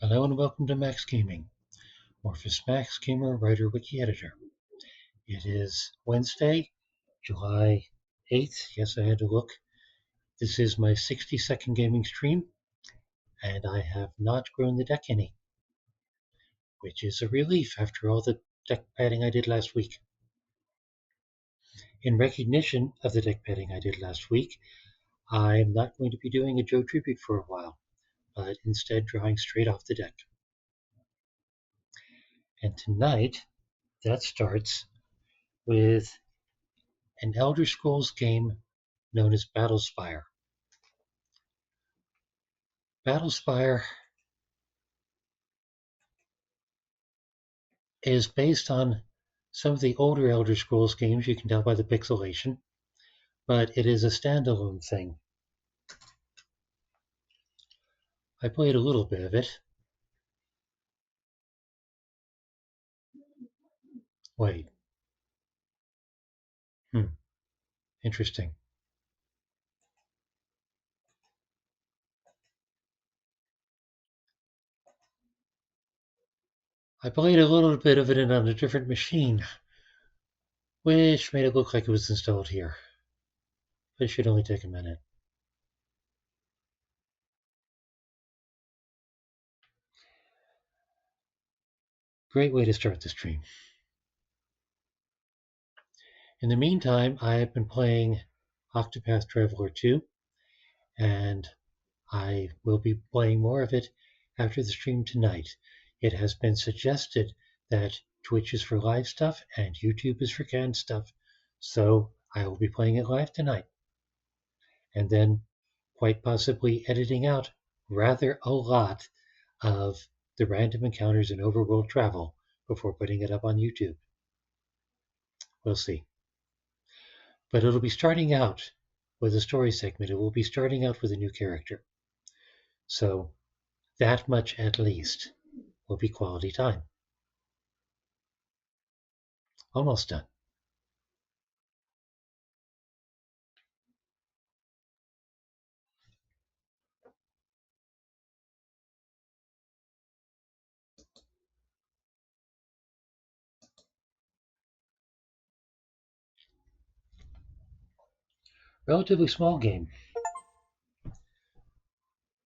Hello and welcome to Max Gaming. Morphus Max Gamer, writer, wiki editor. It is Wednesday, July 8th. Yes, I had to look. This is my 60-second gaming stream, and I have not grown the deck any, which is a relief after all the deck padding I did last week. In recognition of the deck padding I did last week, I'm not going to be doing a Joe tribute for a while, but instead drawing straight off the deck. And tonight, that starts with an Elder Scrolls game known as Battlespire. Battlespire is based on some of the older Elder Scrolls games, you can tell by the pixelation, but it is a standalone thing. I played a little bit of it. Wait. Interesting. I played a little bit of it on a different machine, which made it look like it was installed here. But it should only take a minute. Great way to start the stream. In the meantime, I have been playing Octopath Traveler II, and I will be playing more of it after the stream tonight. It has been suggested that Twitch is for live stuff and YouTube is for canned stuff, so I will be playing it live tonight. And then quite possibly editing out rather a lot of the random encounters in overworld travel before putting it up on YouTube. We'll see. But it'll be starting out with a story segment. It will be starting out with a new character. So that much at least will be quality time. Almost done. Relatively small game.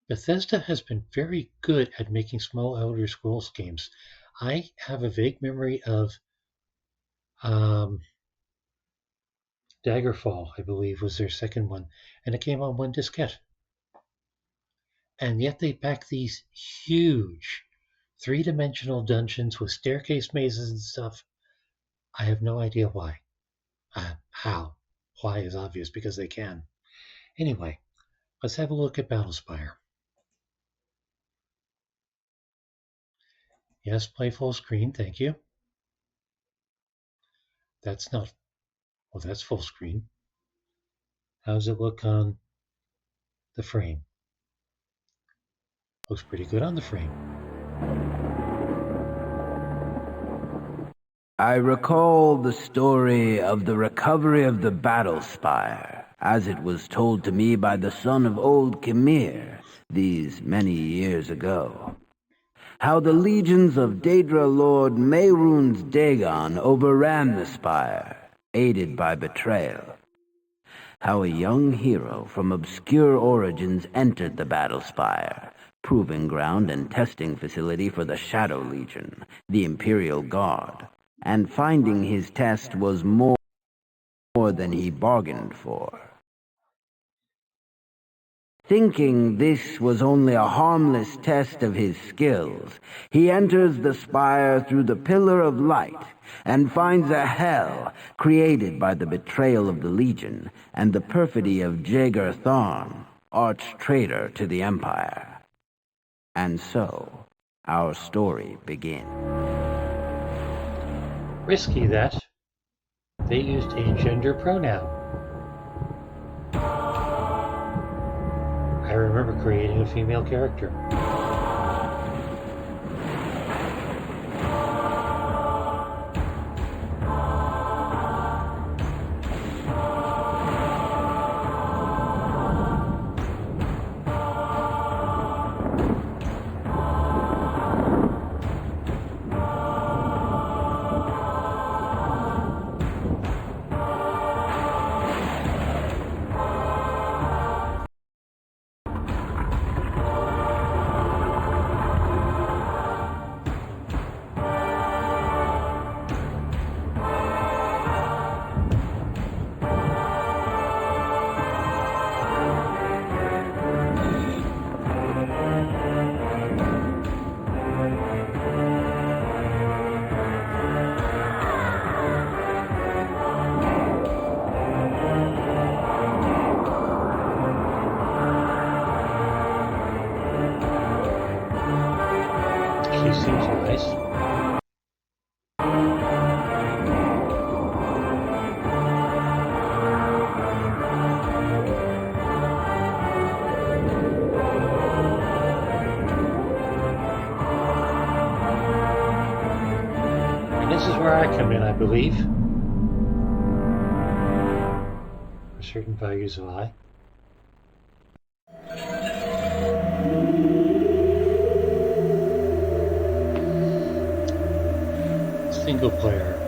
Bethesda has been very good at making small Elder Scrolls games. I have a vague memory of Daggerfall, I believe, was their second one, and it came on one diskette. And yet they pack these huge three-dimensional dungeons with staircase mazes and stuff. I have no idea why. How? Why is obvious, because they can. Anyway, let's have a look at Battlespire. Yes, play full screen, thank you. That's not, well, that's full screen. How does it look on the frame? Looks pretty good on the frame. I recall the story of the recovery of the Battlespire, as it was told to me by the son of old Khmer these many years ago. How the legions of Daedra Lord Mehrunes Dagon overran the spire, aided by betrayal. How a young hero from obscure origins entered the Battlespire, proving ground and testing facility for the Shadow Legion, the Imperial Guard, and finding his test was more than he bargained for. Thinking this was only a harmless test of his skills, he enters the spire through the Pillar of Light and finds a hell created by the betrayal of the Legion and the perfidy of Jaeger Tharn, arch-traitor to the Empire. And so, our story begins. Risky that. They used a gender pronoun. I remember creating a female character. come in, I believe, for certain values of I. Single player.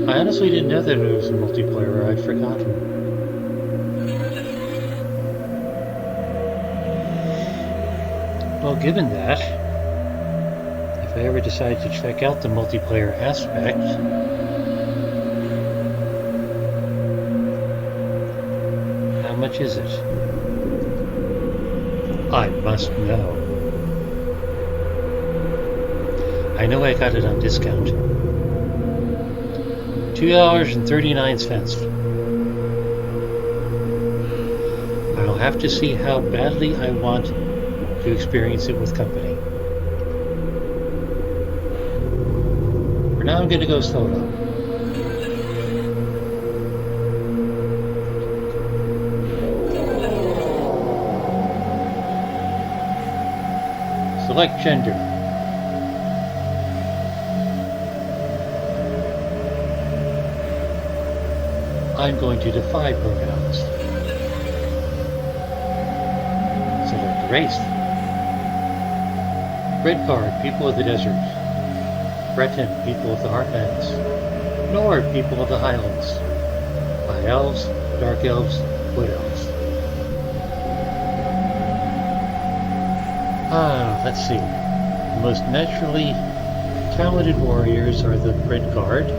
I honestly didn't know that it was a multiplayer. I'd forgotten. Well, given that, if I ever decide to check out the multiplayer aspect, how much is it? I must know. I know I got it on discount. $2.39. I'll have to see how badly I want to experience it with company. For now, I'm going to go solo. Select gender. I'm going to defy pronouns. Select race. Red card, people of the desert. Breton, people of the heartlands. Nord, people of the highlands. High elves, dark elves, wood elves. Let's see. The most naturally talented warriors are the red guard.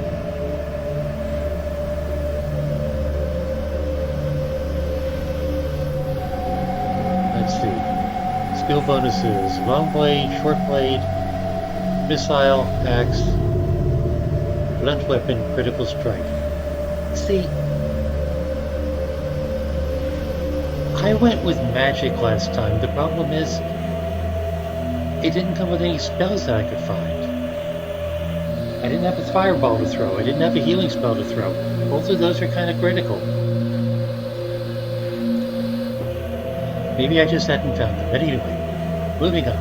Let's see. Skill bonuses: long blade, short blade, missile, axe, blunt weapon, critical strike. See, I went with magic last time. The problem is, it didn't come with any spells that I could find. I didn't have a fireball to throw. I didn't have a healing spell to throw. Both of those are kind of critical. Maybe I just hadn't found them. But anyway, moving on.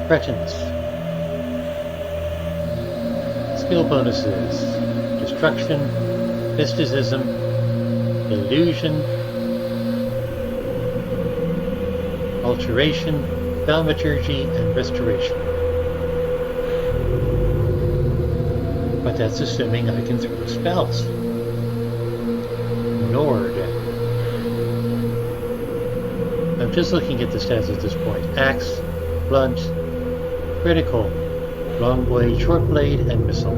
Bretons. Skill bonuses: destruction, mysticism, illusion, alteration, thaumaturgy, and restoration. But that's assuming I can throw spells. Nord. I'm just looking at the stats at this point. Axe, blunt, critical, long blade, short blade, and missile.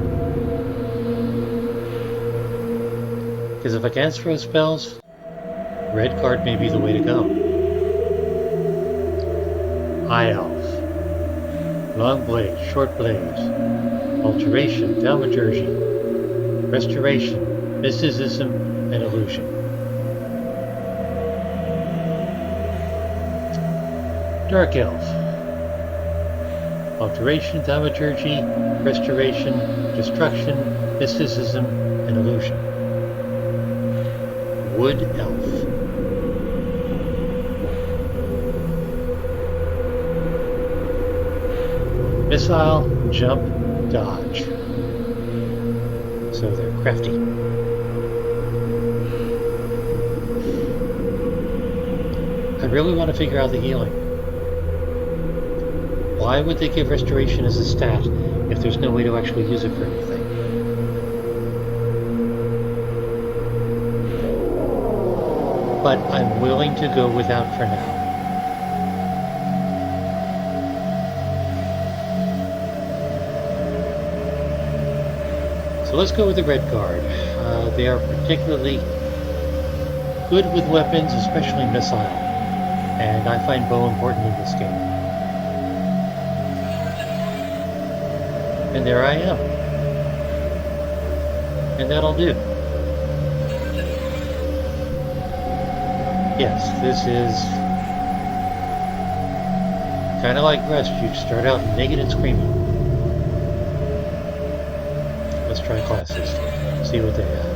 Because if I can't throw spells, red card may be the way to go. High elf, long blade, short blade, alteration, thaumaturgy, restoration, mysticism, and illusion. Dark elf, alteration, thaumaturgy, restoration, destruction, mysticism, and illusion. Wood elf. Missile, jump, dodge. So they're crafty. I really want to figure out the healing. Why would they give restoration as a stat if there's no way to actually use it for anything? But I'm willing to go without for now. So let's go with the red guard. They are particularly good with weapons, especially missile. And I find bow important in this game. And there I am. And that'll do. Yes, this is kind of like Rust. You start out naked and screaming. Let's try classes. See what they have.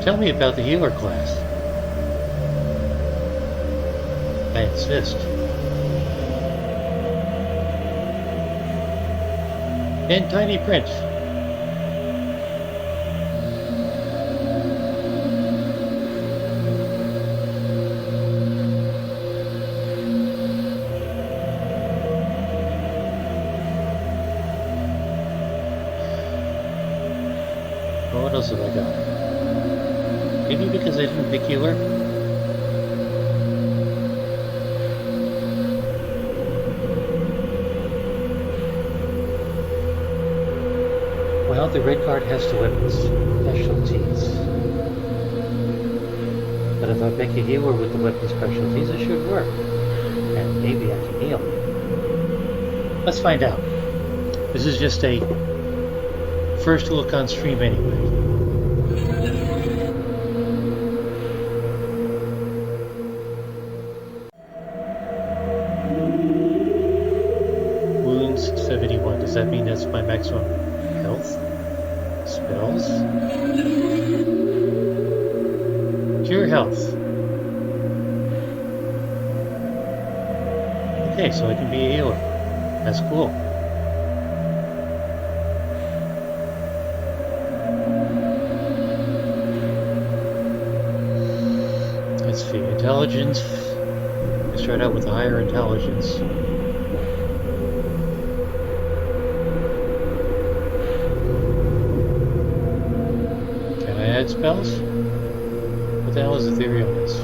Tell me about the healer class. I insist. In tiny print. Well, what else have I got? Maybe because I didn't pick healer? Well, the red card has to weapons specialties. But if I pick a healer with the weapon specialties, it should work. And maybe I can heal. Let's find out. This is just a first look on stream anyway. Wounds 71. Does that mean that's my maximum health? Spells? Cure health. Okay, so I can be a healer. That's cool. Let's see, intelligence. I start out with a higher intelligence. Can I add spells? What the hell is the theory on this?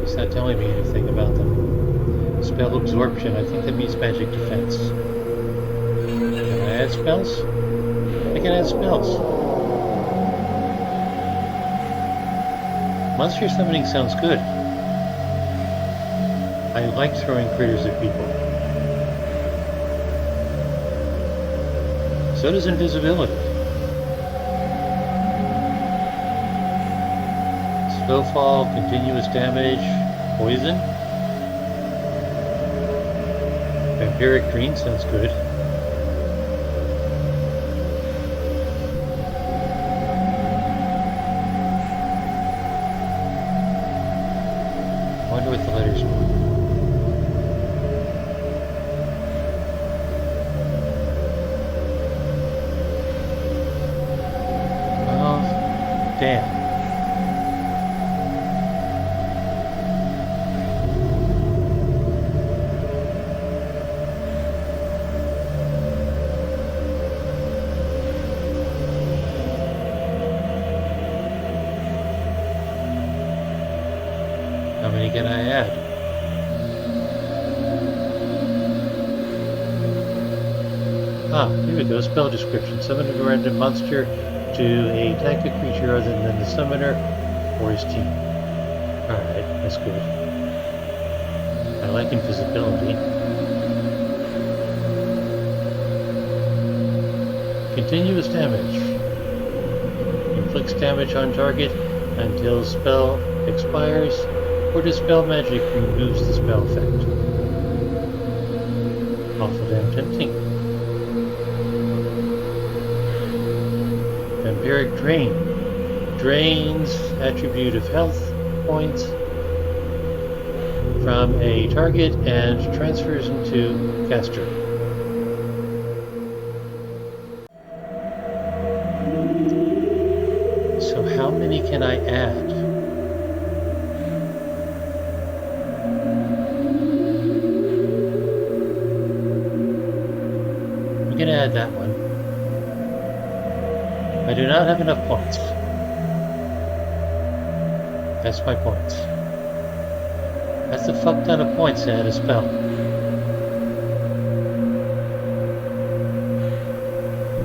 It's not telling me anything about them. Spell absorption, I think that means magic defense. Can I add spells? I can add spells. Monster summoning sounds good. I like throwing critters at people. So does invisibility. Slow fall, continuous damage, poison. Vampiric green sounds good. I wonder what the letters mean. Oh, damn. How many can I add? Ah, here we go. Spell description. Summon a random monster to attack a creature other than the summoner or his team. Alright, that's good. I like invisibility. Continuous damage. Inflicts damage on target until spell expires, or dispel magic removes the spell effect. Awful damn tempting. Vampiric Drain. Drains attribute of health points from a target and transfers into caster. So how many can I add? I'm gonna add that one. I do not have enough points. That's my points. That's a fuck ton of points to add a spell.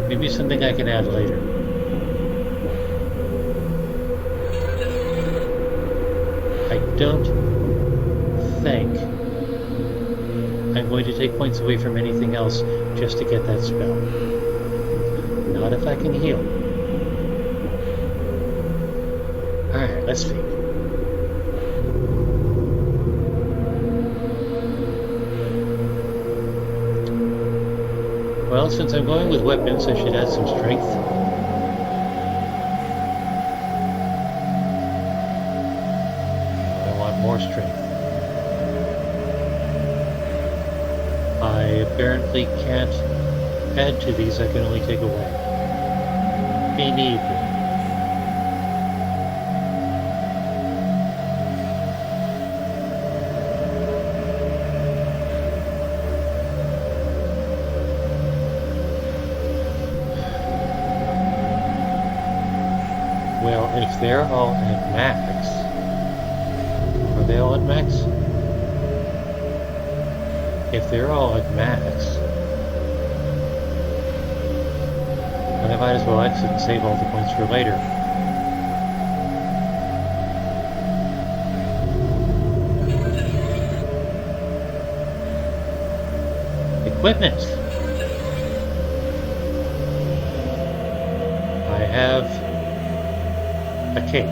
Maybe something I can add later. I don't think I'm going to take points away from anything else just to get that spell. Not if I can heal. Alright, let's see. Well, since I'm going with weapons, I should add some strength. I want more strength. I apparently can't add to these, I can only take away. Me neither. Well, if they're all at max, are they all at max? If they're all at max, then I might as well exit and save all the points for later. Equipment! I have a cape.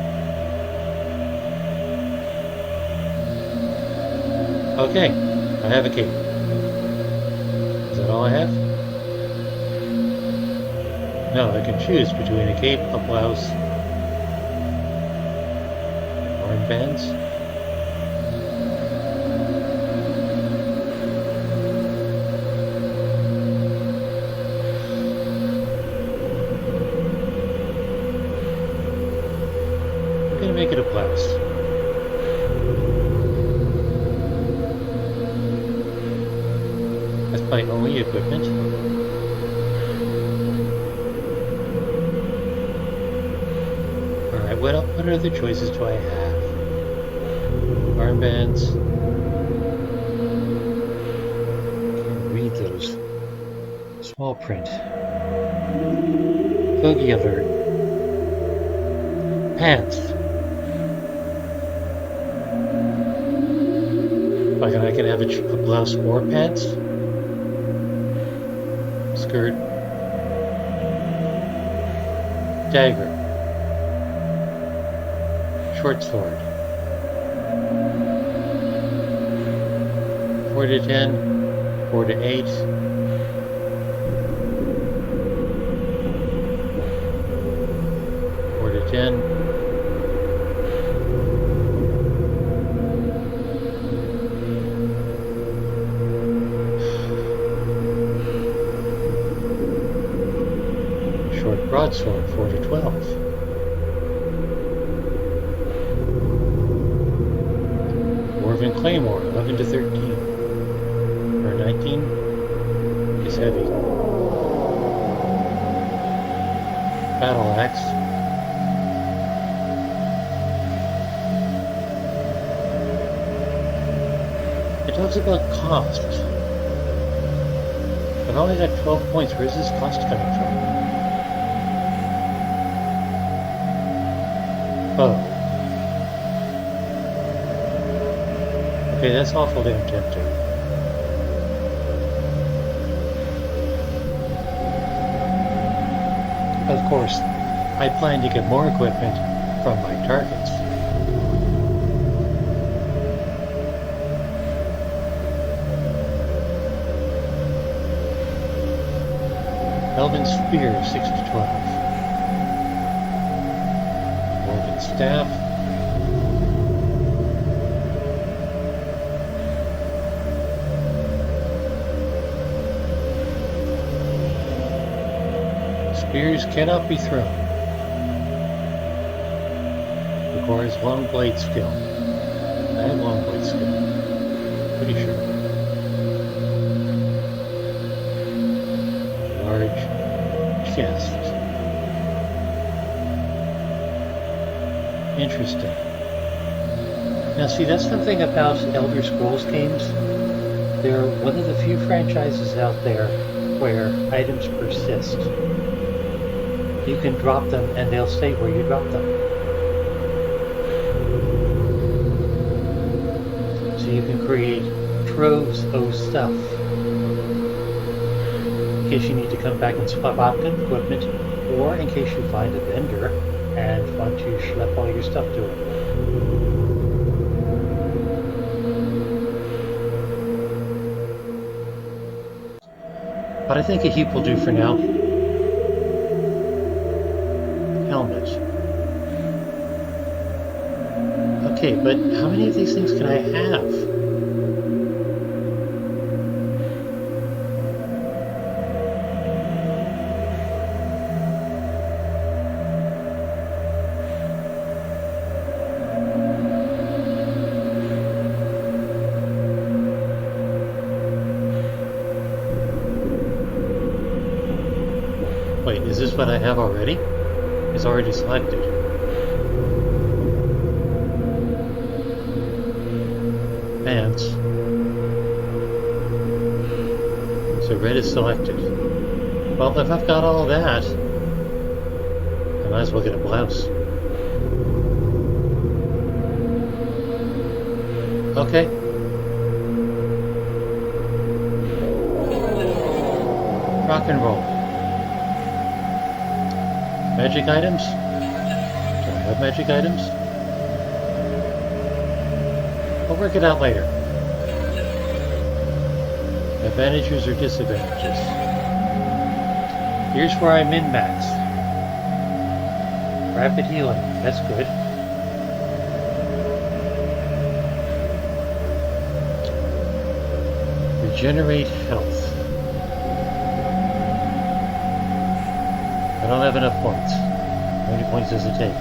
Okay, I have a cape. Is that all I have? No, I can choose between a cape, a blouse, and armbands. I'm gonna make it a blouse. That's my only equipment. Alright, what other choices do I have? Armbands. Can't read those. Small print. Bogey alert. Pants. Like I can have a blouse or pants. Skirt. Dagger. Short sword. 4 to 10. 4 to 8. 4 to 10. Short broadsword, 4 to 12. Dwarven claymore, 11 to 13. Or 19 is heavy. Battle axe. It talks about cost. I've only got 12 points. Where's this cost coming from? Oh. Okay, that's awful damn tempting. Of course, I plan to get more equipment from my targets. Elven Spear, 6 to 12. Dwarven Staff. Spears cannot be thrown. Requires long blade skill. I have long blade skill. Pretty sure. Large chest. Interesting. Now see, that's something about Elder Scrolls games. They're one of the few franchises out there where items persist. You can drop them and they'll stay where you drop them. So you can create troves of stuff in case you need to come back and swap out equipment, or in case you find a vendor and want to schlep all your stuff to it. But I think a heap will do for now. Helmet. Okay, but how many of these things can I have? Wait, is this what I have already? It's already selected. Pants. So red is selected. Well, if I've got all that, I might as well get a blouse. Okay. Rock and roll. Magic items? Do I have magic items? I'll work it out later. Advantages or disadvantages? Here's where I min-max. Rapid healing, that's good. Regenerate health. I don't have enough points. How many points does it take?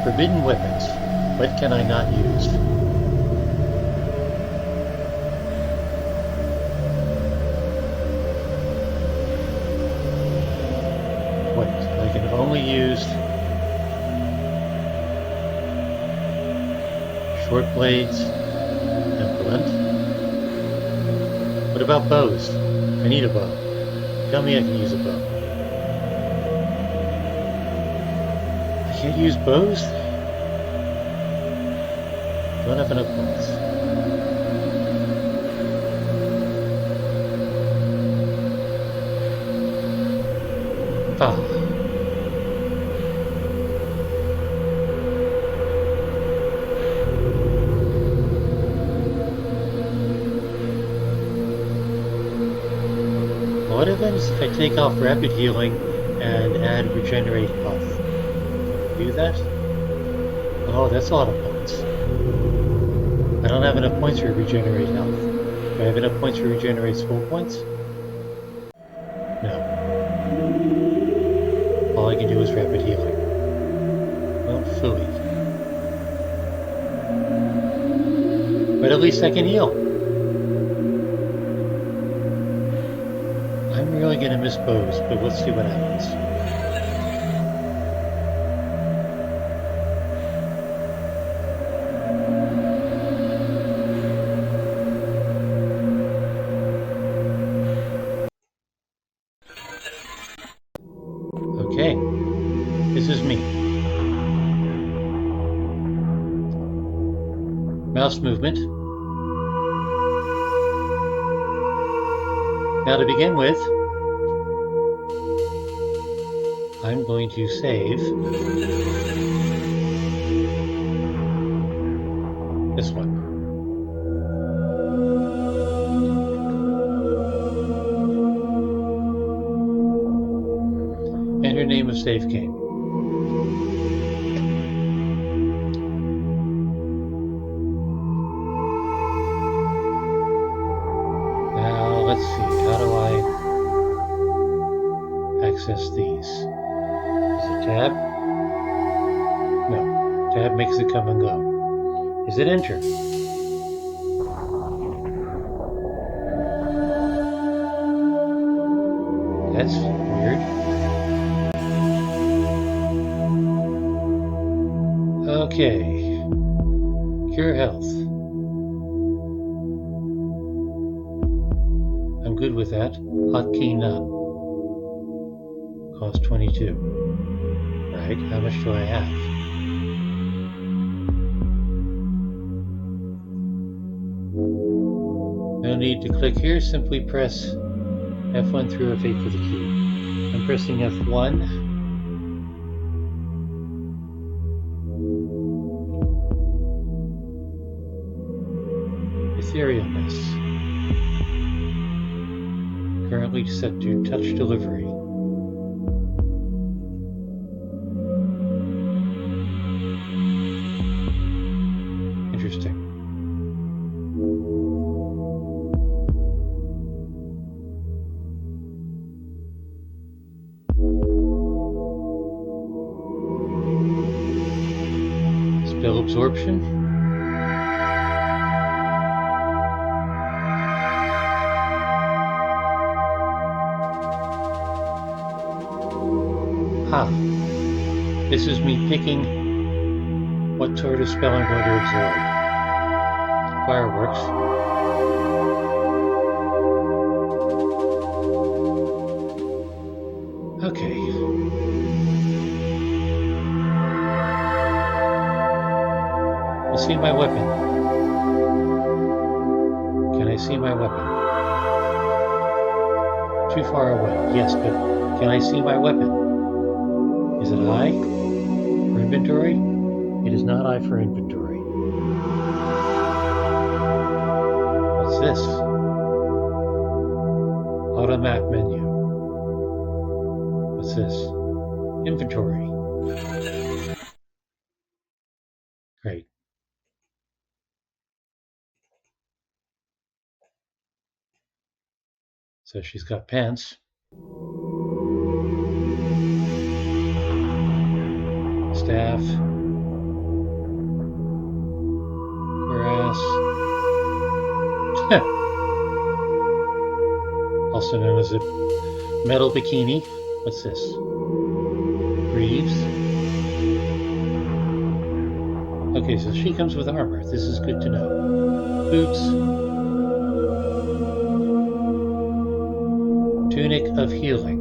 Forbidden weapons. What can I not use? Wait, I can only use short blades and blunt. What about bows? I need a bow. Tell me I can use a bow. I can't use bows? Don't have enough points. Ah. What happens if I take off rapid healing and add regenerate health? Can I do that? Oh, that's a lot of points. I don't have enough points for regenerate health. Do I have enough points for regenerate soul points? No. All I can do is rapid healing. Well, phooey. But at least I can heal. I'm really gonna miss bows, but let's see what happens. Okay, this is me. Mouse movement. Now to begin with, I'm going to save this one. Enter name of save game. Now let's see, how do I access these? Is it tab? No, tab makes it come and go. Is it enter? That's weird. Okay. Cure health. I'm good with that. Hotkey none. Cost 22. Right, how much do I have? No need to click here, simply press F1 through F8 for the key. I'm I'm pressing F1. Etherealness. Currently set to touch delivery. Interesting. Spell absorption. This is me picking what sort of spell I'm going to absorb. Fireworks. Okay. I'll see my weapon. Can I see my weapon? Too far away. Yes, but can I see my weapon? Is it I for inventory? It is not I for inventory. What's this? Auto map menu. What's this? Inventory. Great. So she's got pants. Staff. Grass. Also known as a metal bikini. What's this? Greaves. Okay, so she comes with armor. This is good to know. Boots. Tunic of healing.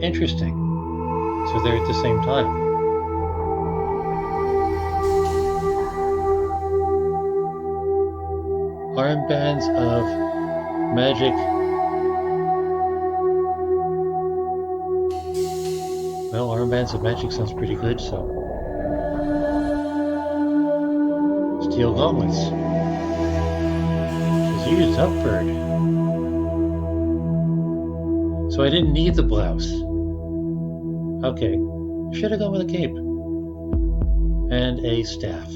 Interesting. So they're at the same time. Armbands of magic. Well, armbands of magic sounds pretty good, so. Steel gauntlets. She's used upward. So I didn't need the blouse. Okay. Should have gone with a cape. And a staff.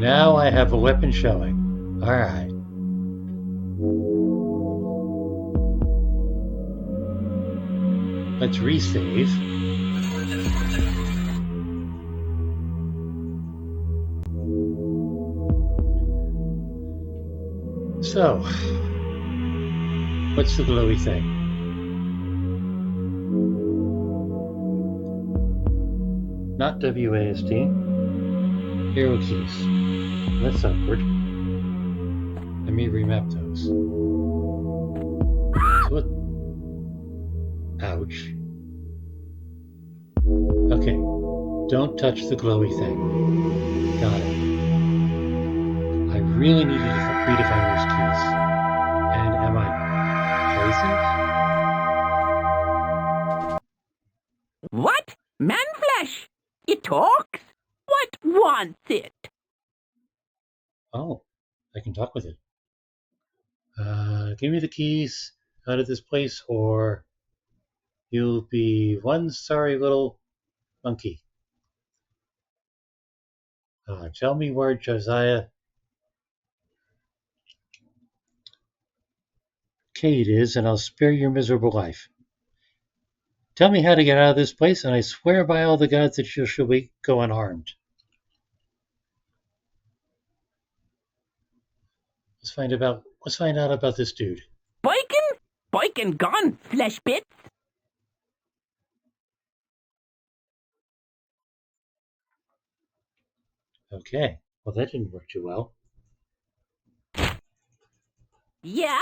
Now I have a weapon showing. Alright. Let's resave. So, what's the glowy thing? Not WASD. Hero keys. That's upward. Let me remap those. So what? Ouch. Okay. Don't touch the glowy thing. Got it. I really need to redefine those keys. And am I poisoned? What? Man-flesh? It talks? What wants it? Oh, I can talk with it. Give me the keys out of this place, or you'll be one sorry little monkey. Tell me where Josiah Cade is, and I'll spare your miserable life. Tell me how to get out of this place, and I swear by all the gods that you shall go unharmed. Let's find out about this dude. Boykin gone, flesh bits. Okay, well that didn't work too well. Yeah?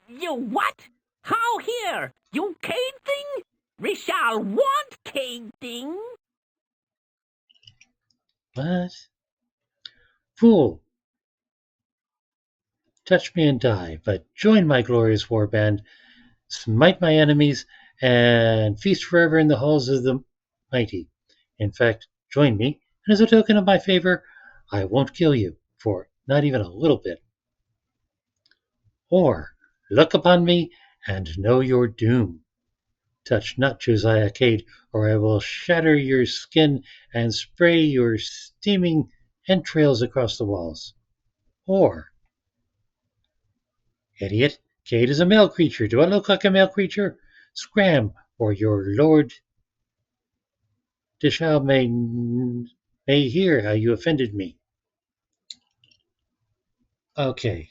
You what? How here? You cade thing? We shall want cade thing? What? Fool! Touch me and die, but join my glorious warband, smite my enemies, and feast forever in the halls of the mighty. In fact, join me, and as a token of my favor, I won't kill you, for not even a little bit. Or look upon me and know your doom. Touch not Josiah Cade, or I will shatter your skin and spray your steaming entrails across the walls. Or, idiot, Cade is a male creature. Do I look like a male creature? Scram, or your Lord Dishal may hear how you offended me. Okay.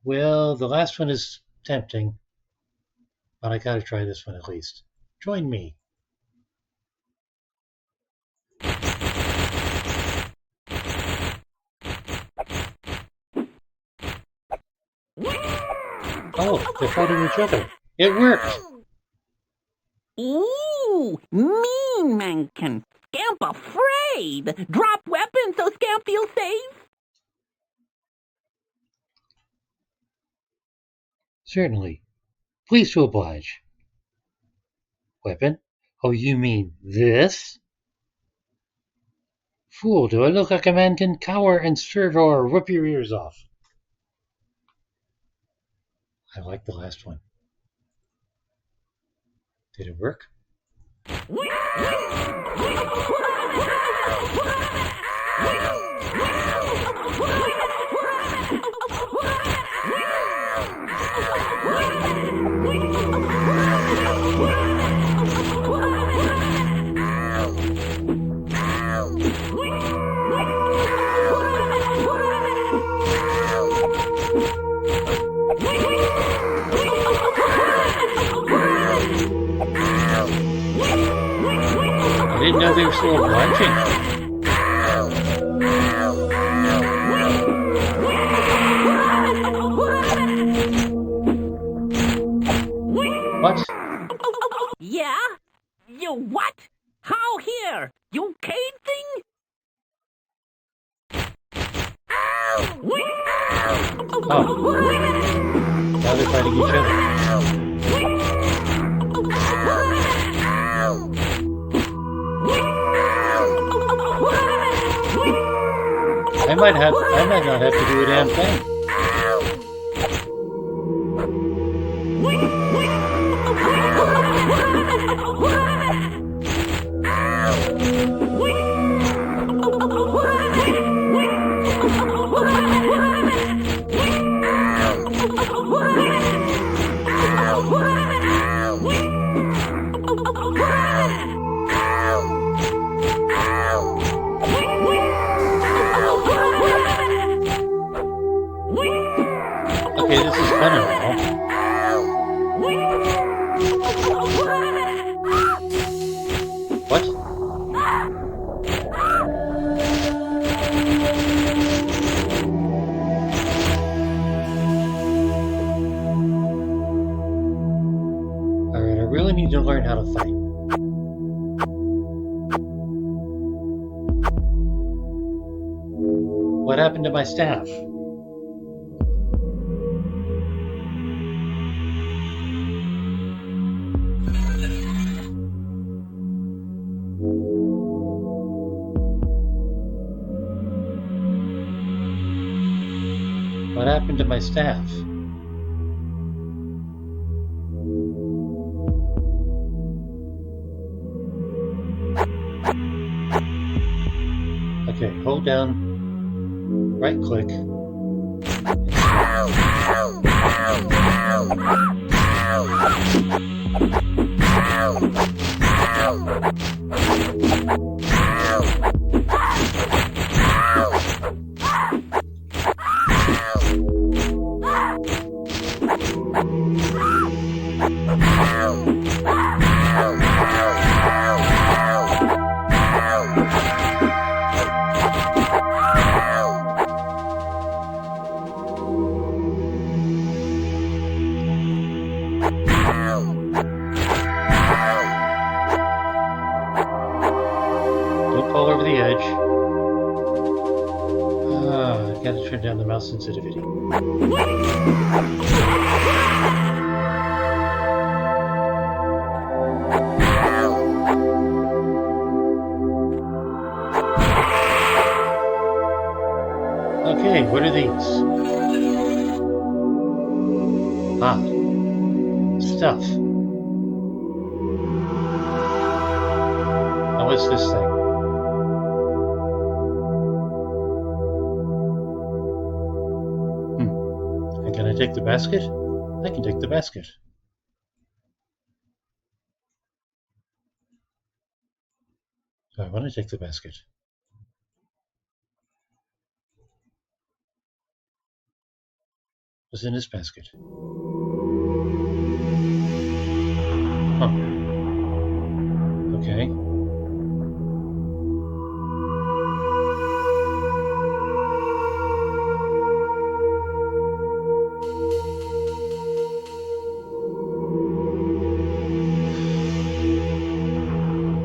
Well, the last one is tempting, but I gotta try this one at least. Join me. Oh, they're fighting each other. It worked! Ooh, mean mankin. Scamp afraid. Drop weapon so Scamp feels safe. Certainly. Please to oblige. Weapon? Oh, you mean this? Fool, do I look like a man can cower and serve or rip your ears off? I like the last one. Did it work? I didn't know they were still watching. What? Yeah? You what? How here? You Cade thing? Oh. Now they're fighting each other. I might not have to do a damn thing. Okay, this is fun and all. What? Alright, I really need to learn how to fight. What happened to my staff? What happened to my staff? Okay, hold down, right click. turn down the mouse sensitivity. Okay, what are these? Ah, stuff. Now what's this thing? And can I take the basket? I can take the basket. So I want to take the basket. What's in this basket? Huh. Okay.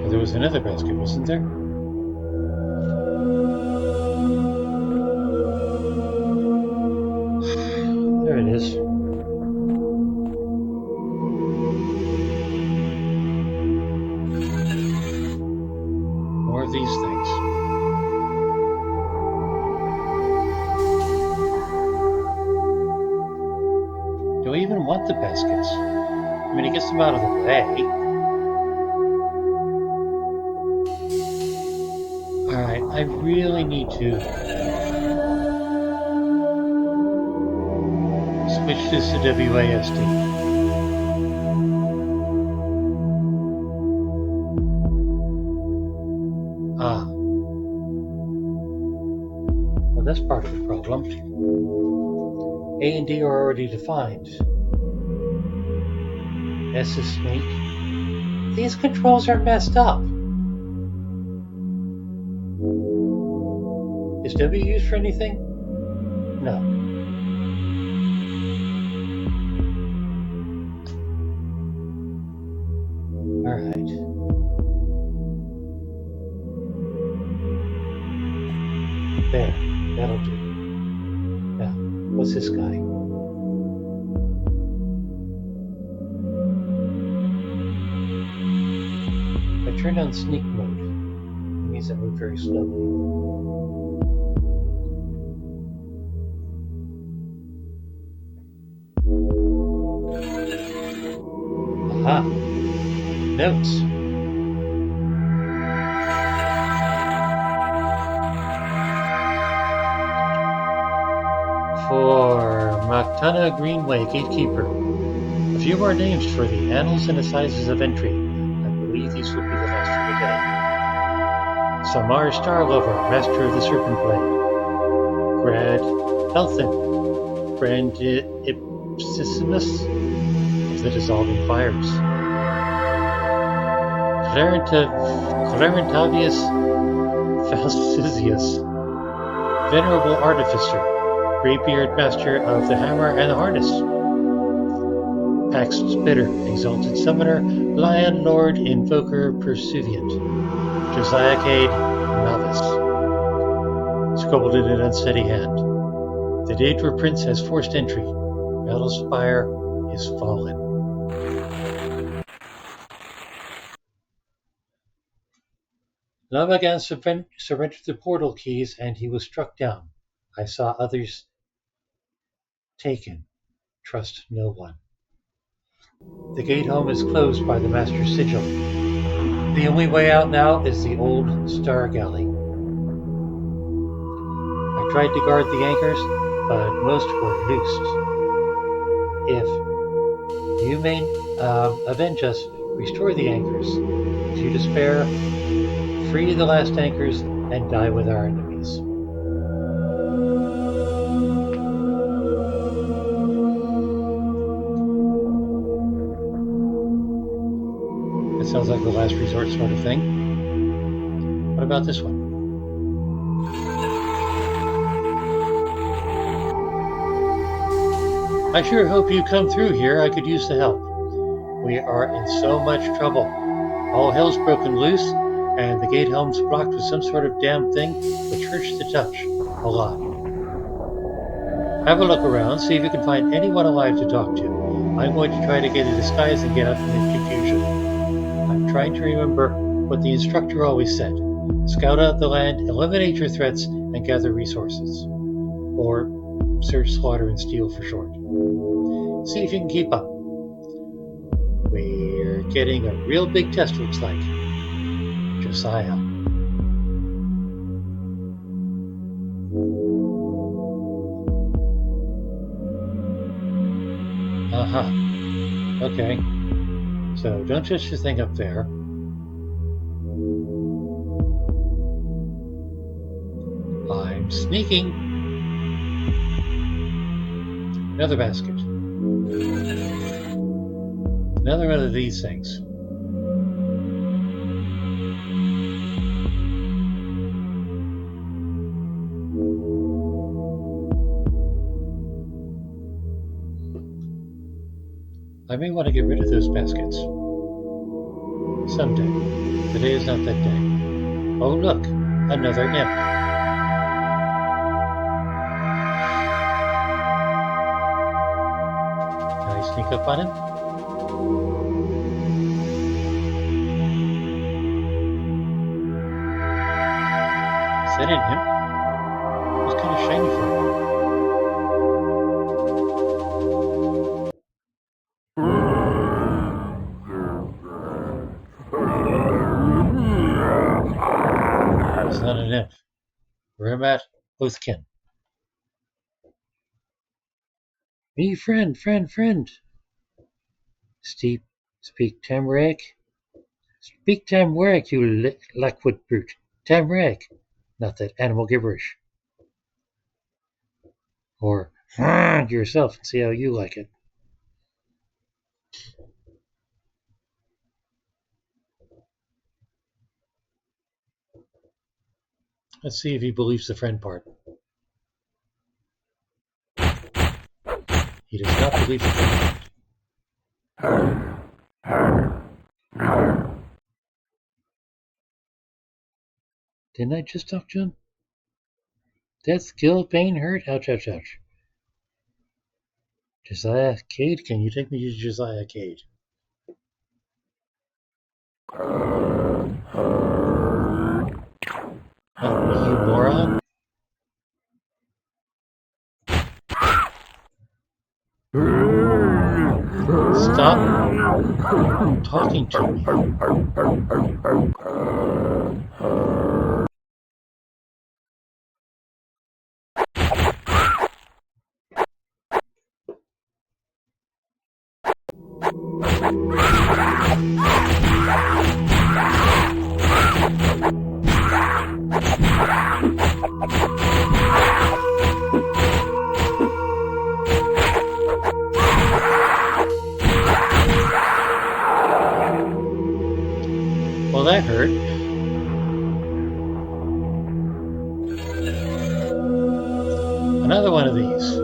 There was another basket, wasn't there? There it is. More of these things. Do I even want the baskets? I mean, it gets them out of the way. Alright, I really need to switch this to WASD. Ah. Well, that's part of the problem. A and D are already defined. S is sneak. These controls are messed up. Is W used for anything? No. Alright. There. That'll do. Now, what's this guy? I turned on sneak mode. It means I move very slowly. Aha! Notes! For Maktana Greenway Gatekeeper. A few more names for the annals and assizes of entry. I believe these will be the last for today. Samar Starlover, Master of the Serpent Blade. Grad Elthin, Brand Ipsissimus of the Dissolving Fires. Clarentavius Falcisius, Venerable Artificer, Greybeard Master of the Hammer and the Harness. Pax Spitter, Exalted Summoner, Lion Lord Invoker Pursuivant. Josiah Cade, Novice. Scribbled in an unsteady hand. The Daedra Prince has forced entry. Battlespire is fallen. Lamagan surrendered the portal keys and he was struck down. I saw others taken. Trust no one. The gate home is closed by the Master Sigil. The only way out now is the old Star Galley. I tried to guard the anchors, but most were loosed. If you may avenge us, restore the anchors. If you despair, free the last anchors and die with our enemies. It sounds like the last resort sort of thing. What about this one? I sure hope you come through here. I could use the help. We are in so much trouble. All hell's broken loose, and the gate home's blocked with some sort of damn thing which hurts to touch a lot. Have a look around, see if you can find anyone alive to talk to. I'm going to try to get a disguise and get out from the confusion. I'm trying to remember what the instructor always said. Scout out the land, eliminate your threats, and gather resources. Or search, slaughter, and steal for short. See if you can keep up. We're getting a real big test, looks like. Josiah. Aha. Okay. So don't touch the thing up there. I'm sneaking. Another basket. Another one of these things. I may want to get rid of those baskets. Someday. Today is not that day. Oh look, another imp. Can I sneak up on him? Is that an imp? It's kind of shiny for him. It's not an imp. Ramat Oathkin. Me, friend. Speak Tamrag. Speak Tamrag, you Lackwood brute. Tamrag. Not that animal gibberish. Or yourself and see how you like it. Let's see if he believes the friend part. He does not believe the friend part. Didn't I just talk to him? Death, kill, pain, hurt, ouch. Josiah Cade, can you take me to Josiah Cade? Oh, you moron. Stop talking to me. Well, that hurt. Another one of these.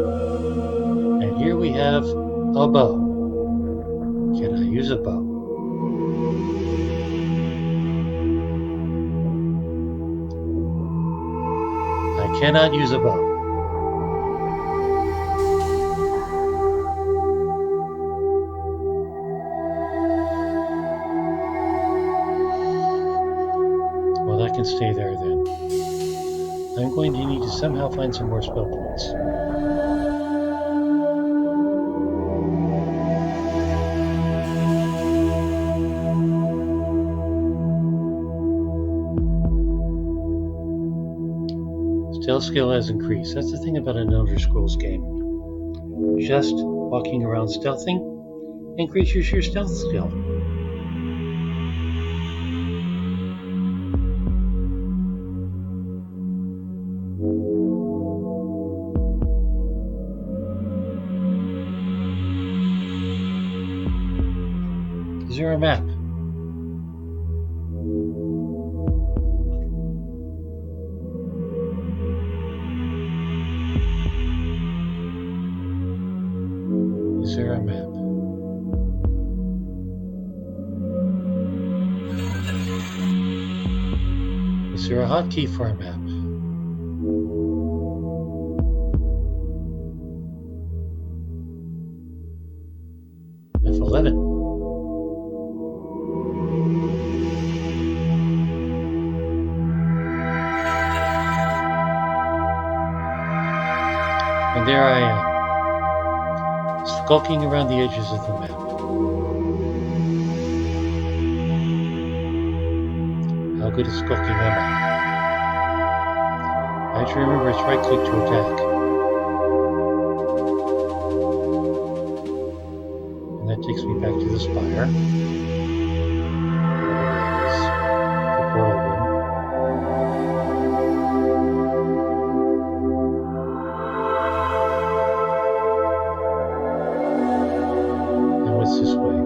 And here we have a bow. Can I use a bow? I cannot use a bow. Well, that can stay there then. I'm going to need to somehow find some more spell points. Stealth skill has increased. That's the thing about an Elder Scrolls game. Just walking around stealthing increases your stealth skill. Is there a map? Is there a map? Is there a hotkey for a map? 11. And there I am, skulking around the edges of the map. How good at skulking am I? I have to remember it's right click to attack. And that takes me back to the spire. Whatever that is. The portal room. And what's this way?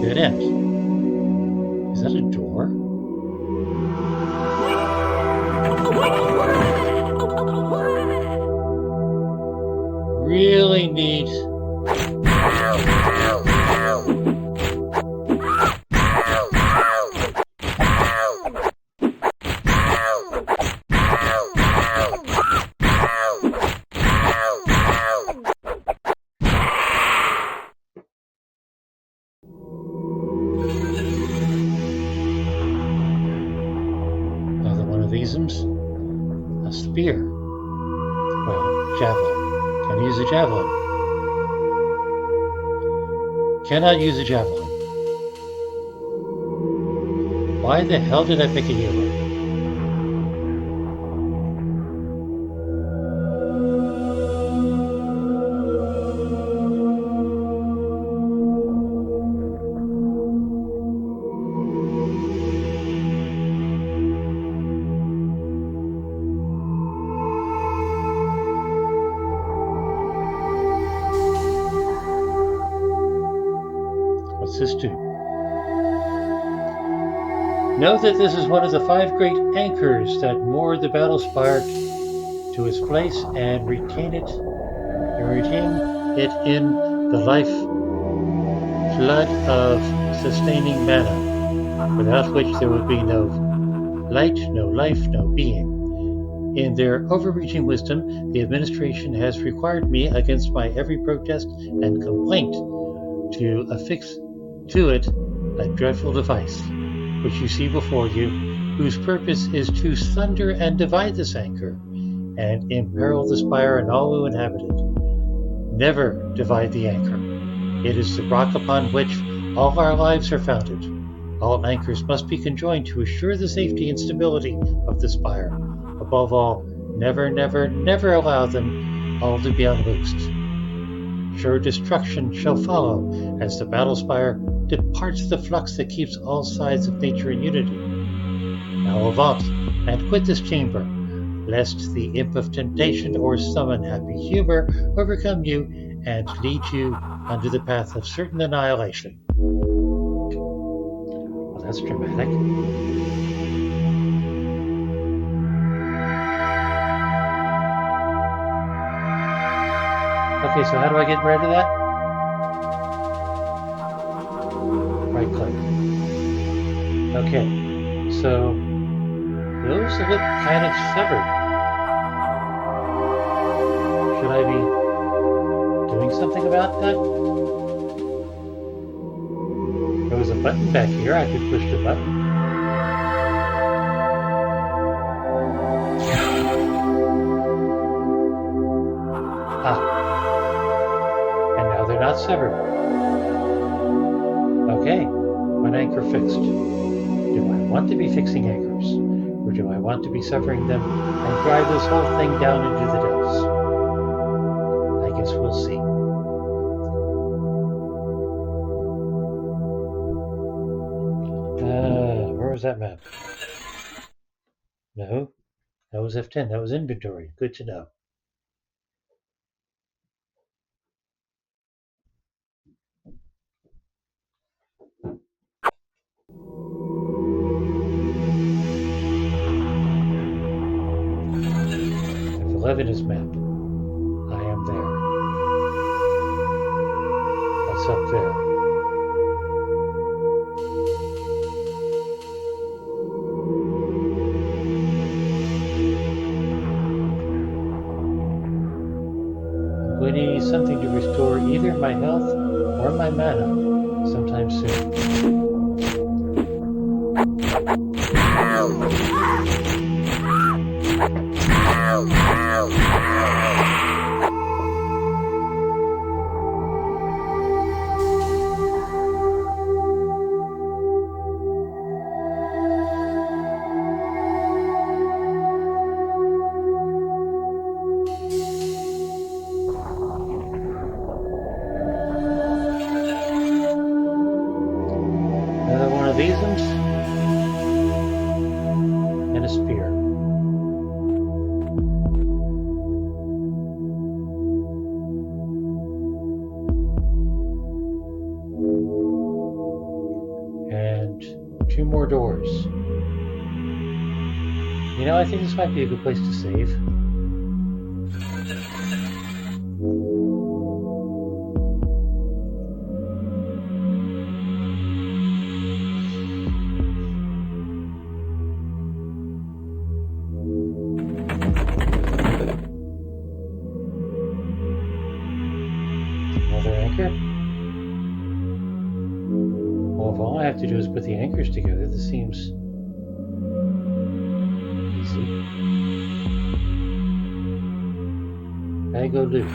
Dead end. Is that a door? Really neat. Another one of these. A spear. Well, javelin. Can I use a javelin? Cannot use a javelin. Why the hell did I pick a healer? What's this do? Know that this is one of the 5 great anchors that moor the Battlespire to its place and retain it in the life flood of sustaining mana, without which there would be no light, no life, no being. In their overreaching wisdom, the administration has required me, against my every protest and complaint, to affix to it a dreadful device, which you see before you, whose purpose is to sunder and divide this anchor, and imperil the spire and all who inhabit it. Never divide the anchor. It is the rock upon which all our lives are founded. All anchors must be conjoined to assure the safety and stability of the spire. Above all, never, never, never allow them all to be unloosed. Sure destruction shall follow as the Battlespire departs the flux that keeps all sides of nature in unity. Now avaunt, and quit this chamber, lest the imp of temptation or some unhappy humor overcome you and lead you onto the path of certain annihilation. Well, that's dramatic. Okay, so how do I get rid of that? Right click. Okay, so those look kind of severed. Should I be doing something about that? There was a button back here. I could push the button. And now they're not severed. Okay, one anchor fixed. Do I want to be fixing anchors? Or do I want to be severing them and drive this whole thing down into the depths? I guess we'll see. Where was that map? No, that was F10. That was inventory. Good to know. F11 is map. I am there. What's up there? I'm going to need something to restore either my health or my mana sometime soon. Another one of these ones, and a spear. And 2 more doors. You know, I think this might be a good place to save. Another anchor. Well, if all I have to do is put the anchors together, this seems easy. Bag o' loot.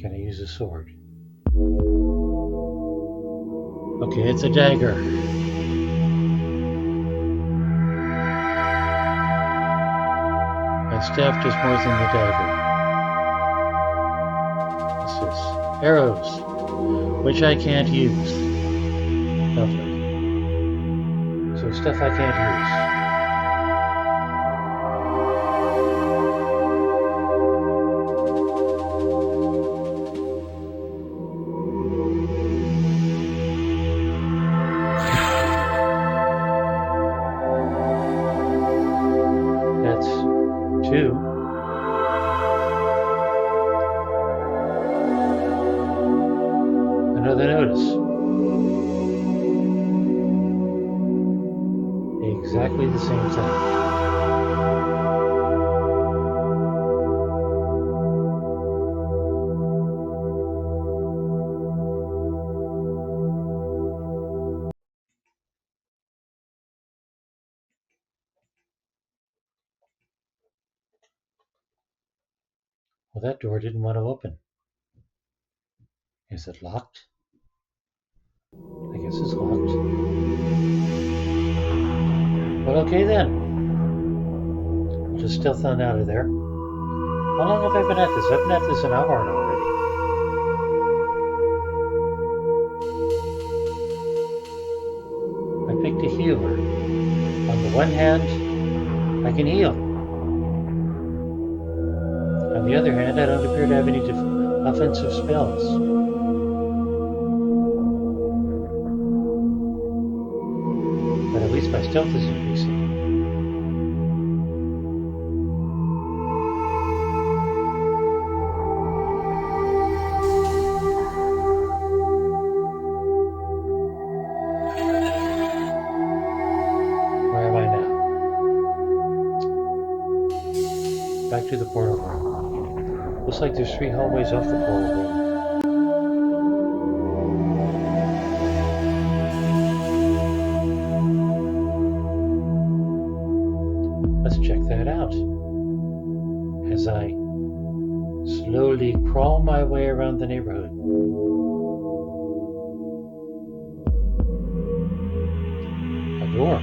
Can I use a sword? Okay, it's a dagger. And staff does more than the dagger. What's this? Arrows, which I can't use. Lovely. So stuff I can't use. That's 2. Another notice. Exactly the same thing. Well, that door didn't want to open. Is it locked? I guess it's locked. Well, okay then. I'll just stealth on out of there. How long have I been at this? I've been at this an hour already. I picked a healer. On the one hand, I can heal. On the other hand, I don't appear to have any offensive spells. But at least my stealth is increasing. Where am I now? Back to the portal room. Looks like there's 3 hallways off the portal room. Let's check that out. As I slowly crawl my way around the neighborhood. A door.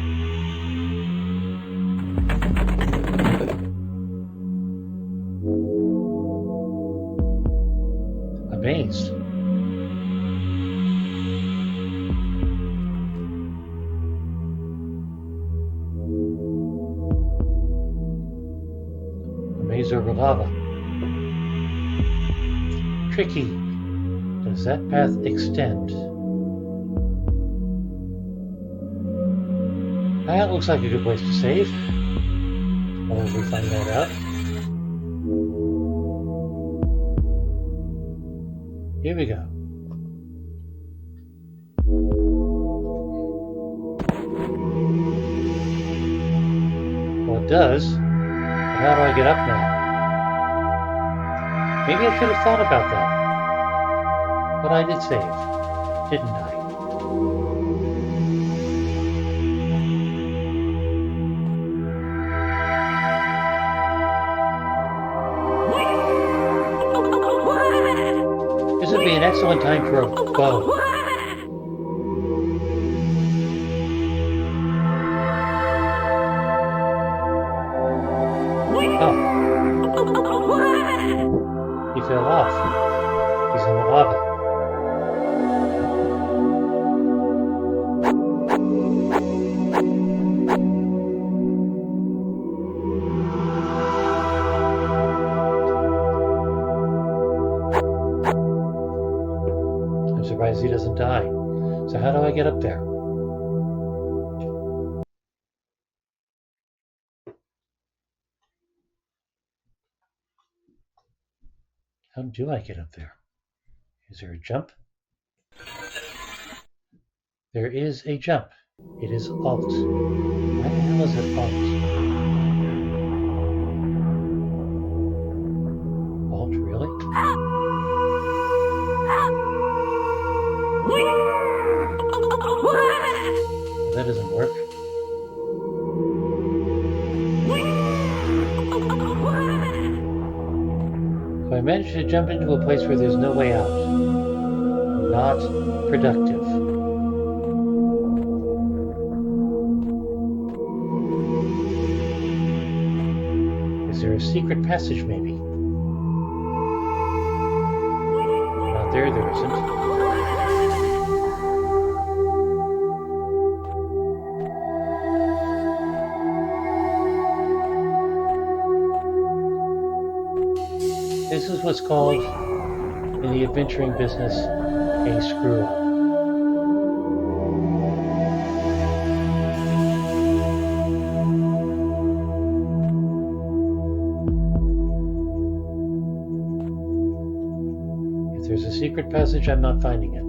A maze. A maze over lava. Tricky. Does that path extend? That looks like a good place to save. Or will we find that out? Here we go. Well, it does. But how do I get up now? Maybe I should have thought about that. But I did save, didn't I? This would be an excellent time for a bow. Oh. He fell off. He's in the lava. I'm surprised he doesn't die. So how do I get up there? How do I get up there? Is there a jump? There is a jump. It is Alt. Why the hell is it Alt? Alt, really? That doesn't work. So I managed to jump into a place where there's no way out. Not productive. Is there a secret passage, maybe? Not there, there isn't. This is what's called, in the adventuring business, a screw-up. If there's a secret passage, I'm not finding it.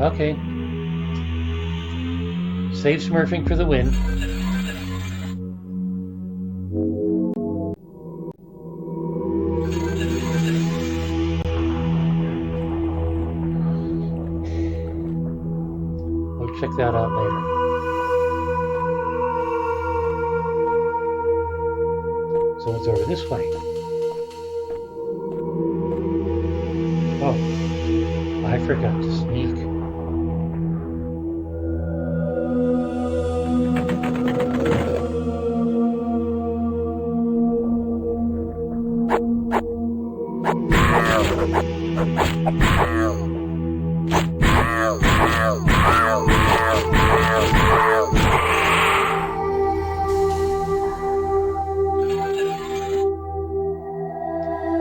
Okay. Save smurfing for the win. Check that out later. So it's over this way. Oh, I forgot to sneak.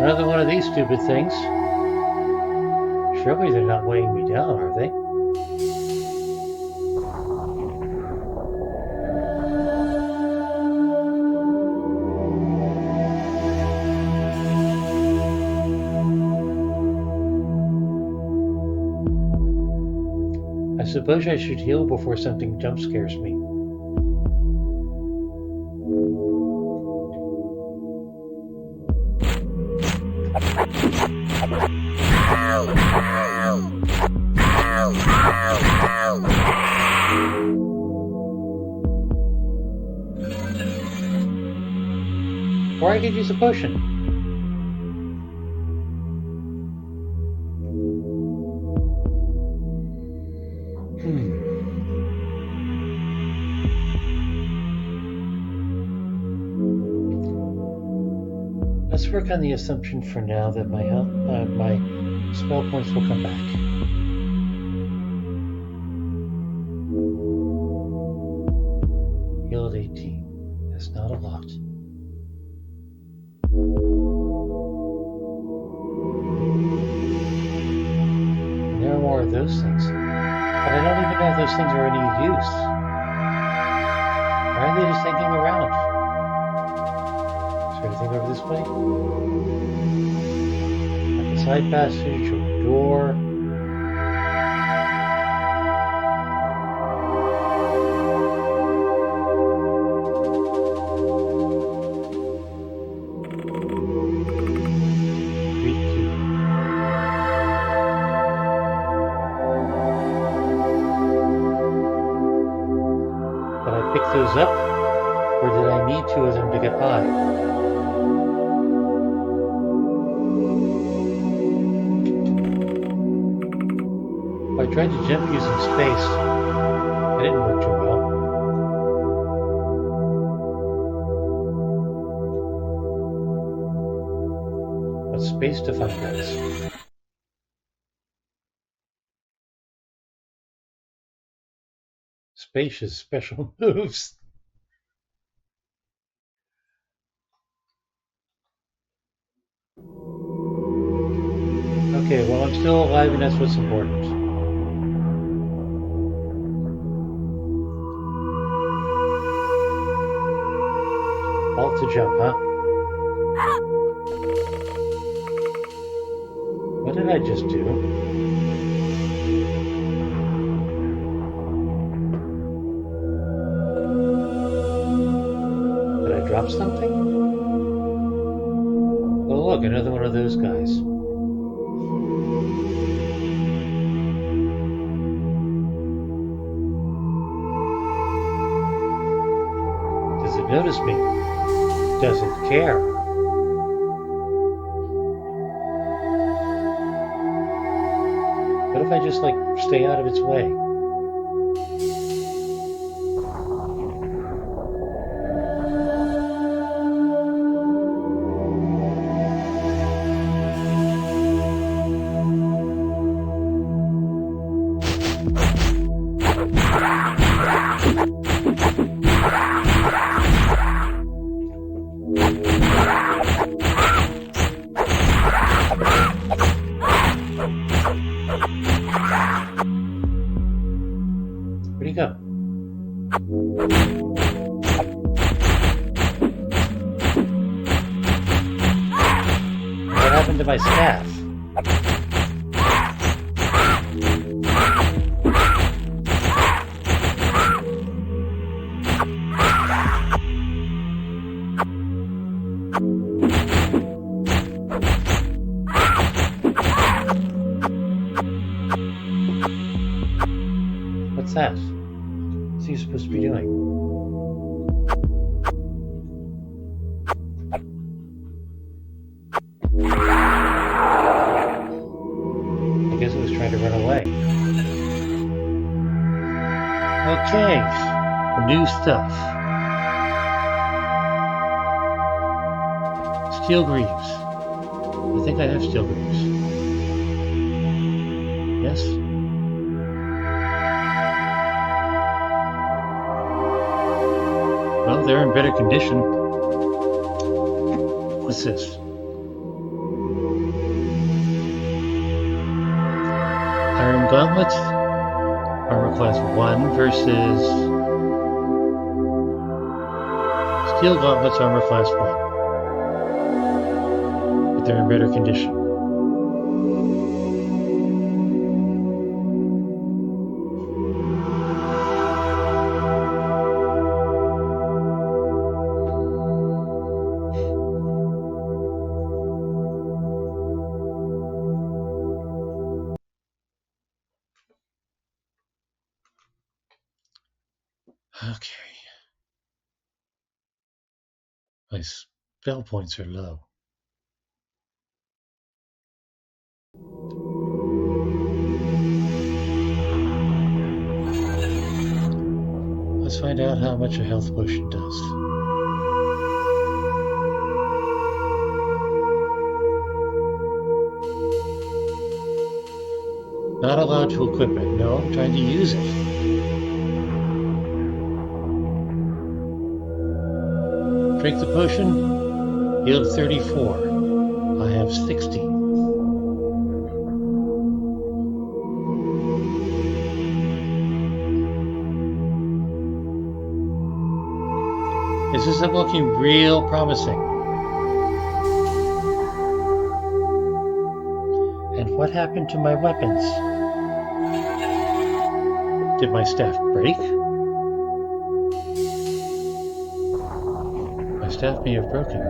Another one of these stupid things. Surely they're not weighing me down, are they? I suppose I should heal before something jump scares me. Or I could use a potion. Let's work on the assumption for now that my spell points will come back. Healed 18. That's not a lot. And there are more of those things. But I don't even know if those things are any use. Why are they just hanging around? Is there anything over this way? Like a side passage or a door? pick those up, or did I need two of them to get by? I tried to jump using space. It didn't work too well. But space to find guys. Spacious special moves. Okay, well, I'm still alive, and that's what's important. Alt to jump, huh? What did I just do? Did I drop something? Oh, look, another one of those guys. Does it notice me? Doesn't care. What if I just, like, stay out of its way? Where'd he go? What happened to my staff? What's that? What's he supposed to be doing? I guess it was trying to run away. Okay, new stuff. Steel greaves. I think I have steel greaves. Yes? Well, they're in better condition. What's this? Iron gauntlets, armor class 1 versus steel gauntlets, armor class 1. But they're in better condition. Okay. My spell points are low. Let's find out how much a health potion does. Not allowed to equip it. No, I'm trying to use it. Drink the potion, yield 34. I have 60. This isn't looking real promising. And what happened to my weapons? Did my staff break? My staff may have broken.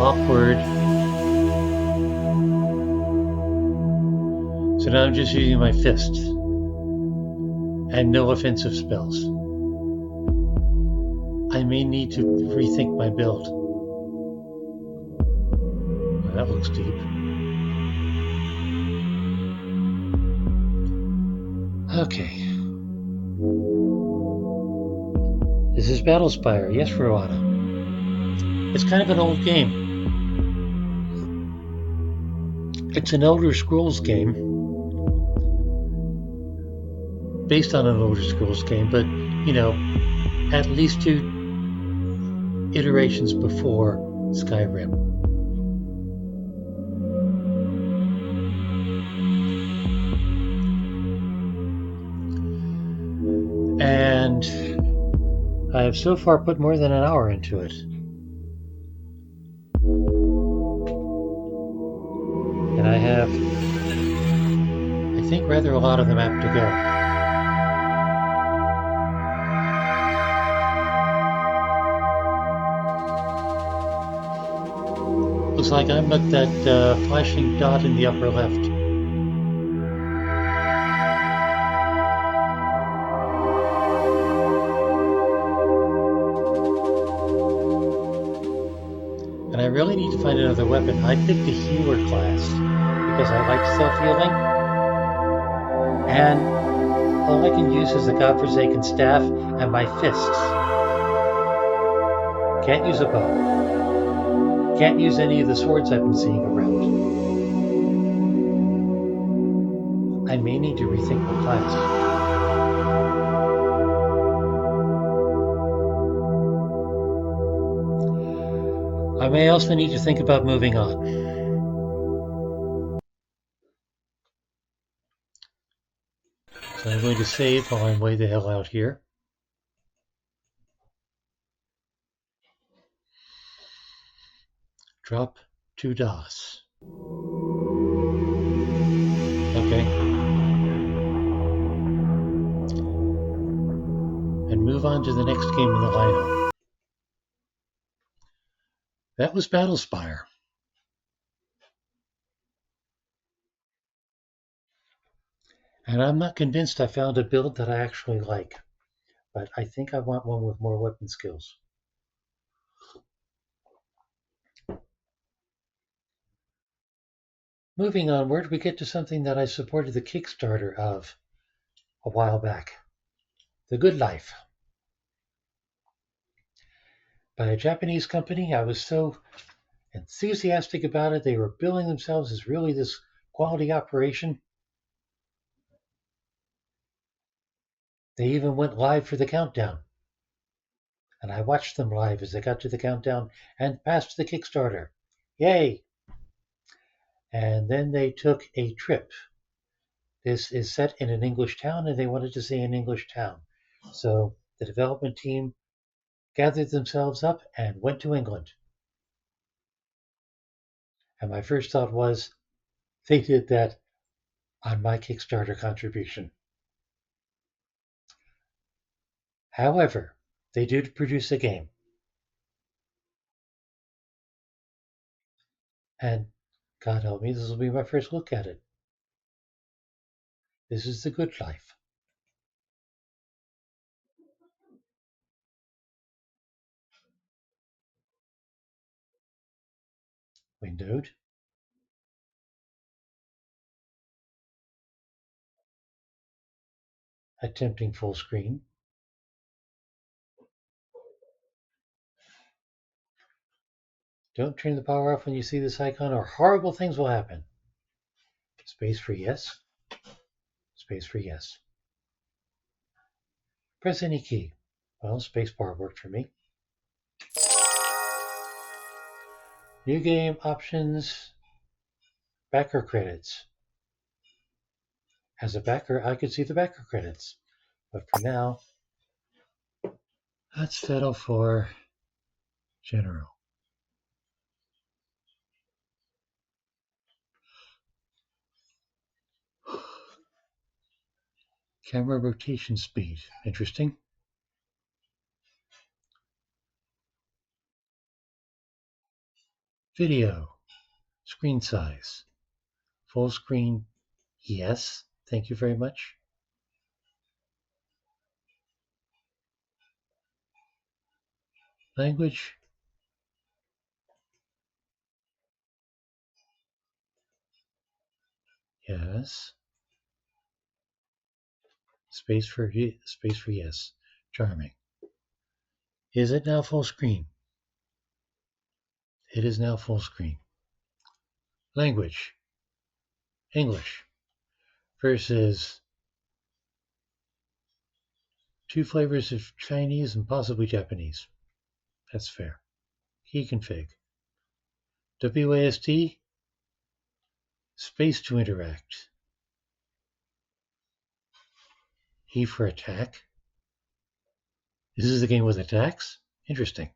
Awkward. So now I'm just using my fists. and no offensive spells. I may need to rethink my build. Well, that looks deep. Okay. This is Battlespire. Yes, Rowana. It's kind of an old game. It's an Elder Scrolls game. Based on an Elder Scrolls game, but, at least 2 iterations before Skyrim. And I have so far put more than an hour into it. And I have, I think, rather a lot of the map to go. Looks like I'm at that flashing dot in the upper left. And I really need to find another weapon. I picked the healer class because I like self-healing. And all I can use is a godforsaken staff and my fists. Can't use a bow. Can't use any of the swords I've been seeing around. I may need to rethink my class. I may also need to think about moving on. So I'm going to save while I'm way the hell out here. Drop to DOS. Okay. And move on to the next game in the lineup. That was Battlespire. And I'm not convinced I found a build that I actually like, but I think I want one with more weapon skills. Moving onward, we get to something that I supported the Kickstarter of a while back. The Good Life. By a Japanese company. I was so enthusiastic about it. They were billing themselves as really this quality operation. They even went live for the countdown. And I watched them live as they got to the countdown and passed the Kickstarter. Yay! And then they took a trip. This is set in an English town, and they wanted to see an English town. So the development team gathered themselves up and went to England. And my first thought was, they did that on my Kickstarter contribution. However, they did produce a game. And God help me, this will be my first look at it. This is The Good Life. Windowed. Attempting full screen. Don't turn the power off when you see this icon or horrible things will happen. Space for yes. Space for yes. Press any key. Well, spacebar worked for me. New game options. Backer credits. As a backer, I could see the backer credits. But for now, let's settle for general. Camera rotation speed. Interesting. Video. Screen size. Full screen. Yes. Thank you very much. Language. Yes. Space for yes. Charming. Is it now full screen? It is now full screen. Language. English. Versus 2 flavors of Chinese and possibly Japanese. That's fair. Key config. WASD. Space to interact. E for attack. This is the game with attacks? Interesting.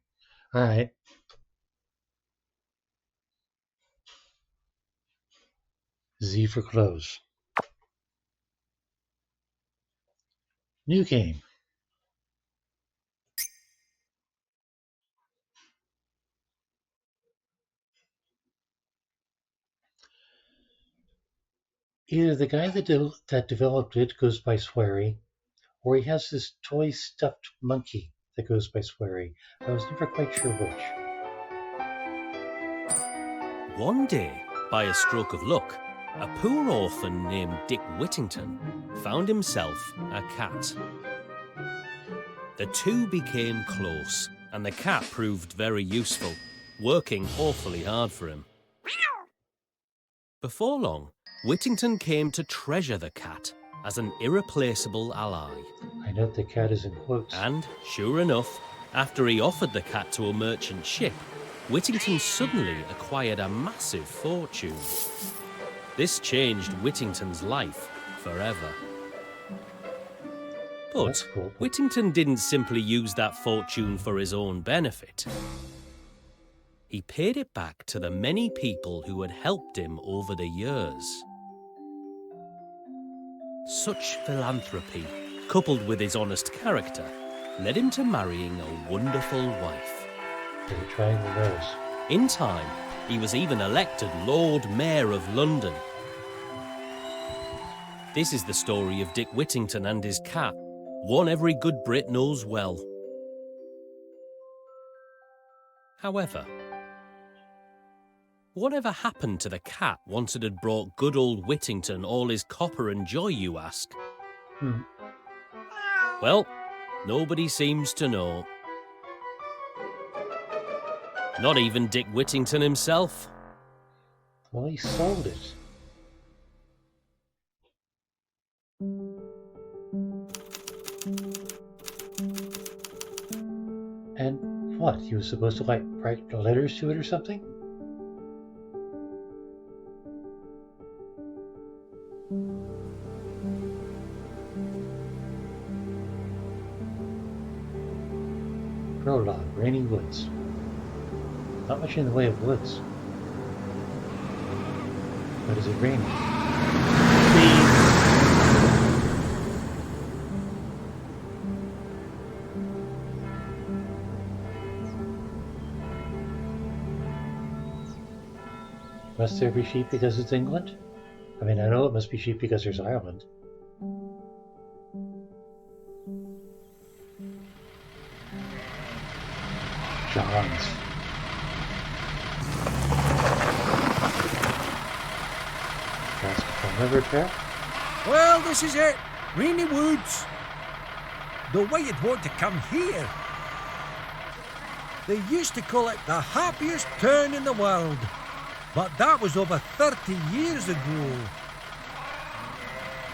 Alright. Z for close. New game. Either the guy that developed it goes by Swery, or he has this toy stuffed monkey that goes by Swery. I was never quite sure which. One day, by a stroke of luck, a poor orphan named Dick Whittington found himself a cat. The two became close, and the cat proved very useful, working awfully hard for him. Before long, Whittington came to treasure the cat as an irreplaceable ally. I note the cat is in quotes. And, sure enough, after he offered the cat to a merchant ship, Whittington suddenly acquired a massive fortune. This changed Whittington's life forever. But Cool. Whittington didn't simply use that fortune for his own benefit. He paid it back to the many people who had helped him over the years. Such philanthropy, coupled with his honest character, led him to marrying a wonderful wife. With a triangle nose. In time, he was even elected Lord Mayor of London. This is the story of Dick Whittington and his cat, one every good Brit knows well. However, whatever happened to the cat once it had brought good old Whittington all his copper and joy, you ask? Well, nobody seems to know. Not even Dick Whittington himself. Well, he sold it. And what? He was supposed to write letters to it or something? Prologue, Rainy Woods. Not much in the way of woods. But is it raining? Must there be sheep because it's England? I mean, I know it must be sheep because there's Ireland. John's. Repair? Well, this is it. Rainy Woods. The way you'd want to come here. They used to call it the happiest town in the world. But that was over 30 years ago.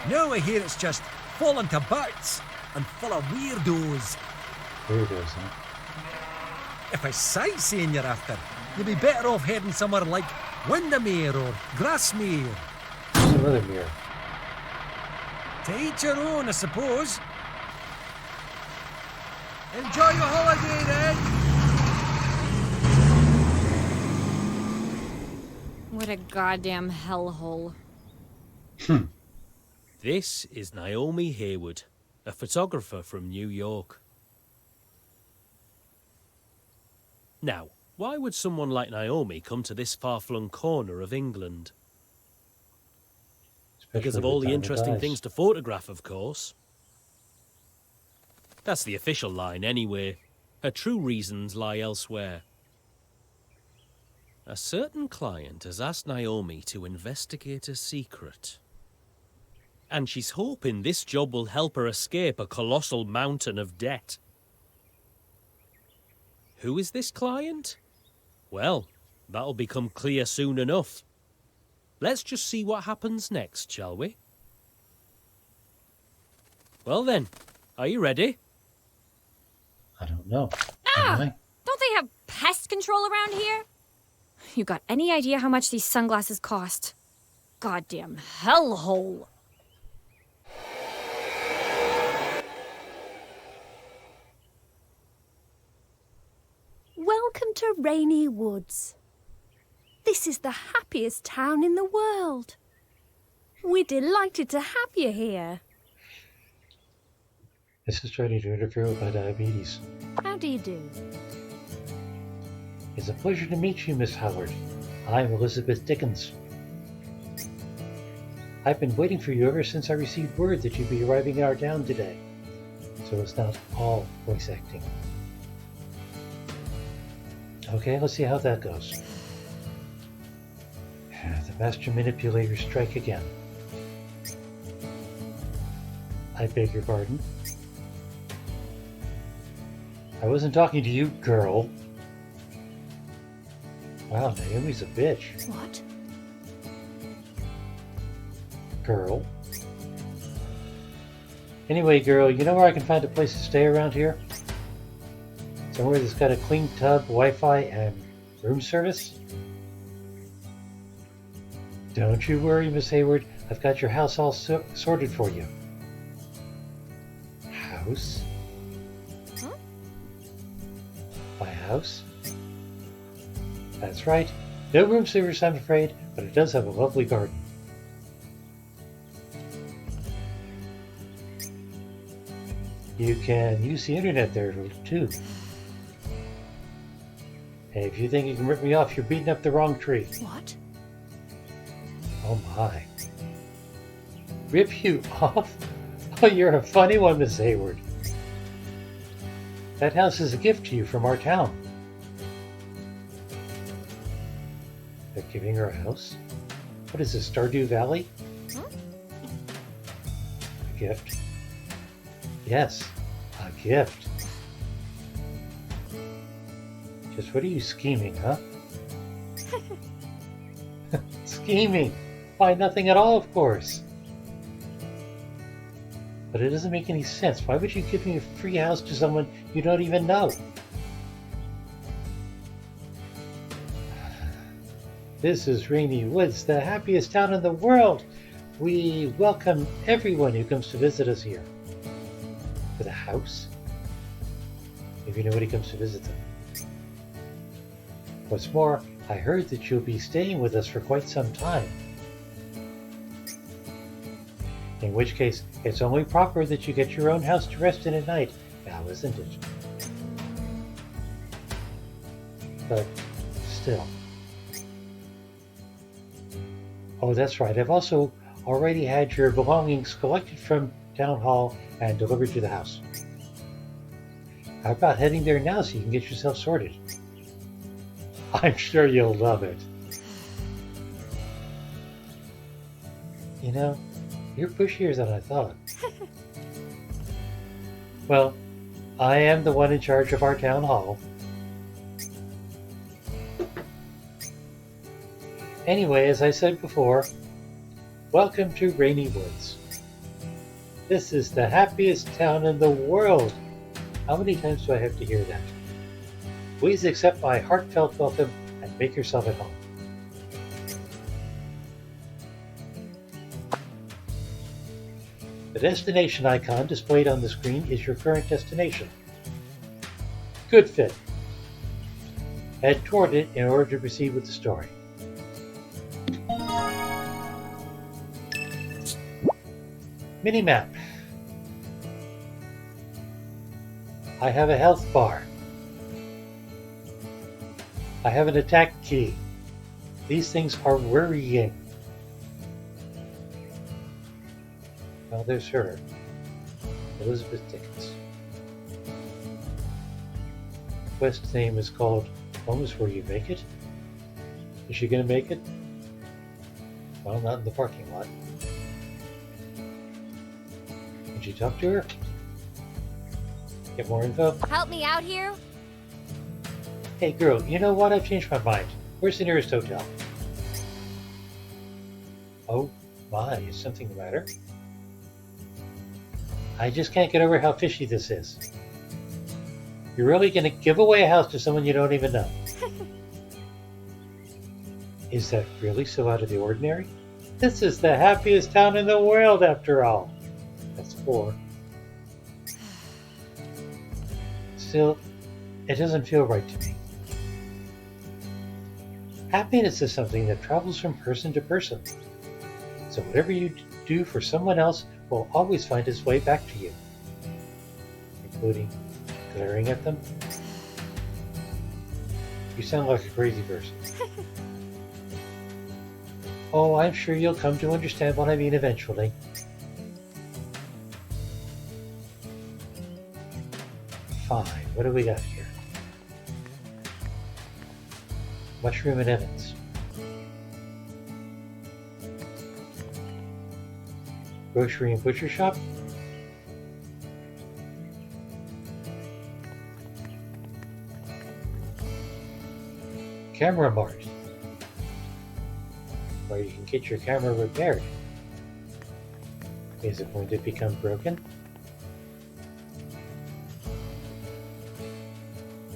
Now I hear it's just fallen to bits and full of weirdos. Weirdos, huh? If it's sightseeing you're after, you'd be better off heading somewhere like Windermere or Grasmere. Another mirror. To each your own, I suppose. Enjoy your holiday, then. What a goddamn hellhole. This is Naomi Hayward, a photographer from New York. Now, why would someone like Naomi come to this far-flung corner of England? Because of all the interesting things to photograph, of course. That's the official line, anyway. Her true reasons lie elsewhere. A certain client has asked Naomi to investigate a secret. And she's hoping this job will help her escape a colossal mountain of debt. Who is this client? Well, that'll become clear soon enough. Let's just see what happens next, shall we? Well then, are you ready? I don't know. Ah! Am I? Don't they have pest control around here? You got any idea how much these sunglasses cost? Goddamn hellhole. Welcome to Rainy Woods. This is the happiest town in the world. We're delighted to have you here. This is trying to interfere with my diabetes. How do you do? It's a pleasure to meet you, Miss Howard. I'm Elizabeth Dickens. I've been waiting for you ever since I received word that you'd be arriving in our town today. So it's not all voice acting. Okay, let's see how that goes. The master manipulators strike again. I beg your pardon? I wasn't talking to you, girl. Wow, Naomi's a bitch. What? Girl. Anyway, girl, you know where I can find a place to stay around here? Somewhere that's got a clean tub, Wi-Fi, and room service? Don't you worry, Miss Hayward. I've got your house all sorted for you. House? Huh? My house? That's right. No room service, I'm afraid, but it does have a lovely garden. You can use the internet there, too. Hey, if you think you can rip me off, you're beating up the wrong tree. What? Oh my. Rip you off? Oh, you're a funny one, Miss Hayward. That house is a gift to you from our town. They're giving her a house? What is this, Stardew Valley? Huh? A gift? Yes, a gift. Just what are you scheming, huh? Scheming! Why, nothing at all, of course. But it doesn't make any sense. Why would you give me a free house to someone you don't even know? This is Rainy Woods, the happiest town in the world. We welcome everyone who comes to visit us here. With a house? Maybe nobody comes to visit them. What's more, I heard that you'll be staying with us for quite some time. In which case, it's only proper that you get your own house to rest in at night, now isn't it? But still. Oh, that's right. I've also already had your belongings collected from Town Hall and delivered to the house. How about heading there now so you can get yourself sorted? I'm sure you'll love it. You know, you're pushier than I thought. Well, I am the one in charge of our town hall. Anyway, as I said before, welcome to Rainy Woods. This is the happiest town in the world. How many times do I have to hear that? Please accept my heartfelt welcome and make yourself at home. The destination icon displayed on the screen is your current destination. Good fit. Head toward it in order to proceed with the story. Minimap. I have a health bar. I have an attack key. These things are worrying. Well, there's her. Elizabeth Dickens. quest name is called Moments Where You Make It. Is she gonna make it? Well, not in the parking lot. Did you talk to her? Get more info? Help me out here? Hey girl, you know what? I've changed my mind. Where's the nearest hotel? Oh my, is something the matter? I just can't get over how fishy this is. You're really gonna give away a house to someone you don't even know? Is that really so out of the ordinary? This is the happiest town in the world, after all. That's 4. Still, it doesn't feel right to me. Happiness is something that travels from person to person. So whatever you do for someone else will always find its way back to you. Including glaring at them. You sound like a crazy person. Oh, I'm sure you'll come to understand what I mean eventually. Fine, what do we got here? Mushroom and Evans. Grocery and butcher shop? Camera mart, where you can get your camera repaired. Is it going to become broken?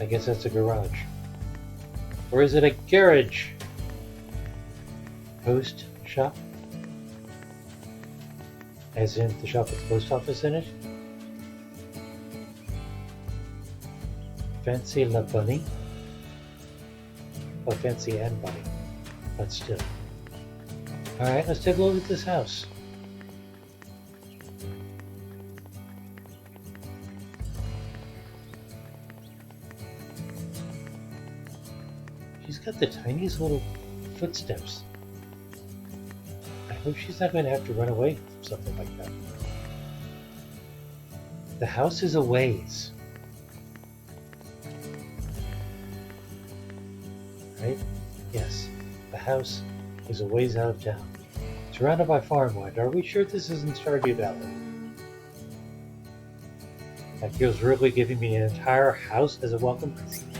I guess that's a garage. Or is it a garage? Post shop? As in the shop with the post office in it? Fancy La Bunny? Well, fancy and bunny, but still. Alright, let's take a look at this house. She's got the tiniest little footsteps. I hope she's not going to have to run away from something like that. The house is a ways. Right? Yes, the house is a ways out of town. Surrounded by farmland. Are we sure this isn't Stardew Valley? That girl's really giving me an entire house as a welcome present.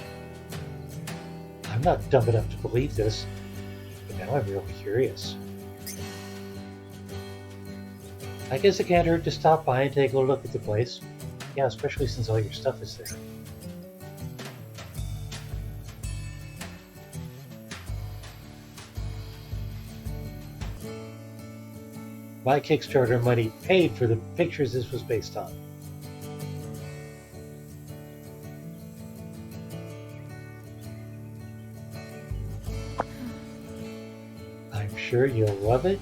I'm not dumb enough to believe this, but now I'm really curious. I guess it can't hurt to stop by and take a look at the place. Yeah, especially since all your stuff is there. My Kickstarter money paid for the pictures this was based on. I'm sure you'll love it.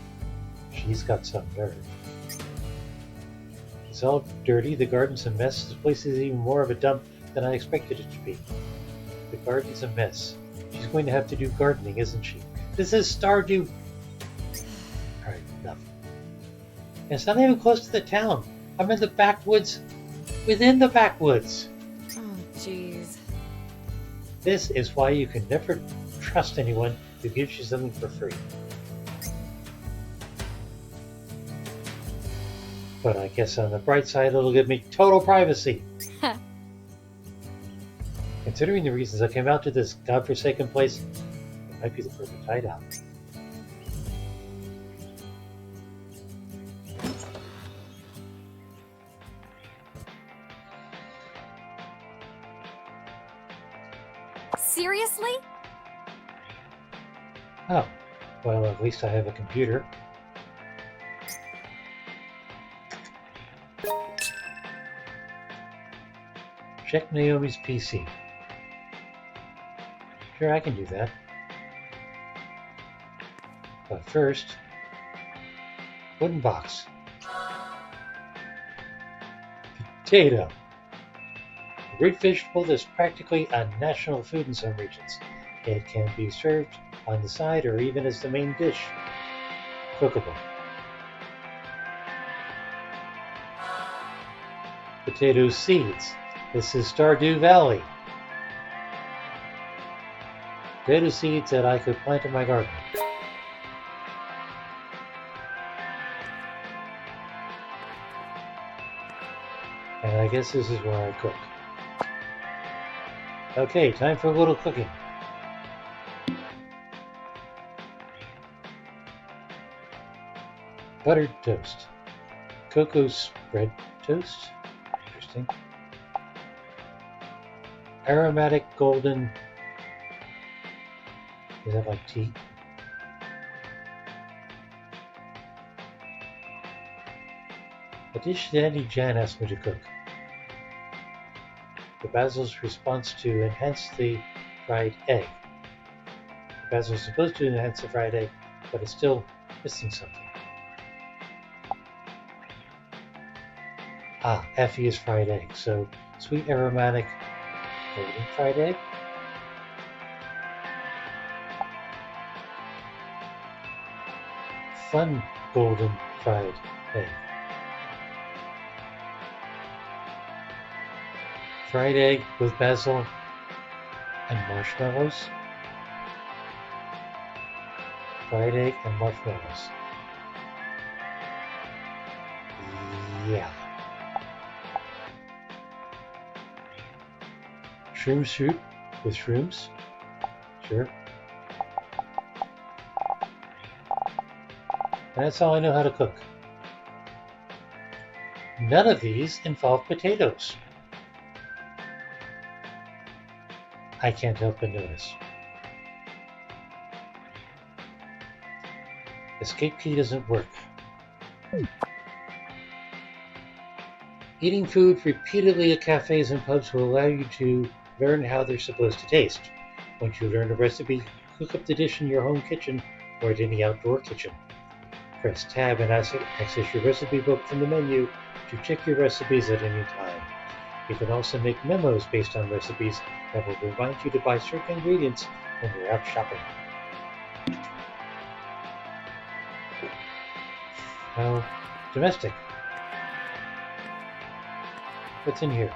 She's got some nerve. It's all dirty, the garden's a mess, this place is even more of a dump than I expected it to be. The garden's a mess. She's going to have to do gardening, isn't she? This is Stardew. Alright, enough. And it's not even close to the town. I'm in the backwoods, within the backwoods. Oh, jeez. This is why you can never trust anyone who gives you something for free. But I guess on the bright side, it'll give me total privacy. Considering the reasons I came out to this godforsaken place, it might be the perfect hideout. Seriously? Oh, well, at least I have a computer. Check Naomi's PC. Sure, I can do that. But first, wooden box. Potato. A root vegetable that's practically a national food in some regions. It can be served on the side or even as the main dish. Cookable. Potato seeds. This is Stardew Valley. Potato seeds that I could plant in my garden. And I guess this is where I cook. Okay, time for a little cooking. Buttered toast. Cocoa spread toast. Interesting. Aromatic golden. Is that like tea? A dish that Auntie Jan asked me to cook. The basil's response to enhance the fried egg. The basil is supposed to enhance the fried egg, but it's still missing something. Effie is fried egg, so sweet aromatic golden fried egg. Fun golden fried egg. Fried egg with basil and marshmallows. Fried egg and marshmallows. Yeah. Shroom soup with shrooms. Sure. And that's all I know how to cook. None of these involve potatoes. I can't help but notice. Escape key doesn't work. Eating food repeatedly at cafes and pubs will allow you to learn how they're supposed to taste. Once you learn a recipe, cook up the dish in your home kitchen or at any outdoor kitchen. Press tab and access your recipe book from the menu to check your recipes at any time. You can also make memos based on recipes that will remind you to buy certain ingredients when you're out shopping. Now, domestic. What's in here?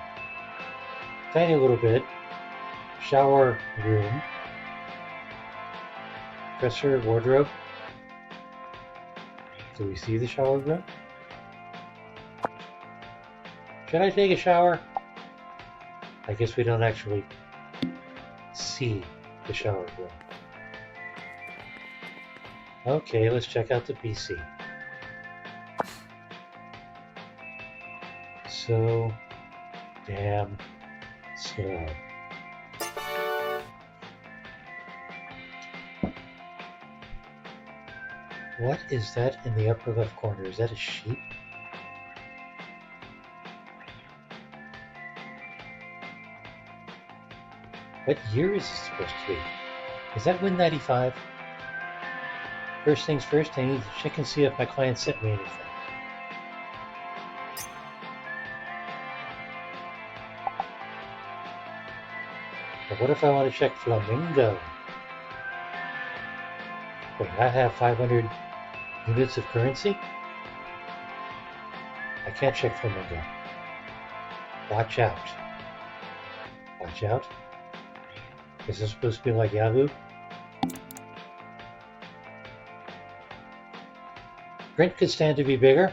Tiny little bit. Shower room. Dresser, wardrobe. Do we see the shower room? Should I take a shower? I guess we don't actually see the shower room. Okay, let's check out the PC. So damn slow. What is that in the upper left corner? Is that a sheep? What year is this supposed to be? Is that Win 95? First things first, I need to check and see if my client sent me anything. But what if I want to check Flamingo? Wait, I have 500 units of currency? I can't check Flamingo. Watch out. Watch out. Is this supposed to be like Yahoo? Print could stand to be bigger.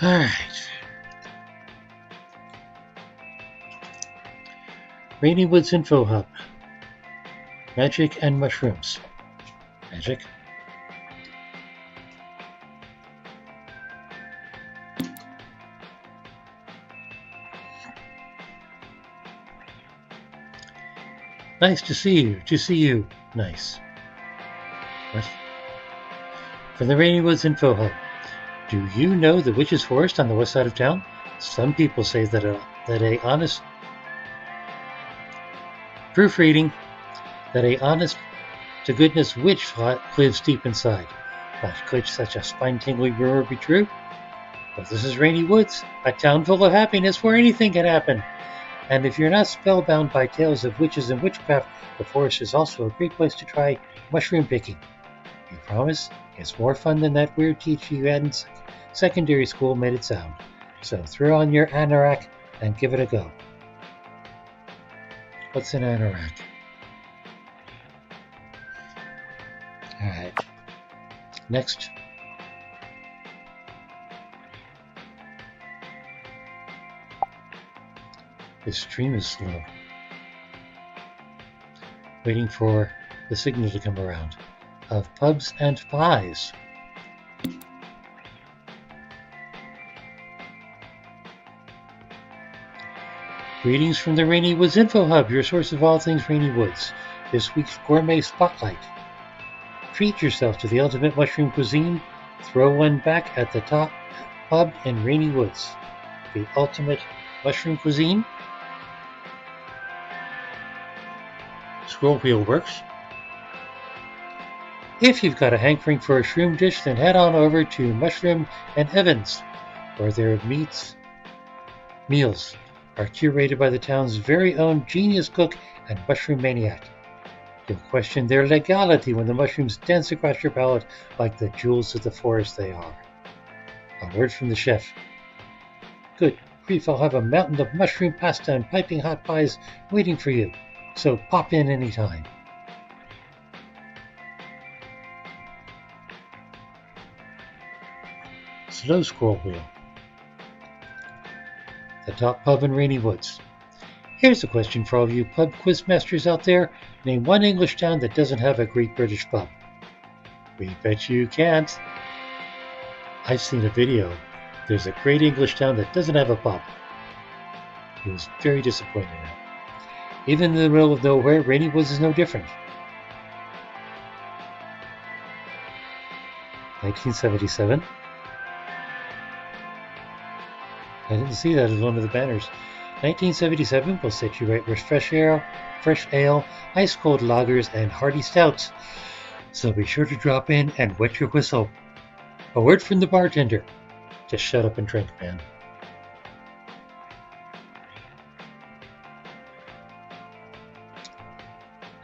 Alright. Rainy Woods Info Hub. Magic and mushrooms. Magic. Nice to see you. To see you. Nice. What? From the Rainy Woods Info Hub. Do you know the Witch's Forest on the west side of town? Some people say that a honest proofreading that a honest to goodness witch lives deep inside. But could such a spine-tingling rumor be true? Well, this is Rainy Woods, a town full of happiness where anything can happen. And if you're not spellbound by tales of witches and witchcraft, the forest is also a great place to try mushroom picking. You promise? It's more fun than that weird teacher you had in secondary school made it sound. So throw on your anorak and give it a go. What's an anorak? Alright. Next. This stream is slow. Waiting for the signal to come around. Of pubs and pies. Greetings from the Rainy Woods Info Hub, your source of all things Rainy Woods. This week's Gourmet Spotlight. Treat yourself to the ultimate mushroom cuisine. Throw one back at the top pub in Rainy Woods. The ultimate mushroom cuisine. Scroll wheel works. If you've got a hankering for a shroom dish, then head on over to Mushroom and Evans, where their meals are curated by the town's very own genius cook and mushroom maniac. You'll question their legality when the mushrooms dance across your palate like the jewels of the forest they are. A word from the chef. Good grief, I'll have a mountain of mushroom pasta and piping hot pies waiting for you, so pop in anytime. Slow scroll wheel. The top pub in Rainy Woods. Here's a question for all you pub quiz masters out there. Name one English town that doesn't have a great British pub. We bet you can't. I've seen a video. There's a great English town that doesn't have a pub. He was very disappointed in it. Even in the middle of nowhere, Rainy Woods is no different. 1977. I didn't see that as one of the banners. 1977 will set you right with fresh ale, ice-cold lagers, and hearty stouts. So be sure to drop in and wet your whistle. A word from the bartender. Just shut up and drink, man.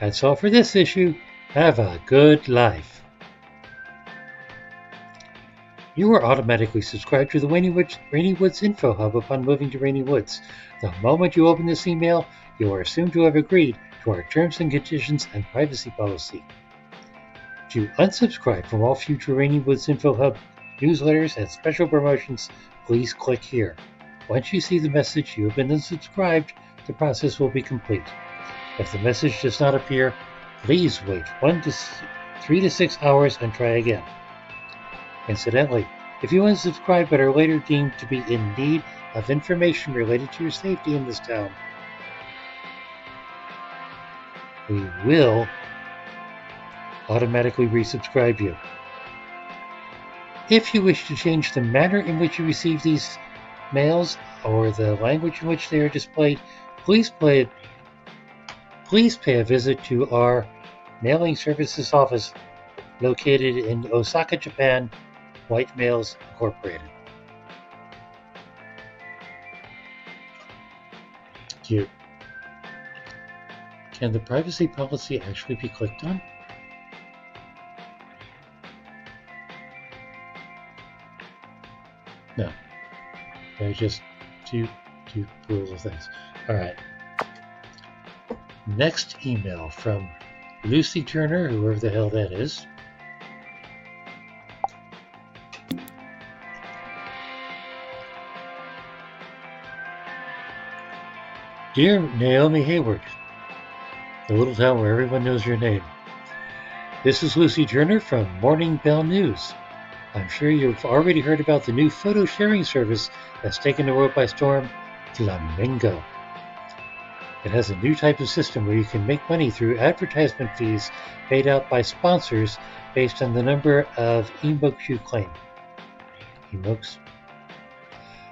That's all for this issue. Have a good life. You are automatically subscribed to the Rainy Woods Info Hub upon moving to Rainy Woods. The moment you open this email, you are assumed to have agreed to our terms and conditions and privacy policy. To unsubscribe from all future Rainy Woods Info Hub newsletters and special promotions, please click here. Once you see the message you have been unsubscribed, the process will be complete. If the message does not appear, please wait 3 to 6 hours and try again. Incidentally, if you unsubscribe but are later deemed to be in need of information related to your safety in this town, we will automatically resubscribe you. If you wish to change the manner in which you receive these mails or the language in which they are displayed, please pay a visit to our mailing services office located in Osaka, Japan, White Mails Incorporated. Cute. Can the privacy policy actually be clicked on? No. They're just two rules of things. Alright. Next email from Lucy Turner, whoever the hell that is. Dear Naomi Hayward, the little town where everyone knows your name. This is Lucy Turner from Morning Bell News. I'm sure you've already heard about the new photo sharing service that's taken the world by storm, Flamingo. It has a new type of system where you can make money through advertisement fees paid out by sponsors based on the number of emojis you claim. Emojis?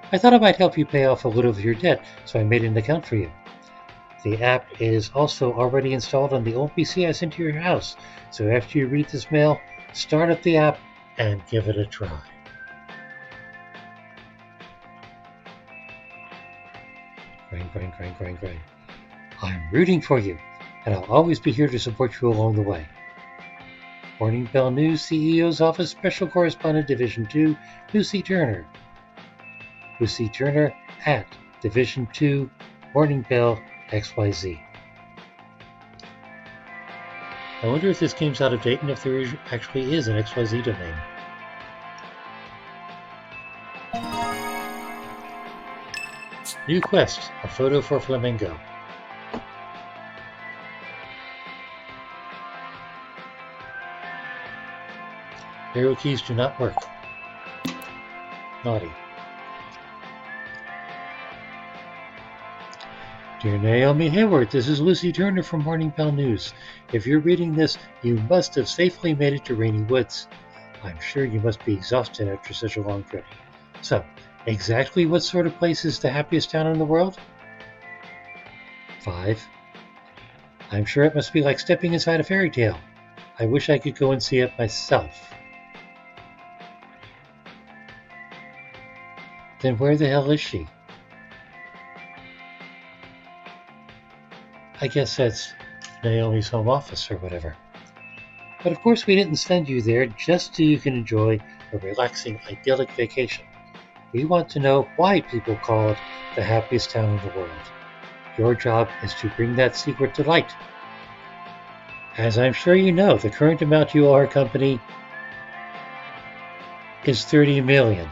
I thought it might help you pay off a little of your debt, so I made an account for you. The app is also already installed on the old PC I sent to your house, so after you read this mail, start up the app and give it a try. Grind. I'm rooting for you, and I'll always be here to support you along the way. Morning Bell News CEO's Office Special Correspondent Division 2, Lucy Turner. Lucy Turner at Division 2 Morning Bell XYZ. I wonder if this game's out of date and if there actually is an XYZ domain. New quest, a photo for Flamingo. Arrow keys do not work. Naughty. Dear Naomi Hayward, this is Lucy Turner from Morning Bell News. If you're reading this, you must have safely made it to Rainy Woods. I'm sure you must be exhausted after such a long trip. So, exactly what sort of place is the happiest town in the world? 5. I'm sure it must be like stepping inside a fairy tale. I wish I could go and see it myself. Then where the hell is she? I guess that's Naomi's home office or whatever. But of course we didn't send you there just so you can enjoy a relaxing, idyllic vacation. We want to know why people call it the happiest town in the world. Your job is to bring that secret to light. As I'm sure you know, the current amount you owe our company is £30 million.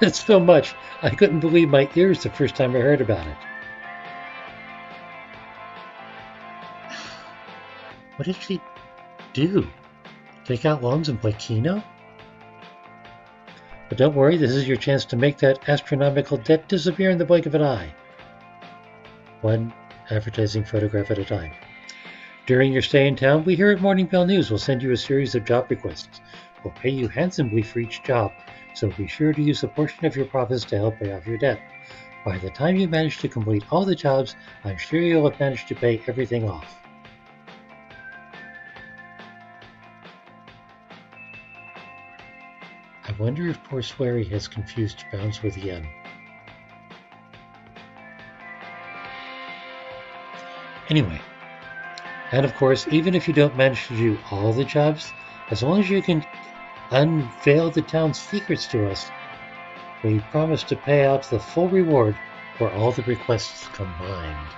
It's so much, I couldn't believe my ears the first time I heard about it. What did she do? Take out loans and play Keno? But don't worry, this is your chance to make that astronomical debt disappear in the blink of an eye. One advertising photograph at a time. During your stay in town, we here at Morning Bell News will send you a series of job requests. We'll pay you handsomely for each job, so be sure to use a portion of your profits to help pay off your debt. By the time you manage to complete all the jobs, I'm sure you'll have managed to pay everything off. I wonder if poor Swery has confused pounds with yen. Anyway, and of course, even if you don't manage to do all the jobs, as long as you can unveil the town's secrets to us, we promise to pay out the full reward for all the requests combined.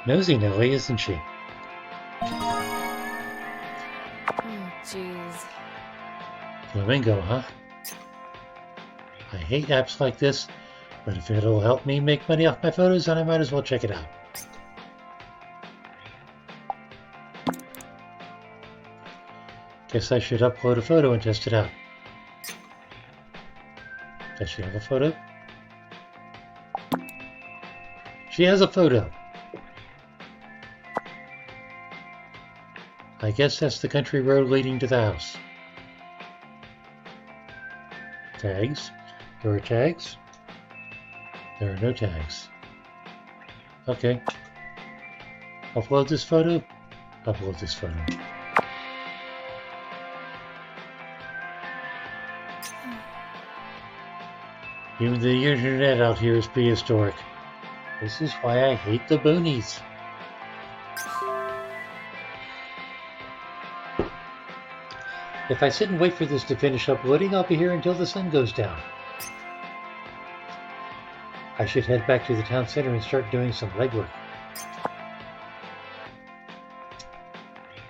Nosy Nelly, isn't she? Jeez. Flamingo, huh? I hate apps like this, but if it'll help me make money off my photos, then I might as well check it out. Guess I should upload a photo and test it out. Does she have a photo? She has a photo! I guess that's the country road leading to the house. Tags? There are tags? There are no tags. Okay. Upload this photo? Upload this photo. Even the internet out here is prehistoric. This is why I hate the boonies. If I sit and wait for this to finish uploading, I'll be here until the sun goes down. I should head back to the town center and start doing some legwork.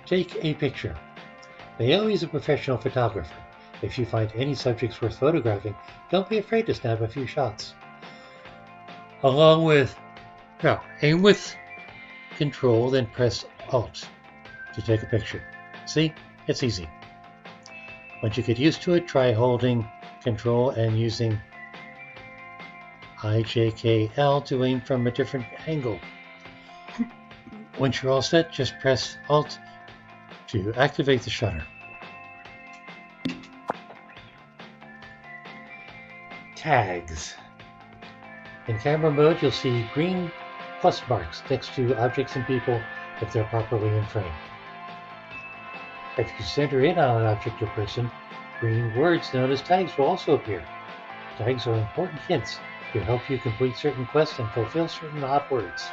Take a picture. Naomi is a professional photographer. If you find any subjects worth photographing, don't be afraid to snap a few shots. Aim with Control, then press Alt to take a picture. See? It's easy. Once you get used to it, try holding Control and using IJKL to aim from a different angle. Once you're all set, just press Alt to activate the shutter. Tags. In camera mode, you'll see green plus marks next to objects and people if they're properly in frame. If you center in on an object or person, green words known as tags will also appear. Tags are important hints to help you complete certain quests and fulfill certain odd words.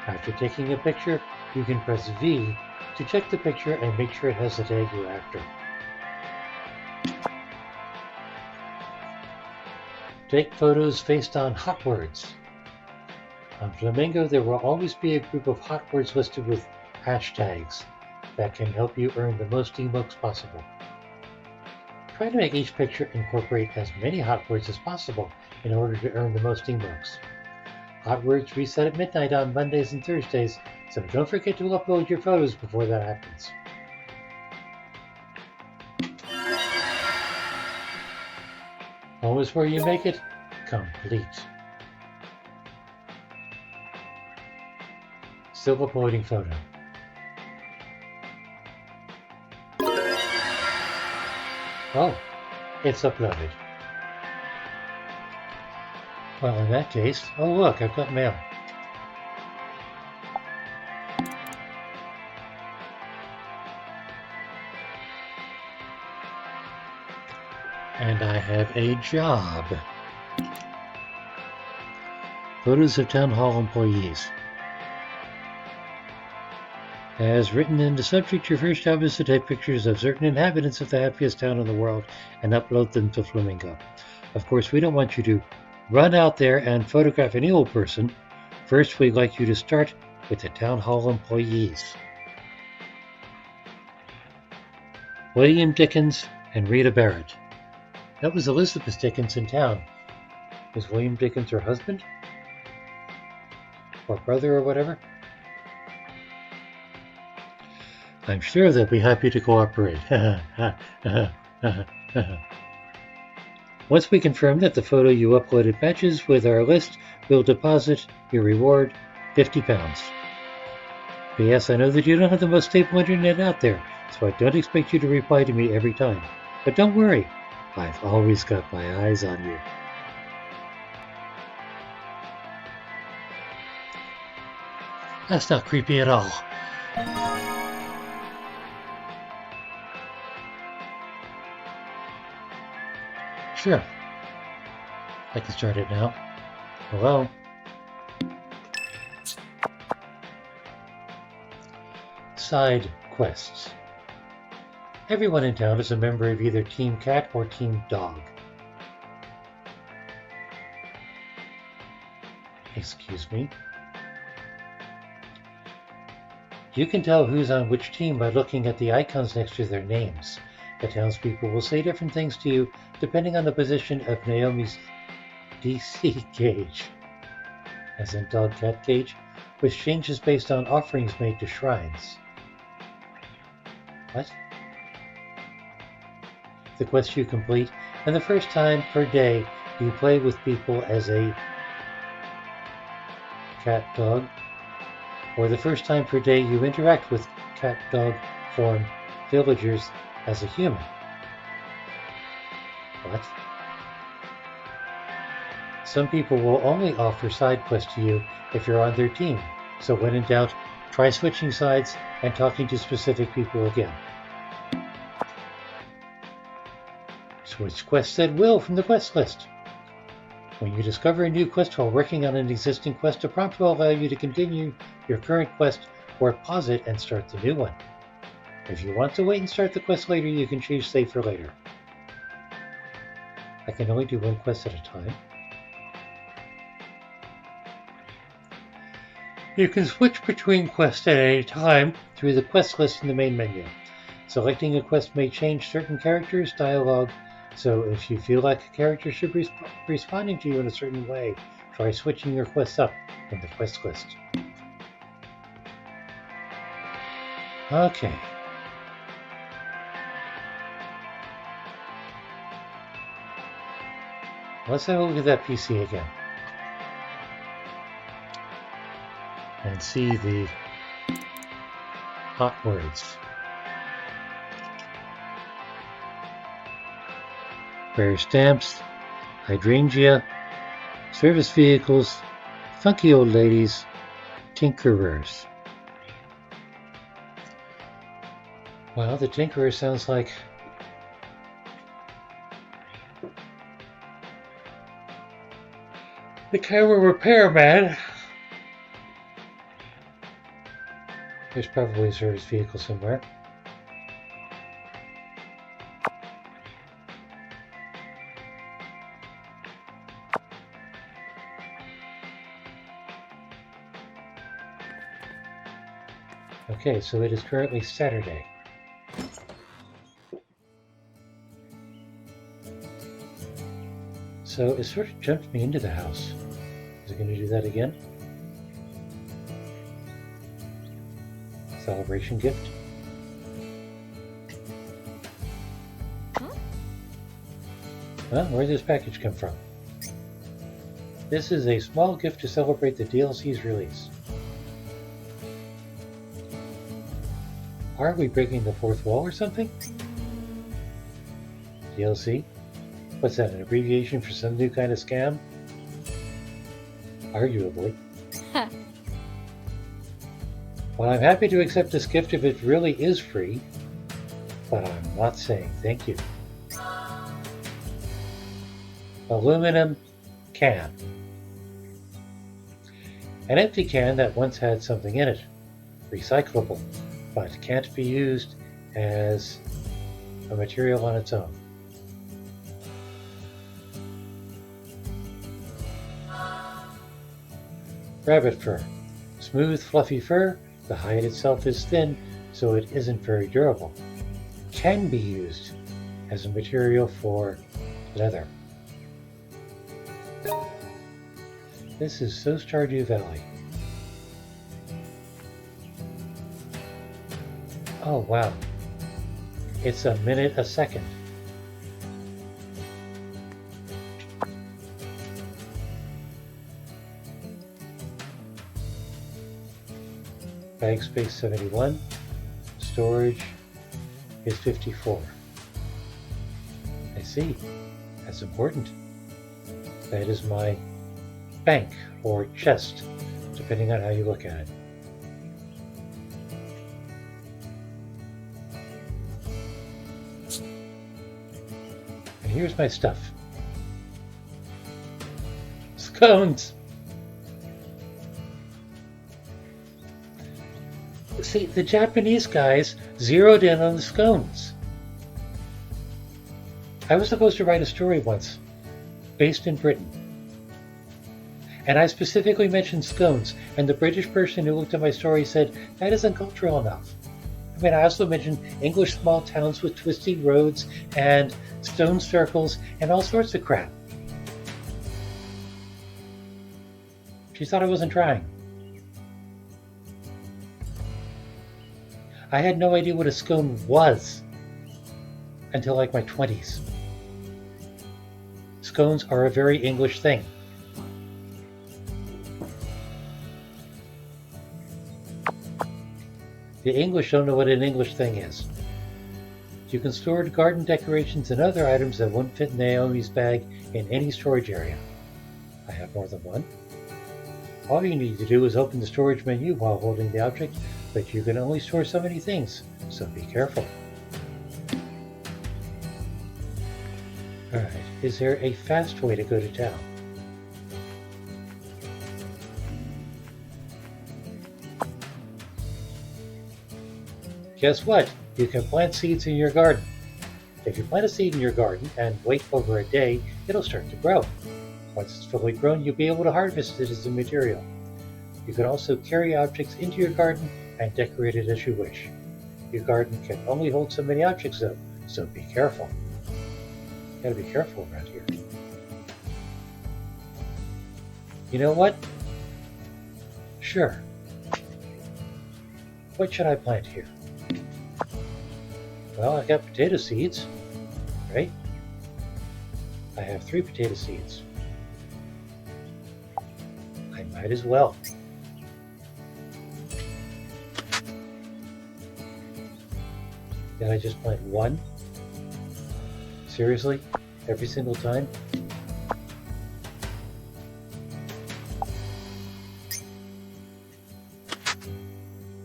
After taking a picture, you can press V to check the picture and make sure it has the tag you're after. Take photos based on hot words. On Flamingo, there will always be a group of hot words listed with hashtags that can help you earn the most emotes possible. Try to make each picture incorporate as many hot words as possible in order to earn the most emotes. Hot words reset at midnight on Mondays and Thursdays, so don't forget to upload your photos before that happens. Always where you make it complete. Still uploading photo. Oh, it's uploaded. Well, in that case, oh look, I've got mail. And I have a job. Photos of Town Hall employees. As written in the subject, your first job is to take pictures of certain inhabitants of the happiest town in the world and upload them to Flamingo. Of course, we don't want you to run out there and photograph any old person. First, we'd like you to start with the Town Hall employees. William Dickens and Rita Barrett. That was Elizabeth Dickens in town. Is William Dickens her husband? Or brother or whatever? I'm sure they'll be happy to cooperate. Once we confirm that the photo you uploaded matches with our list, we'll deposit your reward, £50. P.S. I know that you don't have the most stable internet out there, so I don't expect you to reply to me every time. But don't worry, I've always got my eyes on you. That's not creepy at all. Sure. I can start it now. Hello? Side quests. Everyone in town is a member of either Team Cat or Team Dog. Excuse me? You can tell who's on which team by looking at the icons next to their names. The townspeople will say different things to you depending on the position of Naomi's DC gauge, as in dog-cat gauge, which changes based on offerings made to shrines. What? The quest you complete, and the first time per day you play with people as a cat-dog, or the first time per day you interact with cat-dog form villagers as a human. What? Some people will only offer side quests to you if you're on their team, so when in doubt, try switching sides and talking to specific people again. Switch quests at will from the quest list. When you discover a new quest while working on an existing quest, a prompt will allow you to continue your current quest or pause it and start the new one. If you want to wait and start the quest later, you can choose save for later. I can only do one quest at a time. You can switch between quests at any time through the quest list in the main menu. Selecting a quest may change certain characters' dialogue, so if you feel like a character should be responding to you in a certain way, try switching your quests up in the quest list. Okay. Let's have a look at that PC again. And see the hot words. Rare stamps, hydrangea, service vehicles, funky old ladies, tinkerers. Well, the tinkerer sounds like the camera repairman. There's probably a service vehicle somewhere. Okay, so it is currently Saturday. So it sort of jumped me into the house. Is it going to do that again? Celebration gift? Well, where did this package come from? This is a small gift to celebrate the DLC's release. Are we breaking the fourth wall or something? DLC? What's that, an abbreviation for some new kind of scam? Arguably. Well, I'm happy to accept this gift if it really is free, but I'm not saying thank you. Aluminum can. An empty can that once had something in it. Recyclable, but can't be used as a material on its own. Rabbit fur. Smooth, fluffy fur. The hide itself is thin, so it isn't very durable. Can be used as a material for leather. This is so Stardew Valley. Oh wow. It's a minute a second. Bag space 71. Storage is 54. I see. That's important. That is my bank or chest, depending on how you look at it. And here's my stuff. Scones! See, the Japanese guys zeroed in on the scones. I was supposed to write a story once, based in Britain. And I specifically mentioned scones, and the British person who looked at my story said, that isn't cultural enough. I mean, I also mentioned English small towns with twisty roads and stone circles and all sorts of crap. She thought I wasn't trying. I had no idea what a scone was until like my 20s. Scones are a very English thing. The English don't know what an English thing is. You can store garden decorations and other items that won't fit in Naomi's bag in any storage area. I have more than one. All you need to do is open the storage menu while holding the object, but you can only store so many things, so be careful. Alright, is there a fast way to go to town? Guess what? You can plant seeds in your garden. If you plant a seed in your garden and wait over a day, it'll start to grow. Once it's fully grown, you'll be able to harvest it as a material. You can also carry objects into your garden and decorate it as you wish. Your garden can only hold so many objects though, so be careful. You gotta be careful around here. You know what? Sure. What should I plant here? Well, I've got potato seeds, right? I have 3 potato seeds. I might as well. Did I just plant 1? Seriously? Every single time?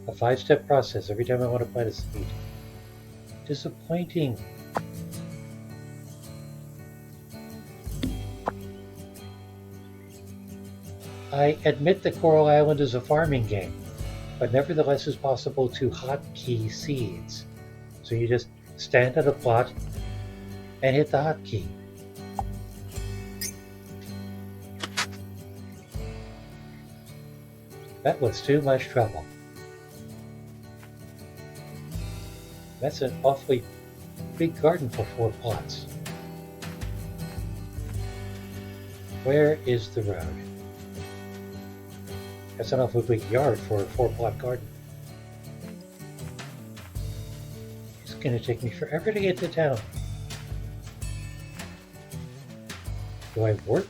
A 5-step process every time I want to plant a seed. Disappointing. I admit that Coral Island is a farming game, but nevertheless is possible to hotkey seeds. So you just stand at a plot and hit the hotkey. That was too much trouble. That's an awfully big garden for 4 plots. Where is the road? That's an awfully big yard for a 4-plot garden. It's going to take me forever to get to town. Do I work?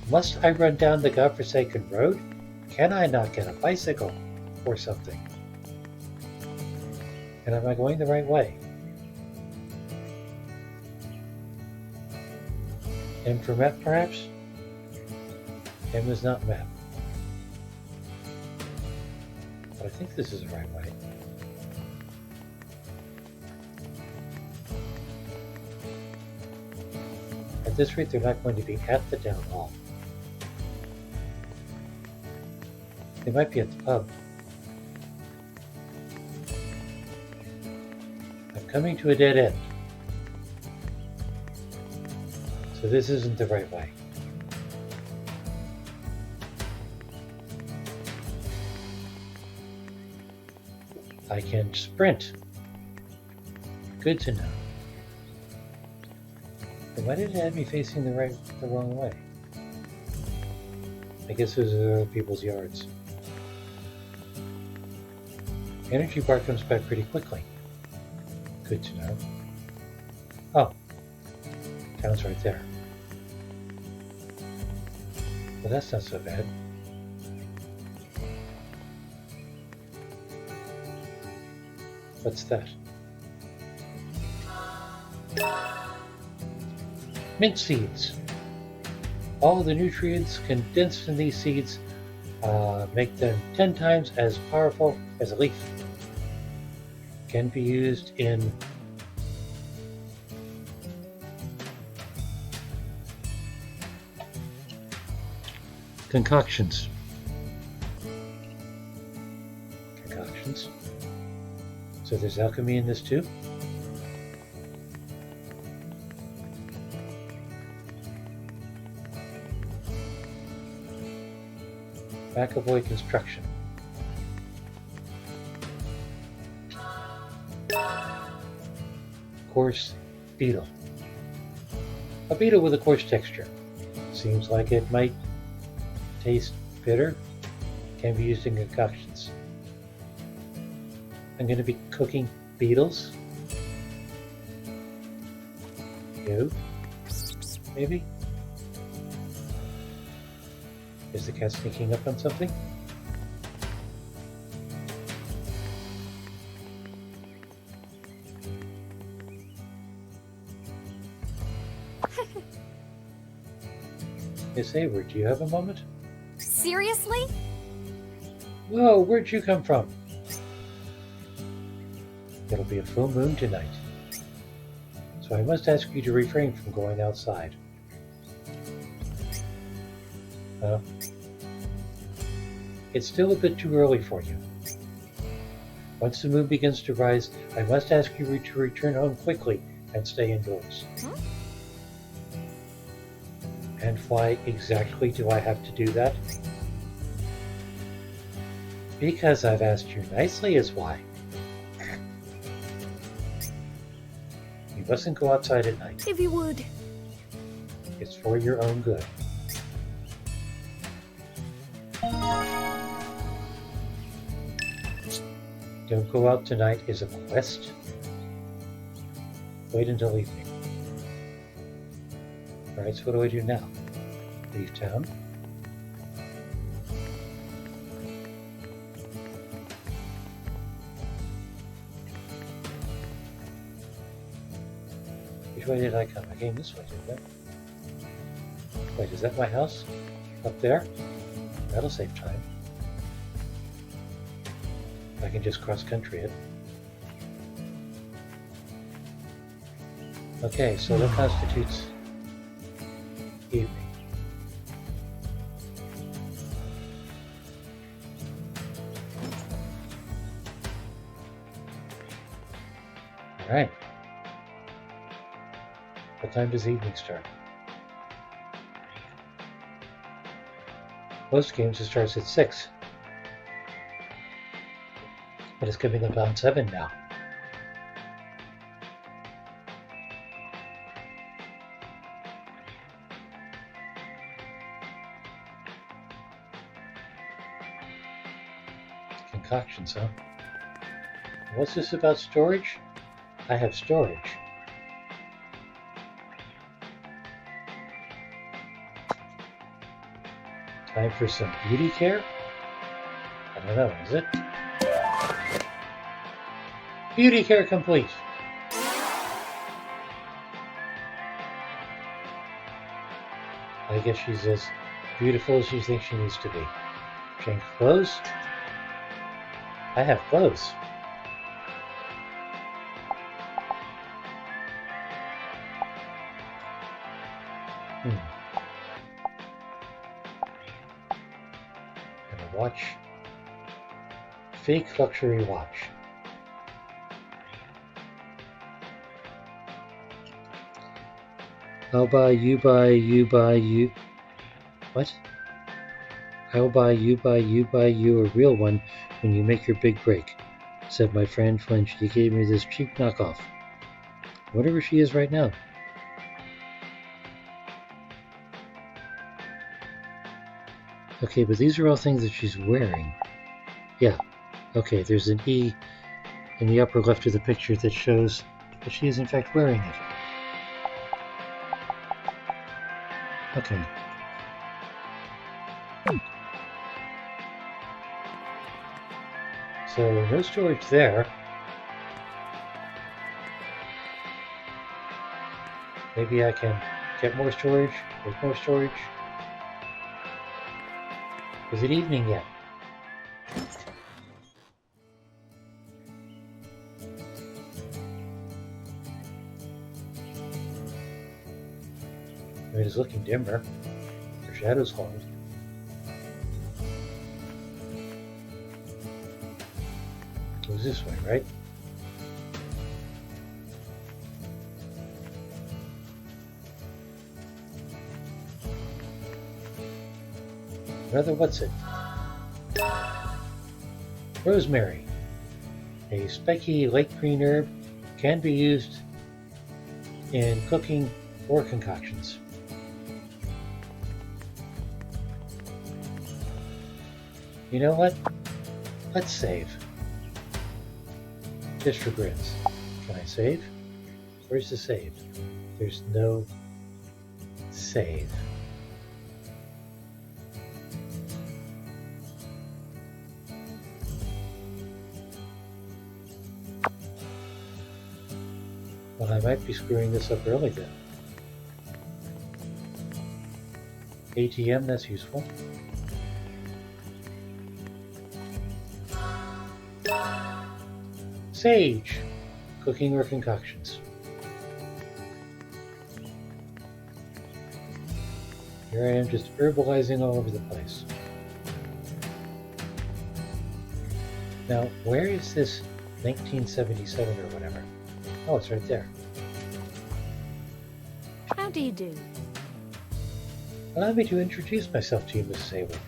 Must I run down the godforsaken road? Can I not get a bicycle or something? And am I going the right way? M for map, perhaps? M is not map. But I think this is the right way. At this rate, they're not going to be at the town hall. They might be at the pub. I'm coming to a dead end. So this isn't the right way. I can sprint. Good to know. But why did it have me facing the wrong way? I guess those are other people's yards. Energy bar comes back pretty quickly. Good to know. Oh, town's right there. Well, that's not so bad. What's that? Mint seeds. All the nutrients condensed in these seeds make them 10 times as powerful as a leaf. Can be used in concoctions. So there's alchemy in this too? McAvoy construction. Coarse beetle. A beetle with a coarse texture. Seems like it might taste bitter. Can be used in concoctions. I'm going to be cooking beetles. No? Maybe? Is the cat sneaking up on something? Miss Hayward, do you have a moment? Seriously? Whoa, where'd you come from? It'll be a full moon tonight, so I must ask you to refrain from going outside. It's still a bit too early for you. Once the moon begins to rise, I must ask you to return home quickly and stay indoors. And why exactly do I have to do that? Because I've asked you nicely is why. You mustn't go outside at night. If you would. It's for your own good. Don't go out tonight is a quest. Wait until evening. Alright, so what do I do now? Leave town? Which way did I come? I came this way, didn't I? Wait, is that my house? Up there? That'll save time. I can just cross-country it. Okay, so that constitutes evening. Alright. What time does evening start? Most games it starts at 6. But it's coming up on 7 now. Concoctions, huh? What's this about storage? I have storage. Time for some beauty care? I don't know, is it? Beauty care complete! I guess she's as beautiful as she thinks she needs to be. Change clothes? I have clothes. And a watch. Fake luxury watch. I'll buy you. What? I'll buy you a real one when you make your big break, said my friend when she gave me this cheap knockoff. I wonder where she is right now. Okay, but these are all things that she's wearing. Yeah, okay, there's an E in the upper left of the picture that shows that she is in fact wearing it. Okay. So, no storage there. Maybe I can get more storage, make more storage. Is it evening yet? I mean, it's looking dimmer. Her shadow's falling. It was this way, right? Rather, what's it? Rosemary. A spiky light green herb can be used in cooking or concoctions. You know what? Let's save. Just for grins. Can I save? Where's the save? There's no save. Well, I might be screwing this up early then. ATM, that's useful. Sage, cooking or concoctions. Here I am just herbalizing all over the place. Now, where is this 1977 or whatever? Oh, it's right there. How do you do? Allow me to introduce myself to you, Mrs. Hayward.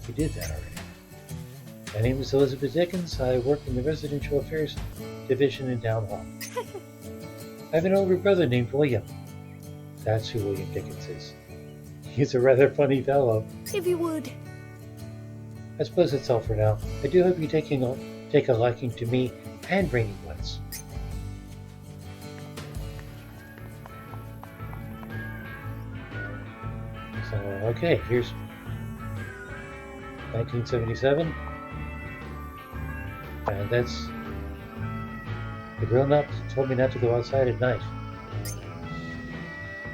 We did that already. My name is Elizabeth Dickens. I work in the Residential Affairs Division in Down Hall. I have an older brother named William. That's who William Dickens is. He's a rather funny fellow. If you would. I suppose that's all for now. I do hope you take a liking to me and Rainy Woods. So, okay, here's 1977. And that's the grown-up told me not to go outside at night.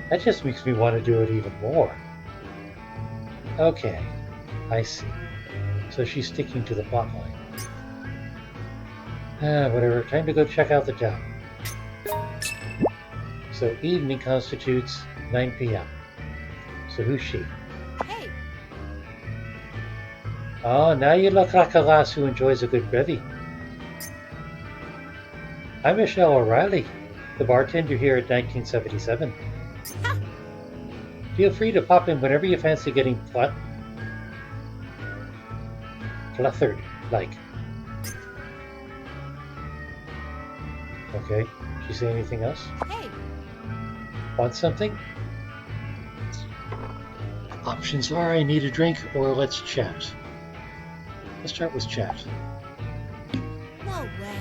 That just makes me want to do it even more. Okay, I see. So she's sticking to the plot line. Whatever, time to go check out the town. So evening constitutes 9 p.m. So who's she? Hey, Oh, now you look like a lass who enjoys a good bevy. I'm Michelle O'Reilly, the bartender here at 1977. Feel free to pop in whenever you fancy getting flustered, like. Okay, she say anything else? Hey, Want something? Options are I need a drink or let's chat. Let's start with chat. no way.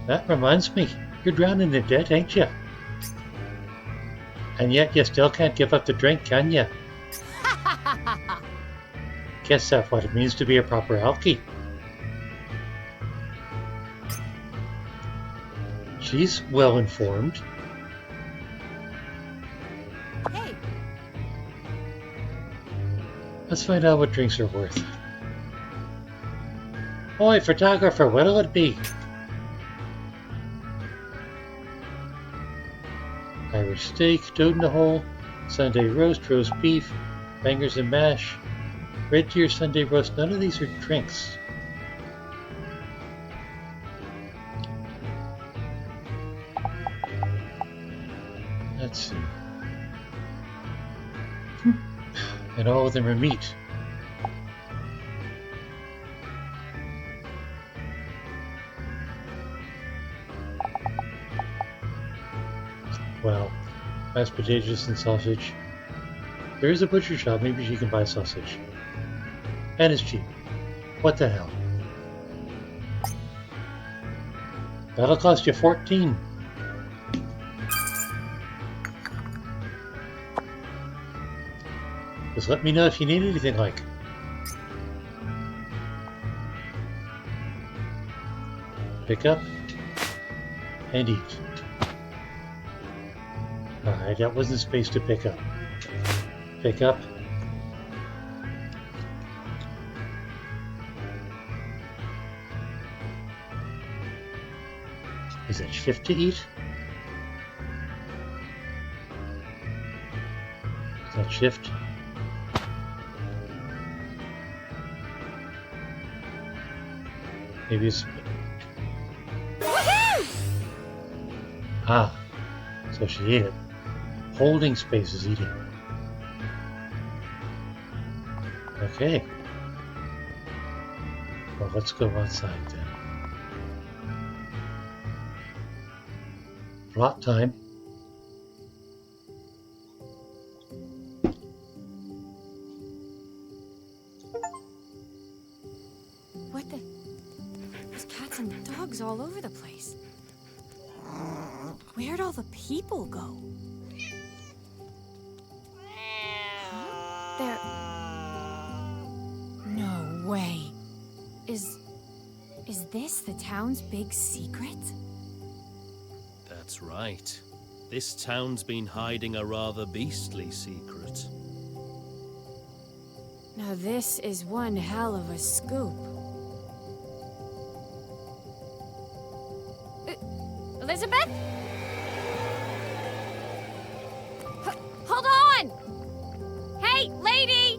That reminds me, you're drowning in debt, ain't you? And yet you still can't give up the drink, can you? Guess that's what it means to be a proper alkie. She's well informed. Hey, Let's find out what drinks are worth. Oi, photographer, what'll it be? Irish steak, toad in the hole, Sunday roast, roast beef, bangers and mash, red deer Sunday roast. None of these are drinks. Let's see. And all of them are meat. Well, mashed potatoes and sausage. There is a butcher shop, maybe she can buy sausage. And it's cheap. What the hell? That'll cost you 14. Just let me know if you need anything like. Pick up and eat. Alright, that wasn't space to pick up. Pick up. Is that shift to eat? Is that shift? Maybe it's... Ah, so she ate it. Holding space is eating. Okay. Well, let's go outside then. Plot time. What the? There's cats and dogs all over the place. Where'd all the people go? There... No way. Is this the town's big secret? That's right. This town's been hiding a rather beastly secret. Now this is one hell of a scoop. Elizabeth? Hold on! Hey, lady!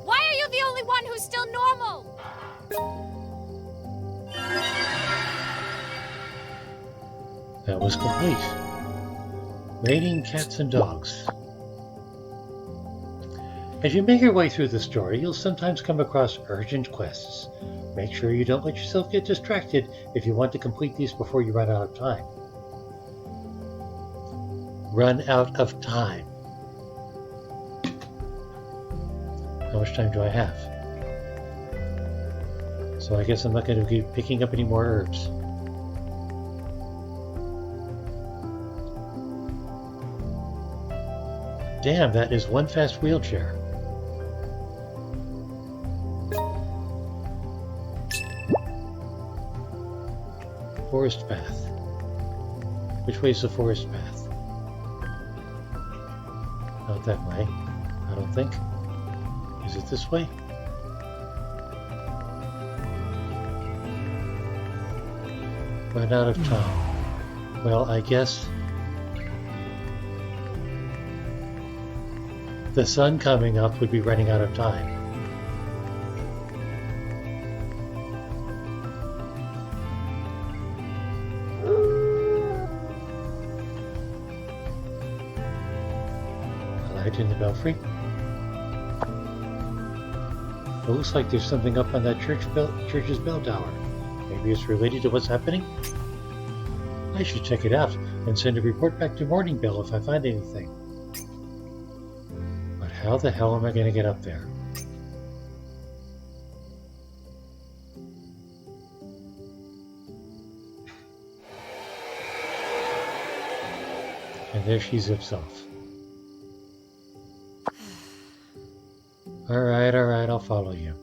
Why are you the only one who's still normal? That was complete. Raiding cats and dogs. As you make your way through the story, you'll sometimes come across urgent quests. Make sure you don't let yourself get distracted if you want to complete these before you run out of time. Run out of time. How much time do I have? So I guess I'm not going to keep picking up any more herbs. Damn, that is one fast wheelchair. Forest path. Which way is the forest path? Not that way, I don't think. Is it this way? Run out of time. Well, I guess the sun coming up would be running out of time. belfry. It looks like there's something up on that church's bell tower. Maybe it's related to what's happening? I should check it out and send a report back to Morning Bell if I find anything. But how the hell am I going to get up there? And there she zips off. Alright, I'll follow you.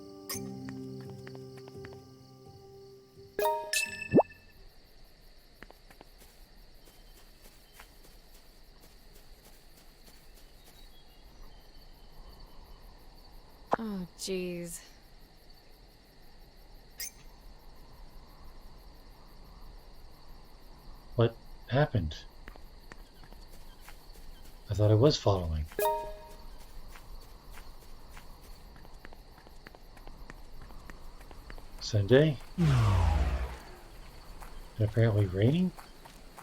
Oh, jeez. What happened? I thought I was following. Sunday? No. And apparently raining?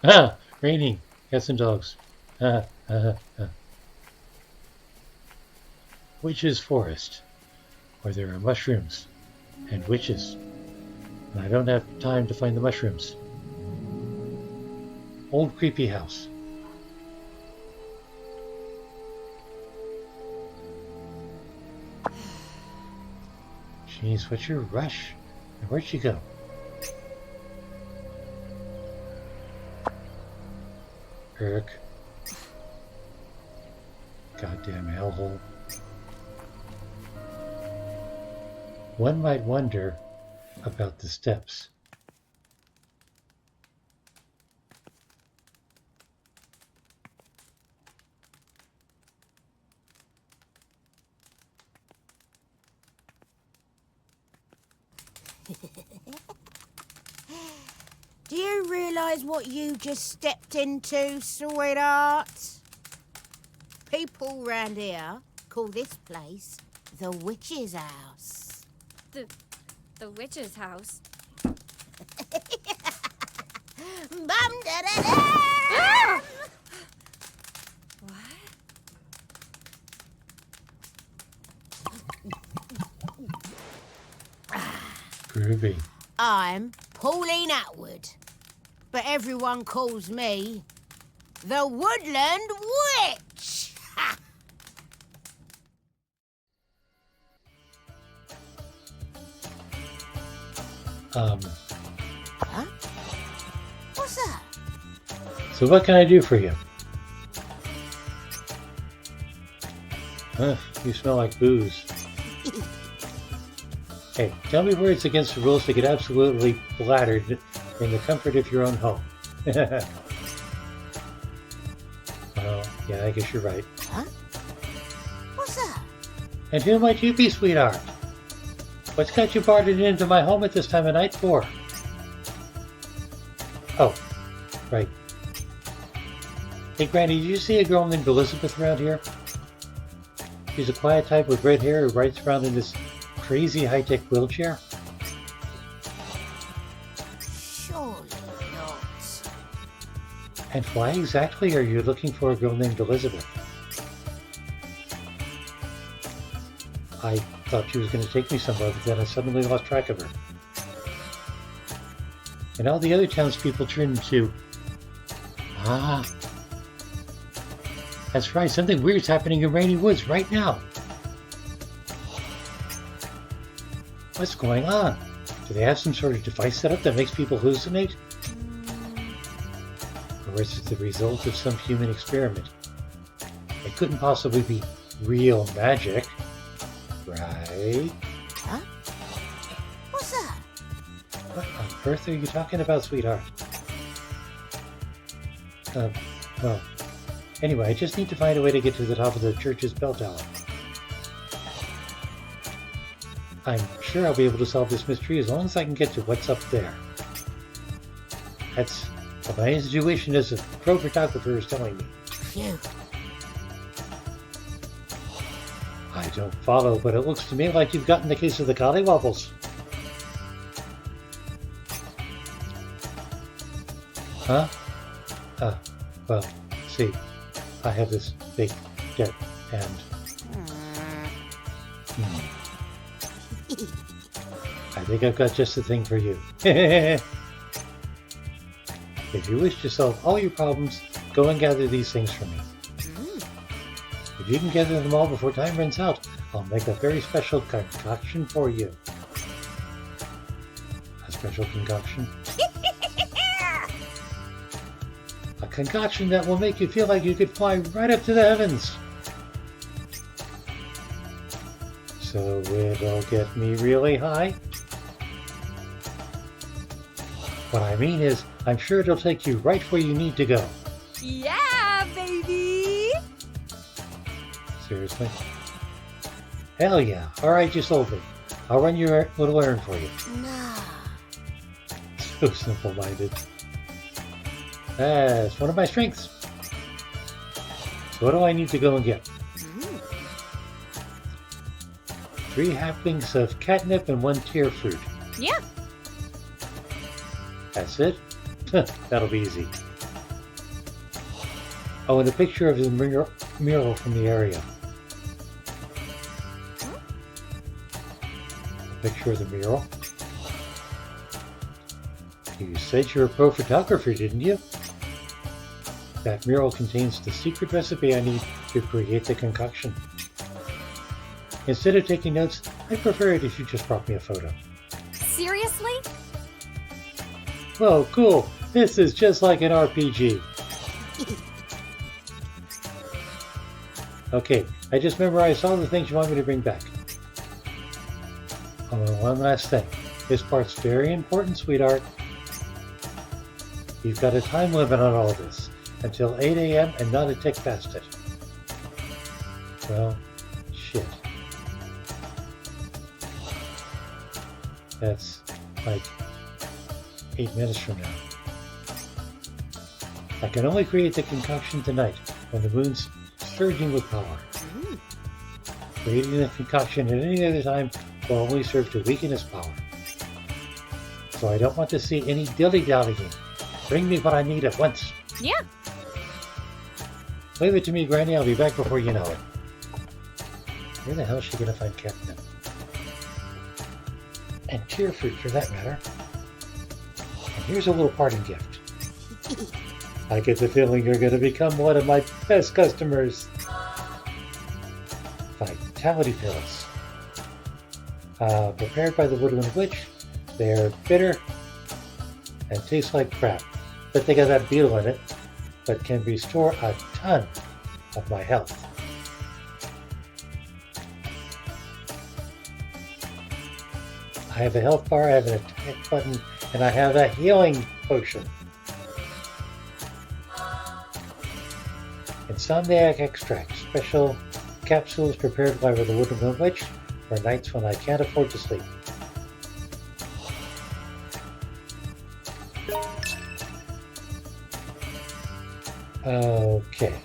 Ah! Raining! Cats and dogs. Witch's Forest, where there are mushrooms and witches. And I don't have time to find the mushrooms. Old creepy house. Jeez, what's your rush? And where'd she go? Eric. Goddamn hellhole. One might wonder about the steps. Do you realise what you just stepped into, sweetheart? People round here call this place the witch's house. The witch's house? Bum da da da! What? Groovy. I'm Pauline Atwood, but everyone calls me the Woodland Witch. Ha! Huh? What's that? So what can I do for you? You smell like booze. Hey, tell me where it's against the rules to get absolutely bladdered in the comfort of your own home. Well, yeah, I guess you're right. Huh? What's that? And who might you be, sweetheart? What's got you barred into my home at this time of night for? Oh, right. Hey, Granny, did you see a girl named Elizabeth around here? She's a quiet type with red hair who rides around in this crazy high-tech wheelchair? Surely not. And why exactly are you looking for a girl named Elizabeth? I thought she was going to take me somewhere, but then I suddenly lost track of her. And all the other townspeople turned into... Ah! That's right, something weird's happening in Rainy Woods right now. What's going on? Do they have some sort of device set up that makes people hallucinate? Or is it the result of some human experiment? It couldn't possibly be real magic, right? Huh? What's that? What on earth are you talking about, sweetheart? Well, anyway, I just need to find a way to get to the top of the church's bell tower. I'm sure I'll be able to solve this mystery as long as I can get to what's up there. That's what my intuition as a pro photographer is telling me. Phew. I don't follow, but it looks to me like you've gotten the case of the collywobbles. Huh? Well, see, I have this big debt And I think I've got just the thing for you. If you wish to solve all your problems, go and gather these things for me. If you can gather them all before time runs out, I'll make a very special concoction for you. A special concoction? A concoction that will make you feel like you could fly right up to the heavens. So it'll get me really high? What I mean is, I'm sure it'll take you right where you need to go. Yeah, baby! Seriously? Hell yeah. Alright, you sold me. I'll run your little errand for you. No. So simple-minded. That's one of my strengths. So what do I need to go and get? 3 halflings of catnip and 1 tear fruit. Yeah. That's it? That'll be easy. Oh, and a picture of the mural from the area. A picture of the mural? You said you're a pro photographer, didn't you? That mural contains the secret recipe I need to create the concoction. Instead of taking notes, I'd prefer it if you just brought me a photo. Seriously? Whoa, cool! This is just like an RPG. Okay, I just memorized all the things you want me to bring back. Oh, and one last thing. This part's very important, sweetheart. You've got a time limit on all this. Until 8 a.m. and not a tick past it. Well, shit. That's like 8 minutes from now. I can only create the concoction tonight when the moon's surging with power. Creating the concoction at any other time will only serve to weaken its power. So I don't want to see any dilly-dallying. Bring me what I need at once. Yeah. Leave it to me, Granny. I'll be back before you know it. Where the hell is she gonna find catnip? And tear fruit, for that matter. And here's a little parting gift. I get the feeling you're gonna become one of my best customers. Vitality pills. Prepared by the Woodland Witch. They're bitter and taste like crap. But they got that beetle in it. But can restore a ton of my health. I have a health bar, I have an attack button, and I have a healing potion. Insomniac extract, special capsules prepared by the Woodland Witch for nights when I can't afford to sleep. Okay.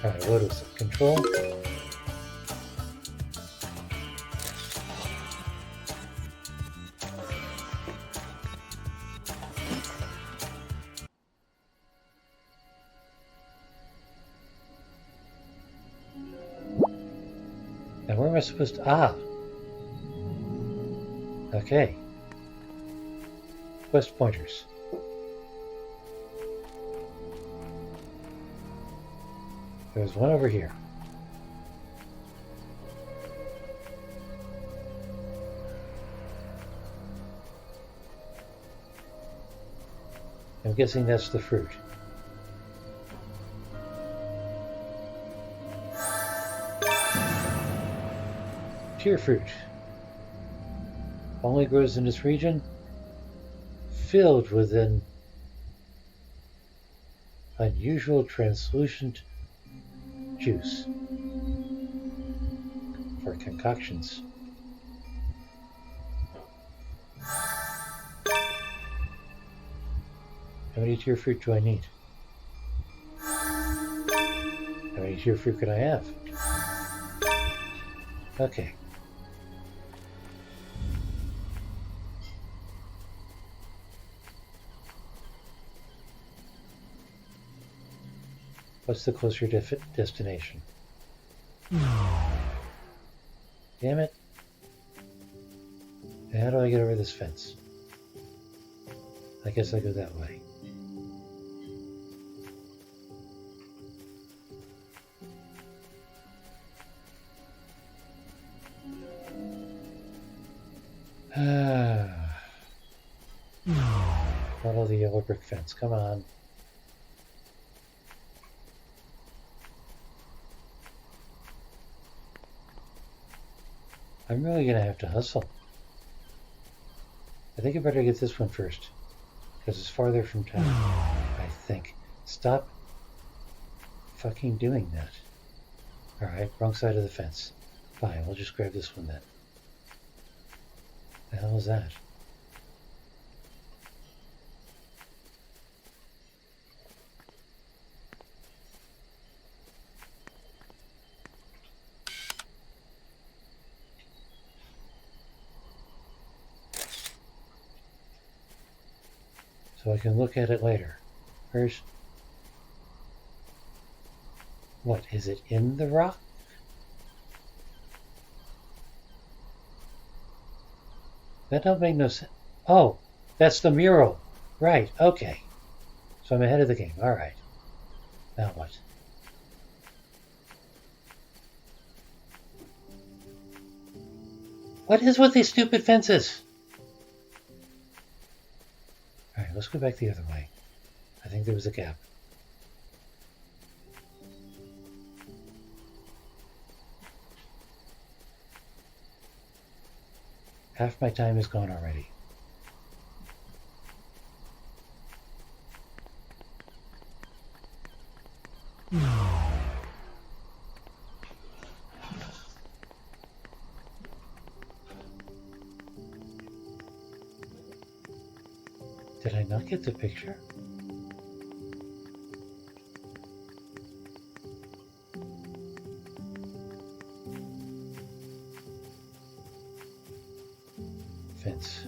Alright, what is it? Control? Now where am I supposed to... Ah! Okay. Quest pointers. There's one over here. I'm guessing that's the fruit. Tear fruit. Only grows in this region. Filled with an unusual translucent juice for concoctions. How many tear fruit do I need? How many tear fruit could I have? Okay. What's the closer destination? Damn it. How do I get over this fence? I guess I go that way. Follow the yellow brick fence. Come on. I'm really gonna have to hustle. I think I better get this one first, because it's farther from town. I think. Stop fucking doing that. Alright, wrong side of the fence. Fine, we'll just grab this one then. The hell is that? So I can look at it later. Where's... What, is it in the rock? That don't make no sense. Oh, that's the mural. Right, okay. So I'm ahead of the game. Alright. Now what? What is with these stupid fences? Alright, let's go back the other way. I think there was a gap. Half my time is gone already. Did I not get the picture? Fence.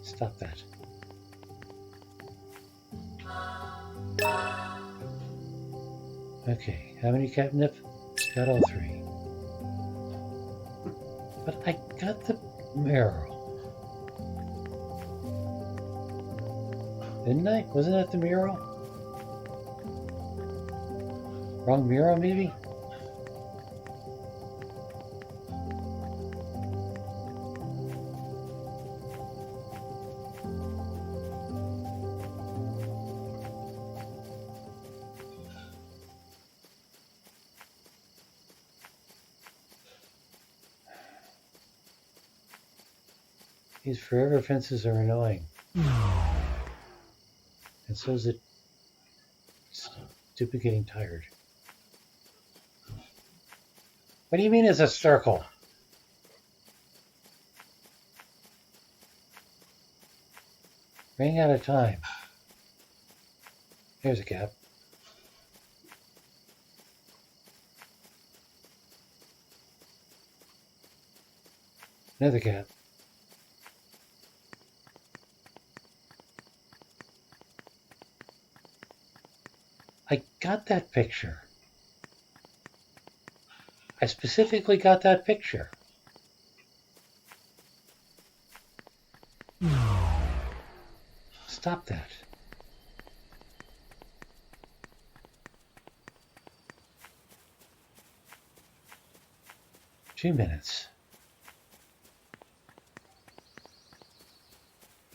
Stop that. Okay, how many catnip? Got all 3. But I got the mural. Didn't I? Wasn't that the mural? Wrong mural, maybe? These forever fences are annoying. And so is it stupid getting tired. What do you mean it's a circle? Running out of time. There's a gap. Another gap. I got that picture. I specifically got that picture. Stop that. Two minutes.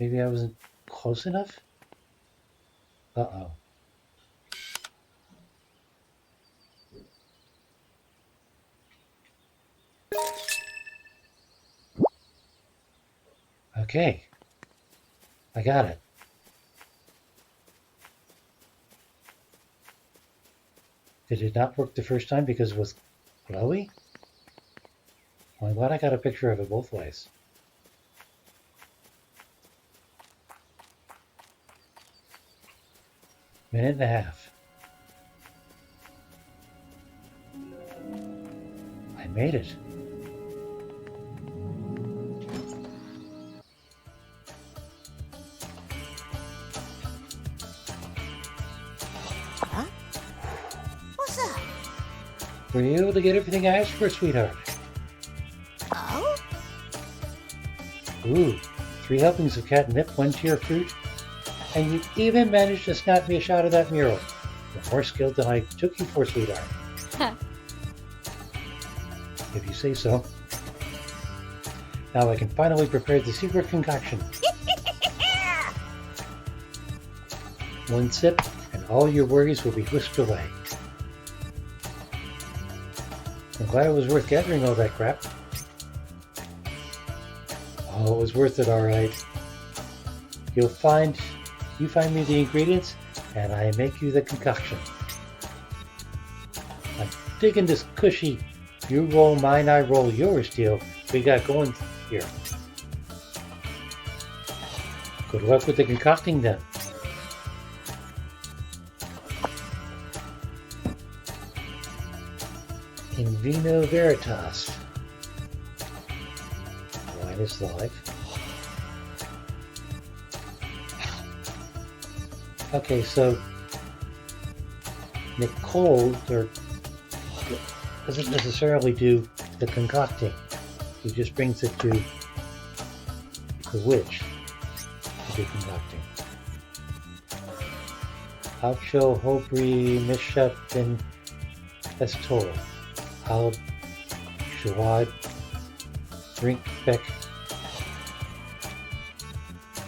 Maybe I wasn't close enough? Uh-oh. Okay. I got it. Did it not work the first time because it was glowy? Well, I'm glad I got a picture of it both ways. Minute and a half. made it. Huh? What's that? Were you able to get everything I asked for, sweetheart? Oh? Ooh, 3 helpings of catnip, 1 tier of fruit, and you even managed to snap me a shot of that mural. You're more skilled than I took you for, sweetheart. If you say so. Now I can finally prepare the secret concoction. 1 sip, and all your worries will be whisked away. I'm glad it was worth gathering all that crap. Oh, it was worth it, all right. You find me the ingredients, and I make you the concoction. I'm digging this cushy, you roll mine, I roll yours deal we got going here. Good luck with the concocting then. In vino veritas. Wine is life. Okay, so Nicole doesn't necessarily do the concocting. He just brings it to the witch to do concocting. Alcho Hobri Mishapin Estol. Al Shawad Brinkbeck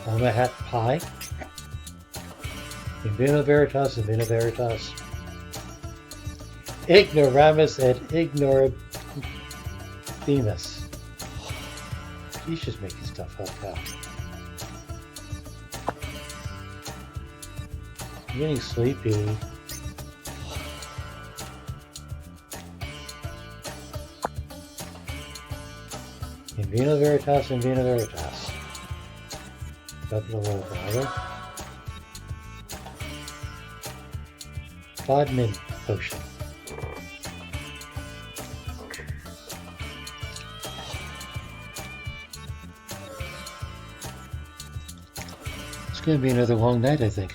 Omahat Pie. In vino veritas, in vino veritas. Ignoramus et ignorabimus. He's just making stuff up now. I'm getting sleepy. In vino veritas, in vino veritas. Double water. Bodmin potion. It's going to be another long night, I think.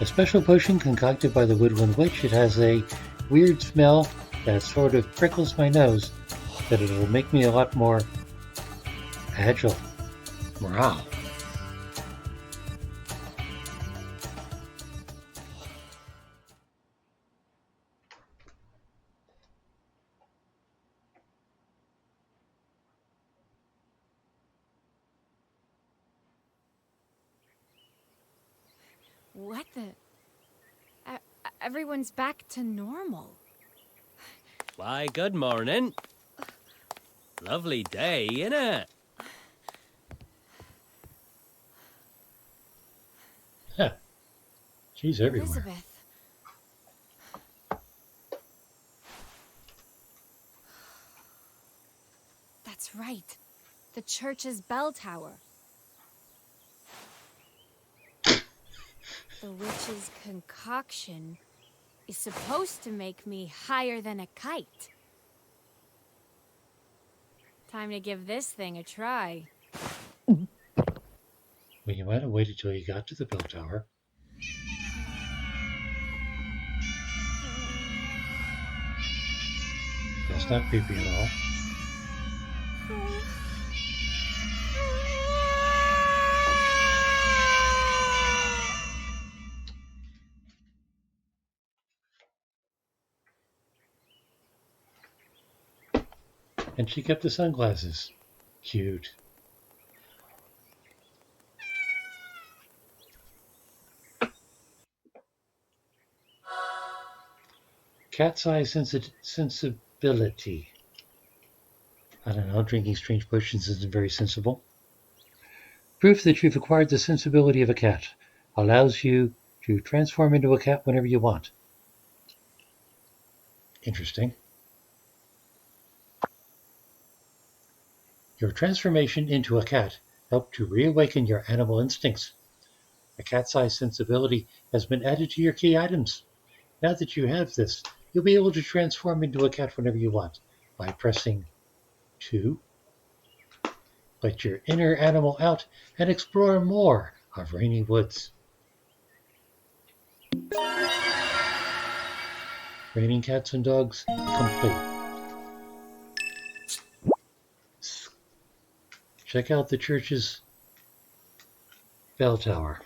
A special potion concocted by the Woodland Witch. It has a weird smell that sort of prickles my nose, but it'll make me a lot more agile. Morale. What the? Everyone's back to normal. Why, good morning. Lovely day, innit? Huh. She's everywhere. Elizabeth. That's right. The church's bell tower. The witch's concoction is supposed to make me higher than a kite. Time to give this thing a try. Well, you might have waited till you got to the bell tower. That's not creepy at all. And she kept the sunglasses. Cute. Cat's eye sensibility. I don't know, drinking strange potions isn't very sensible. Proof that you've acquired the sensibility of a cat. Allows you to transform into a cat whenever you want. Interesting. Your transformation into a cat helped to reawaken your animal instincts. A cat's eye sensibility has been added to your key items. Now that you have this, you'll be able to transform into a cat whenever you want. by pressing 2. Let your inner animal out and explore more of Rainy Woods. Raining Cats and Dogs complete. Check out the church's bell tower.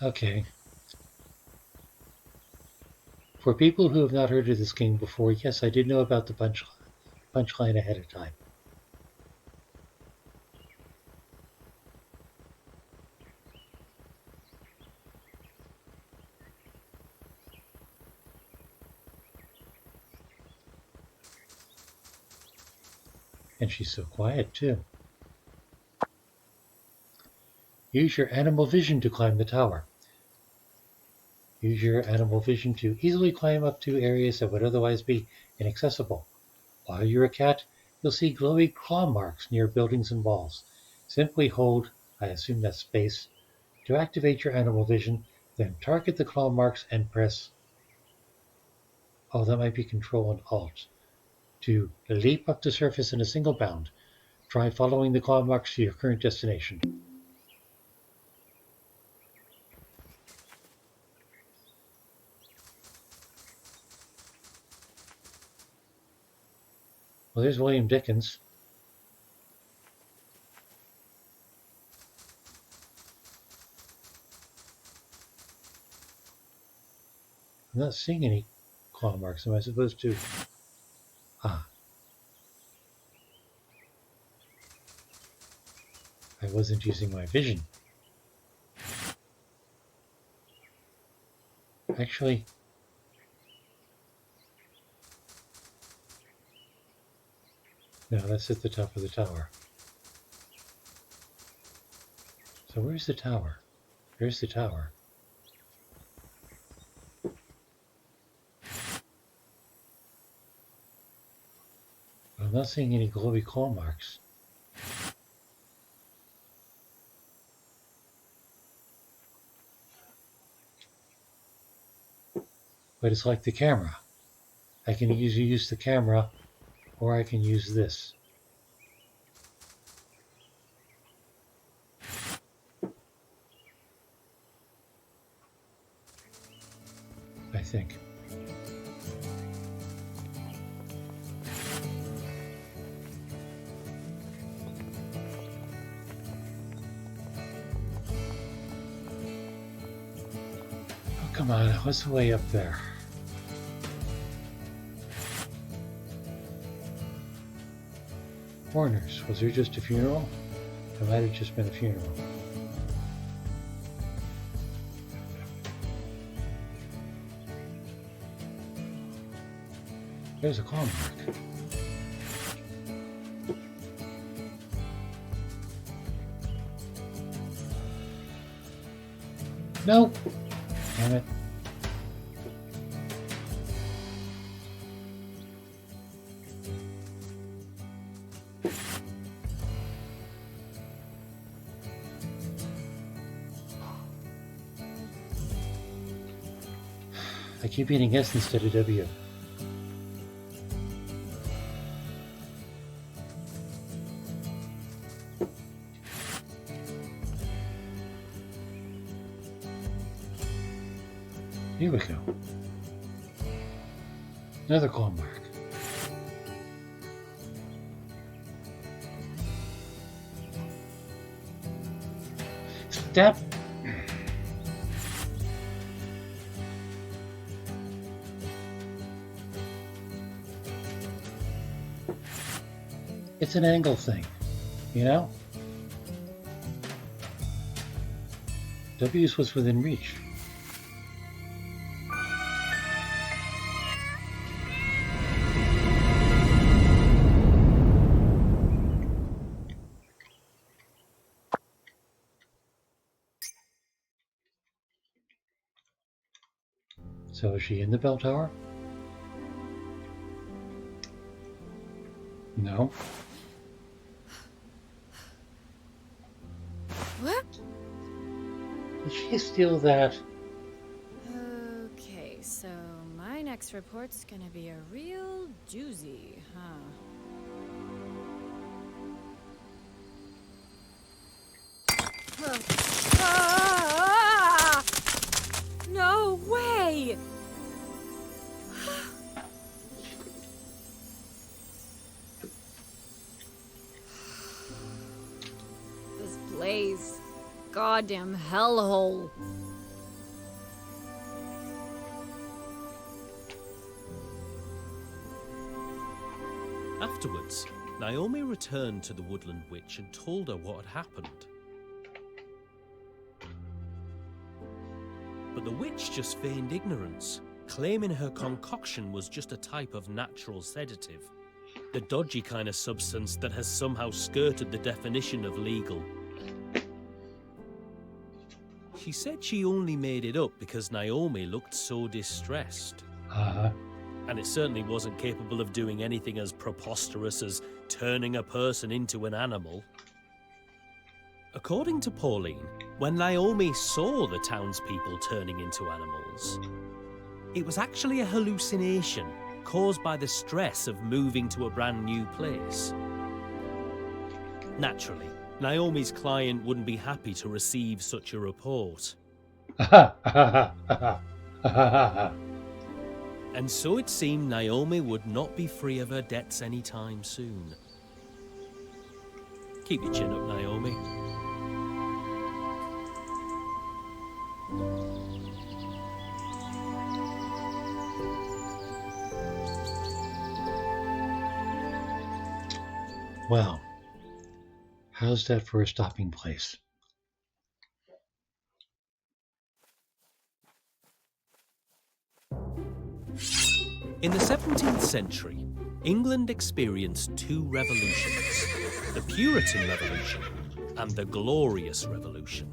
Okay. For people who have not heard of this game before, yes, I did know about the punchline ahead of time. And she's so quiet, too. Use your animal vision to climb the tower. Use your animal vision to easily climb up to areas that would otherwise be inaccessible. While you're a cat, you'll see glowy claw marks near buildings and walls. Simply hold, I assume that's space, to activate your animal vision, then target the claw marks and press, oh, that might be Control and Alt, to leap up the surface in a single bound. Try following the claw marks to your current destination. Well, there's William Dickens. I'm not seeing any claw marks. Am I supposed to? Ah. I wasn't using my vision. Actually, no, that's at the top of the tower. So where's the tower? There's the tower. I'm not seeing any glowy claw marks. But it's like the camera. I can either use the camera or I can use this. I think. Oh, come on, what's the way up there? Mourners, was there just a funeral? It might have just been a funeral. There's a claw mark. No! Damn it. I keep hitting S instead of W. Here we go. Another claw mark. Step. It's an angle thing, you know? W's was within reach. So is she in the bell tower? No. What? Did she steal that? Okay, so my next report's gonna be a real doozy, huh? Ah! No way! This place, goddamn hellhole. Afterwards, Naomi returned to the woodland witch and told her what had happened. But the witch just feigned ignorance, claiming her concoction was just a type of natural sedative, the dodgy kind of substance that has somehow skirted the definition of legal. She said she only made it up because Naomi looked so distressed. And it certainly wasn't capable of doing anything as preposterous as turning a person into an animal. According to Pauline, when Naomi saw the townspeople turning into animals, it was actually a hallucination caused by the stress of moving to a brand new place. Naturally, Naomi's client wouldn't be happy to receive such a report. And so it seemed Naomi would not be free of her debts anytime soon. Keep your chin up, Naomi. Well, how's that for a stopping place? In the 17th century, England experienced two revolutions, the Puritan Revolution and the Glorious Revolution.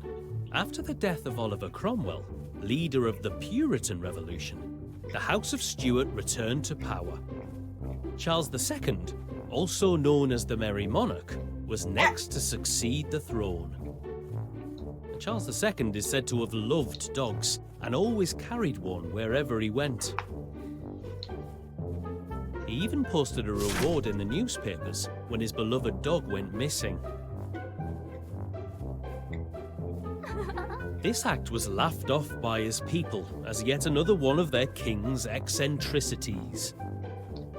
After the death of Oliver Cromwell, leader of the Puritan Revolution, the House of Stuart returned to power. Charles II, also known as the Merry Monarch, was next to succeed the throne. Charles II is said to have loved dogs and always carried one wherever he went. He even posted a reward in the newspapers when his beloved dog went missing. This act was laughed off by his people as yet another one of their king's eccentricities.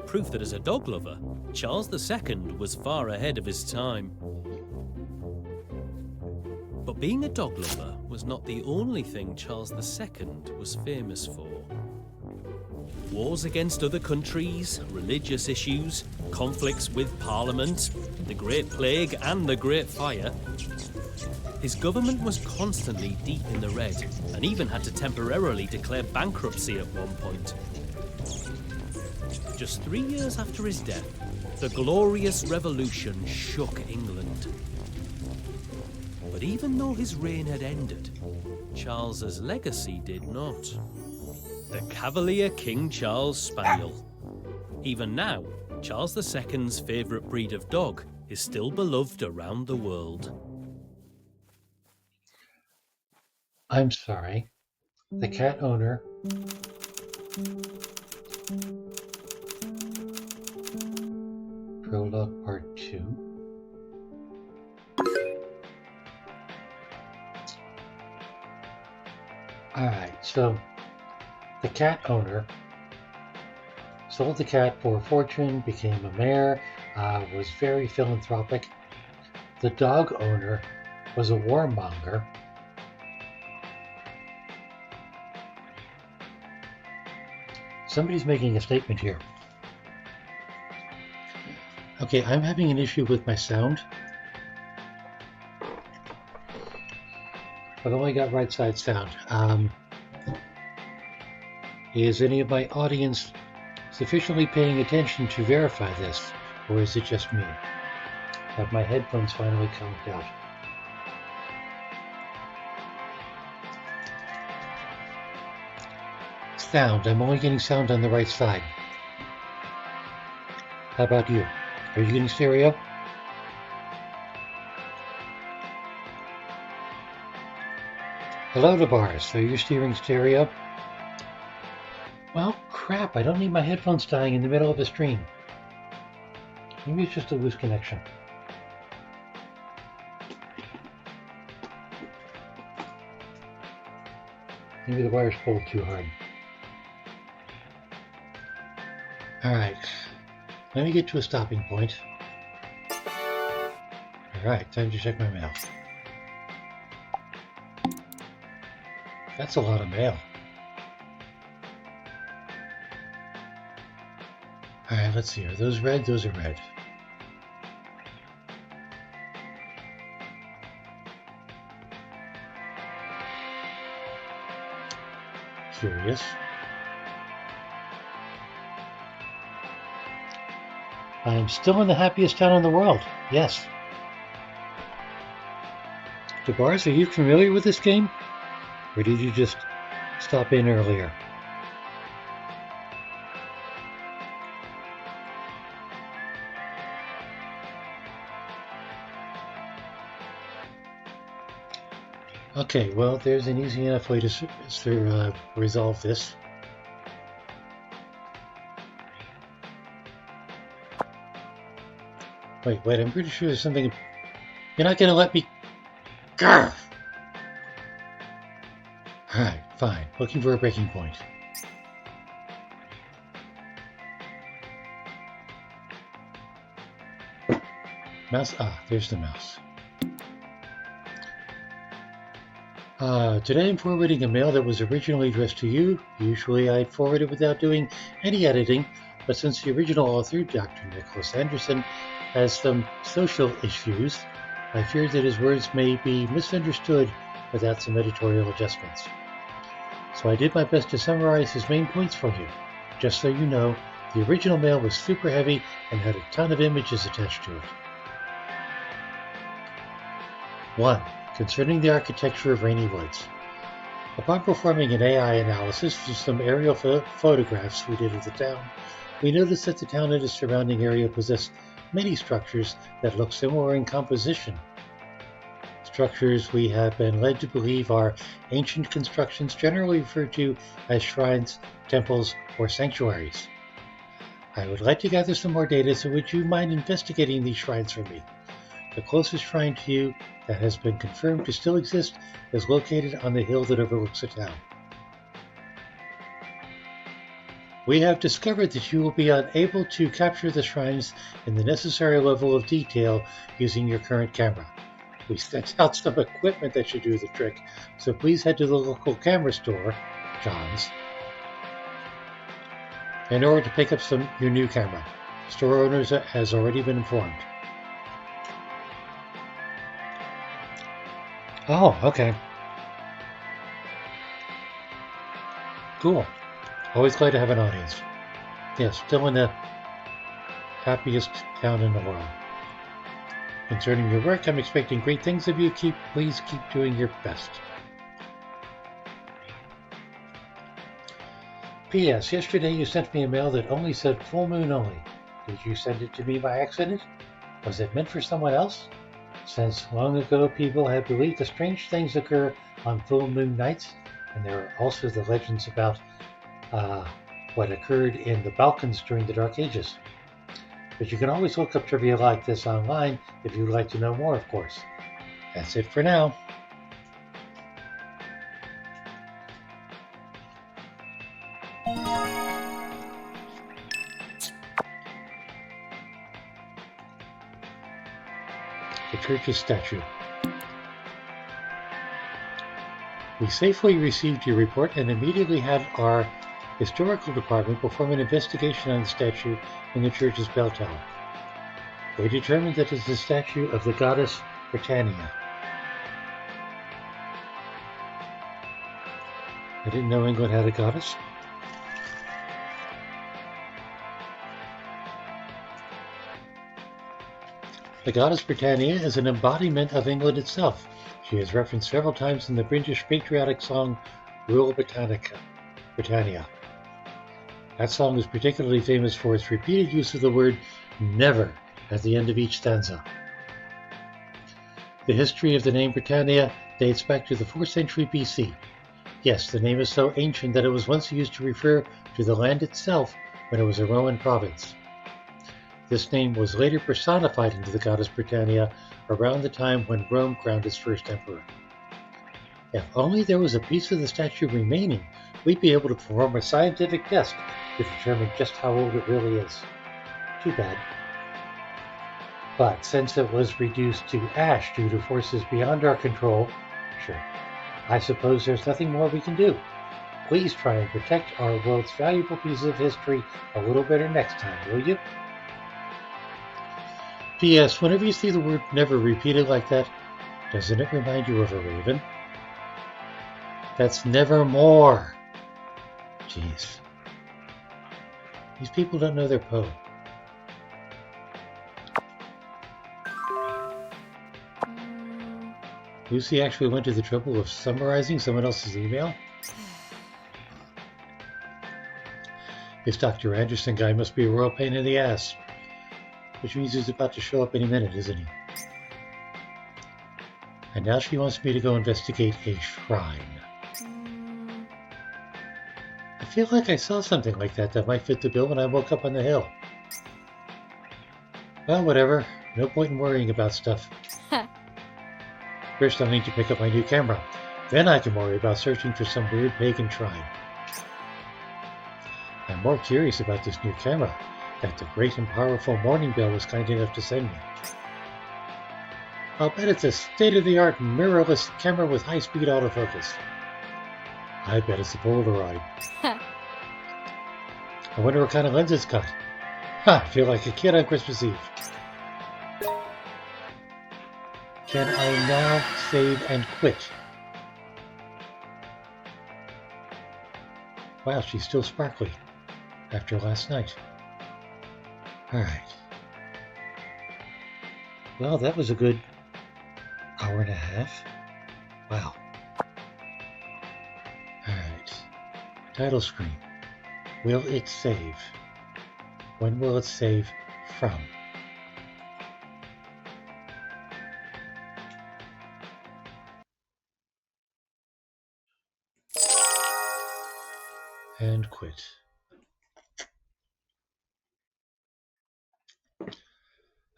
Proof that as a dog lover, Charles II was far ahead of his time. But being a dog lover was not the only thing Charles II was famous for. Wars against other countries, religious issues, conflicts with Parliament, the Great Plague and the Great Fire. His government was constantly deep in the red and even had to temporarily declare bankruptcy at one point. Just 3 years after his death, the Glorious Revolution shook England. But even though his reign had ended, Charles's legacy did not. The Cavalier King Charles Spaniel. Even now, Charles II's favourite breed of dog is still beloved around the world. I'm sorry. The cat owner Prologue Part 2. Alright, so the cat owner sold the cat for a fortune, became a mayor, was very philanthropic. The dog owner was a warmonger. Somebody's making a statement here. Okay, I'm having an issue with my sound. I've only got right side sound. Is any of my audience sufficiently paying attention to verify this, or is it just me? Have my headphones finally conked out? Sound. I'm only getting sound on the right side. How about you? Are you getting stereo? Hello to bars. So you're steering stereo? Well, crap, I don't need my headphones dying in the middle of a stream. Maybe it's just a loose connection. Maybe the wire's pulled too hard. Alright, let me get to a stopping point. Alright, time to check my mail. That's a lot of mail. Alright, let's see. Are those red? Those are red. Curious. I am still in the happiest town in the world. Yes. DeBars, are you familiar with this game? Or did you just stop in earlier? Okay, well, there's an easy enough way to resolve this. Wait, I'm pretty sure there's something... You're not gonna let me... Grr! Alright, fine. Looking for a breaking point. Mouse? Ah, there's the mouse. Today I'm forwarding a mail that was originally addressed to you. Usually I forward it without doing any editing, but since the original author, Dr. Nicholas Anderson, has some social issues, I fear that his words may be misunderstood without some editorial adjustments. So I did my best to summarize his main points for you. Just so you know, the original mail was super heavy and had a ton of images attached to it. 1. Concerning the architecture of Rainy Woods. Upon performing an AI analysis of some aerial photographs we did of the town, we noticed that the town and its surrounding area possess many structures that look similar in composition. Structures we have been led to believe are ancient constructions generally referred to as shrines, temples, or sanctuaries. I would like to gather some more data, so would you mind investigating these shrines for me? The closest shrine to you that has been confirmed to still exist is located on the hill that overlooks the town. We have discovered that you will be unable to capture the shrines in the necessary level of detail using your current camera. We sent out some equipment that should do the trick, so please head to the local camera store, John's, in order to pick up your new camera. Store owners has already been informed. Oh, okay. Cool. Always glad to have an audience. Yes, still in the happiest town in the world. Concerning your work, I'm expecting great things of you. Please keep doing your best. P.S. Yesterday you sent me a mail that only said full moon only. Did you send it to me by accident? Was it meant for someone else? Since long ago people have believed that strange things occur on full moon nights, and there are also the legends about what occurred in the Balkans during the Dark Ages. But you can always look up trivia like this online if you'd like to know more, of course. That's it for now. The church's statue. We safely received your report and immediately had our historical department perform an investigation on the statue in the church's bell tower. They determined that it's a statue of the goddess Britannia. I didn't know England had a goddess. The goddess Britannia is an embodiment of England itself. She is referenced several times in the British patriotic song Rule Britannia. That song is particularly famous for its repeated use of the word never at the end of each stanza. The history of the name Britannia dates back to the 4th century BC. Yes, the name is so ancient that it was once used to refer to the land itself when it was a Roman province. This name was later personified into the goddess Britannia around the time when Rome crowned its first emperor. If only there was a piece of the statue remaining, we'd be able to perform a scientific test to determine just how old it really is. Too bad. But since it was reduced to ash due to forces beyond our control, sure, I suppose there's nothing more we can do. Please try and protect our world's valuable piece of history a little better next time, will you? P.S. Whenever you see the word never repeated like that, doesn't it remind you of a raven? That's nevermore. Jeez. These people don't know their poem. Lucy actually went to the trouble of summarizing someone else's email? This Dr. Anderson guy must be a real pain in the ass. Which means he's about to show up any minute, isn't he? And now she wants me to go investigate a shrine. I feel like I saw something like that might fit the bill when I woke up on the hill. Well, whatever. No point in worrying about stuff. First, I'll need to pick up my new camera. Then I can worry about searching for some weird pagan shrine. I'm more curious about this new camera that the great and powerful Morning Bell was kind enough to send me. I'll bet it's a state-of-the-art mirrorless camera with high-speed autofocus. I bet it's a Polaroid. I wonder what kind of lens it's got. I feel like a kid on Christmas Eve. Can I now save and quit? Wow, she's still sparkly after last night. Alright. Well, that was a good hour and a half. Wow. Alright. Title screen. Will it save? When will it save from? And quit.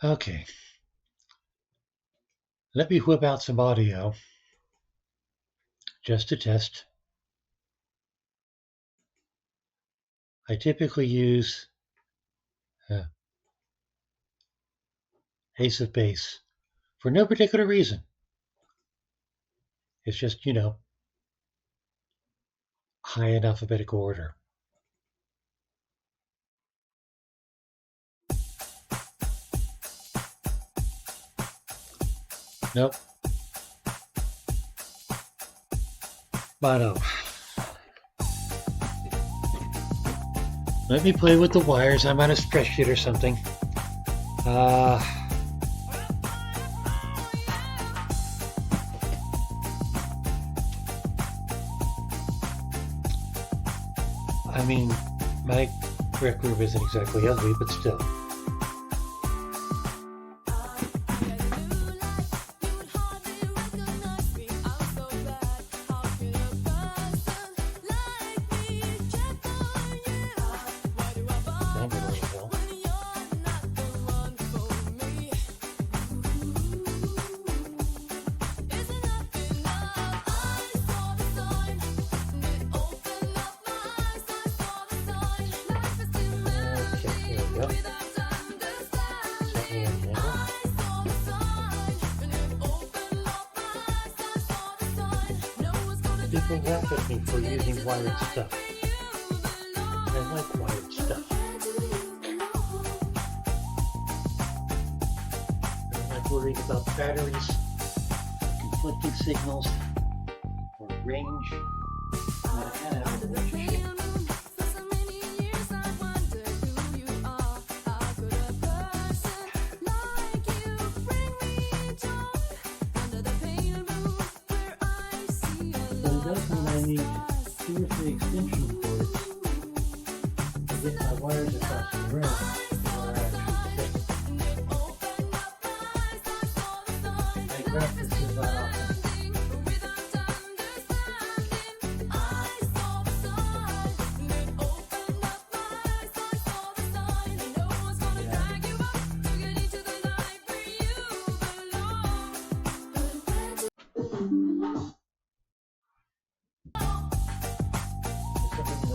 Okay. Let me whip out some audio just to test. I typically use Ace of Base for no particular reason. It's just, high in alphabetical order. Nope. Mono. Let me play with the wires. I'm on a spreadsheet or something. I mean, my rec room isn't exactly ugly, but still. People laugh at me for using wired stuff. I like wired stuff. I don't like worrying about batteries, conflicting signals, or range. I kind of have a relationship. I need 2 or 3 extension cords to get my wires across the room where I actually sit. I grab this is not often.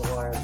Lord.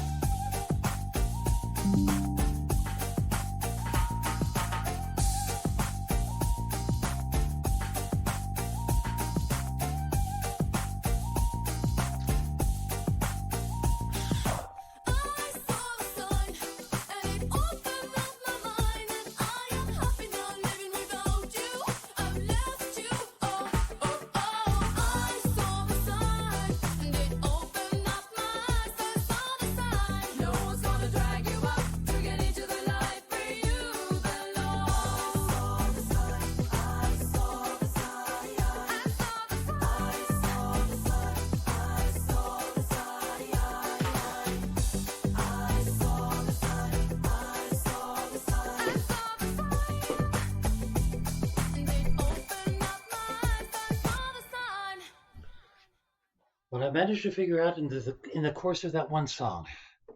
What I managed to figure out in the course of that one song.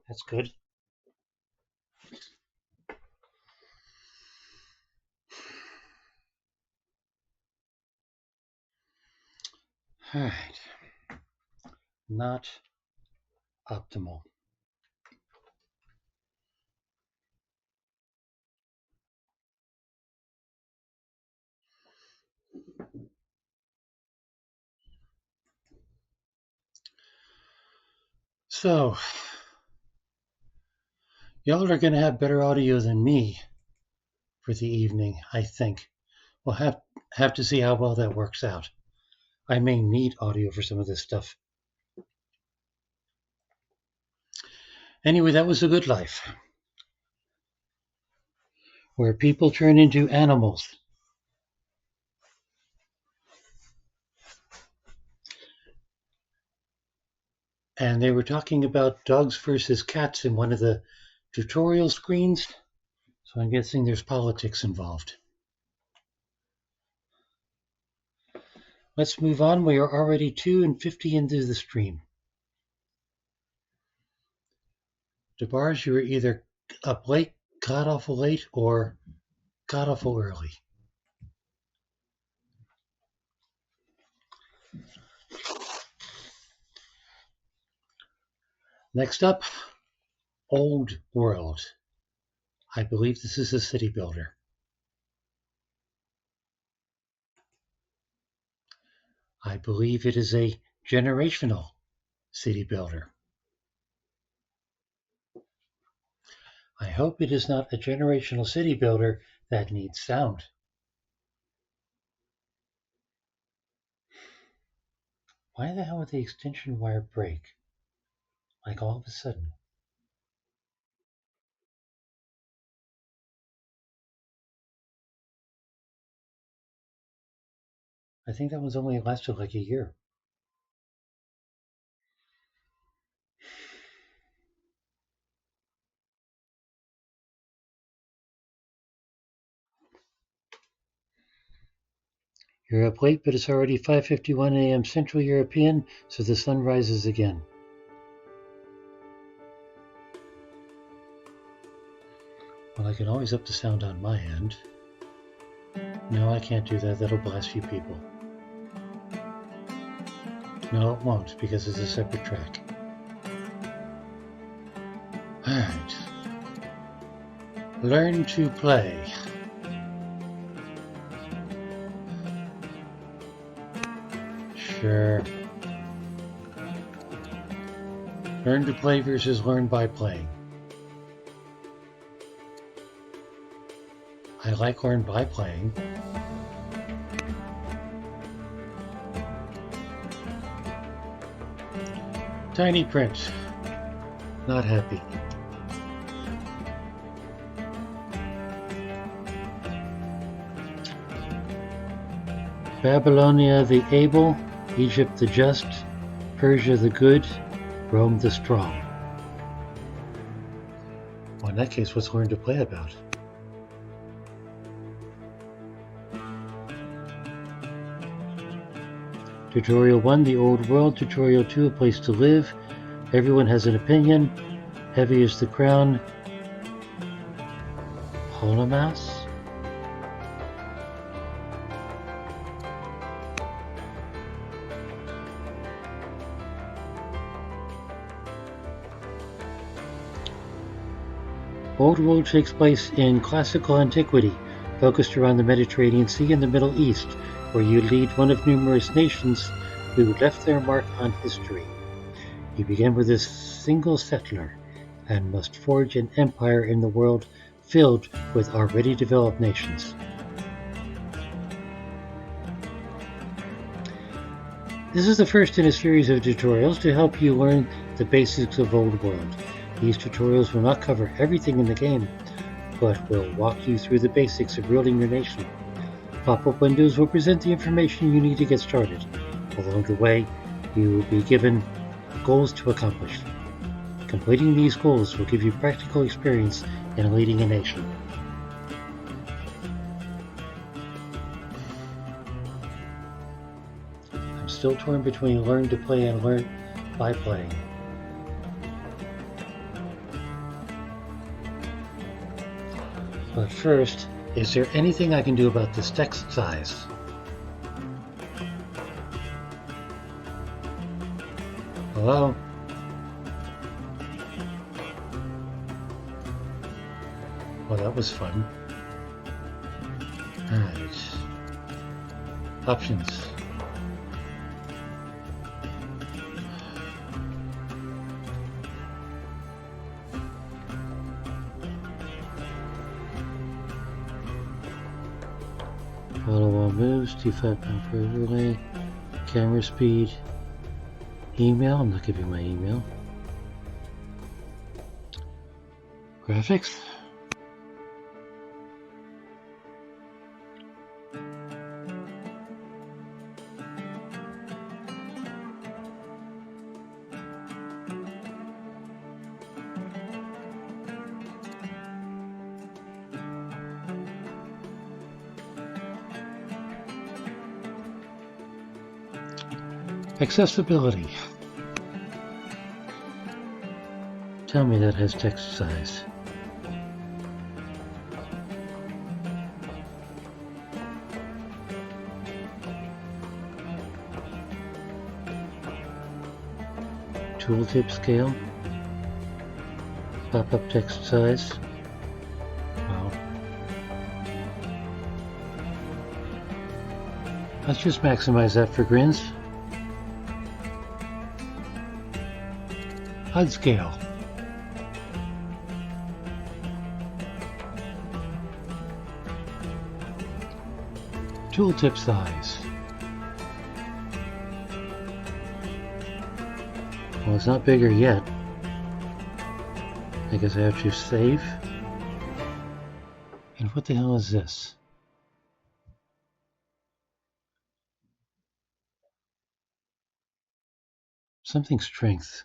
That's good. All right. Not optimal. So, y'all are going to have better audio than me for the evening, I think. We'll have to see how well that works out. I may need audio for some of this stuff. Anyway, that was a good life, where people turn into animals. And they were talking about dogs versus cats in one of the tutorial screens, so I'm guessing there's politics involved. Let's move on. We are already 2:50 into the stream. DeBarge, you were either up late, god awful late, or god awful early. Next up, Old World. I believe this is a city builder. I believe it is a generational city builder. I hope it is not a generational city builder that needs sound. Why the hell would the extension wire break? Like all of a sudden. I think that one's only lasted like a year. You're up late, but it's already 5:51 a.m. Central European, so the sun rises again. Well, I can always up the sound on my end. No, I can't do that. That'll blast you people. No, it won't, because it's a separate track. Alright. Learn to play. Sure. Learn to play versus learn by playing. I like learn by playing. Tiny print. Not happy. Babylonia the able, Egypt the just, Persia the good, Rome the strong. Well, in that case, what's learn to play about? Tutorial 1, the old world. Tutorial 2, a place to live. Everyone has an opinion. Heavy is the crown. Holomas? Old World takes place in classical antiquity, focused around the Mediterranean Sea and the Middle East, where you lead one of numerous nations who left their mark on history. You begin with a single settler and must forge an empire in the world filled with already developed nations. This is the first in a series of tutorials to help you learn the basics of Old World. These tutorials will not cover everything in the game, but will walk you through the basics of building your nation. Pop-up windows will present the information you need to get started. Along the way, you will be given goals to accomplish. Completing these goals will give you practical experience in leading a nation. I'm still torn between learn to play and learn by playing. But first, is there anything I can do about this text size? Hello? Well, that was fun. Alright. Options. Follow all moves, default per overlay, camera speed, email, I'm not giving my email. Graphics. Accessibility. Tell me that has text size. Tooltip scale. Pop-up text size. Wow. Let's just maximize that for grins. HUD scale. Tooltip size. Well, it's not bigger yet. I guess I have to save. And what the hell is this? Something strength.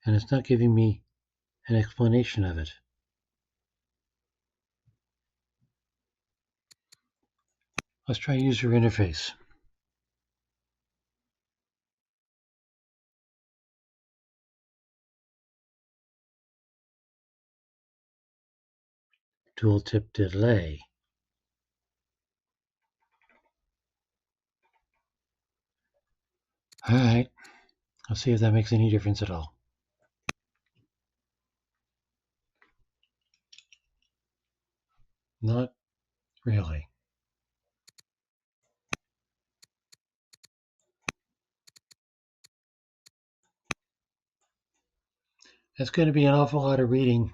And it's not giving me an explanation of it. Let's try user interface. Tooltip delay. Alright, let's see if that makes any difference at all. Not really. That's going to be an awful lot of reading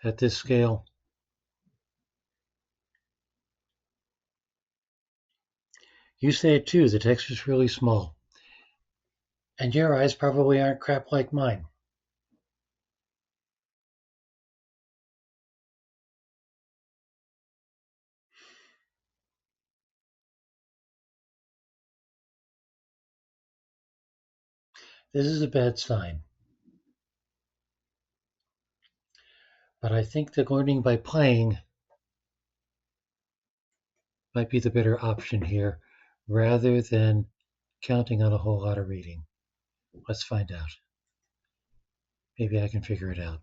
at this scale. You say it too, the text is really small. And your eyes probably aren't crap like mine. This is a bad sign. But I think that learning by playing might be the better option here, rather than counting on a whole lot of reading. Let's find out. Maybe I can figure it out.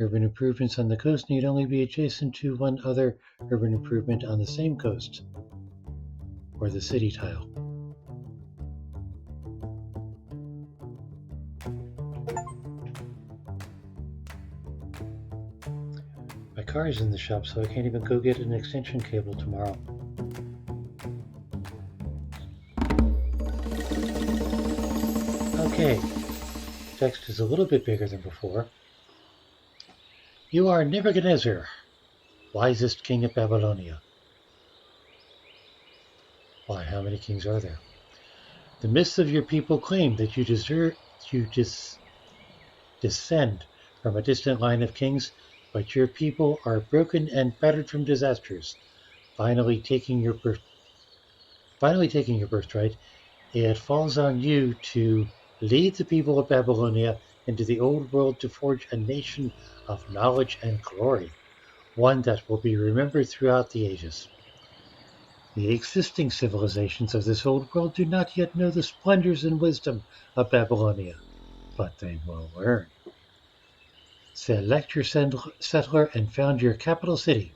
Urban improvements on the coast need only be adjacent to one other urban improvement on the same coast. or the city tile. My car is in the shop, so I can't even go get an extension cable tomorrow. Okay, text is a little bit bigger than before. You are Nebuchadnezzar, wisest king of Babylonia. Why, how many kings are there? The myths of your people claim that you descend from a distant line of kings, but your people are broken and battered from disasters. Finally taking your birthright, it falls on you to lead the people of Babylonia into the old world to forge a nation of knowledge and glory, one that will be remembered throughout the ages. The existing civilizations of this old world do not yet know the splendors and wisdom of Babylonia, but they will learn. Select your settler and found your capital city.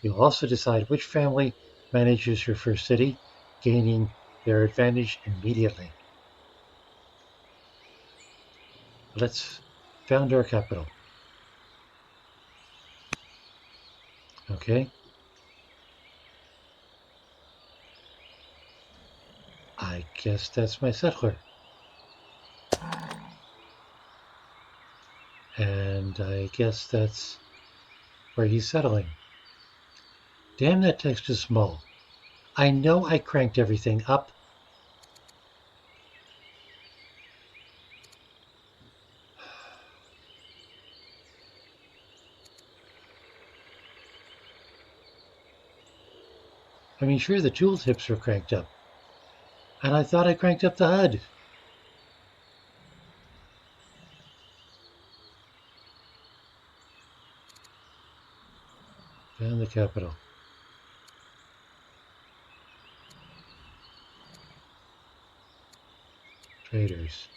You'll also decide which family manages your first city, gaining their advantage immediately. Let's found our capital. Okay. I guess that's my settler. And I guess that's where he's settling. Damn, that text is small. I know I cranked everything up. I mean, sure, the tooltips are cranked up. And I thought I cranked up the HUD. Found the capital. Traders.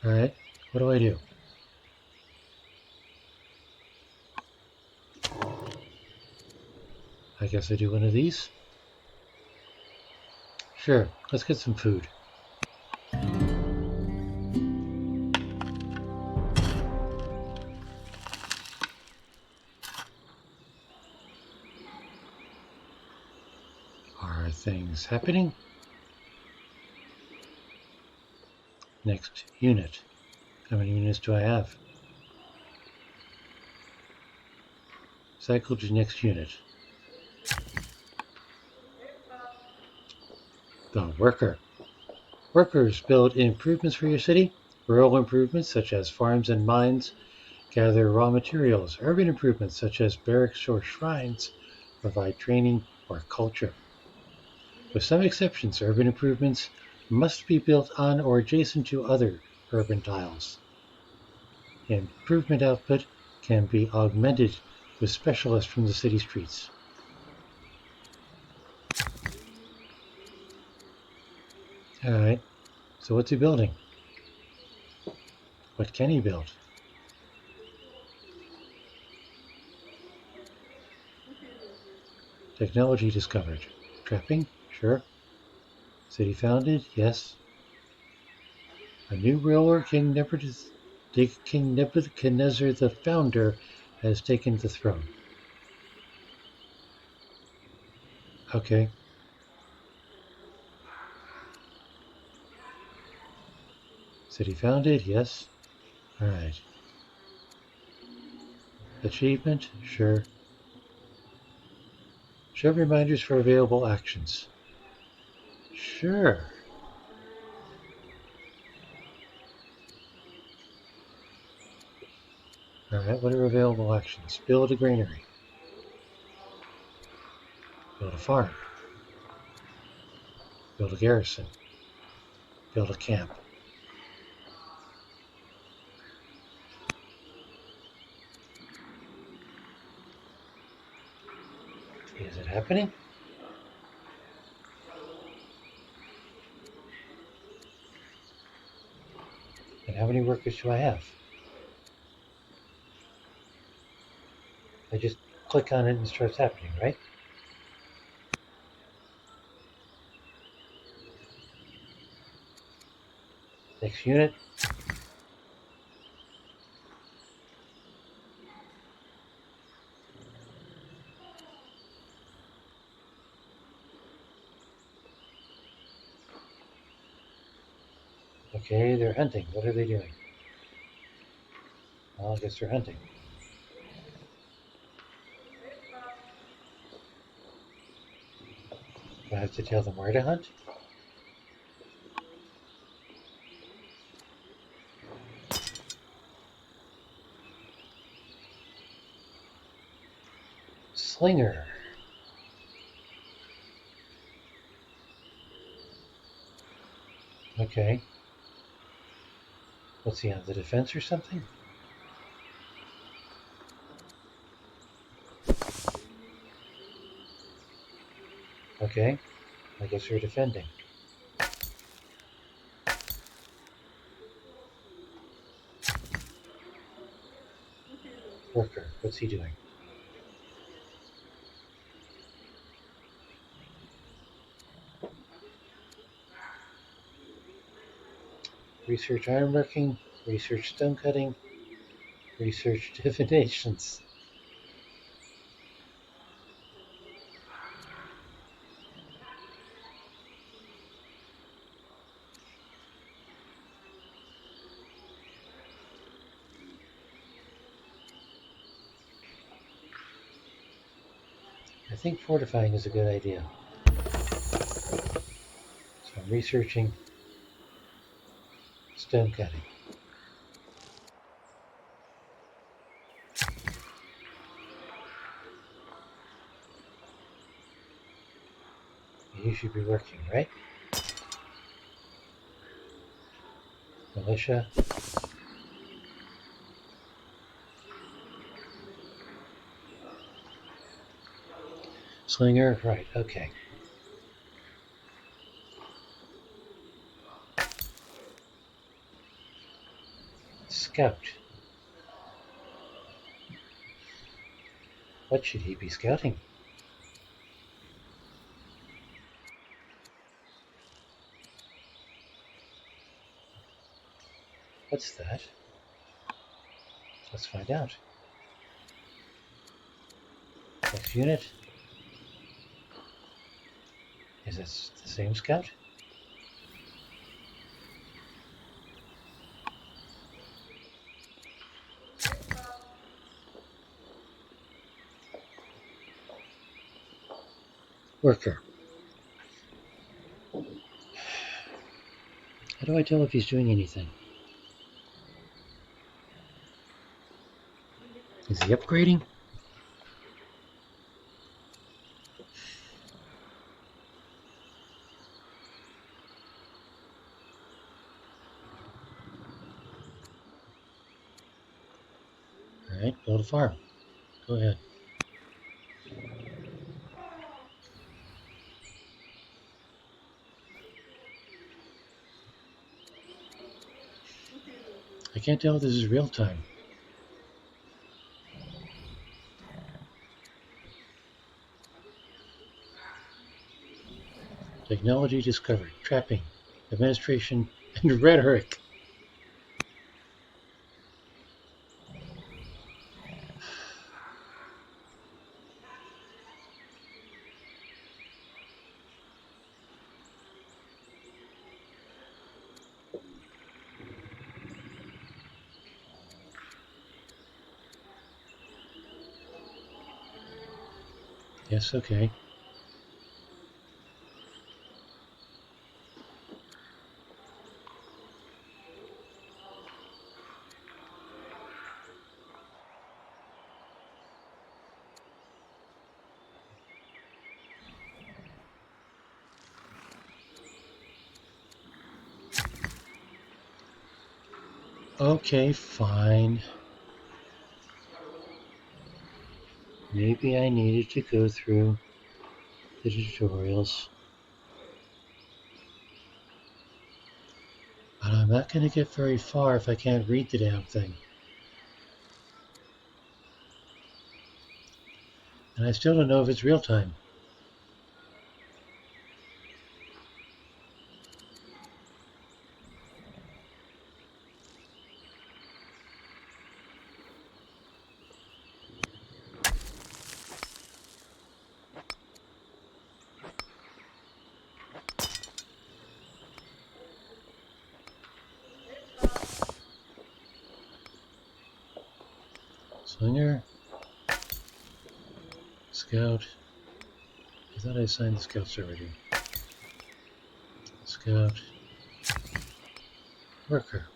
Alright, what do I do? I guess I do one of these. Sure, let's get some food. Are things happening? Next unit. How many units do I have? Cycle to next unit. The worker. Workers build improvements for your city. Rural improvements such as farms and mines. Gather raw materials. Urban improvements such as barracks or shrines provide training or culture. With some exceptions, urban improvements must be built on or adjacent to other urban tiles. Improvement output can be augmented with specialists from the city streets. Alright, so what's he building? What can he build? Technology discovered. Trapping? Sure. City founded? Yes. A new ruler, King Nebuchadnezzar the Founder, has taken the throne. Okay. City founded? Yes. Alright. Achievement? Sure. Show reminders for available actions. Sure. Alright, what are available actions? Build a granary. Build a farm. Build a garrison. Build a camp. Is it happening? And how many workers do I have? click on it and it starts happening, right? Next unit. Okay, they're hunting. What are they doing? Well, I guess they're hunting. Do I have to tell them where to hunt? Slinger. Okay. What's he on, the defense or something? Okay. I guess you're defending. Worker. What's he doing? Research ironworking. Research stone cutting. Research divinations. I think fortifying is a good idea. So I'm researching stone cutting. You should be working, right? Militia. Slinger, right, okay. Scout. What should he be scouting? What's that? Let's find out. Next unit. Is this the same scout? Worker. How do I tell if he's doing anything? Is he upgrading? Alright, build a farm. Go ahead. I can't tell if this is real time. Technology discovered, trapping, administration, and rhetoric. Yes, okay. Okay, fine. Maybe I needed to go through the tutorials. But I'm not going to get very far if I can't read the damn thing. And I still don't know if it's real time. Slinger. Scout. I thought I assigned the scouts already. Scout. Worker.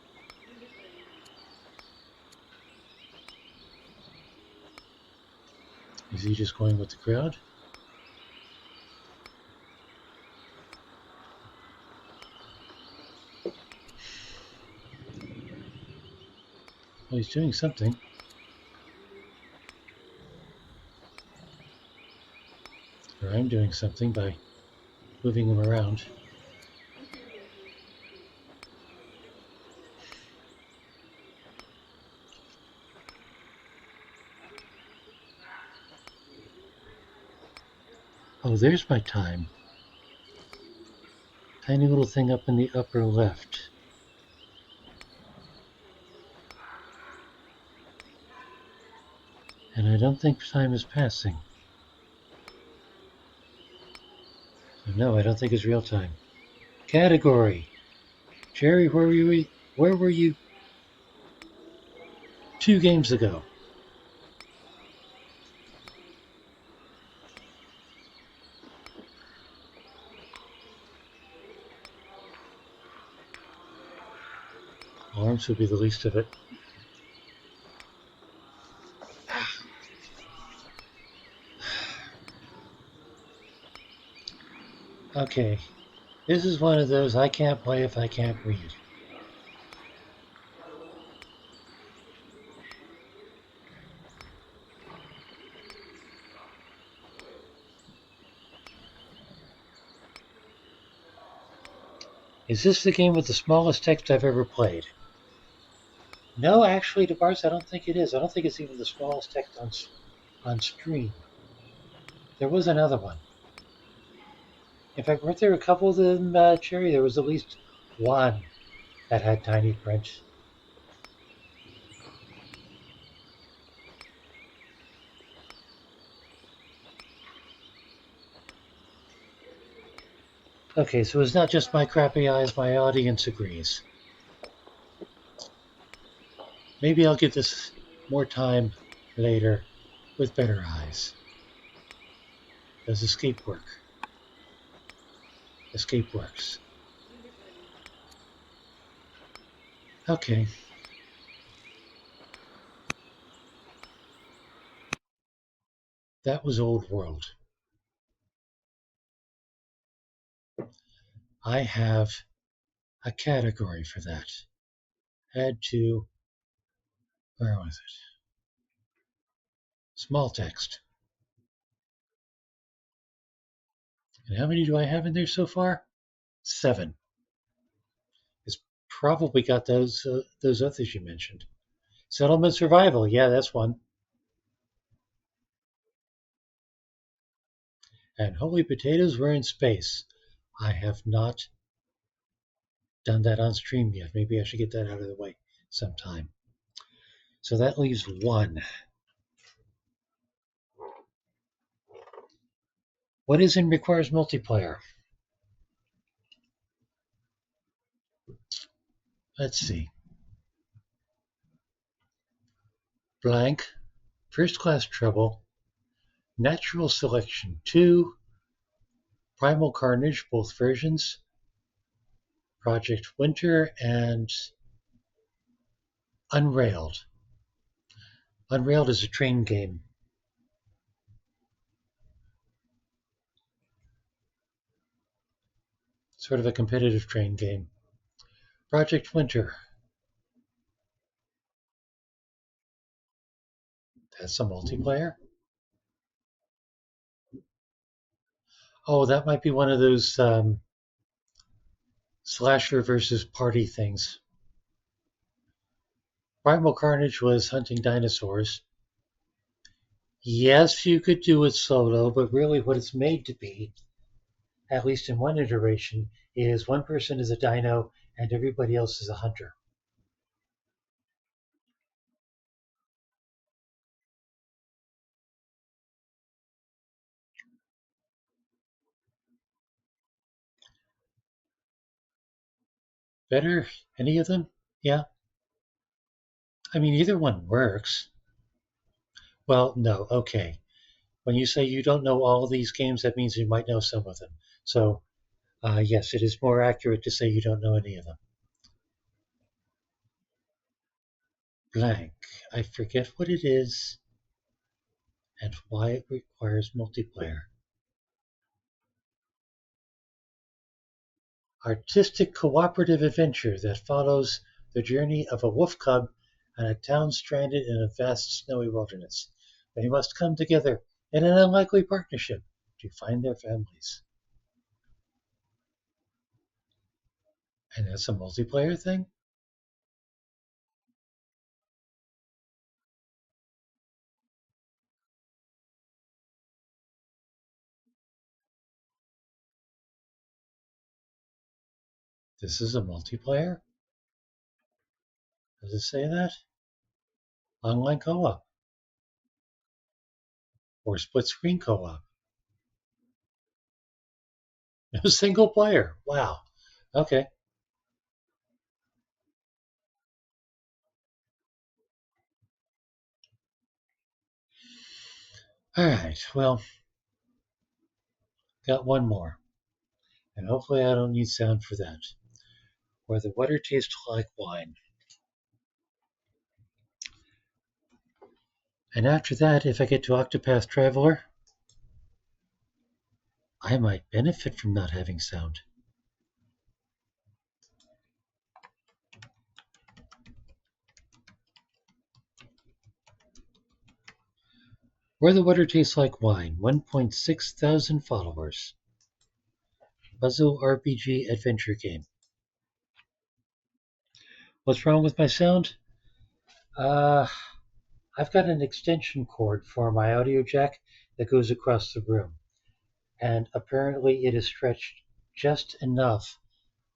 Is he just going with the crowd? Well, he's doing something. Or I'm doing something by moving him around. Oh, there's my time. Tiny little thing up in the upper left. And I don't think time is passing. So no, I don't think it's real time. Category. Jerry, where were you 2 games ago? Alarms would be the least of it. Okay, this is one of those I can't play if I can't read. Is this the game with the smallest text I've ever played? No, actually, DeBarz, I don't think it is. I don't think it's even the smallest text on stream. There was another one. In fact, weren't there a couple of them, Cherry? There was at least one that had tiny print. Okay, so it's not just my crappy eyes, my audience agrees. Maybe I'll give this more time later with better eyes. Does escape work? Escape works. Okay. That was Old World. I have a category for that. Add to, where was it? Small text. And how many do I have in there so far? 7. It's probably got those others you mentioned. Settlement survival, yeah, that's one. And holy potatoes, we're in space. I have not done that on stream yet. Maybe I should get that out of the way sometime. So that leaves 1. What is and requires multiplayer? Let's see. Blank, First Class Trouble, Natural Selection 2, Primal Carnage, both versions, Project Winter, and Unrailed. Unrailed is a train game. Sort of a competitive train game. Project Winter. That's a multiplayer. Oh, that might be one of those slasher versus party things. Primal Carnage was hunting dinosaurs. Yes, you could do it solo, but really what it's made to be, at least in one iteration, is one person is a dino and everybody else is a hunter. Better? Any of them? Yeah. I mean, either one works. Well, no, okay. When you say you don't know all of these games, that means you might know some of them. So, yes, it is more accurate to say you don't know any of them. Blank. I forget what it is and why it requires multiplayer. Artistic cooperative adventure that follows the journey of a wolf cub and a town stranded in a vast snowy wilderness. They must come together in an unlikely partnership to find their families. And that's a multiplayer thing? This is a multiplayer? Does it say that? Online co-op or split screen co-op? No single player. Wow. Okay. All right. Well, got one more. And hopefully I don't need sound for that. Where the water tastes like wine. And after that, if I get to Octopath Traveler, I might benefit from not having sound. Where the water tastes like wine, 1.6 thousand followers. Puzzle RPG adventure game. What's wrong with my sound? I've got an extension cord for my audio jack that goes across the room. And apparently it is stretched just enough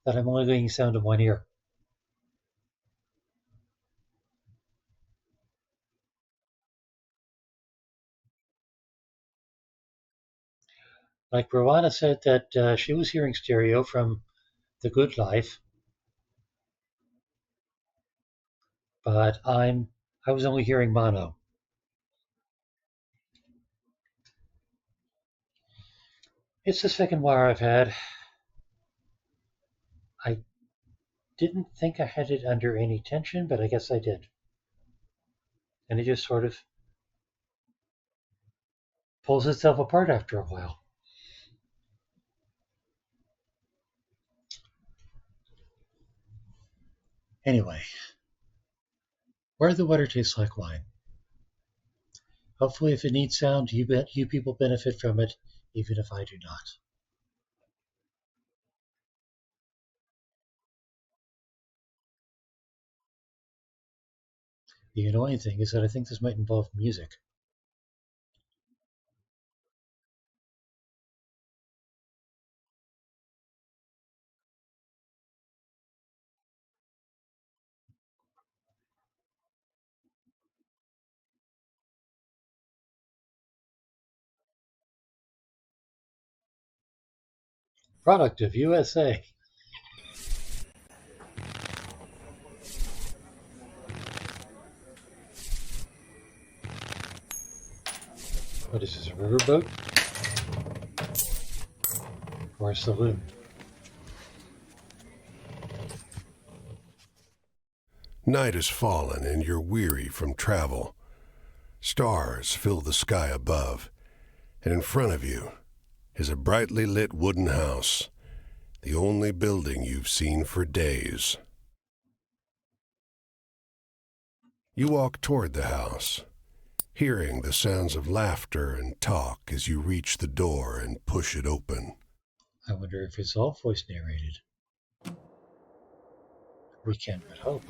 that I'm only getting sound in one ear. Like Rowana said that she was hearing stereo from The Good Life, but I was only hearing mono. It's the second wire I've had. I didn't think I had it under any tension, but I guess I did. And it just sort of pulls itself apart after a while. Anyway, where the water tastes like wine. Hopefully, if it needs sound, you people benefit from it, even if I do not. The annoying thing is that I think this might involve music. Product of USA. What is this, a riverboat? Or a saloon? Night has fallen and you're weary from travel. Stars fill the sky above, and in front of you is a brightly lit wooden house, the only building you've seen for days. You walk toward the house, hearing the sounds of laughter and talk as you reach the door and push it open. I wonder if it's all voice narrated. We can but hope.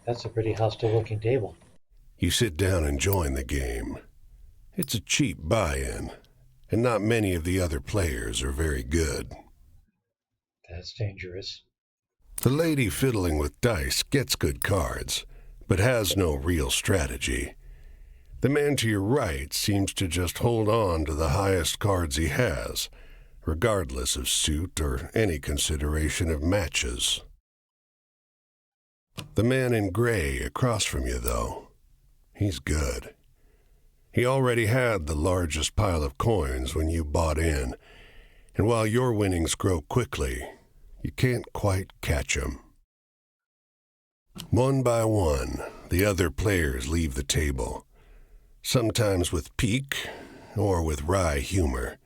That's a pretty hostile-looking table. You sit down and join the game. It's a cheap buy-in, and not many of the other players are very good. That's dangerous. The lady fiddling with dice gets good cards, but has no real strategy. The man to your right seems to just hold on to the highest cards he has, regardless of suit or any consideration of matches. The man in gray across from you, though, he's good. He already had the largest pile of coins when you bought in, and while your winnings grow quickly, you can't quite catch him. One by one, the other players leave the table, sometimes with pique or with wry humor,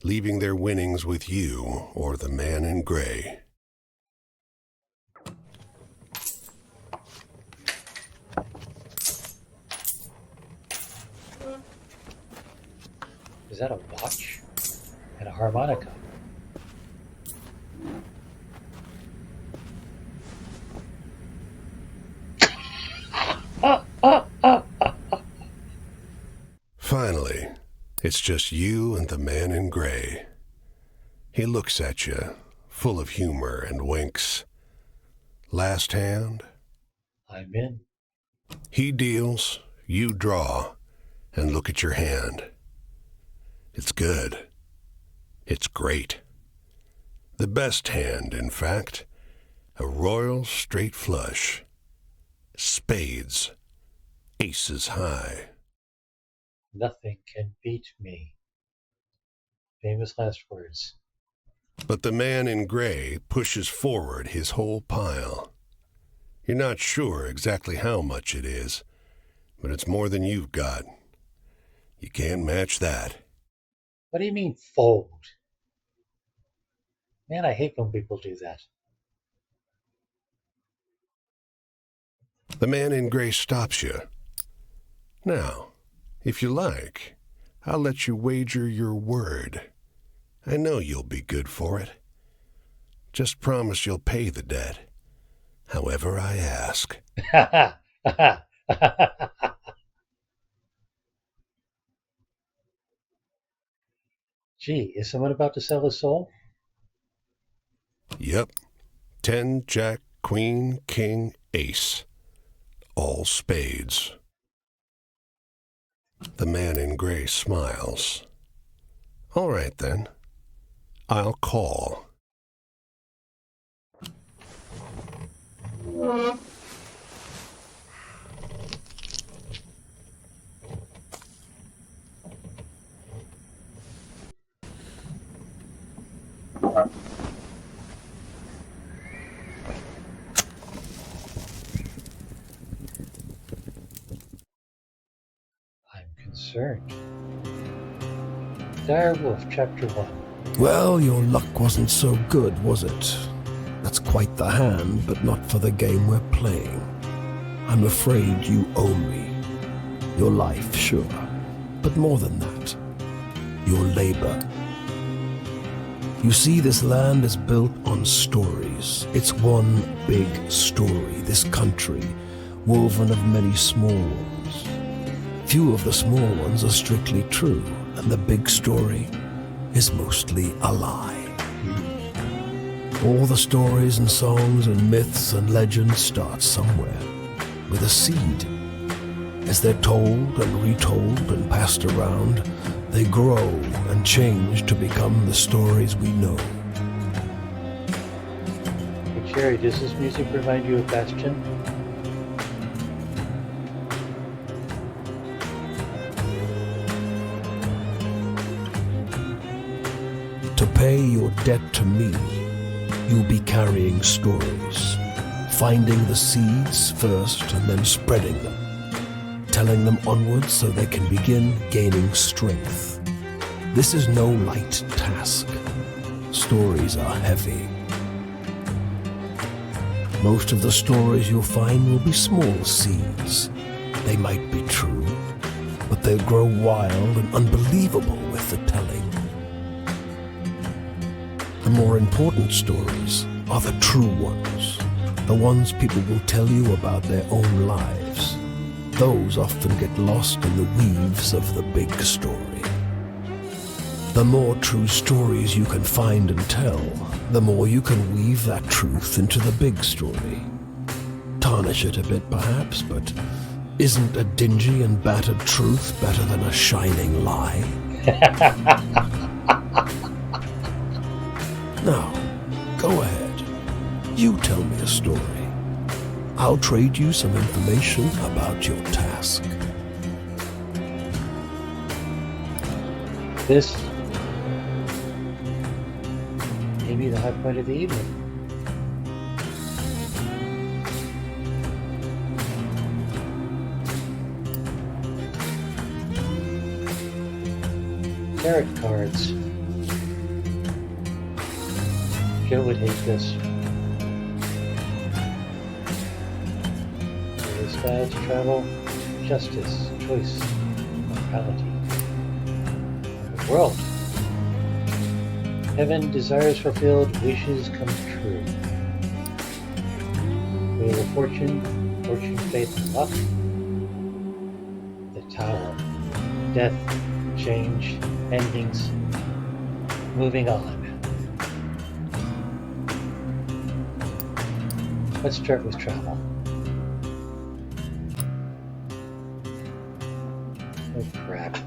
leaving their winnings with you or the man in gray. Is that a watch? And a harmonica? Finally, it's just you and the man in gray. He looks at you, full of humor, and winks. Last hand? I'm in. He deals, you draw, and look at your hand. It's good. It's great. The best hand, in fact. A royal straight flush. Spades. Aces high. Nothing can beat me. Famous last words. But the man in gray pushes forward his whole pile. You're not sure exactly how much it is, but it's more than you've got. You can't match that. What do you mean, fold? Man, I hate when people do that. The man in gray stops you. Now, if you like, I'll let you wager your word. I know you'll be good for it. Just promise you'll pay the debt, however I ask. Gee, is someone about to sell his soul? Yep. 10, jack, queen, king, ace. All spades. The man in gray smiles. All right, then. I'll call. I'm concerned. Dire Wolf, Chapter 1. Well, your luck wasn't so good, was it? That's quite the hand, but not for the game we're playing. I'm afraid you owe me. Your life, sure, but more than that, your labor. You see, this land is built on stories. It's one big story, this country, woven of many small ones. Few of the small ones are strictly true, and the big story is mostly a lie. All the stories and songs and myths and legends start somewhere, with a seed. As they're told and retold and passed around, they grow and change to become the stories we know. Hey, Cherry, does this music remind you of Bastion? To pay your debt to me, you'll be carrying stories, finding the seeds first and then spreading them, telling them onwards so they can begin gaining strength. This is no light task. Stories are heavy. Most of the stories you'll find will be small seeds. They might be true, but they'll grow wild and unbelievable with the telling. The more important stories are the true ones, the ones people will tell you about their own lives. Those often get lost in the weaves of the big story. The more true stories you can find and tell, the more you can weave that truth into the big story. Tarnish it a bit, perhaps, but isn't a dingy and battered truth better than a shining lie? Now, go ahead. You tell me a story. I'll trade you some information about your task. This may be the high point of the evening. Tarot cards. Joe would hate this. There is guide to travel, justice, choice, morality. The world. Heaven, desires fulfilled, wishes come true. Wheel of Fortune, fortune, faith, and luck. The Tower. Death, change, endings, moving on. Let's start with travel. Oh crap.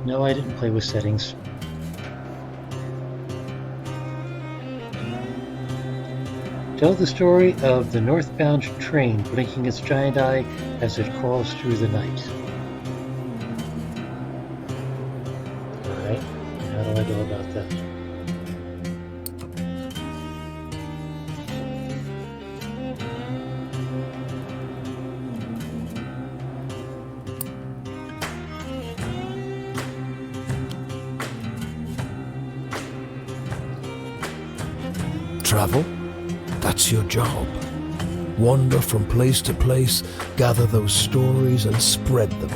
No, I didn't play with settings. Tell the story of the northbound train blinking its giant eye as it crawls through the night. Alright, how do I go about that? Travel? That's your job. Wander from place to place, gather those stories and spread them.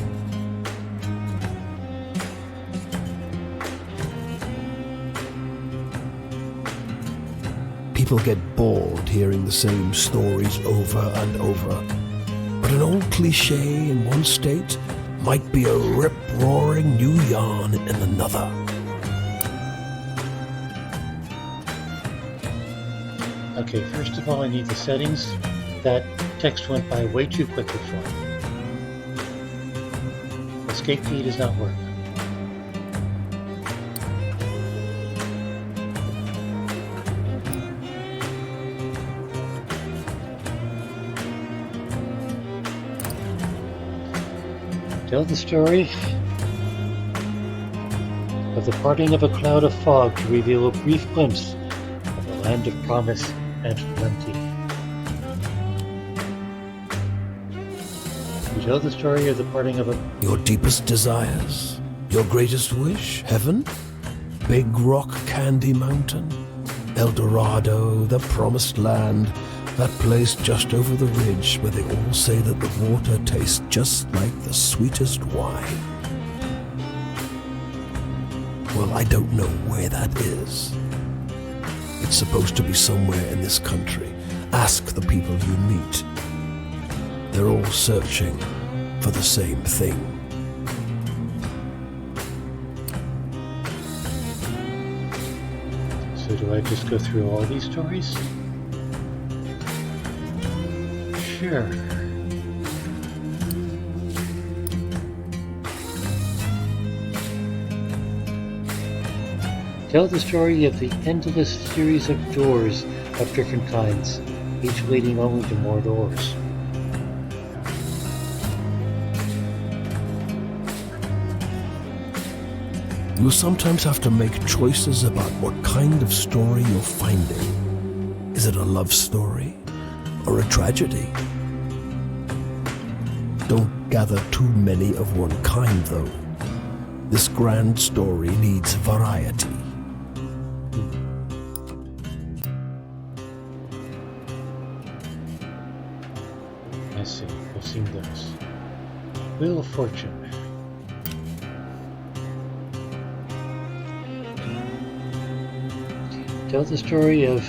People get bored hearing the same stories over and over. But an old cliché in one state might be a rip-roaring new yarn in another. Okay, first of all I need the settings. That text went by way too quickly for me. Escape key does not work. Tell the story of the parting of a cloud of fog to reveal a brief glimpse of the land of promise and plenty. You tell the story of the parting of a... Your deepest desires? Your greatest wish? Heaven? Big Rock Candy Mountain? El Dorado, the promised land, that place just over the ridge where they all say that the water tastes just like the sweetest wine. Well, I don't know where that is. It's supposed to be somewhere in this country. Ask the people you meet. They're all searching for the same thing. So do I just go through all these stories? Sure. Tell the story of the endless series of doors of different kinds, each leading only to more doors. You sometimes have to make choices about what kind of story you're finding. Is it a love story or a tragedy? Don't gather too many of one kind, though. This grand story needs variety. I see. I've seen those. Wheel of Fortune. Tell the story of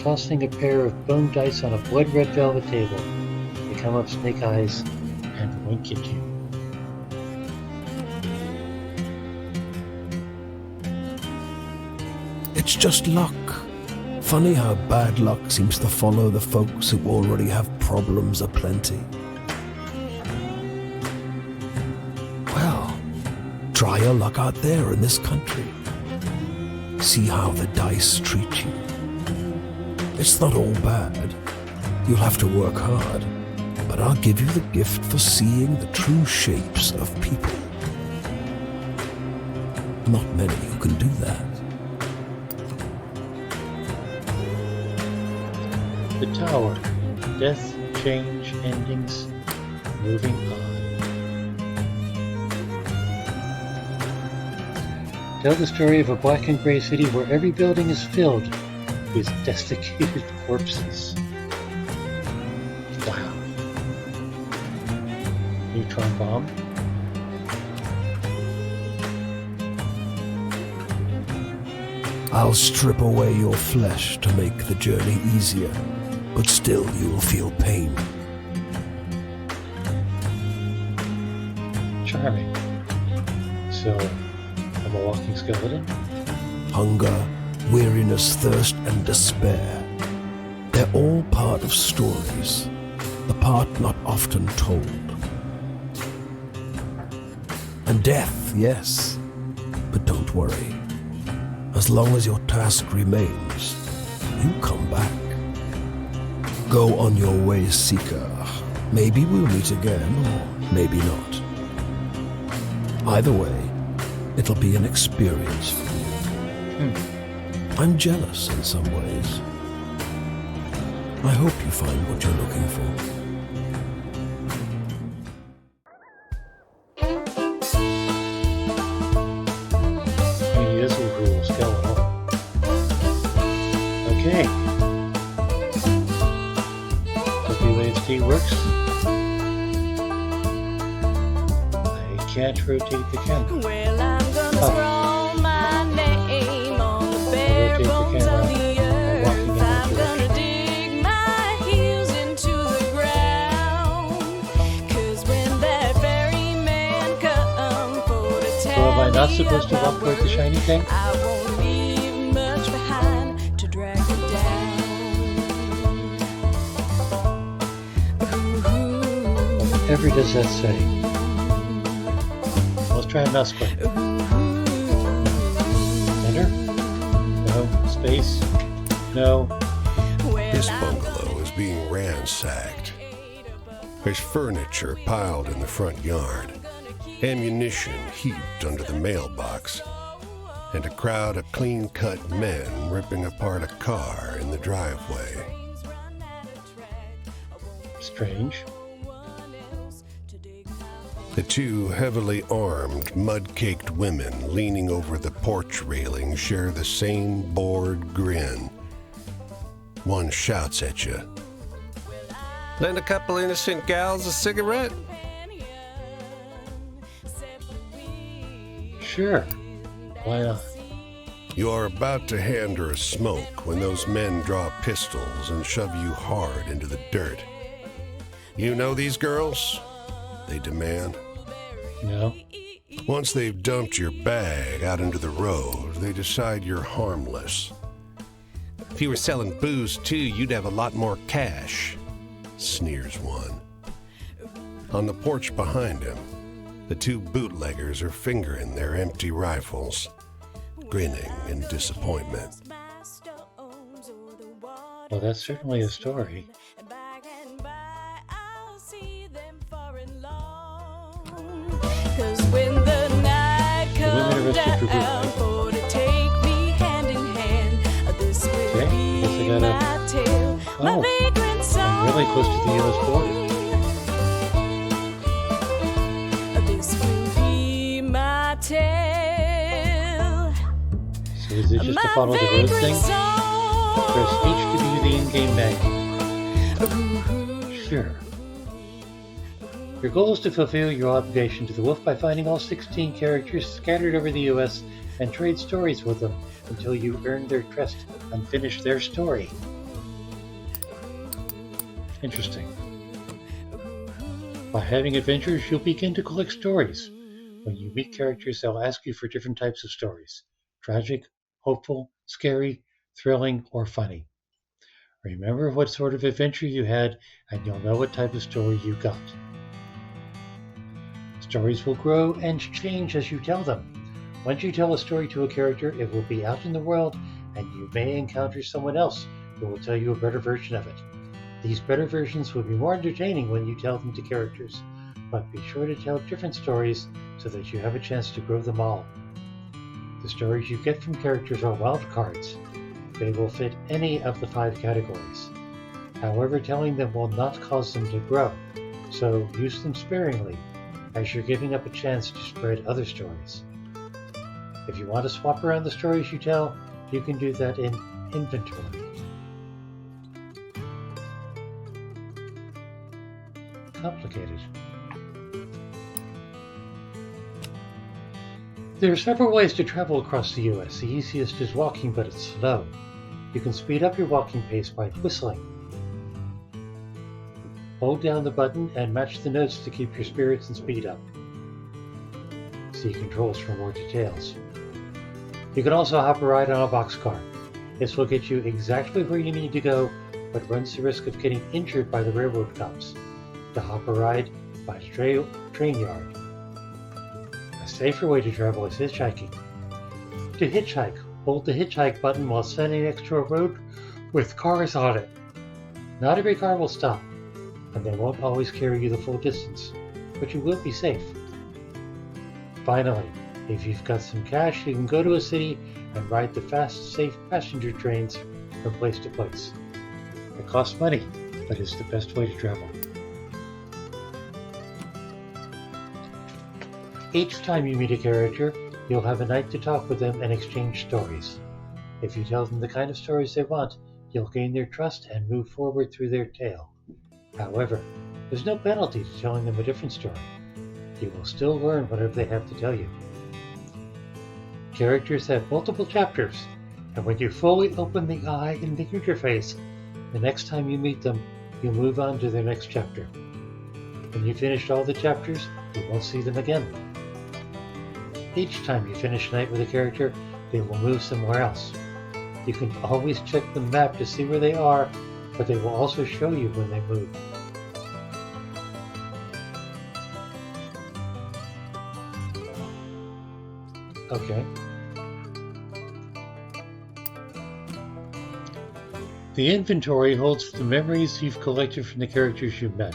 tossing a pair of bone dice on a blood-red velvet table. They come up snake eyes and wink at you. It's just luck. Funny how bad luck seems to follow the folks who already have problems aplenty. Well, try your luck out there in this country. See how the dice treat you. It's not all bad. You'll have to work hard, but I'll give you the gift for seeing the true shapes of people. Not many who can do that. The Tower. Death, change, endings, moving on. Tell the story of a black and gray city where every building is filled with desiccated corpses. Wow. Neutron bomb. I'll strip away your flesh to make the journey easier, but still you'll feel pain. Charming. So, I'm a walking skeleton? Hunger, weariness, thirst, and despair. They're all part of stories, the part not often told. And death, yes, but don't worry. As long as your task remains, you come back. Go on your way, Seeker. Maybe we'll meet again, or maybe not. Either way, it'll be an experience for you. I'm jealous in some ways. I hope you find what you're looking for. Okay. WASD works. I can't rotate the camera. Well, I'm gonna scroll my name on the bare bones of the earth. I'm gonna dig my heels into the ground. 'Cause when that ferryman come for to So am I not supposed to walk toward the shiny thing? I won't leave much behind to drag it down. Whatever does that say? Let's try a mouse click. Enter? No. Space? No. This bungalow is being ransacked. There's furniture piled in the front yard, ammunition heaped under the mailbox, and a crowd of clean-cut men ripping apart a car in the driveway. Strange. The two heavily armed, mud-caked women leaning over the porch railing share the same bored grin. One shouts at you. Lend a couple innocent gals a cigarette? Sure. Why not? You are about to hand her a smoke when those men draw pistols and shove you hard into the dirt. You know these girls? They demand. No. Once they've dumped your bag out into the road, they decide you're harmless. If you were selling booze too, you'd have a lot more cash, sneers one. On the porch behind him, the two bootleggers are fingering their empty rifles, grinning in disappointment. Well, that's certainly a story. When the night comes down for to take me hand in hand, this will be my tale, my vagrant song. I'm really close to the U.S. border. This will be my tale. So is it just to follow the road thing? Press H to view the in-game menu. Sure. Your goal is to fulfill your obligation to the wolf by finding all 16 characters scattered over the U.S. and trade stories with them. until you earn their trust and finish their story. Interesting. By having adventures, you'll begin to collect stories. When you meet characters, they'll ask you for different types of stories: tragic, hopeful, scary, thrilling, or funny. Remember what sort of adventure you had, and you'll know what type of story you got. Stories will grow and change as you tell them. Once you tell a story to a character, it will be out in the world, and you may encounter someone else who will tell you a better version of it. These better versions will be more entertaining when you tell them to characters, but be sure to tell different stories so that you have a chance to grow them all. The stories you get from characters are wild cards. They will fit any of the 5 categories. However, telling them will not cause them to grow, so use them sparingly, as you're giving up a chance to spread other stories. If you want to swap around the stories you tell, you can do that in inventory. Complicated. There are several ways to travel across the US. The easiest is walking, but it's slow. You can speed up your walking pace by whistling. Hold down the button and match the notes to keep your spirits and speed up. See controls for more details. You can also hop a ride on a boxcar. This will get you exactly where you need to go, but runs the risk of getting injured by the railroad cops. To hop a ride, find a train yard. A safer way to travel is hitchhiking. To hitchhike, hold the hitchhike button while standing next to a road with cars on it. Not every car will stop, and they won't always carry you the full distance, but you will be safe. Finally, if you've got some cash, you can go to a city and ride the fast, safe passenger trains from place to place. It costs money, but it's the best way to travel. Each time you meet a character, you'll have a night to talk with them and exchange stories. If you tell them the kind of stories they want, you'll gain their trust and move forward through their tale. However, there's no penalty to telling them a different story. You will still learn whatever they have to tell you. Characters have multiple chapters, and when you fully open the eye in the interface, the next time you meet them, you'll move on to their next chapter. When you've finished all the chapters, you won't see them again. Each time you finish a night with a character, they will move somewhere else. You can always check the map to see where they are, but they will also show you when they move. Okay. The inventory holds the memories you've collected from the characters you've met.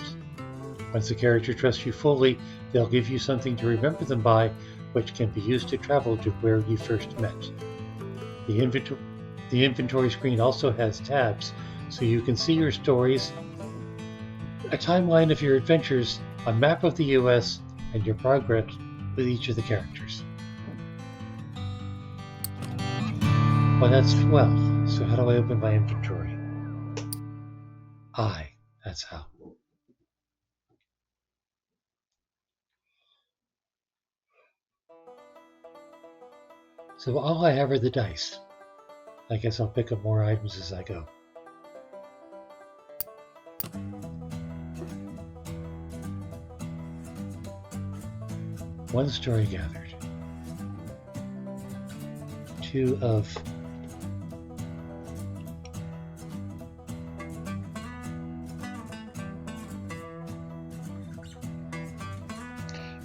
Once the character trusts you fully, they'll give you something to remember them by, which can be used to travel to where you first met. The inventory screen also has tabs, so you can see your stories, a timeline of your adventures, a map of the US, and your progress with each of the characters. Well, that's swell. So how do I open my inventory? That's how. So all I have are the dice. I guess I'll pick up more items as I go. One story gathered. 2 of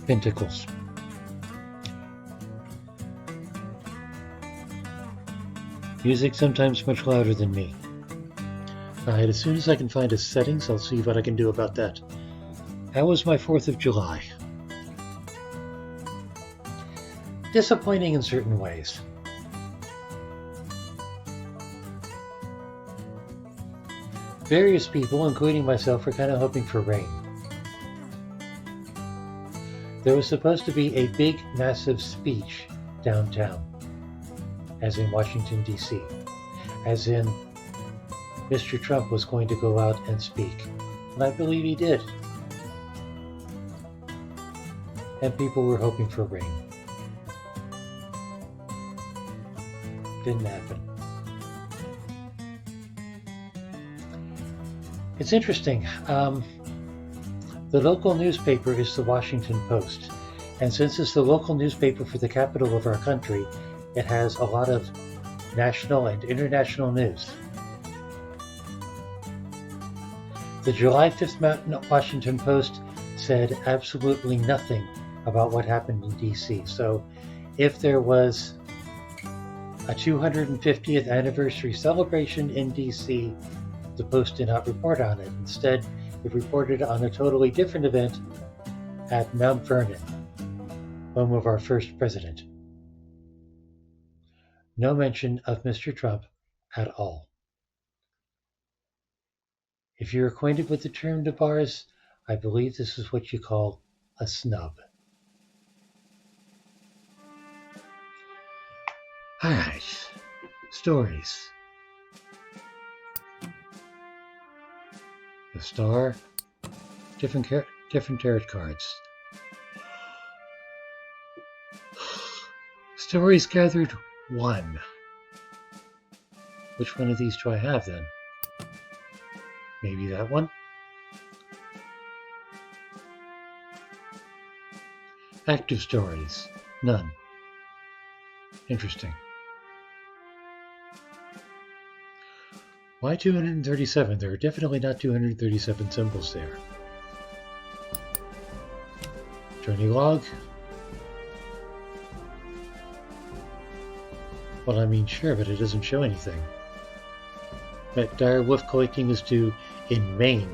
Pentacles. Music sometimes much louder than me. Alright, as soon as I can find a settings, I'll see what I can do about that. How was my 4th of July? Disappointing in certain ways. Various people, including myself, were kind of hoping for rain. There was supposed to be a big, massive speech downtown, as in Washington, D.C., as in Mr. Trump was going to go out and speak, and I believe he did. And people were hoping for rain. didn't happen. It's interesting. The local newspaper is the Washington Post. And since it's the local newspaper for the capital of our country, it has a lot of national and international news. The July 5th Washington Post said absolutely nothing about what happened in D.C. So if there was a 250th anniversary celebration in D.C., the Post did not report on it. Instead, it reported on a totally different event at Mount Vernon, home of our first president. No mention of Mr. Trump at all. If you're acquainted with the term DeBars, I believe this is what you call a snub. Alright, stories. The star, different tarot cards. Stories gathered 1. Which one of these do I have then? Maybe that one? Active stories. None. Interesting. Why 237? There are definitely not 237 symbols there. Journey log. Well, I mean, sure, but it doesn't show anything. That dire wolf collecting is due in Maine.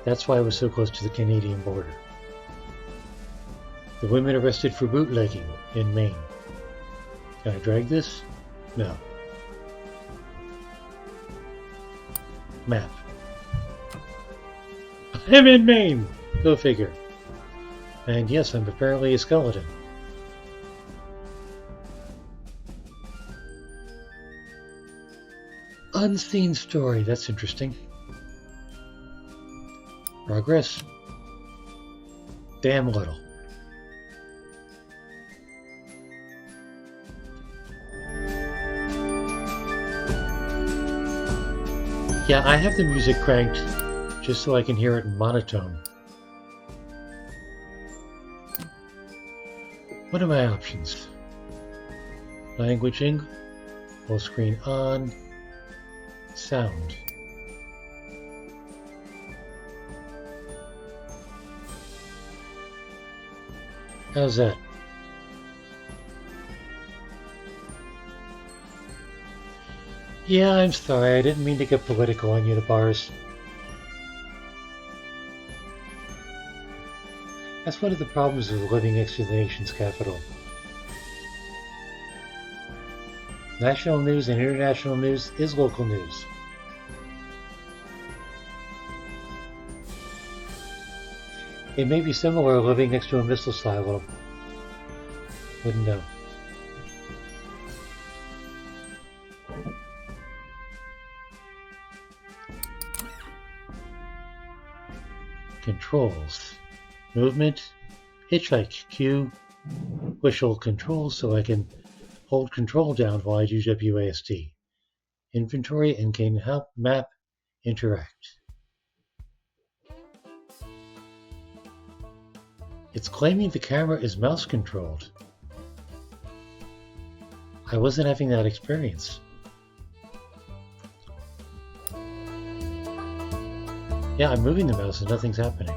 That's why I was so close to the Canadian border. The women arrested for bootlegging in Maine. Can I drag this? No. Map. I'm in Maine! Go figure. And yes, I'm apparently a skeleton. Unseen story, that's interesting. Progress. Damn little. Yeah, I have the music cranked just so I can hear it in monotone. What are my options? Languaging, full screen on, sound. How's that? Yeah, I'm sorry, I didn't mean to get political on you, the bars. That's one of the problems of living next to the nation's capital. National news and international news is local news. It may be similar living next to a missile silo. Wouldn't know. Controls. Movement, hitchhike, Q, whistle control so I can hold control down while I do WASD. Inventory and gain help, map, interact. It's claiming the camera is mouse controlled. I wasn't having that experience. Yeah, I'm moving the mouse and nothing's happening.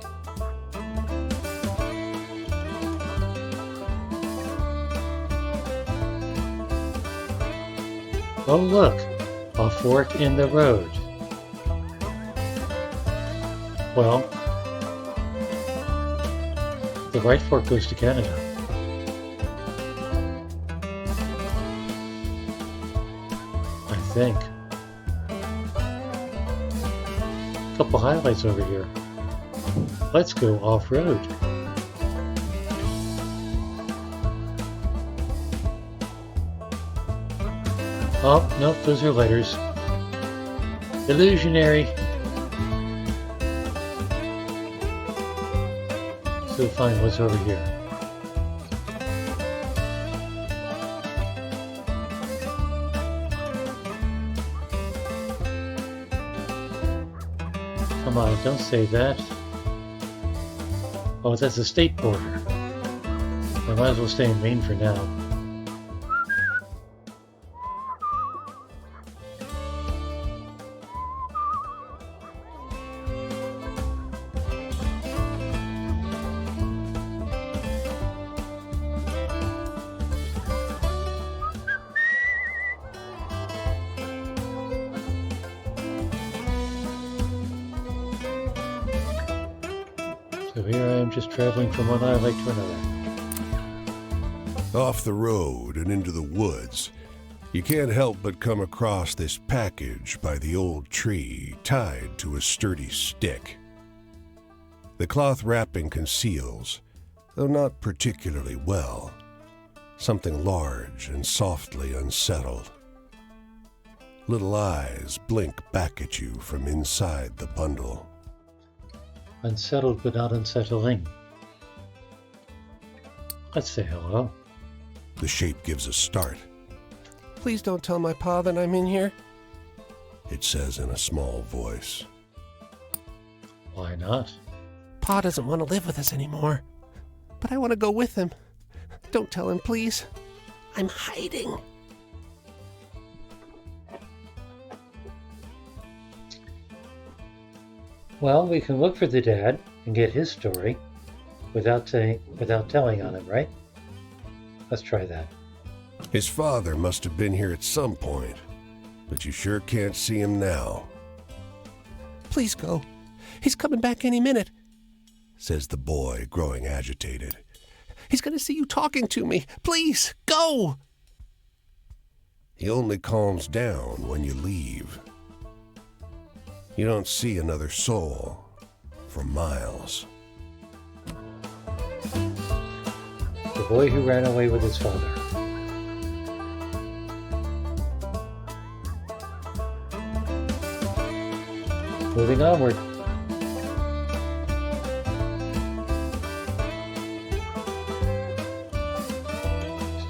Oh look, a fork in the road. Well, the right fork goes to Canada. I think. Couple highlights over here. Let's go off-road. Oh, nope, those are letters. Illusionary. So fine, what's over here? mind, don't say that. Oh, that's the state border. I might as well stay in Maine for now. So here I am just traveling from one island to another. Off the road and into the woods, you can't help but come across this package by the old tree tied to a sturdy stick. The cloth wrapping conceals, though not particularly well, something large and softly unsettled. Little eyes blink back at you from inside the bundle. Unsettled but not unsettling. Let's say hello. The shape gives a start. Please don't tell my pa that I'm in here. It says in a small voice. Why not? Pa doesn't want to live with us anymore. But I want to go with him. Don't tell him, please. I'm hiding. Well, we can look for the dad and get his story without telling on him, right? Let's try that. His father must have been here at some point, but you sure can't see him now. Please go. He's coming back any minute, says the boy, growing agitated. He's going to see you talking to me. Please, go! He only calms down when you leave. You don't see another soul for miles. The boy who ran away with his father. Moving onward.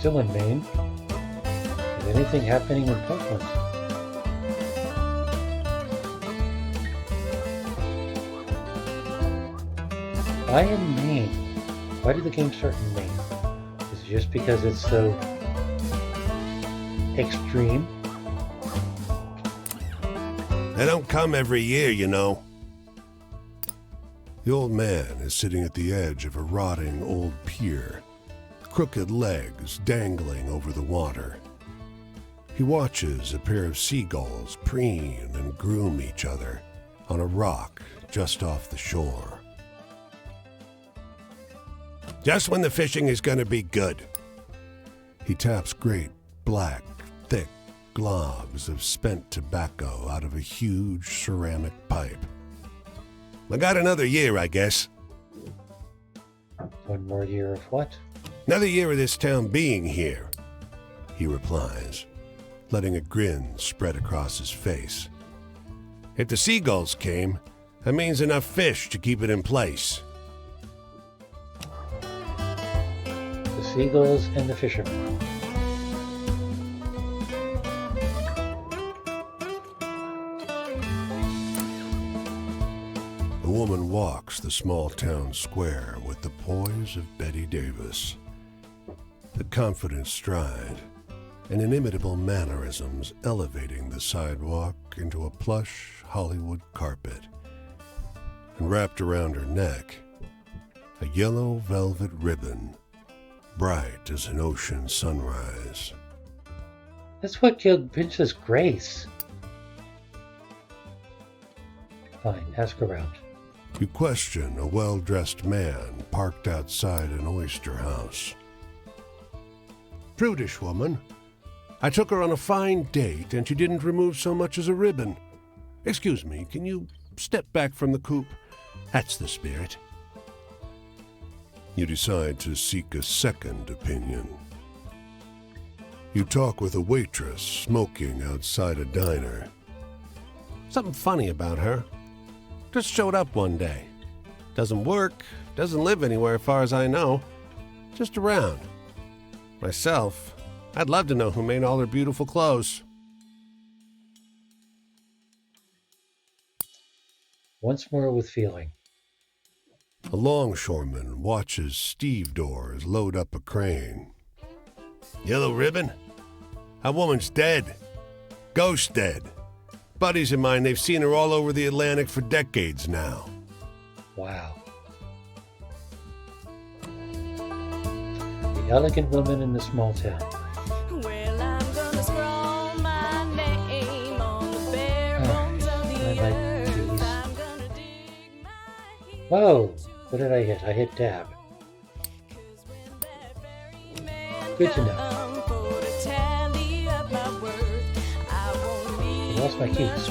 Still in Maine. Is anything happening in Portland? Why in Maine? Why did the game start in Maine? Is it just because it's so extreme? They don't come every year, you know. The old man is sitting at the edge of a rotting old pier, crooked legs dangling over the water. He watches a pair of seagulls preen and groom each other on a rock just off the shore. Just when the fishing is going to be good. He taps great, black, thick globs of spent tobacco out of a huge ceramic pipe. I got another year, I guess. One more year of what? Another year of this town being here, he replies, letting a grin spread across his face. If the seagulls came, that means enough fish to keep it in place. The seagulls and the fishermen. The woman walks the small town square with the poise of Betty Davis. The confident stride and inimitable mannerisms elevating the sidewalk into a plush Hollywood carpet. And wrapped around her neck, a yellow velvet ribbon, bright as an ocean sunrise. That's what killed Princess Grace. Fine, ask around. You question a well-dressed man parked outside an oyster house. Prudish woman. I took her on a fine date and she didn't remove so much as a ribbon. Excuse me, can you step back from the coupe? That's the spirit. You decide to seek a second opinion. You talk with a waitress smoking outside a diner. Something funny about her. Just showed up one day. Doesn't work, doesn't live anywhere far as I know. Just around. Myself, I'd love to know who made all her beautiful clothes. once more with feeling. A longshoreman watches stevedores load up a crane. Yellow ribbon? That woman's dead. Ghost dead. Buddies of mine, they've seen her all over the Atlantic for decades now. Wow. The elegant woman in the small town. Well, I'm gonna scroll my name on the bare bones of the earth. I'm gonna dig my heels. Whoa! What did I hit? I hit tab. Good to know. I lost my keys.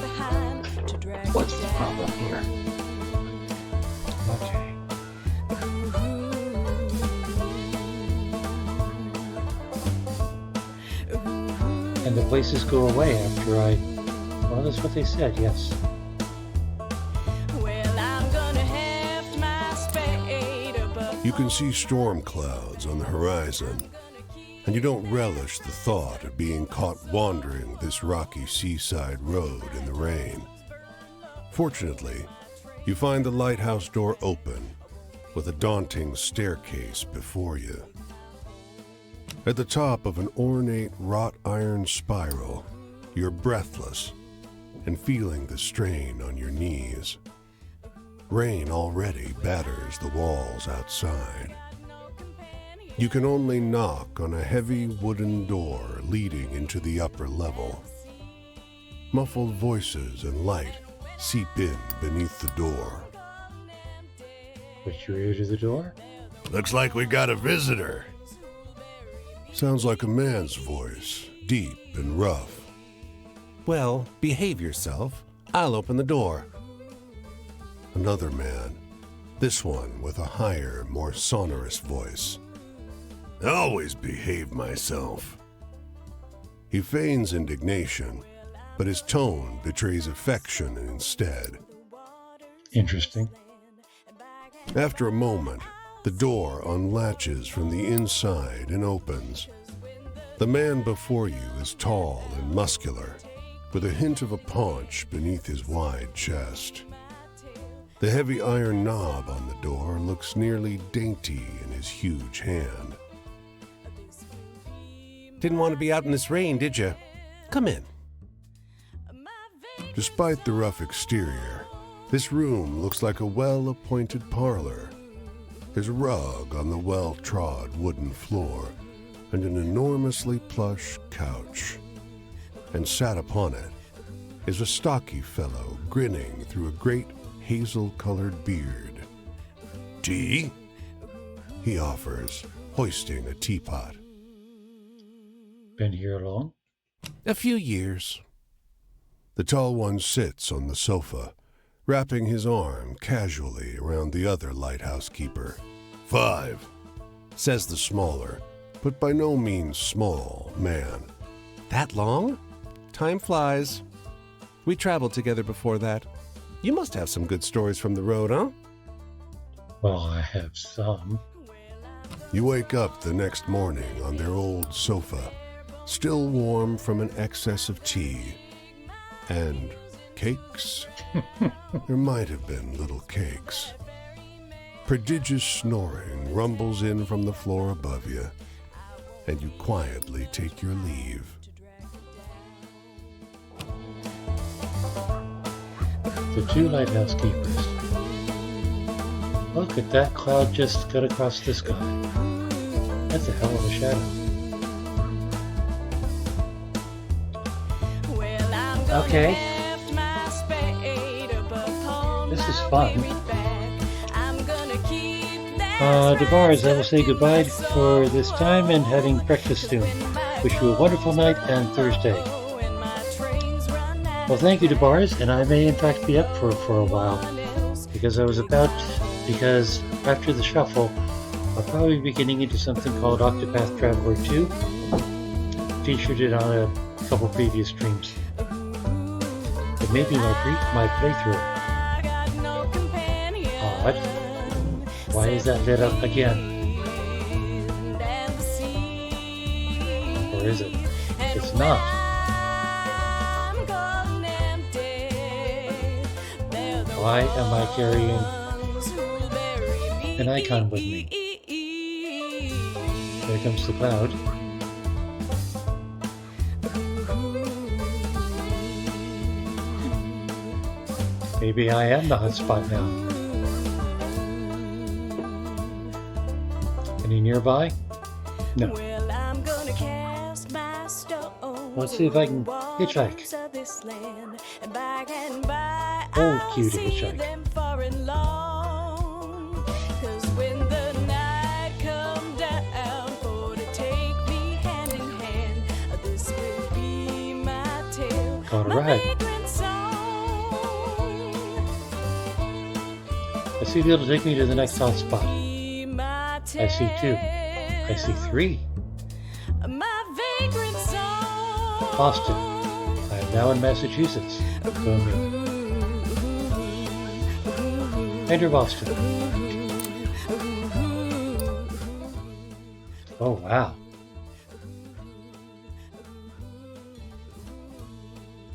What's the problem here? Okay. And the places go away after well, that's what they said, yes. You can see storm clouds on the horizon, and you don't relish the thought of being caught wandering this rocky seaside road in the rain. Fortunately, you find the lighthouse door open with a daunting staircase before you. At the top of an ornate wrought iron spiral, you're breathless and feeling the strain on your knees. Rain already batters the walls outside. You can only knock on a heavy wooden door leading into the upper level. Muffled voices and light seep in beneath the door. Put your ear to the door? Looks like we got a visitor. Sounds like a man's voice, deep and rough. Well, behave yourself. I'll open the door. Another man, this one with a higher, more sonorous voice. I always behave myself. He feigns indignation, but his tone betrays affection instead. Interesting. After a moment, the door unlatches from the inside and opens. The man before you is tall and muscular, with a hint of a paunch beneath his wide chest. The heavy iron knob on the door looks nearly dainty in his huge hand. Didn't want to be out in this rain, did you? Come in. Despite the rough exterior, this room looks like a well-appointed parlor. There's a rug on the well-trod wooden floor and an enormously plush couch. And sat upon it is a stocky fellow grinning through a great hazel-colored beard. Tea? He offers, hoisting a teapot. Been here long? A few years. The tall one sits on the sofa, wrapping his arm casually around the other lighthouse keeper. 5, says the smaller, but by no means small, man. That long? Time flies. We traveled together before that. You must have some good stories from the road, huh? Well, I have some. You wake up the next morning on their old sofa, still warm from an excess of tea. And cakes? There might have been little cakes. Prodigious snoring rumbles in from the floor above you, and you quietly take your leave. The two lighthouse keepers. Look at that cloud just cut across the sky. That's a hell of a shadow. Okay. This is fun. DeBars, I will say goodbye for this time and having breakfast soon. Wish you a wonderful night and Thursday. Well, thank you, DeBars, and I may in fact be up for a while. Because after the shuffle, I'll probably be getting into something called Octopath Traveler II. Featured it on a couple previous streams. It may be my playthrough. Odd. Why is that lit up again? Or is it? It's not. Why am I carrying an icon with me? There comes the cloud. Maybe I am the hotspot now. Any nearby? No. Let's see if I can hitchhike. Old cue to hitchhike. Got a ride. I see the able to take me to the next hotspot. I see 2. I see 3. Boston. I am now in Massachusetts. Boom. Enter Boston. Oh, wow.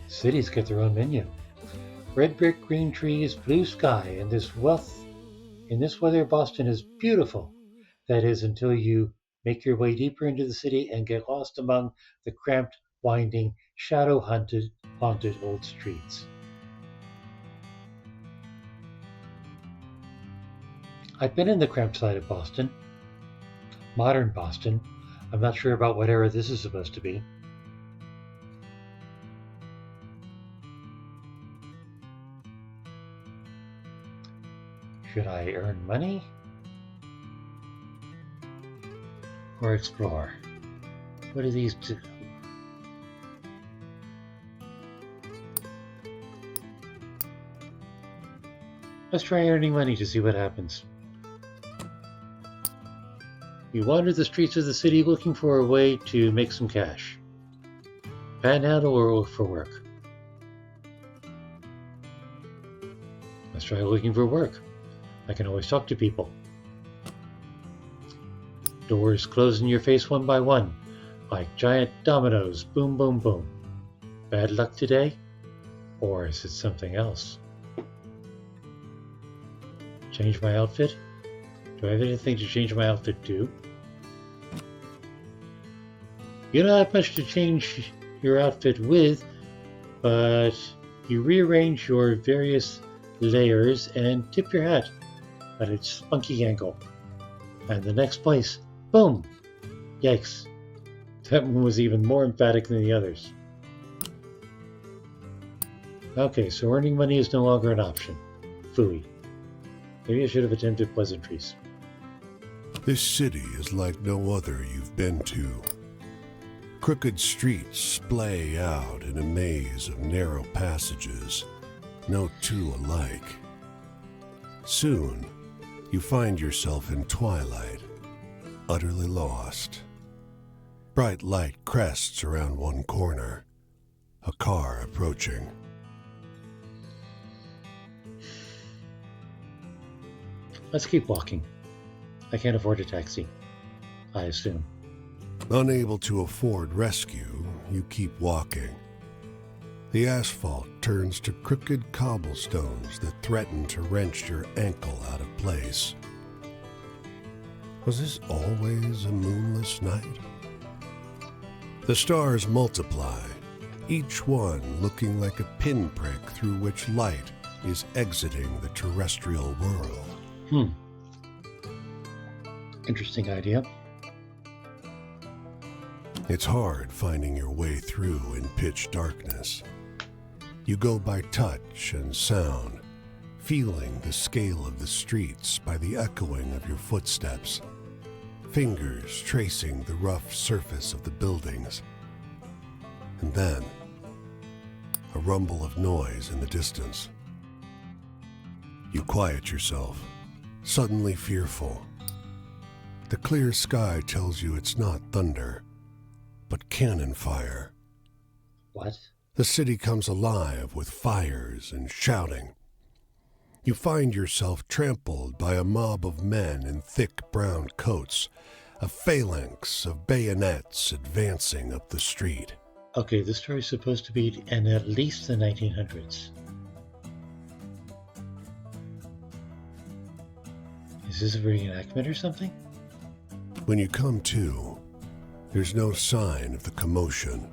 Cities get their own menu. Red brick, green trees, blue sky. In this weather, Boston is beautiful. That is, until you make your way deeper into the city and get lost among the cramped, winding, shadow-haunted old streets. I've been in the cramped side of Boston. Modern Boston. I'm not sure about what era this is supposed to be. Should I earn money? Or explore? What do these do? Let's try earning money to see what happens. You wander the streets of the city looking for a way to make some cash. Panhandle or look for work? Let's try looking for work. I can always talk to people. Doors close in your face one by one, like giant dominoes. Boom, boom, boom. Bad luck today? Or is it something else? Change my outfit? Do I have anything to change my outfit to? You don't have much to change your outfit with, but you rearrange your various layers and tip your hat at its spunky angle. And the next place, boom! Yikes. That one was even more emphatic than the others. Okay, so earning money is no longer an option. Phooey. Maybe I should have attempted pleasantries. This city is like no other you've been to. Crooked streets splay out in a maze of narrow passages, no two alike. Soon, you find yourself in twilight, utterly lost. Bright light crests around one corner, a car approaching. Let's keep walking. I can't afford a taxi, I assume. Unable to afford rescue, you keep walking. The asphalt turns to crooked cobblestones that threaten to wrench your ankle out of place. Was this always a moonless night? The stars multiply, each one looking like a pinprick through which light is exiting the terrestrial world. Interesting idea. It's hard finding your way through in pitch darkness. You go by touch and sound, feeling the scale of the streets by the echoing of your footsteps, fingers tracing the rough surface of the buildings. And then, a rumble of noise in the distance. You quiet yourself, suddenly fearful. The clear sky tells you it's not thunder, but cannon fire. What? The city comes alive with fires and shouting. You find yourself trampled by a mob of men in thick brown coats, a phalanx of bayonets advancing up the street. Okay, this story is supposed to be in at least the 1900s. Is this a reenactment or something? When you come to, there's no sign of the commotion,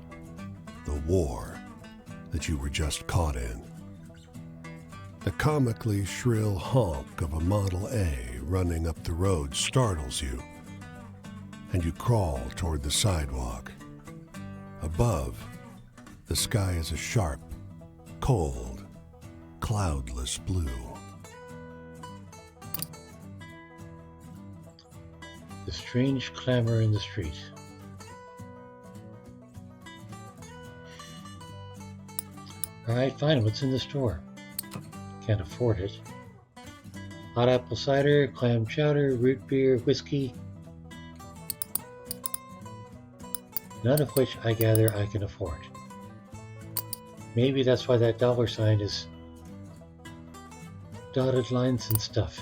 the war that you were just caught in. The comically shrill honk of a Model A running up the road startles you, and you crawl toward the sidewalk. Above, the sky is a sharp, cold, cloudless blue. The strange clamor in the street. Alright, fine, what's in the store? Can't afford it. Hot apple cider, clam chowder, root beer, whiskey. None of which I gather I can afford. Maybe that's why that dollar sign is dotted lines and stuff.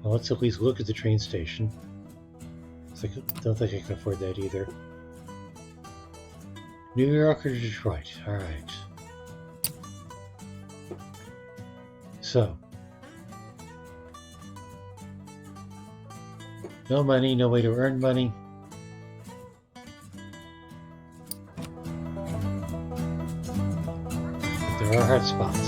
Well, let's at least look at the train station. I don't think I can afford that either. New York or Detroit? Alright. So. No money, no way to earn money. But there are hard spots.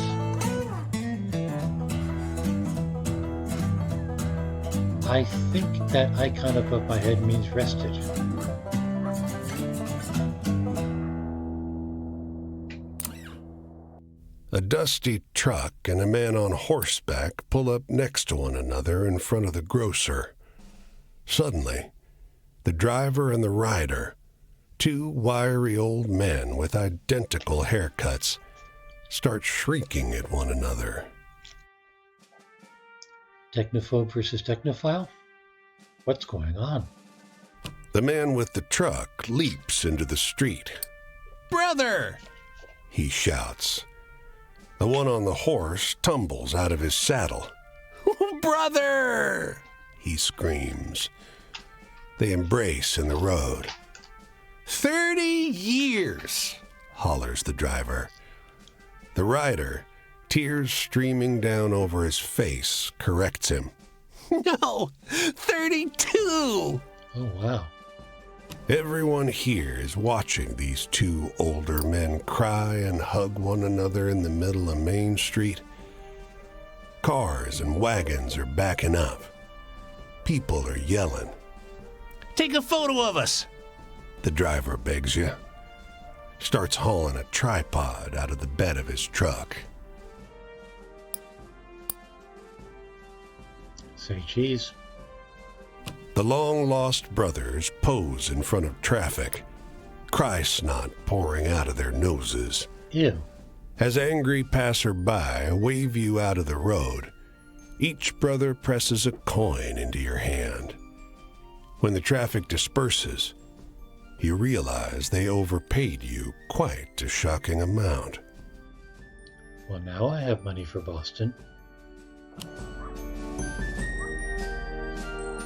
I think that icon above my head means rested. A dusty truck and a man on horseback pull up next to one another in front of the grocer. Suddenly, the driver and the rider, two wiry old men with identical haircuts, start shrieking at one another. Technophobe versus technophile? What's going on? The man with the truck leaps into the street. Brother! He shouts. The one on the horse tumbles out of his saddle. Brother! He screams. They embrace in the road. 30 years! Hollers the driver. The rider, tears streaming down over his face, corrects him. No, 32! Oh, wow. Everyone here is watching these two older men cry and hug one another in the middle of Main Street. Cars and wagons are backing up. People are yelling. Take a photo of us! The driver begs you. Starts hauling a tripod out of the bed of his truck. Say cheese. The long-lost brothers pose in front of traffic, cry snot pouring out of their noses. Ew. As angry passerby wave you out of the road, each brother presses a coin into your hand. When the traffic disperses, you realize they overpaid you quite a shocking amount. Well, now I have money for Boston.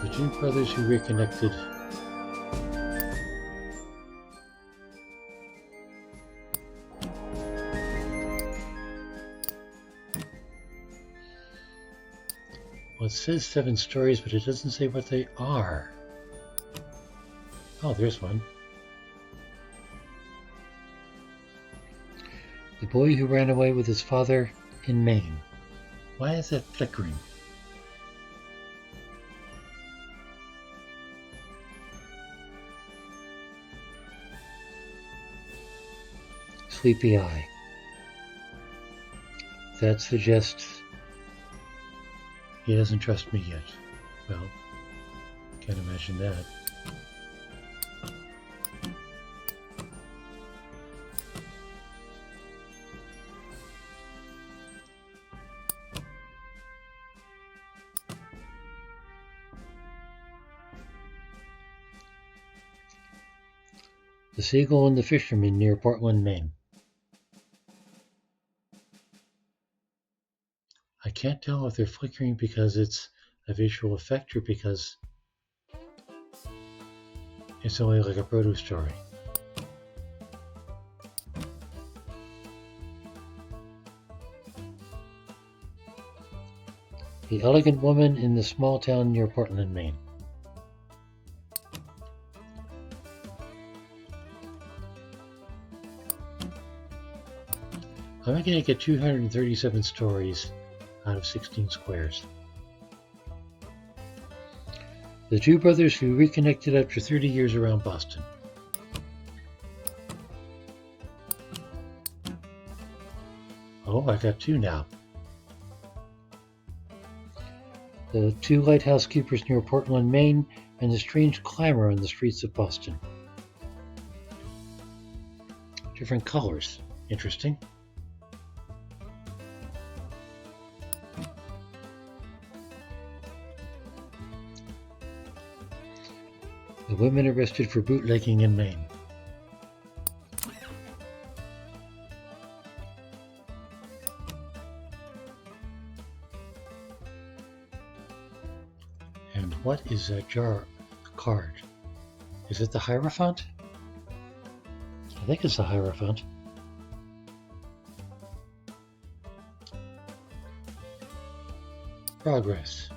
The two brothers who reconnected. Well, it says 7 stories, but it doesn't say what they are. Oh, there's one. The boy who ran away with his father in Maine. Why is that flickering? Sleepy eye. That suggests he doesn't trust me yet. Well, can't imagine that. The Seagull and the Fisherman near Portland, Maine. I can't tell if they're flickering because it's a visual effect or because it's only like a proto story. The Elegant Woman in the Small Town near Portland, Maine. I'm going to get 237 stories out of 16 squares. The two brothers who reconnected after 30 years around Boston. Oh, I got 2 now. The 2 lighthouse keepers near Portland, Maine, and the strange clamor on the streets of Boston. Different colors. Interesting. The women arrested for bootlegging in Maine. And what is that card? Is it the Hierophant? I think it's the Hierophant. Progress.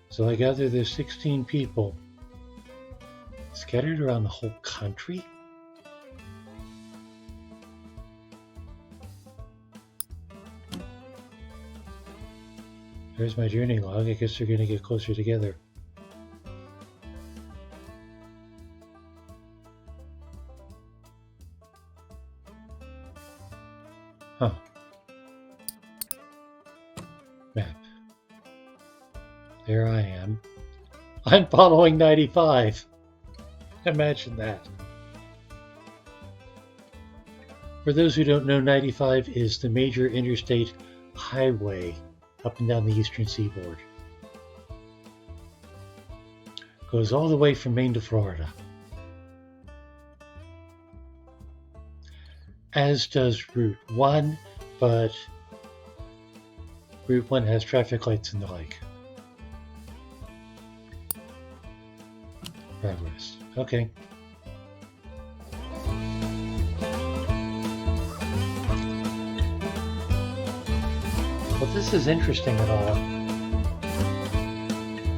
So I gather there's 16 people scattered around the whole country? There's my journey log. I guess they're going to get closer together. Huh. Map. There I am. I'm following 95. Imagine that. For those who don't know, 95 is the major interstate highway up and down the eastern seaboard. Goes all the way from Maine to Florida. As does Route 1, but Route 1 has traffic lights and the like. Progress. Okay. Well, this is interesting and all,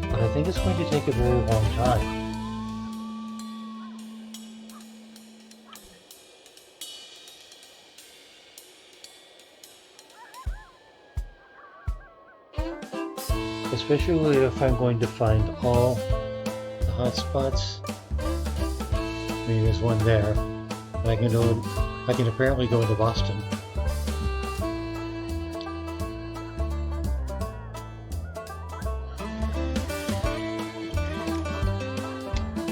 but I think it's going to take a very long time. Especially if I'm going to find all the hot spots. I mean, there's one there. And I can apparently go into Boston.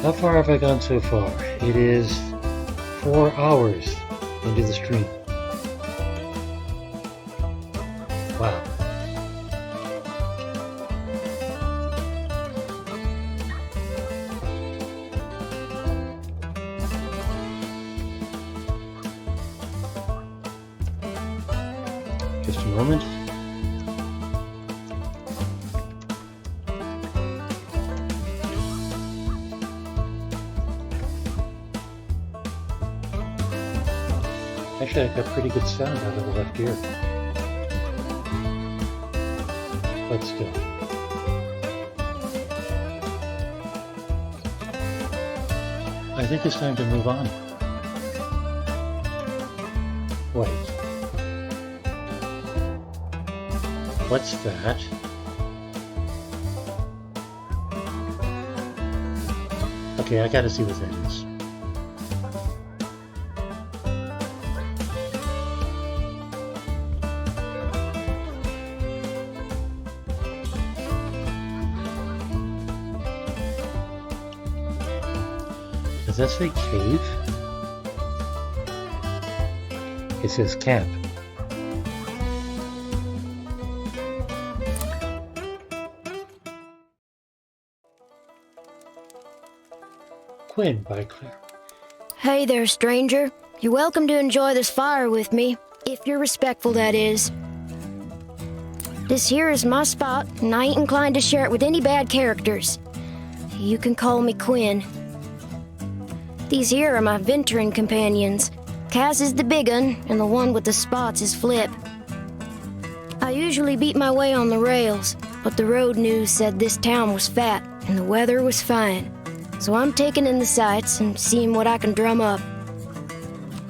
How far have I gone so far? It is 4 hours into the stream. Wow. Just a moment. Actually, I got pretty good sound out of the left ear. But still. I think it's time to move on. Wait. What's that? Okay, I gotta see what that is. Does that say cave? It says camp. Quinn by Claire. Hey there, stranger. You're welcome to enjoy this fire with me. If you're respectful, that is. This here is my spot, and I ain't inclined to share it with any bad characters. You can call me Quinn. These here are my venturing companions. Cass is the big un, and the one with the spots is Flip. I usually beat my way on the rails, but the road news said this town was fat, and the weather was fine. So I'm taking in the sights and seeing what I can drum up.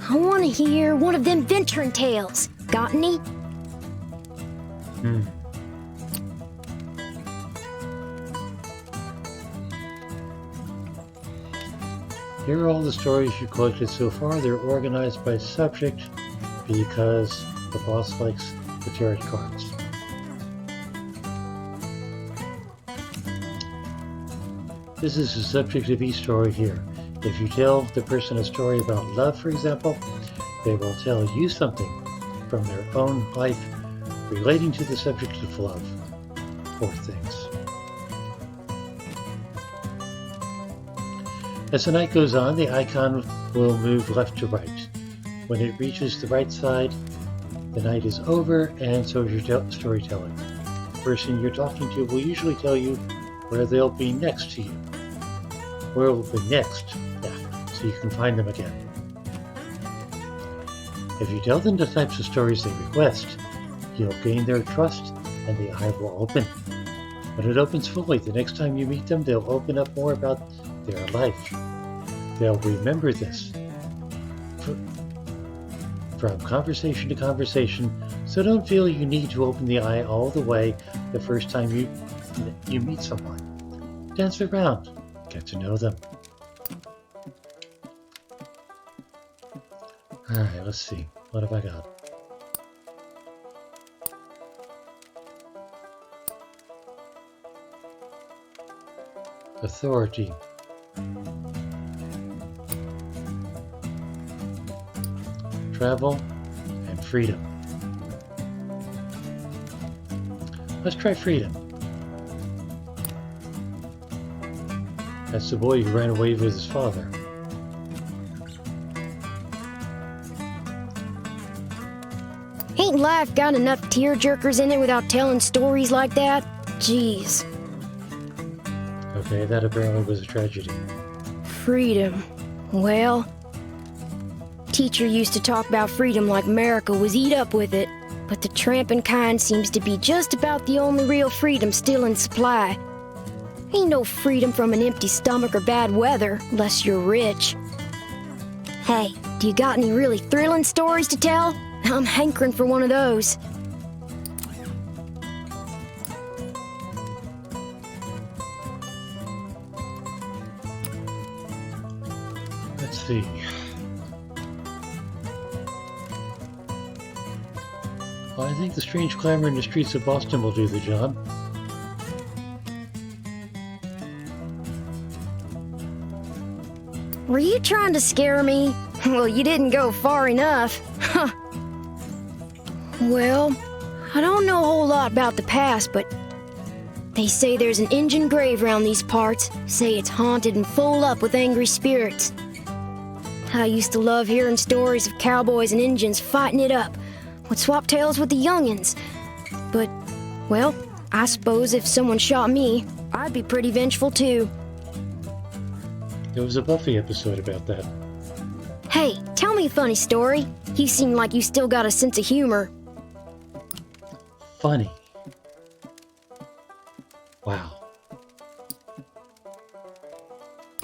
I want to hear one of them venturing tales. Got any? Here are all the stories you collected so far. They're organized by subject because the boss likes the tarot cards. This is the subject of each story here. If you tell the person a story about love, for example, they will tell you something from their own life relating to the subject of love or things. As the night goes on, the icon will move left to right. When it reaches the right side, the night is over, and so is your storytelling. The person you're talking to will usually tell you where they'll be next to you. Where will be next, so you can find them again. If you tell them the types of stories they request, you'll gain their trust, and the eye will open. When it opens fully, the next time you meet them, they'll open up more about their life. They'll remember this from conversation to conversation, so don't feel you need to open the eye all the way the first time you meet someone. Dance around, get to know them. Alright, let's see. What have I got? Authority. Travel and freedom. Let's try freedom. That's the boy who ran away with his father. Ain't life got enough tearjerkers in it without telling stories like that? Jeez. Okay, that apparently was a tragedy. Freedom. Well, teacher used to talk about freedom like America was eat up with it, but the tramping kind seems to be just about the only real freedom still in supply. Ain't no freedom from an empty stomach or bad weather, unless you're rich. Hey, do you got any really thrilling stories to tell? I'm hankering for one of those. Let's see. Well, I think the strange clamor in the streets of Boston will do the job. Were you trying to scare me? Well, you didn't go far enough. Huh. Well, I don't know a whole lot about the past, but they say there's an Injun grave around these parts. Say it's haunted and full up with angry spirits. I used to love hearing stories of cowboys and Injuns fighting it up. Would swap tales with the youngins. But, well, I suppose if someone shot me, I'd be pretty vengeful too. There was a Buffy episode about that. Hey, tell me a funny story. You seem like you still got a sense of humor. Funny. Wow.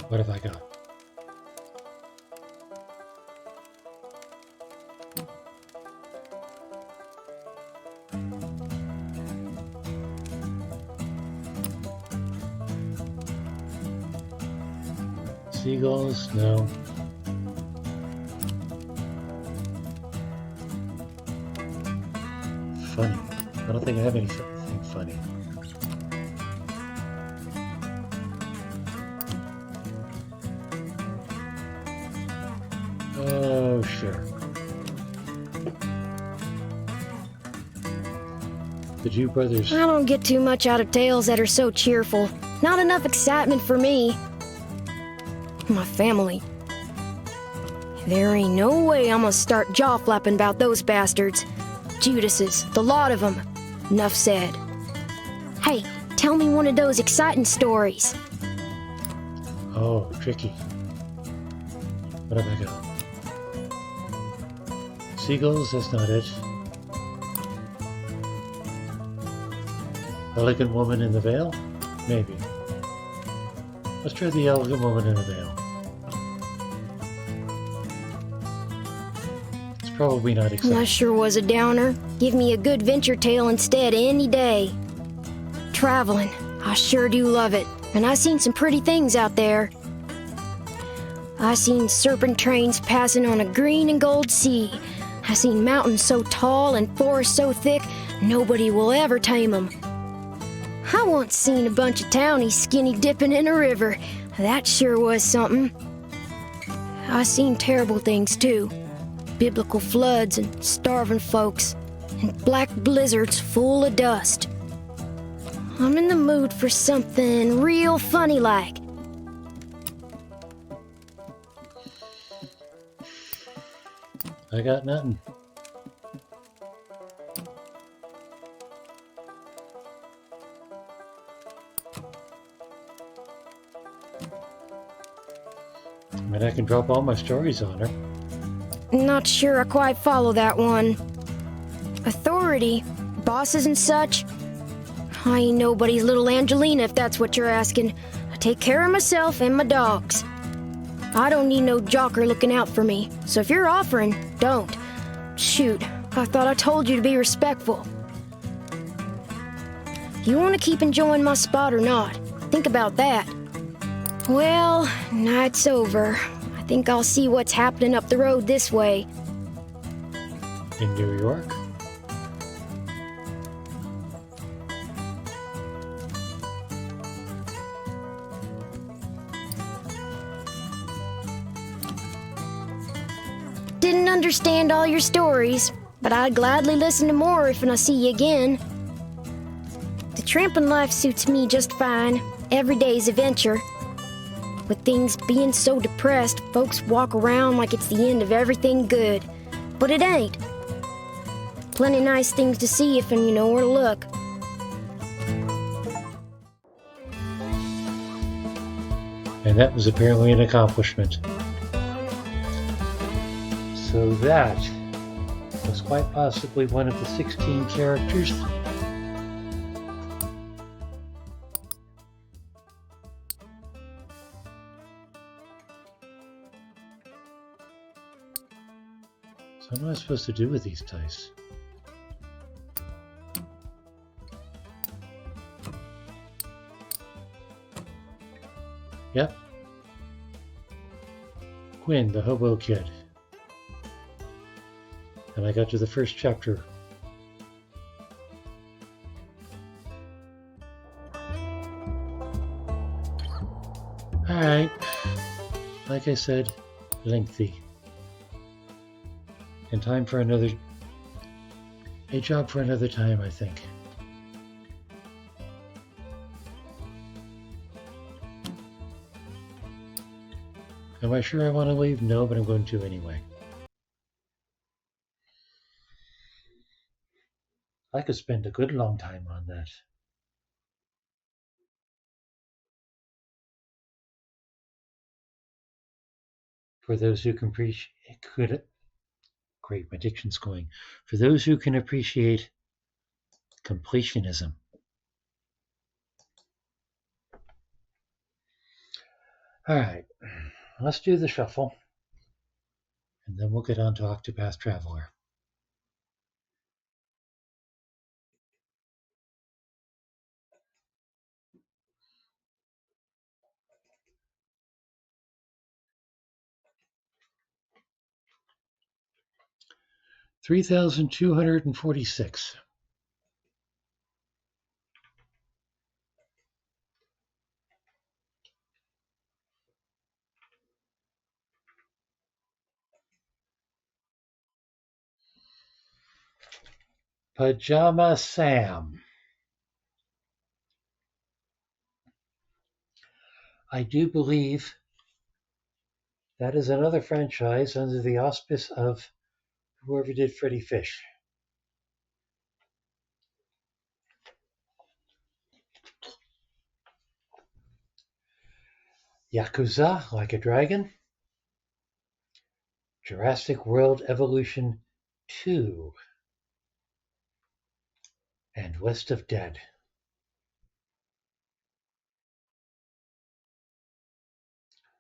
What have I got? Seagulls? No. Funny. I don't think I have anything funny. Oh, sure. The Jew brothers. I don't get too much out of tales that are so cheerful. Not enough excitement for me. My family. There ain't no way I'm gonna start jaw-flapping about those bastards. Judases, the lot of them. Enough said. Hey, tell me one of those exciting stories. Oh, tricky. What have I got? Seagulls, that's not it. Elegant Woman in the Veil? Maybe. Let's try the Elegant Woman in the Veil. It's probably not exciting. That sure was a downer. Give me a good venture tale instead any day. Traveling, I sure do love it. And I seen some pretty things out there. I seen serpent trains passing on a green and gold sea. I seen mountains so tall and forests so thick, nobody will ever tame 'em. I once seen a bunch of townies skinny dipping in a river. That sure was something. I seen terrible things too. Biblical floods and starving folks, and black blizzards full of dust. I'm in the mood for something real funny like. I got nothing. I mean, I can drop all my stories on her. Not sure I quite follow that one. Authority, bosses and such. I ain't nobody's little Angelina if that's what you're asking. I take care of myself and my dogs. I don't need no jocker looking out for me, so if you're offering, don't. Shoot, I thought I told you to be respectful. You want to keep enjoying my spot or not? Think about that. Well, night's over. I think I'll see what's happening up the road this way. In New York? Didn't understand all your stories, but I'd gladly listen to more if I see you again. The tramping life suits me just fine. Every day's a venture. With things being so depressed, folks walk around like it's the end of everything good. But it ain't. Plenty nice things to see if you know where to look. And that was apparently an accomplishment. So that was quite possibly one of the 16 characters. So what am I supposed to do with these dice? Yep. Quinn, the hobo kid. And I got to the first chapter. Alright. Like I said, lengthy. And time for a job for another time, I think. Am I sure I want to leave? No, but I'm going to anyway. I could spend a good long time on that. For those who can appreciate, great, my diction's going. For those who can appreciate completionism. All right, let's do the shuffle, and then we'll get on to Octopath Traveler. $3,246. Pajama Sam. I do believe that is another franchise under the auspice of whoever did Freddy Fish. Yakuza Like a Dragon, Jurassic World Evolution 2, and West of Dead.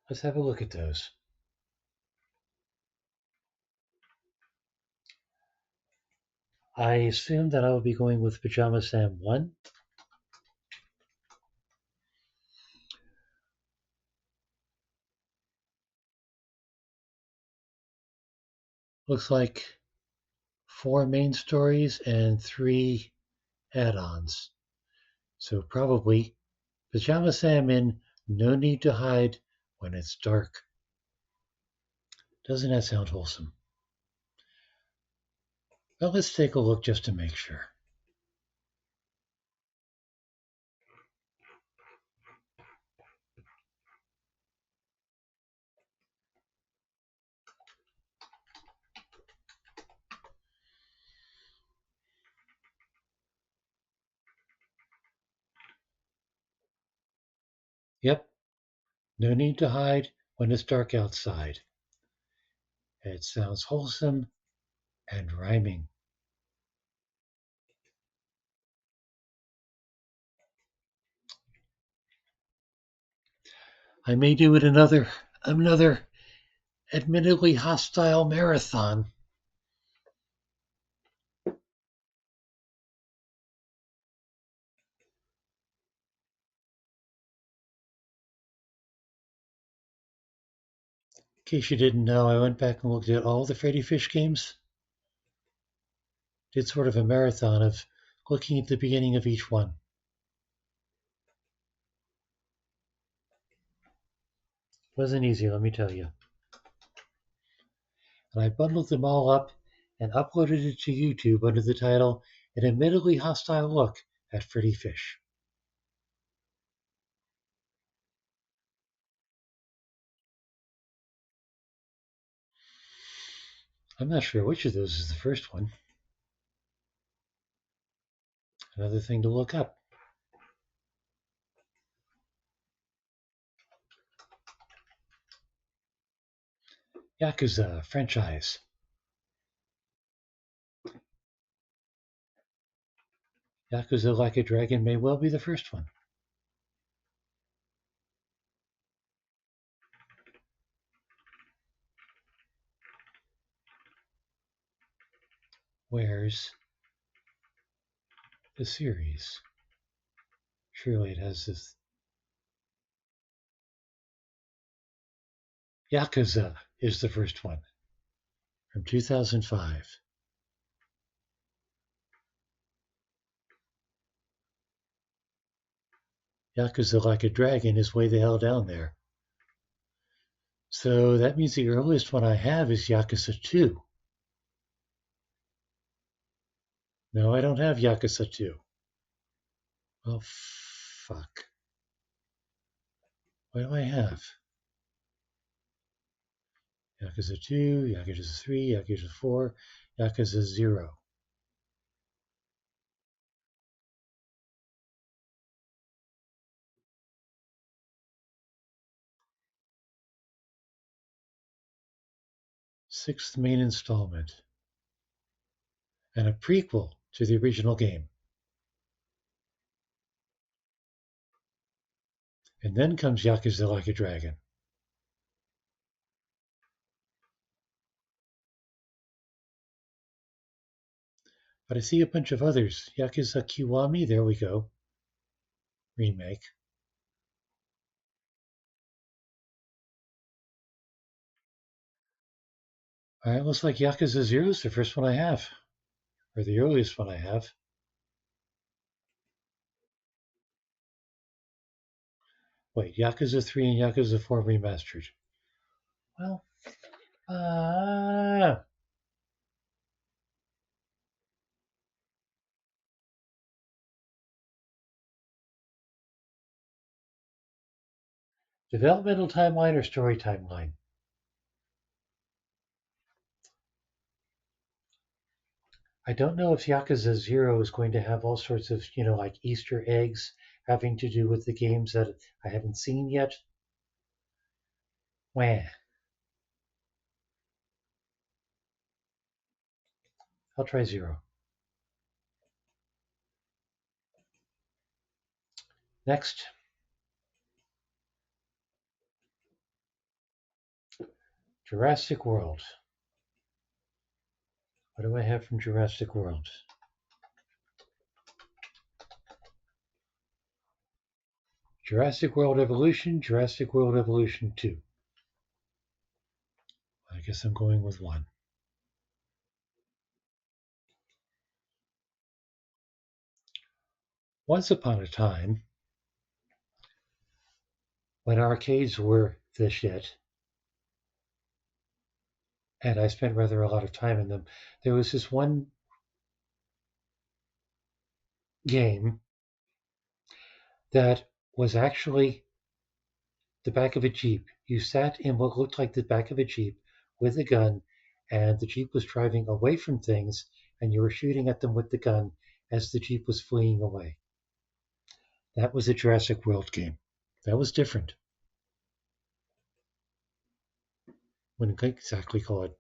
Let's have a look at those. I assume that I will be going with Pajama Sam 1. Looks like 4 main stories and 3 add-ons. So probably Pajama Sam in No Need to Hide When It's Dark. Doesn't that sound wholesome? Well, let's take a look just to make sure. Yep, No Need to Hide When It's Dark Outside. It sounds wholesome and rhyming. I may do it another admittedly hostile marathon. In case you didn't know, I went back and looked at all the Freddy Fish games. Did sort of a marathon of looking at the beginning of each one. Wasn't easy, let me tell you. And I bundled them all up and uploaded it to YouTube under the title An Admittedly Hostile Look at Freddy Fish. I'm not sure which of those is the first one. Another thing to look up. Yakuza franchise. Yakuza Like a Dragon may well be the first one. Where's the series? Surely it has this. Yakuza is the first one from 2005. Yakuza Like a Dragon is way the hell down there. So that means the earliest one I have is Yakuza 2. No, I don't have Yakuza 2. Oh, fuck. What do I have? Yakuza 2, Yakuza 3, Yakuza 4, Yakuza 0. Sixth main installment. And a prequel to the original game. And then comes Yakuza Like a Dragon. But I see a bunch of others. Yakuza Kiwami, there we go. Remake. Alright, looks like Yakuza 0 is the first one I have. Or the earliest one I have. Wait, Yakuza 3 and Yakuza 4 remastered. Well, developmental timeline or story timeline? I don't know if Yakuza 0 is going to have all sorts of, like Easter eggs having to do with the games that I haven't seen yet. Wah. I'll try 0. Next. Jurassic World. What do I have from Jurassic World? Jurassic World Evolution, Jurassic World Evolution 2. I guess I'm going with 1. Once upon a time, when arcades were the shit, and I spent rather a lot of time in them, there was this one game that was actually the back of a Jeep. You sat in what looked like the back of a Jeep with a gun, and the Jeep was driving away from things, and you were shooting at them with the gun as the Jeep was fleeing away. That was a Jurassic World game. That was different. Wouldn't exactly call it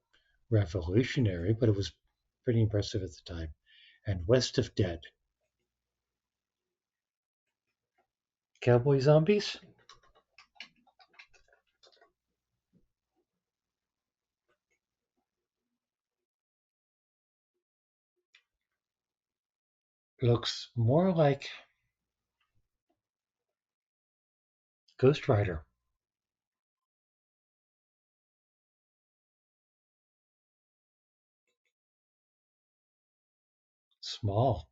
revolutionary, but it was pretty impressive at the time. And West of Dead. Cowboy zombies? Looks more like Ghost Rider. Small.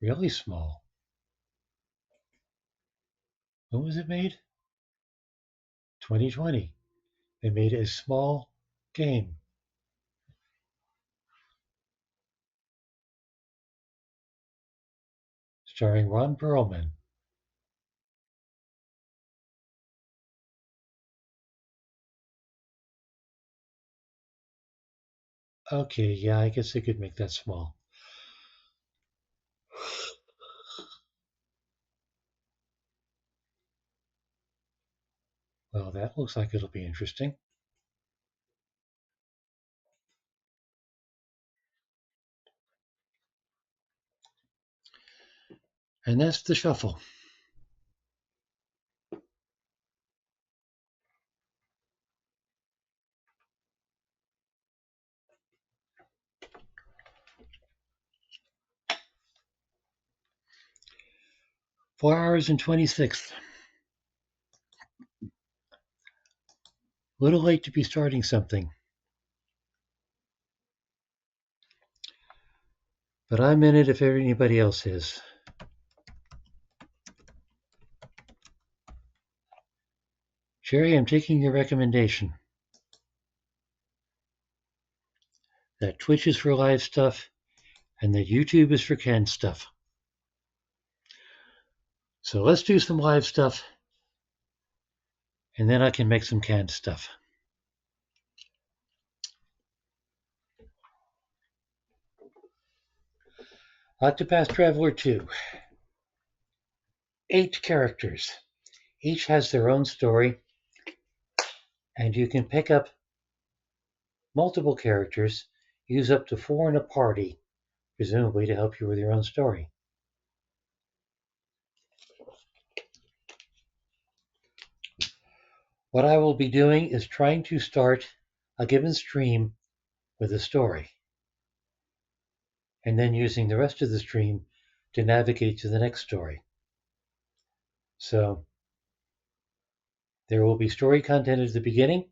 Really small. When was it made? 2020. They made a small game. Starring Ron Perlman. Okay, yeah, I guess they could make that small. Well, that looks like it'll be interesting. And that's the shuffle. Four hours and 26. Little late to be starting something. But I'm in it if anybody else is. Sherry, I'm taking your recommendation. That Twitch is for live stuff, and that YouTube is for canned stuff. So let's do some live stuff, and then I can make some canned stuff. Octopath Traveler 2. 8 characters. Each has their own story, and you can pick up multiple characters, use up to 4 in a party, presumably to help you with your own story. What I will be doing is trying to start a given stream with a story, and then using the rest of the stream to navigate to the next story. So there will be story content at the beginning,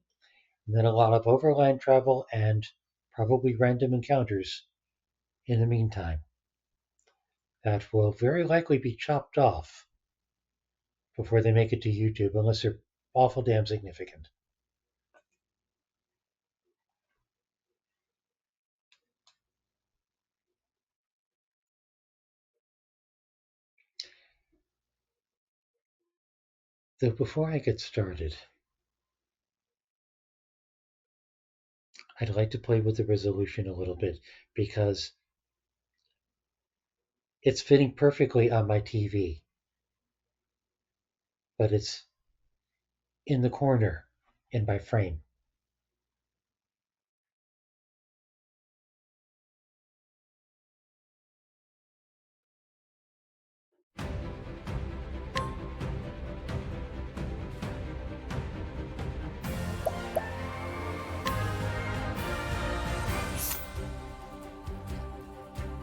and then a lot of overland travel and probably random encounters in the meantime. That will very likely be chopped off before they make it to YouTube, unless they're awful damn significant. Though before I get started, I'd like to play with the resolution a little bit, because it's fitting perfectly on my TV, but it's in the corner in my frame.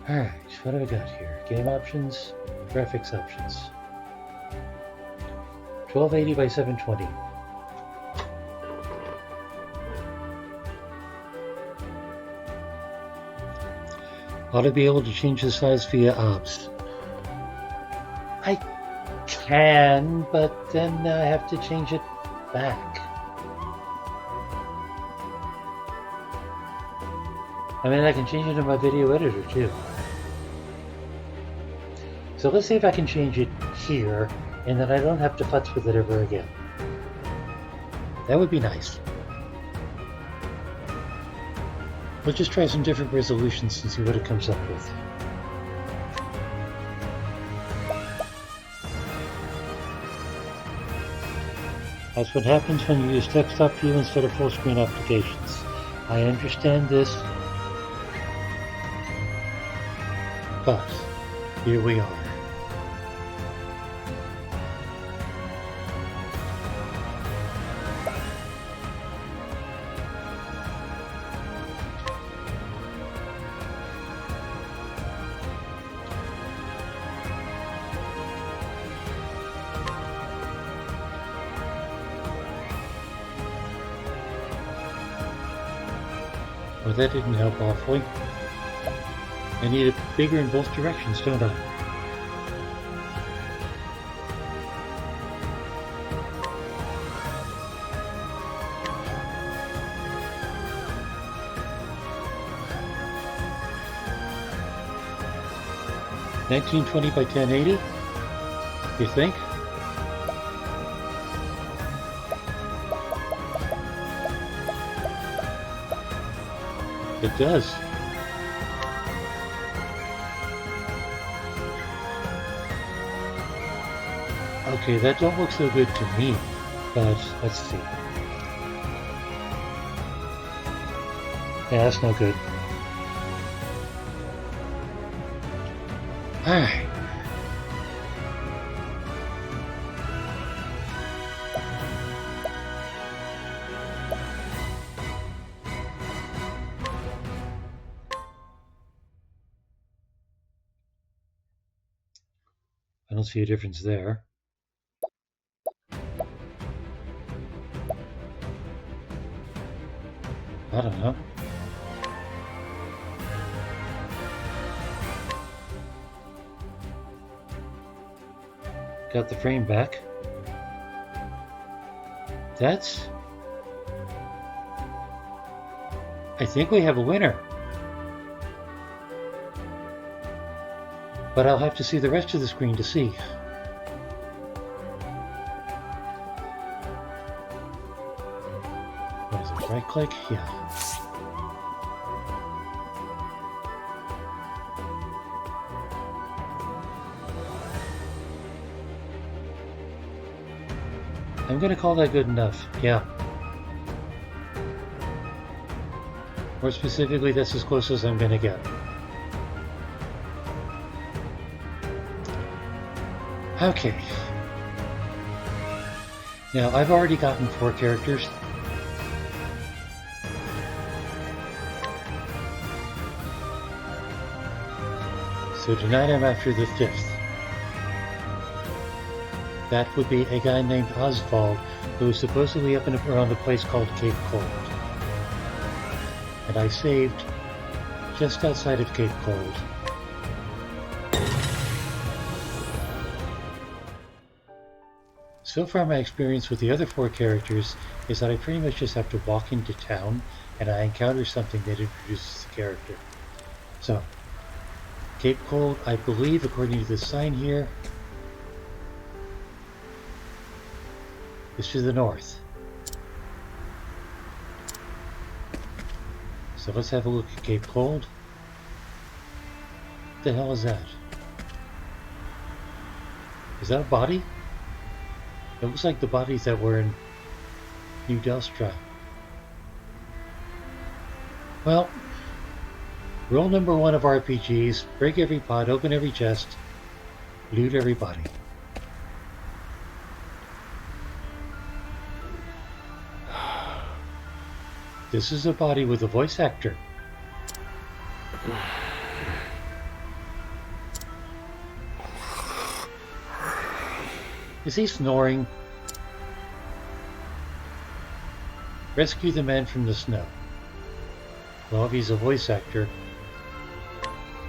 Alright, what have I got here? Game options, graphics options. 1280 by 720. Ought to be able to change the size via OBS. I can, but then I have to change it back. I mean, I can change it in my video editor too. So let's see if I can change it here, and then I don't have to futz with it ever again. That would be nice. We'll just try some different resolutions and see what it comes up with. That's what happens when you use desktop view instead of full screen applications. I understand this, but here we are. Well, that didn't help awfully. I need it bigger in both directions, don't I? $1920 by 1080? You think? It does. Okay, that don't look so good to me, but let's see. Yeah, that's no good. Alright. I don't see a difference there. I don't know. Got the frame back. That's... I think we have a winner. But I'll have to see the rest of the screen to see. What is it, right click? Yeah. I'm gonna call that good enough, yeah. More specifically, that's as close as I'm gonna get. Okay. Now, I've already gotten 4 characters. So tonight I'm after the 5th. That would be a guy named Osvald, who is supposedly up and around a place called Cape Cold. And I saved just outside of Cape Cold. So far my experience with the other 4 characters is that I pretty much just have to walk into town and I encounter something that introduces the character. So, Cape Cold, I believe, according to the sign here, is to the north. So let's have a look at Cape Cold. What the hell is that? Is that a body? It looks like the bodies that were in New Delstra. Well, rule number 1 of RPGs, break every pot, open every chest, loot every body. This is a body with a voice actor. Is he snoring? Rescue the man from the snow. Well, if he's a voice actor,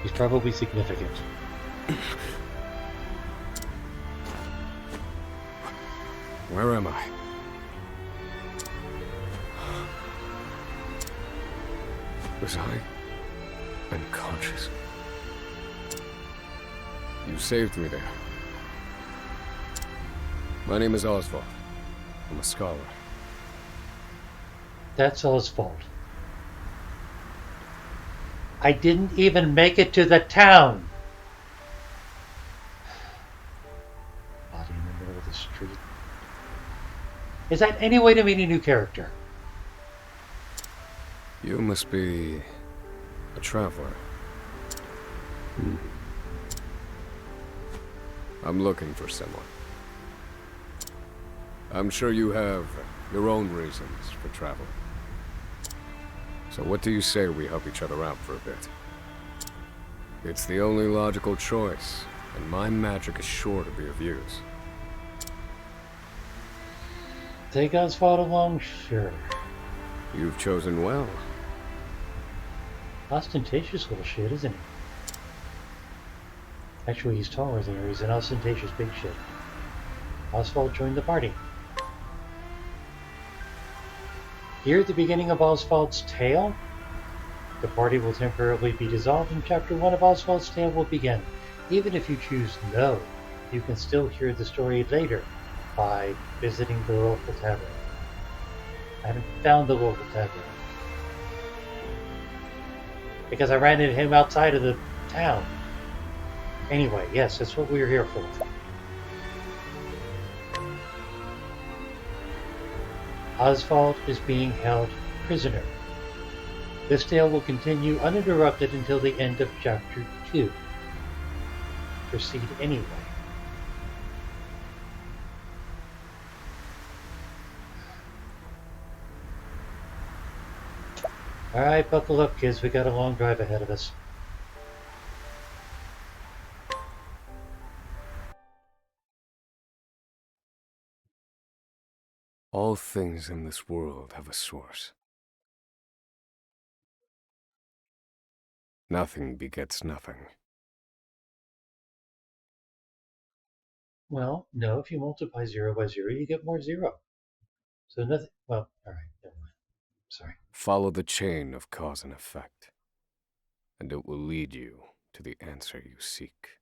he's probably significant. Where am I? Was I unconscious? You saved me there. My name is Osvald. I'm a scholar. That's Osvald. I didn't even make it to the town! Body in the middle of the street. Is that any way to meet a new character? You must be a traveler. I'm looking for someone. I'm sure you have your own reasons for traveling. So what do you say we help each other out for a bit? It's the only logical choice, and my magic is sure to be of use. Take Osvald along? Sure. You've chosen well. Ostentatious little shit, isn't he? Actually, he's taller than her. He's an ostentatious big shit. Osvald joined the party. Here at the beginning of Osvald's tale, the party will temporarily be dissolved and Chapter 1 of Osvald's tale will begin. Even if you choose no, you can still hear the story later by visiting the local tavern. I haven't found the local tavern because I ran into him outside of the town. Anyway, yes, that's what we're here for. Osvald is being held prisoner. This tale will continue uninterrupted until the end of Chapter 2. Proceed anyway. Alright, buckle up, kids. We got a long drive ahead of us. All things in this world have a source. Nothing begets nothing. Well, no, if you multiply 0 by 0, you get more 0. So nothing, well, alright, never mind. Sorry. Follow the chain of cause and effect, and it will lead you to the answer you seek.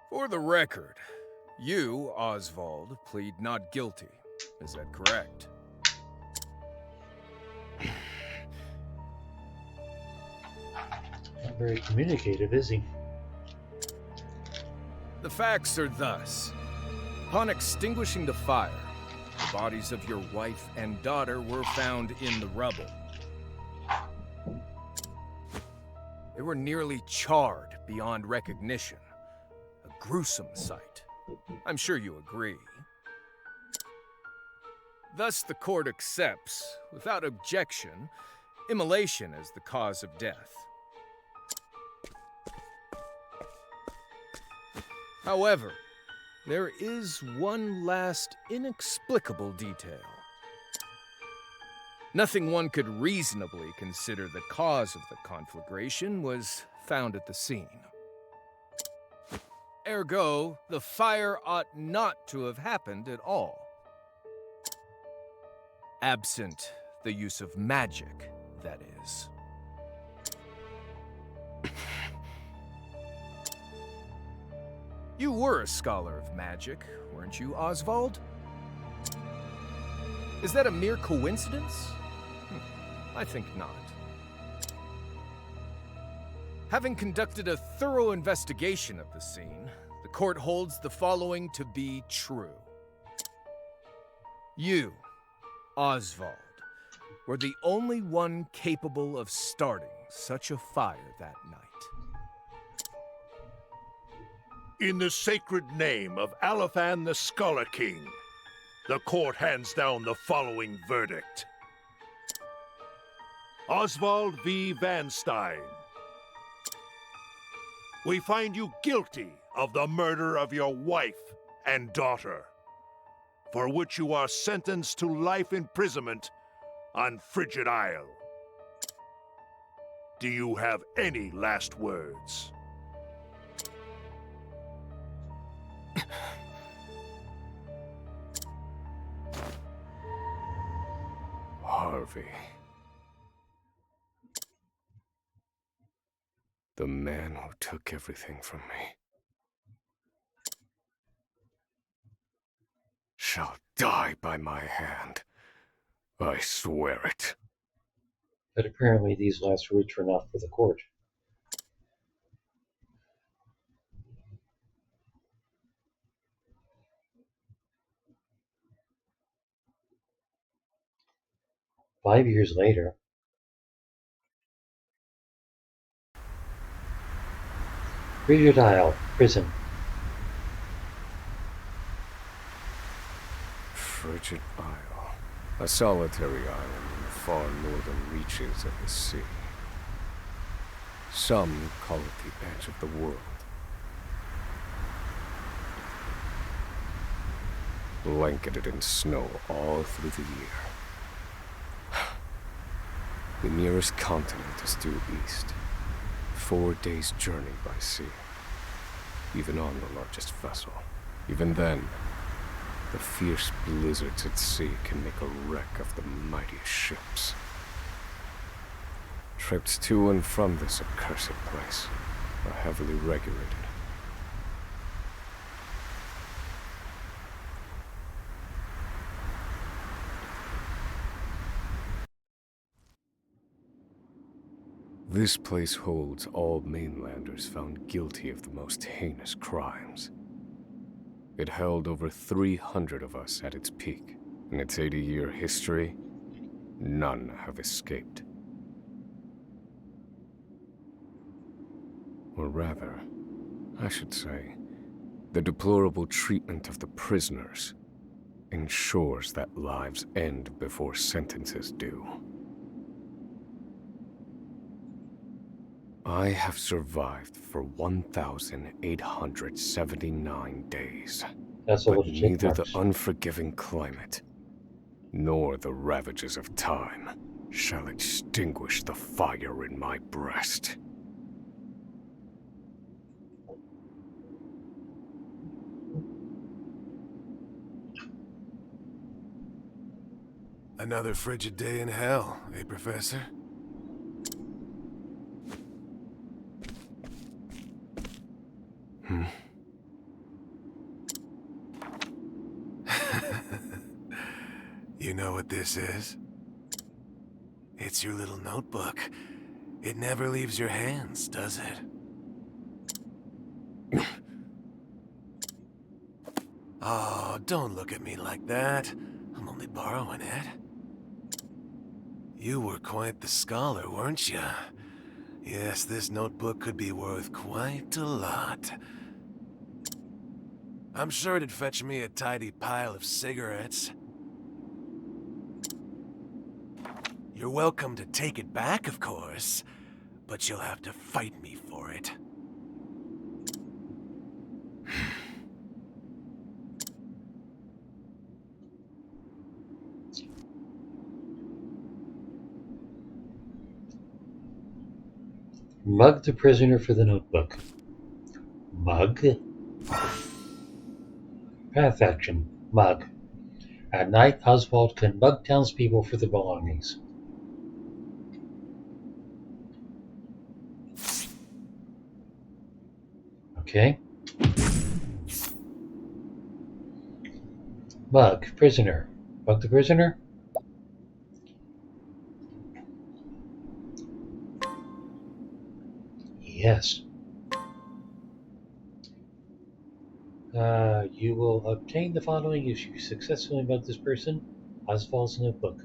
For the record, you, Osvald, plead not guilty. Is that correct? Not very communicative, is he? The facts are thus. Upon extinguishing the fire, the bodies of your wife and daughter were found in the rubble. They were nearly charred beyond recognition. A gruesome sight. I'm sure you agree. Thus, the court accepts, without objection, immolation as the cause of death. However, there is one last inexplicable detail. Nothing one could reasonably consider the cause of the conflagration was found at the scene. Ergo, the fire ought not to have happened at all. Absent the use of magic, that is. You were a scholar of magic, weren't you, Osvald? Is that a mere coincidence? I think not. Having conducted a thorough investigation of the scene, the court holds the following to be true. You, Osvald, were the only one capable of starting such a fire that night. In the sacred name of Alephan the Scholar King, the court hands down the following verdict. Osvald V. Van Stein. We find you guilty of the murder of your wife and daughter, for which you are sentenced to life imprisonment on Frigid Isle. Do you have any last words? Harvey. The man who took everything from me shall die by my hand. I swear it. But apparently these last words were enough for the court. Five years later, Frigid Isle prison. Frigid Isle. A solitary island in the far northern reaches of the sea. Some call it the edge of the world. Blanketed in snow all through the year. The nearest continent is due east. 4 days' journey by sea. Even on the largest vessel. Even then, the fierce blizzards at sea can make a wreck of the mightiest ships. Trips to and from this accursed place are heavily regulated. This place holds all mainlanders found guilty of the most heinous crimes. It held over 300 of us at its peak. In its 80-year history, none have escaped. Or rather, I should say, the deplorable treatment of the prisoners ensures that lives end before sentences do. I have survived for 1,879 days. That's a but lot of check neither the marks. unforgiving climate nor the ravages of time shall extinguish the fire in my breast. Another frigid day in hell, eh, Professor? You know what this is? It's your little notebook. It never leaves your hands, does it? Oh, don't look at me like that. I'm only borrowing it. You were quite the scholar, weren't you? Yes, this notebook could be worth quite a lot. I'm sure it'd fetch me a tidy pile of cigarettes. You're welcome to take it back, of course, but you'll have to fight me for it. Mug the prisoner for the notebook. Mug. Path action. Mug. At night, Oswald can mug townspeople for their belongings. Okay. Mug. Prisoner. Mug the prisoner. yes. You will obtain the following if you successfully mug this person. Osvald's notebook.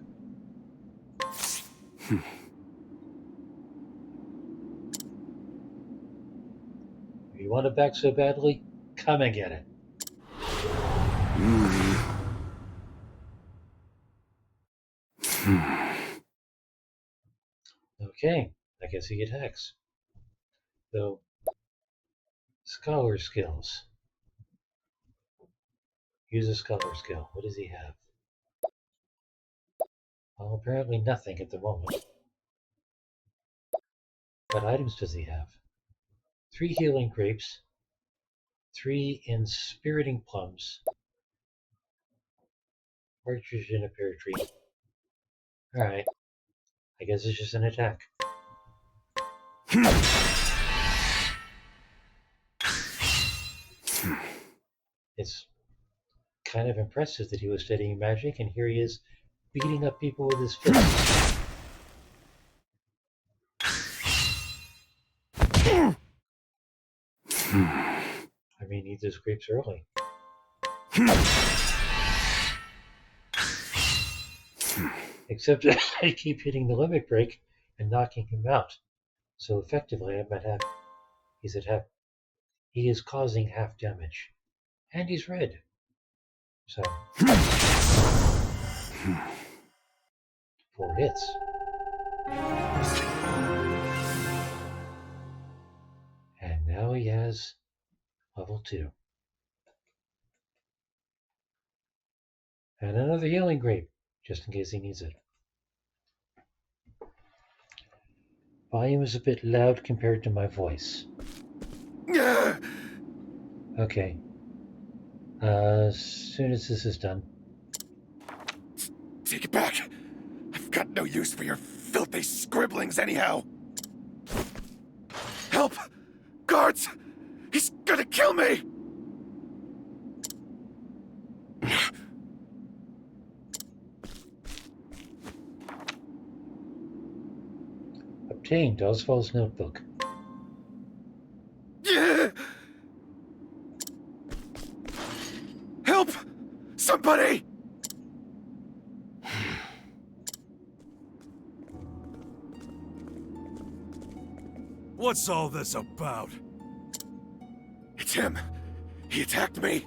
If you want it back so badly, come and get it. Okay, I guess he attacks. So, scholar skills. Use a scholar skill. What does he have? Well, apparently nothing at the moment. What items does he have? 3 healing grapes, 3 inspiriting plums, partridge in a pear tree. Alright, I guess it's just an attack. It's kind of impressive that he was studying magic, and here he is beating up people with his fist. I mean, eat those grapes early. Except I keep hitting the limit break and knocking him out. So effectively, I'm at half. He's at half. He is causing half damage. And he's red. So. 4 hits. And now he has level 2. And another healing grape, just in case he needs it. Volume is a bit loud compared to my voice. Okay. As soon as this is done. Take it back. I've got no use for your filthy scribblings anyhow. Help! Guards! He's gonna kill me! Obtained Osvald's notebook. Help! Somebody! What's all this about? It's him. He attacked me.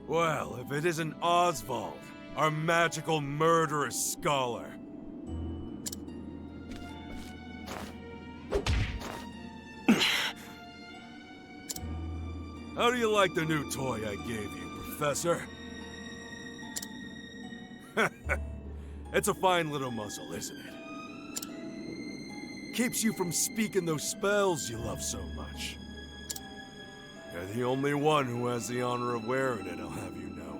Well, if it isn't Osvald, our magical murderous scholar. How do you like the new toy I gave you, Professor? It's a fine little muzzle, isn't it? Keeps you from speaking those spells you love so much. You're the only one who has the honor of wearing it, I'll have you know.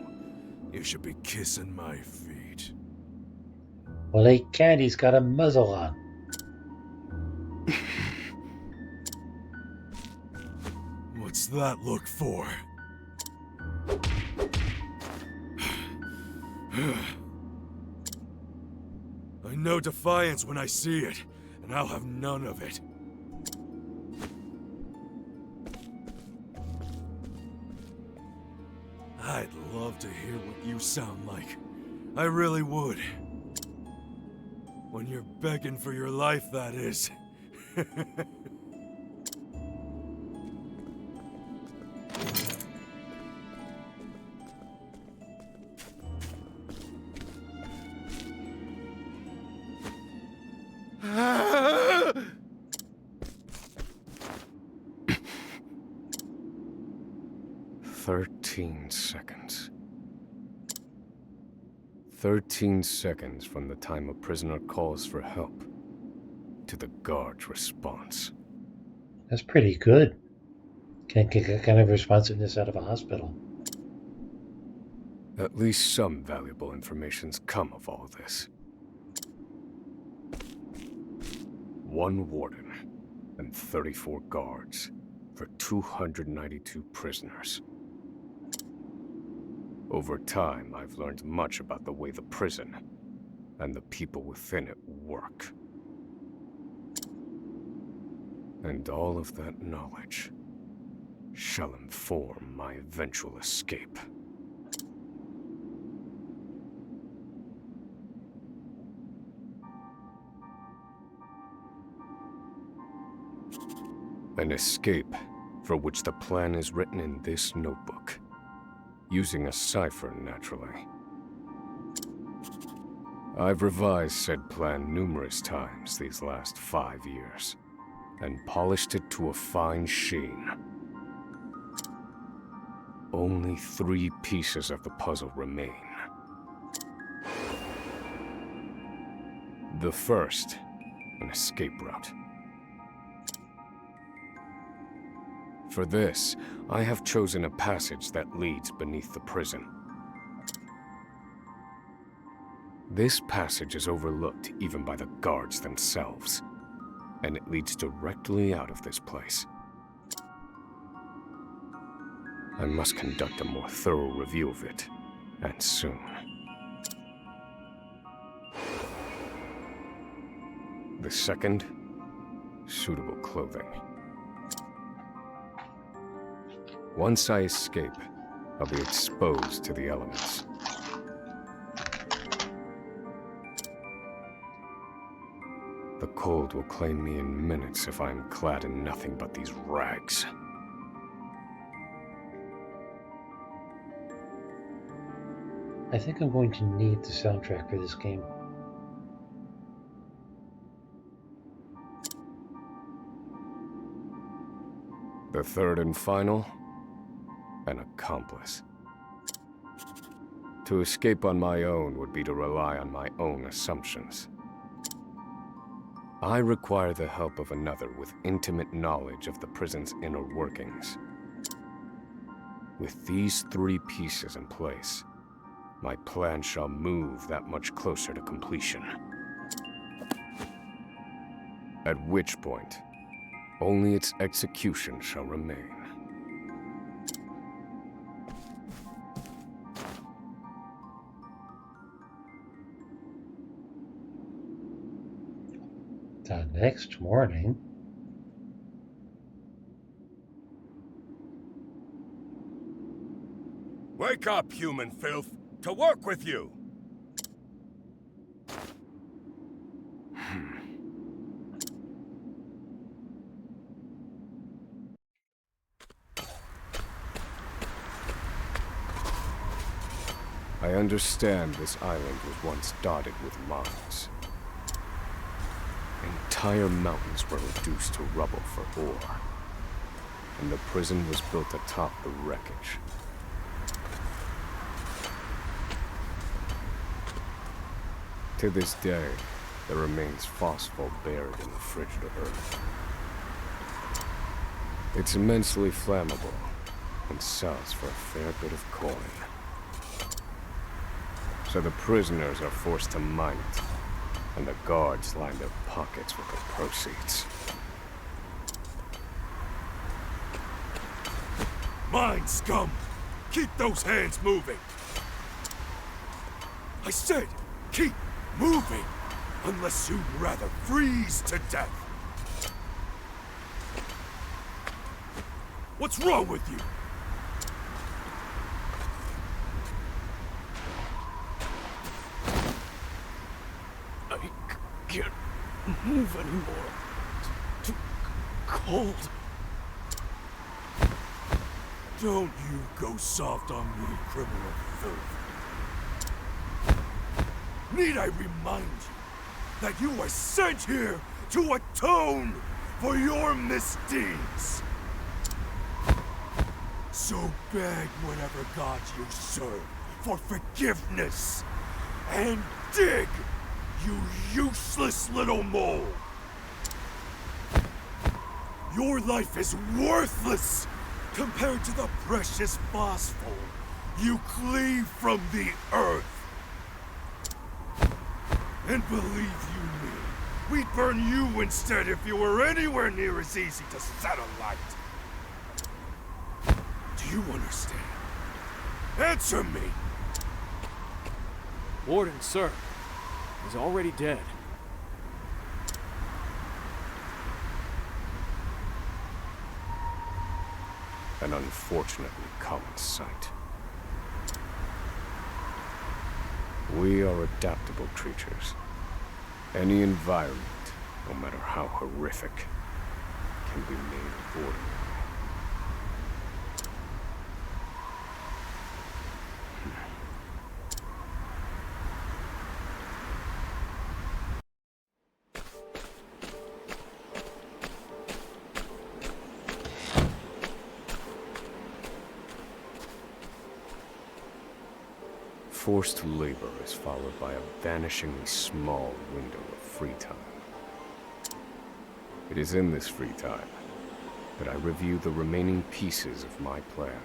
You should be kissing my feet. Well, he can't. He's got a muzzle on. What's that look for? I know defiance when I see it, and I'll have none of it. I'd love to hear what you sound like. I really would. When you're begging for your life, that is. Seconds. 13 seconds from the time a prisoner calls for help to the guard's response. That's pretty good. Can't get that kind of responsiveness out of a hospital. At least some valuable information's come of all this. 1 warden and 34 guards. for 292 prisoners. Over time, I've learned much about the way the prison and the people within it work. And all of that knowledge shall inform my eventual escape. An escape for which the plan is written in this notebook, using a cipher, naturally. I've revised said plan numerous times these last 5 years, and polished it to a fine sheen. Only 3 pieces of the puzzle remain. The first, an escape route. For this, I have chosen a passage that leads beneath the prison. This passage is overlooked even by the guards themselves, and it leads directly out of this place. I must conduct a more thorough review of it, and soon. The second, suitable clothing. Once I escape, I'll be exposed to the elements. The cold will claim me in minutes if I am clad in nothing but these rags. I think I'm going to need the soundtrack for this game. The third and final, an accomplice. To escape on my own would be to rely on my own assumptions. I require the help of another with intimate knowledge of the prison's inner workings. With these 3 pieces in place, my plan shall move that much closer to completion. At which point, only its execution shall remain. The next morning, wake up, human filth! To work with you! I understand this island was once dotted with mines. Entire mountains were reduced to rubble for ore, and the prison was built atop the wreckage. To this day, there remains phosphor buried in the frigid earth. It's immensely flammable and sells for a fair bit of coin. So the prisoners are forced to mine it, and the guards line their pockets with the proceeds. Mine, scum! Keep those hands moving! I said, keep moving! Unless you'd rather freeze to death! What's wrong with you? Can't move anymore. Too cold. Don't you go soft on me, criminal filth. Need I remind you that you were sent here to atone for your misdeeds? So beg whatever gods you serve for forgiveness, and dig, you useless little mole! Your life is worthless compared to the precious phosphor you cleave from the earth. And believe you me, we'd burn you instead if you were anywhere near as easy to set alight. you understand? Answer me! Warden, sir. He's already dead. An unfortunately common sight. We are adaptable creatures. Any environment, no matter how horrific, can be made ordinary. Forced labor is followed by a vanishingly small window of free time. It is in this free time that I review the remaining pieces of my plan.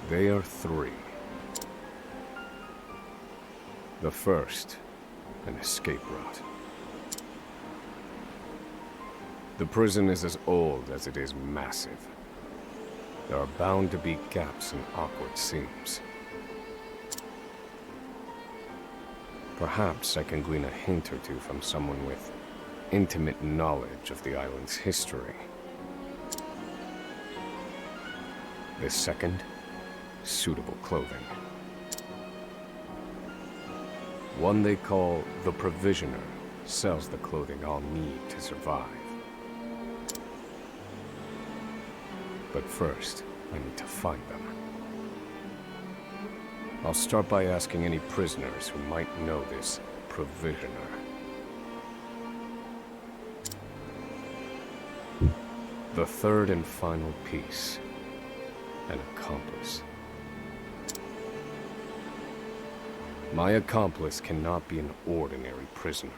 They are three. The first, an escape route. The prison is as old as it is massive. There are bound to be gaps and awkward seams. Perhaps I can glean a hint or two from someone with intimate knowledge of the island's history. The second, suitable clothing. One they call the Provisioner sells the clothing I'll need to survive. But first, I need to find them. I'll start by asking any prisoners who might know this Provisioner. The third and final piece, an accomplice. My accomplice cannot be an ordinary prisoner.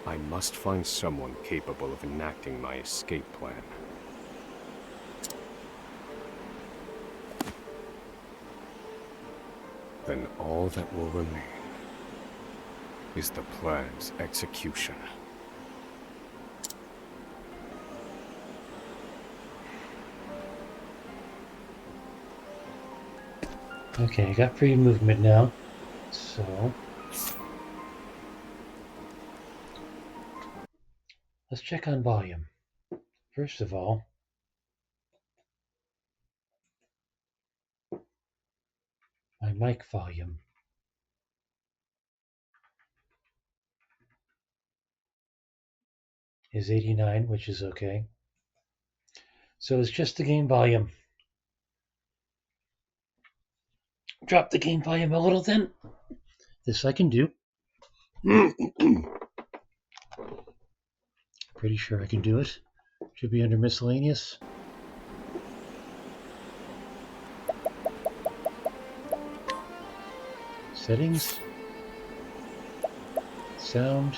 I must find someone capable of enacting my escape plan. Then all that will remain is the plan's execution. Okay, I got free movement now, so let's check on volume. First of all, my mic volume. Is 89, which is okay. So it's just the game volume. Drop the game volume a little then. This I can do. Pretty sure I can do it. Should be under miscellaneous. Settings. Sound.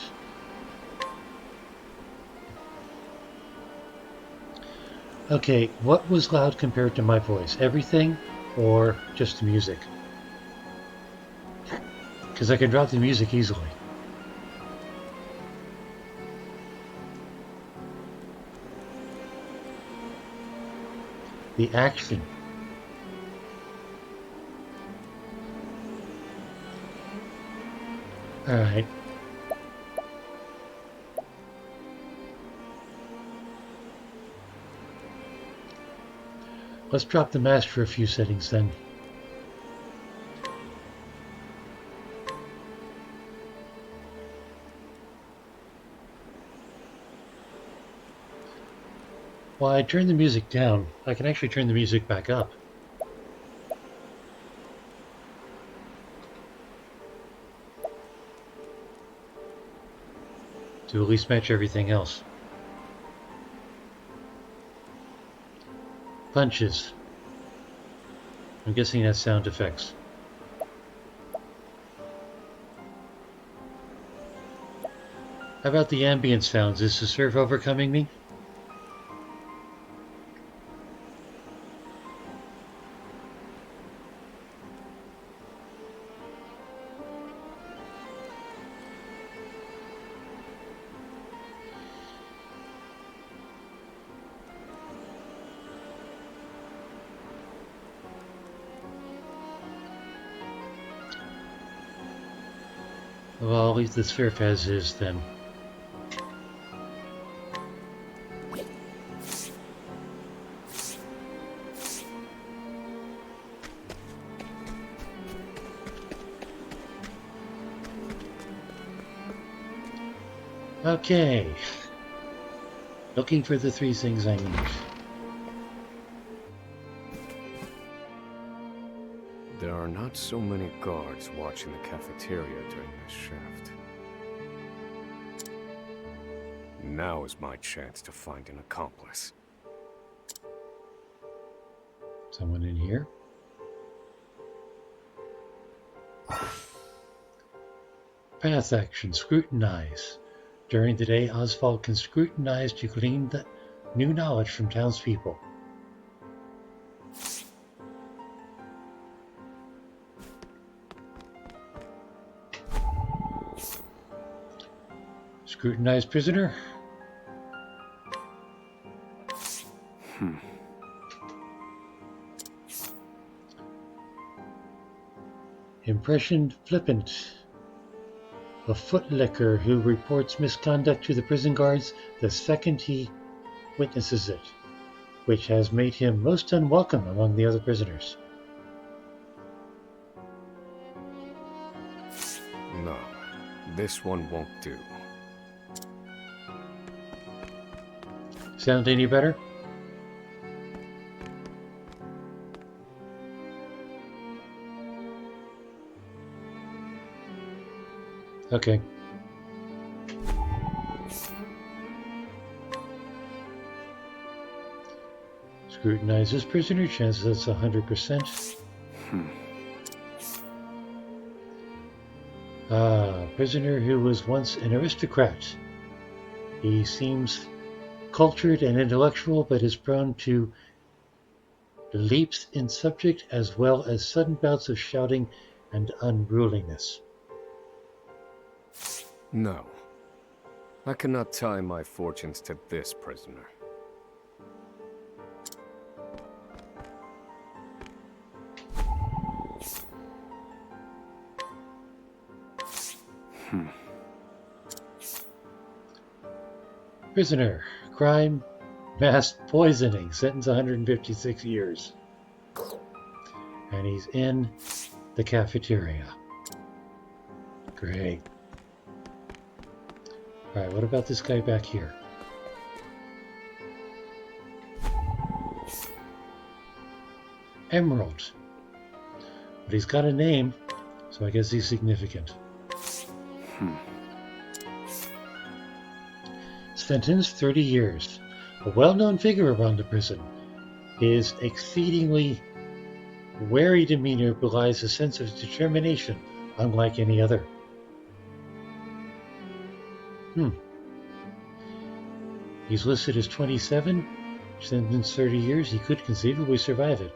Okay, what was loud compared to my voice? Everything or just the music? Because I can drop the music easily. The action. All right. Let's drop the master a few settings then. Well, I turned the music down. I can actually turn the music back up. To at least match everything else. Punches. I'm guessing that's sound effects. How about the ambient sounds? Is the surf overcoming me? Well, I'll leave this surf as is then. Okay. Looking for the 3 things I need. There are not so many guards watching the cafeteria during this shift. Now is my chance to find an accomplice. Someone in here? Path action. Scrutinize. During the day, Osvald can scrutinize to glean the new knowledge from townspeople. Scrutinize prisoner. Impression flippant. A footlicker who reports misconduct to the prison guards the second he witnesses it, which has made him most unwelcome among the other prisoners. No, this one won't do. Sound any better? Okay. Scrutinize this prisoner, chances that's 100%. Prisoner who was once an aristocrat. He seems cultured and intellectual, but is prone to leaps in subject as well as sudden bouts of shouting and unruliness. No. I cannot tie my fortunes to this prisoner. Prisoner, crime, mass poisoning, sentence 156 years. And he's in the cafeteria. Great. Alright, what about this guy back here? Emerald. But he's got a name, so I guess he's significant. Sentence 30 years. A well-known figure around the prison. His exceedingly wary demeanor belies a sense of determination unlike any other. He's listed as 27, sentenced 30 years. He could conceivably survive it.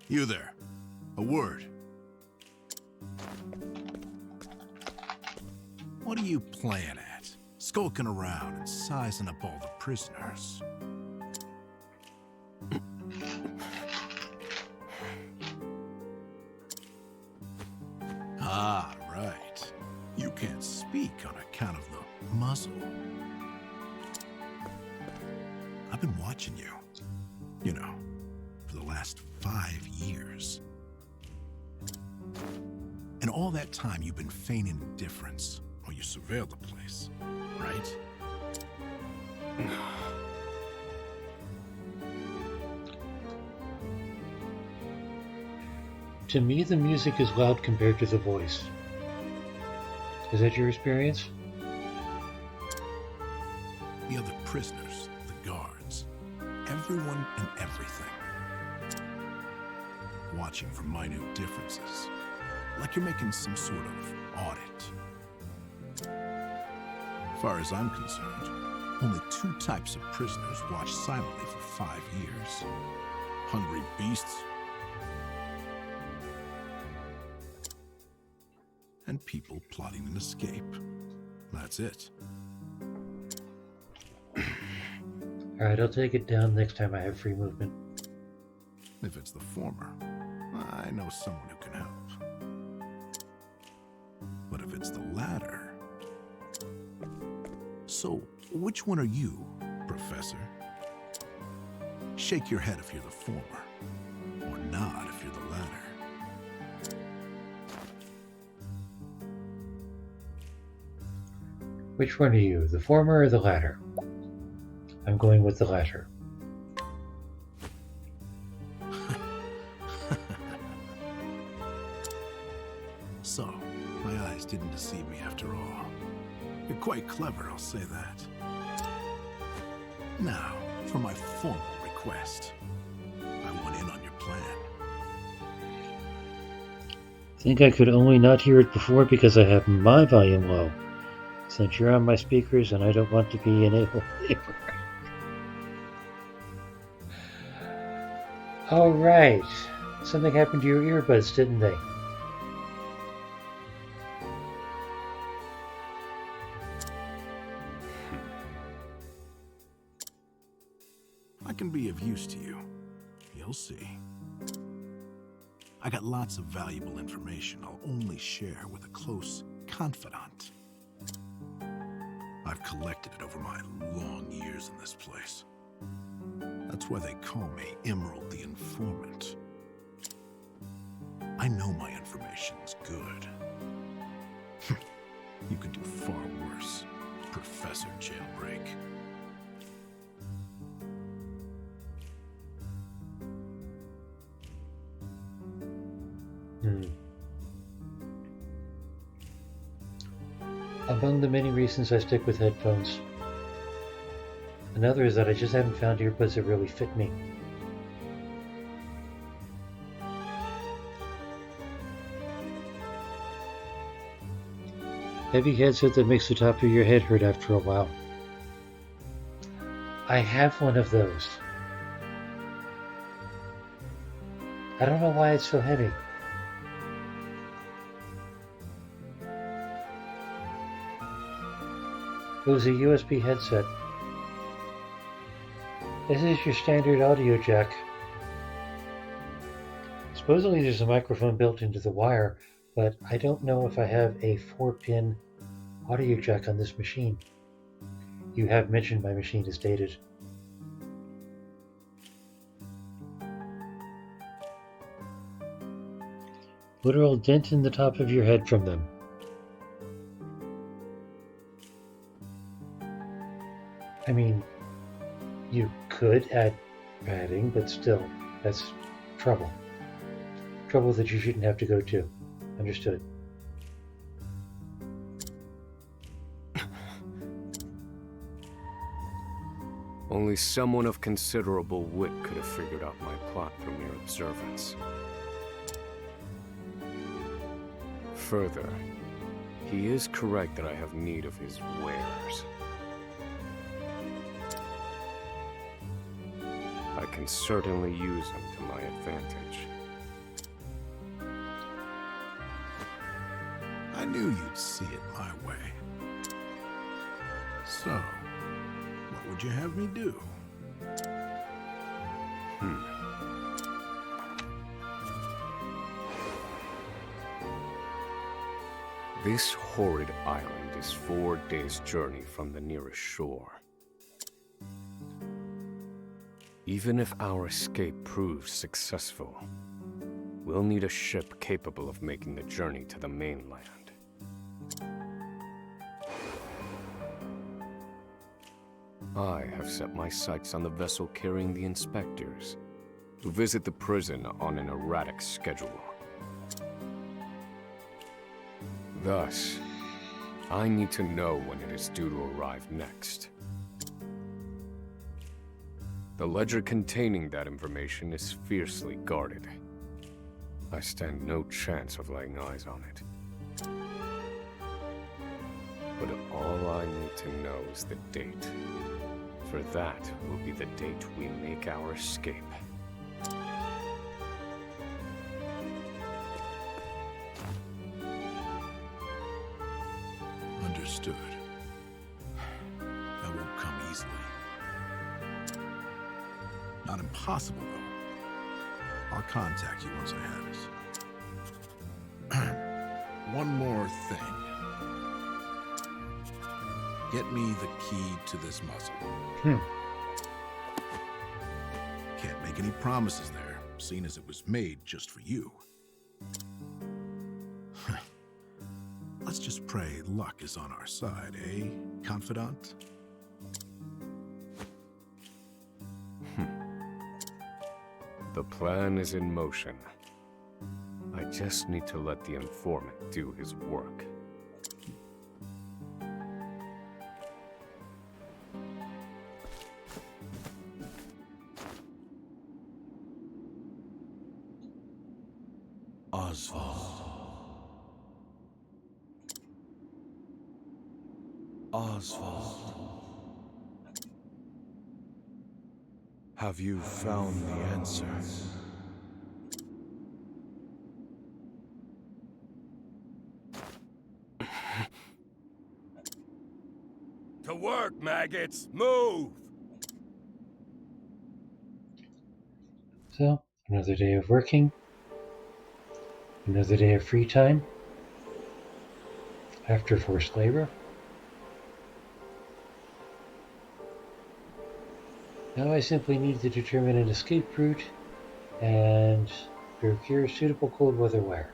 You there. A word. What are you playing at? Skulking around and sizing up all the prisoners. Ah, right. You can't speak on account of the muzzle. I've been watching you. You know, for the last 5 years. And all that time you've been feigning indifference while you surveilled the place, right? To me, the music is loud compared to the voice. Is that your experience? The other prisoners, the guards, everyone and everything. Watching for minute differences, like you're making some sort of audit. As far as I'm concerned, only 2 types of prisoners watch silently for 5 years. Hungry beasts and people plotting an escape. That's it. Alright, I'll take it down next time I have free movement. If it's the former, I know someone who can help. But if it's the latter... So, which one are you, Professor? Shake your head if you're the former, or nod if you're the latter. Which one are you, the former or the latter? I'm going with the latter. So, my eyes didn't deceive me after all. You're quite clever, I'll say that. Now, for my formal request. I want in on your plan. I think I could only not hear it before because I have my volume low. Since you're on my speakers and I don't want to be an able neighbor. Alright. Something happened to your earbuds, didn't they? I can be of use to you. You'll see. I got lots of valuable information I'll only share with a close confidant. I've collected it over my long years in this place. That's why they call me Emerald the Informant. I know my information's good. You could do far worse, Professor Jailbreak. Among the many reasons I stick with headphones, another is that I just haven't found earbuds that really fit me. Heavy headset that makes the top of your head hurt after a while. I have one of those. I don't know why it's so heavy. It was a USB headset. This is your standard audio jack. Supposedly there's a microphone built into the wire, but I don't know if I have a 4-pin audio jack on this machine. You have mentioned my machine is dated. Literal dent in the top of your head from them. I mean, you could add padding, but still, that's trouble. Trouble that you shouldn't have to go to. Understood. Only someone of considerable wit could have figured out my plot through mere observance. Further, he is correct that I have need of his wares. I can certainly use him to my advantage. I knew you'd see it my way. So, what would you have me do? This horrid island is 4 days' journey from the nearest shore. Even if our escape proves successful, we'll need a ship capable of making the journey to the mainland. I have set my sights on the vessel carrying the inspectors, who visit the prison on an erratic schedule. Thus, I need to know when it is due to arrive next. The ledger containing that information is fiercely guarded. I stand no chance of laying eyes on it. But all I need to know is the date. For that will be the date we make our escape. Understood. That won't come easily. Not impossible, though. I'll contact you once I have it. One more thing. Get me the key to this muzzle. Can't make any promises there, seeing as it was made just for you. Let's just pray luck is on our side, eh, confidant? The plan is in motion. I just need to let the informant do his work. Osvald. Osvald. Have you found the answer? To work, maggots! Move! So, another day of working. Another day of free time. After forced labor. Now I simply need to determine an escape route and procure suitable cold weather wear.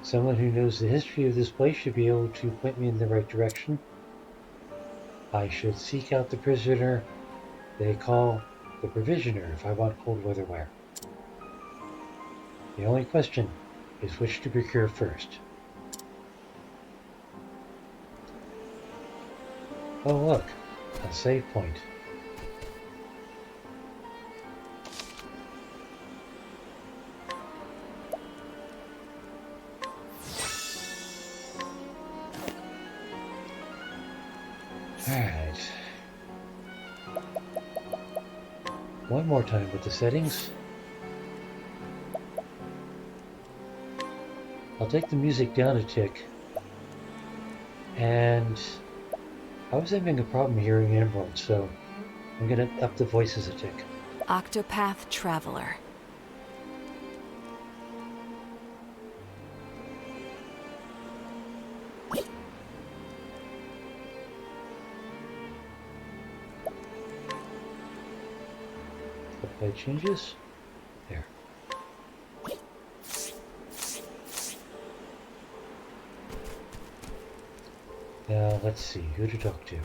Someone who knows the history of this place should be able to point me in the right direction. I should seek out the prisoner they call the Provisioner if I want cold weather wear. The only question is which to procure first. Oh look, a save point. Alright. One more time with the settings. I'll take the music down a tick. And I was having a problem hearing Emerald, so I'm gonna up the voices a tick. Octopath Traveler. Apply changes. There. Now let's see who to talk to.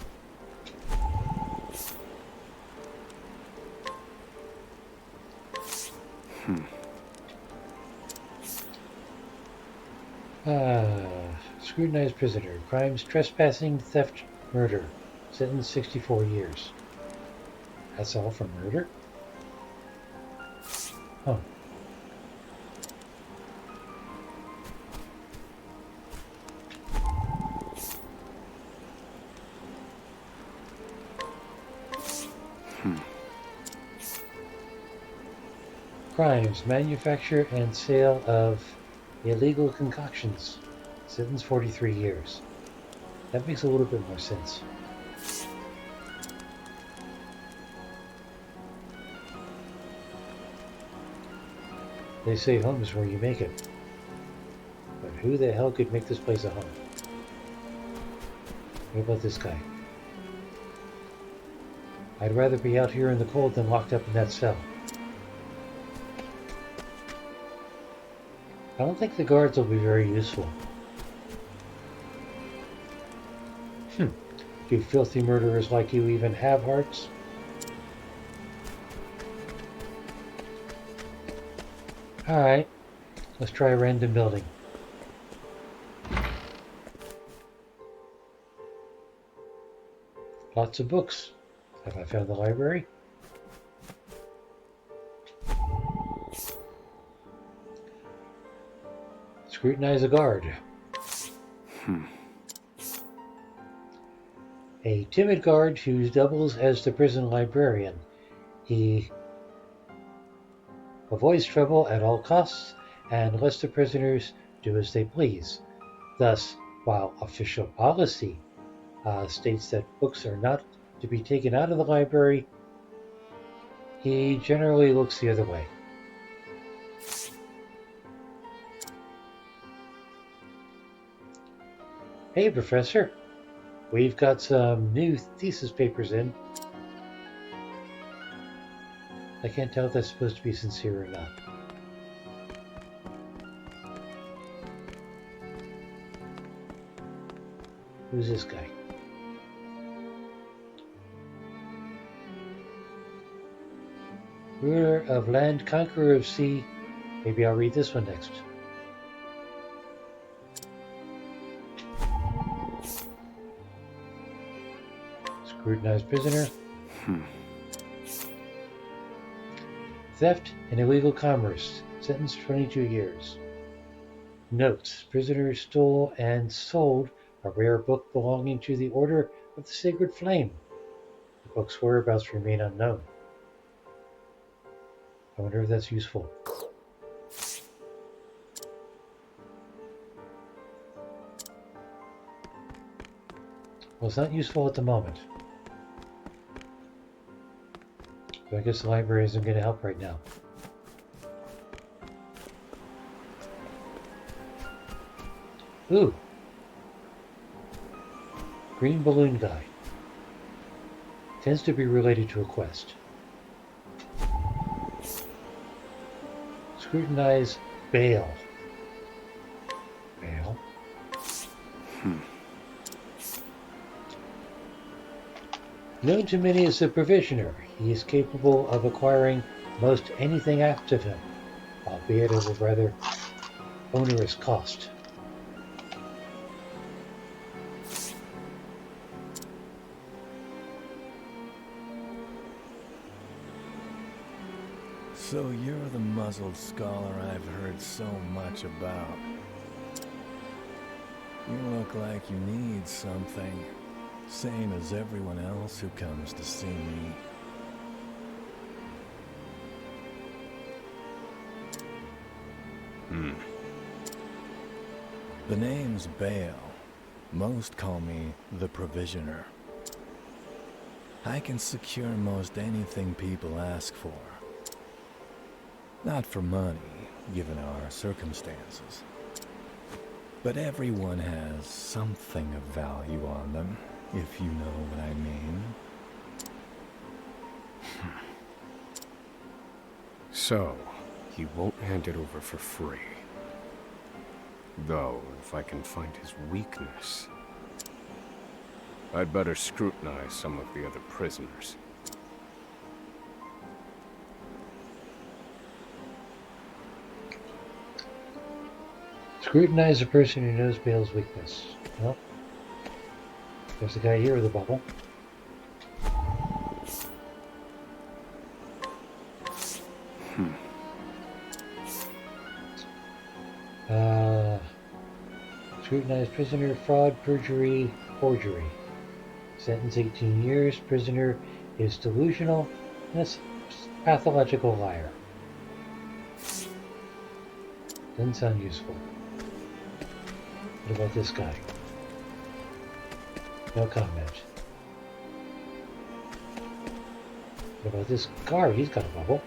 Scrutinized prisoner. Crimes: trespassing, theft, murder. Sentence 64 years. That's all for murder? Huh. Crimes: manufacture and sale of illegal concoctions. Sentence 43 years. That makes a little bit more sense. They say home is where you make it. But who the hell could make this place a home? What about this guy? I'd rather be out here in the cold than locked up in that cell. I don't think the guards will be very useful. Do filthy murderers like you even have hearts? Alright, let's try a random building. Lots of books. Have I found the library? Scrutinize a guard. A timid guard who doubles as the prison librarian. He avoids trouble at all costs and lets the prisoners do as they please. Thus, while official policy states that books are not to be taken out of the library, He generally looks the other way. Hey, Professor. We've got some new thesis papers in. I can't tell if that's supposed to be sincere or not. Who's this guy? Ruler of land, conqueror of sea. Maybe I'll read this one next. Scrutinized prisoner. Theft and illegal commerce. Sentence 22 years. Notes. Prisoner stole and sold a rare book belonging to the Order of the Sacred Flame. The book's whereabouts remain unknown. I wonder if that's useful. Well, it's not useful at the moment. So I guess the library isn't going to help right now. Ooh. Green balloon guy. Tends to be related to a quest. Scrutinize Bale. Bale? Known to many as a provisioner, he is capable of acquiring most anything asked of him, albeit at a rather onerous cost. So you're the muzzled scholar I've heard so much about. You look like you need something, same as everyone else who comes to see me. The name's Bale. Most call me the Provisioner. I can secure most anything people ask for. Not for money, given our circumstances. But everyone has something of value on them, if you know what I mean. So, he won't hand it over for free. Though, if I can find his weakness, I'd better scrutinize some of the other prisoners. Scrutinize a person who knows Bale's weakness. Well, there's the guy here with the bubble. Scrutinize prisoner, fraud, perjury, forgery. Sentence 18 years. Prisoner is delusional and a pathological liar. Doesn't sound useful. What about this guy? No comment. What about this guard? He's got a bubble.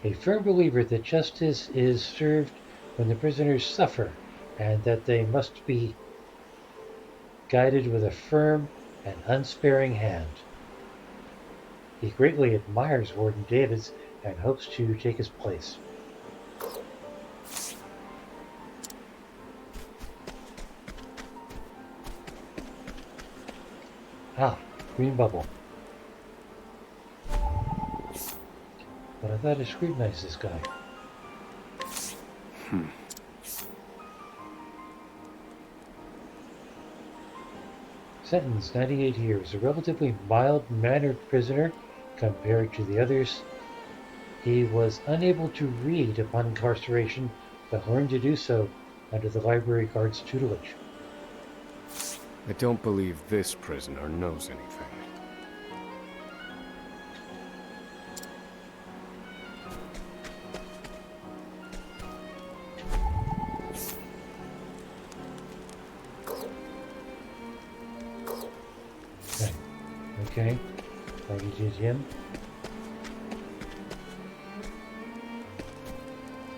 A firm believer that justice is served when the prisoners suffer, and that they must be guided with a firm and unsparing hand. He greatly admires Warden Davids and hopes to take his place. Ah, green bubble. But I thought I scrutinized this guy. Sentence 98 years. A relatively mild-mannered prisoner compared to the others. He was unable to read upon incarceration, but learned to do so under the library guard's tutelage. I don't believe this prisoner knows anything. Okay, already did him.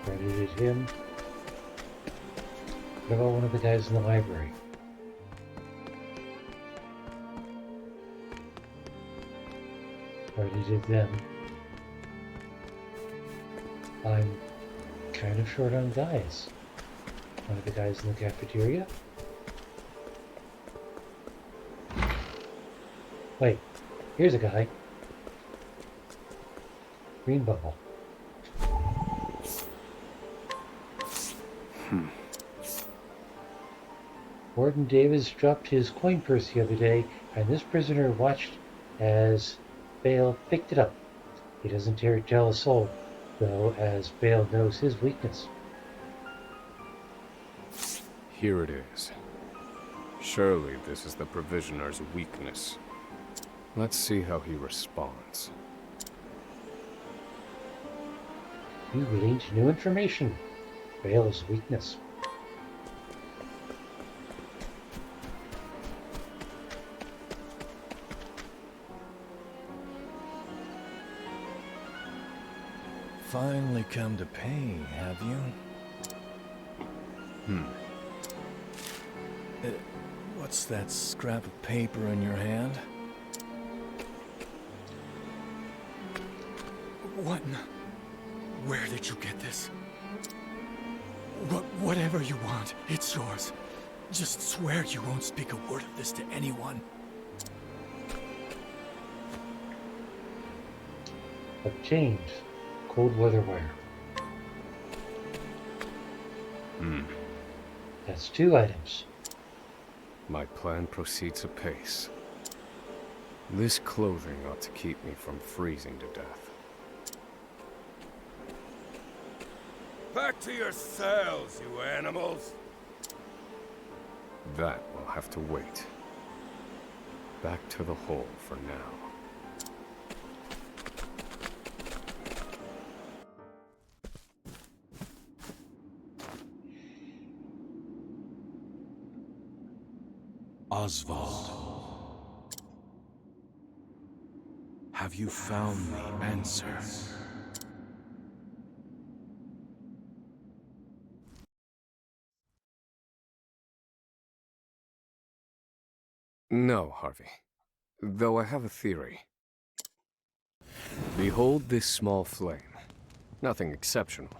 Already did him. What about one of the guys in the library? Already did them. I'm kind of short on guys. One of the guys in the cafeteria? Wait, here's a guy. Green bubble. Warden Davis dropped his coin purse the other day, and this prisoner watched as Bale picked it up. He doesn't dare tell a soul, though, as Bale knows his weakness. Here it is. Surely this is the provisioner's weakness. Let's see how he responds. You gleaned new information. Bale's weakness. Finally come to pay, have you? What's that scrap of paper in your hand? What? Where did you get this? Whatever you want, it's yours. Just swear you won't speak a word of this to anyone. Obtained. Cold weather wire. That's 2 items. My plan proceeds apace. This clothing ought to keep me from freezing to death. Back to your cells, you animals! That will have to wait. Back to the hole for now. Osvald, have you found the answer? No, Harvey. Though I have a theory. Behold this small flame. Nothing exceptional.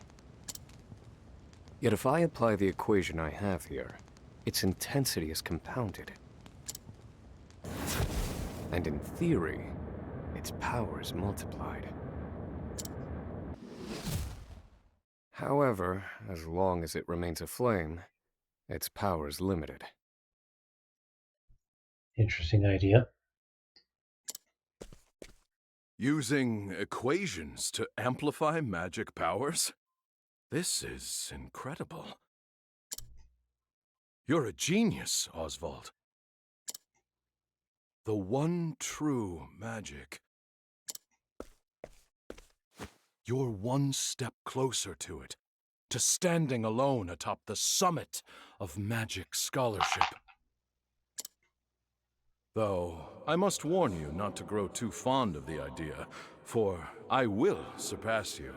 Yet if I apply the equation I have here, its intensity is compounded. And in theory, its power is multiplied. However, as long as it remains a flame, its power is limited. Interesting idea. Using equations to amplify magic powers? This is incredible. You're a genius, Osvald. The one true magic. You're one step closer to it, to standing alone atop the summit of magic scholarship. Though, I must warn you not to grow too fond of the idea, for I will surpass you.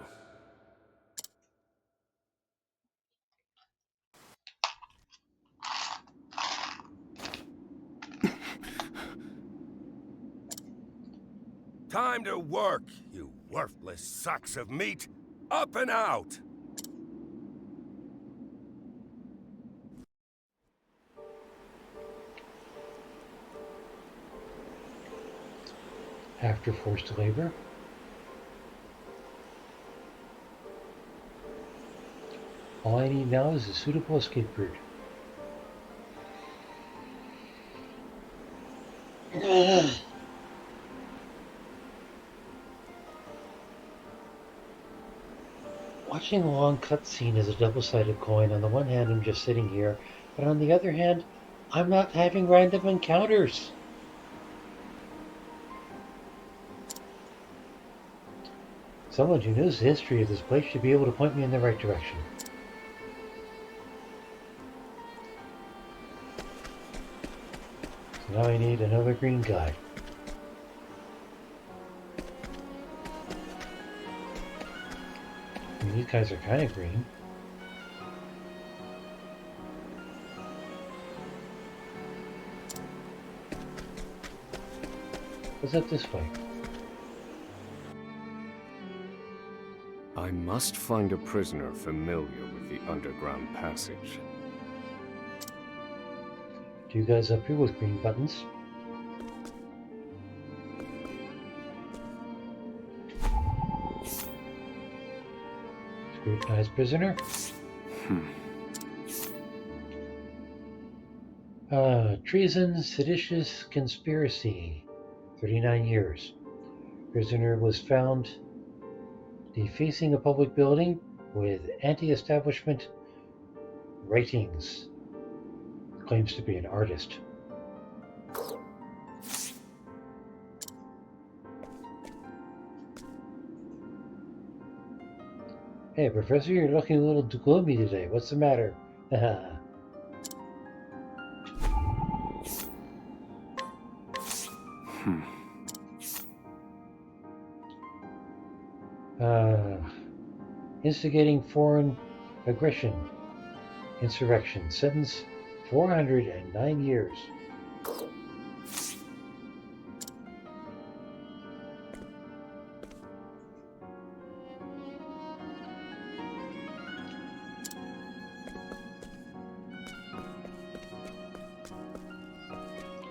Time to work, you worthless sacks of meat! Up and out! After forced labor. All I need now is a suitable escape route. Watching a long cutscene is a double-sided coin. On the one hand, I'm just sitting here, but on the other hand, I'm not having random encounters. Someone who knows the history of this place should be able to point me in the right direction. So now I need another green guy. mean, these guys are kind of green. What's up this way? I must find a prisoner familiar with the underground passage. Two guys up here with green buttons. Scrutinized prisoner. Treason, seditious conspiracy. 39 years. Prisoner was found defacing a public building with anti-establishment writings. Claims to be an artist. Hey, Professor, you're looking a little gloomy today. What's the matter? Instigating foreign aggression. Insurrection. Sentence 409 years.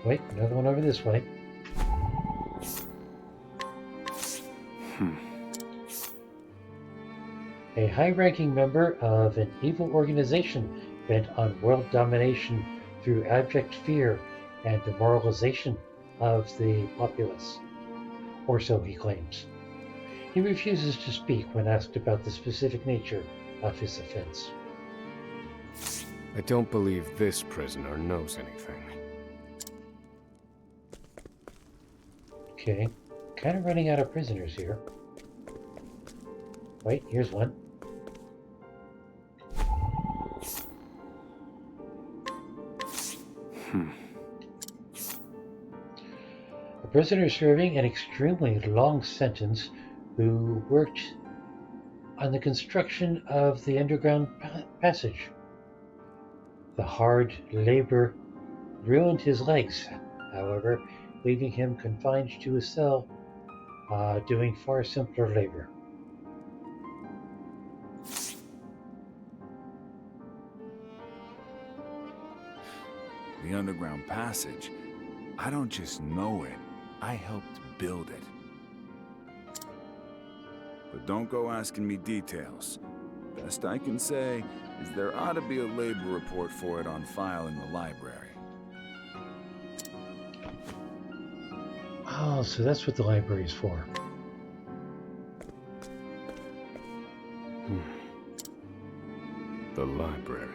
Wait, another one over this way. A high-ranking member of an evil organization bent on world domination through abject fear and demoralization of the populace. Or so he claims. He refuses to speak when asked about the specific nature of his offense. I don't believe this prisoner knows anything. Okay, kind of running out of prisoners here. Wait, here's one. A prisoner serving an extremely long sentence who worked on the construction of the underground passage. The hard labor ruined his legs, however, leaving him confined to a cell, doing far simpler labor. The underground passage, I don't just know it, I helped build it. But don't go asking me details. Best I can say is there ought to be a labor report for it on file in the library. Oh, so that's what the library is for. The library.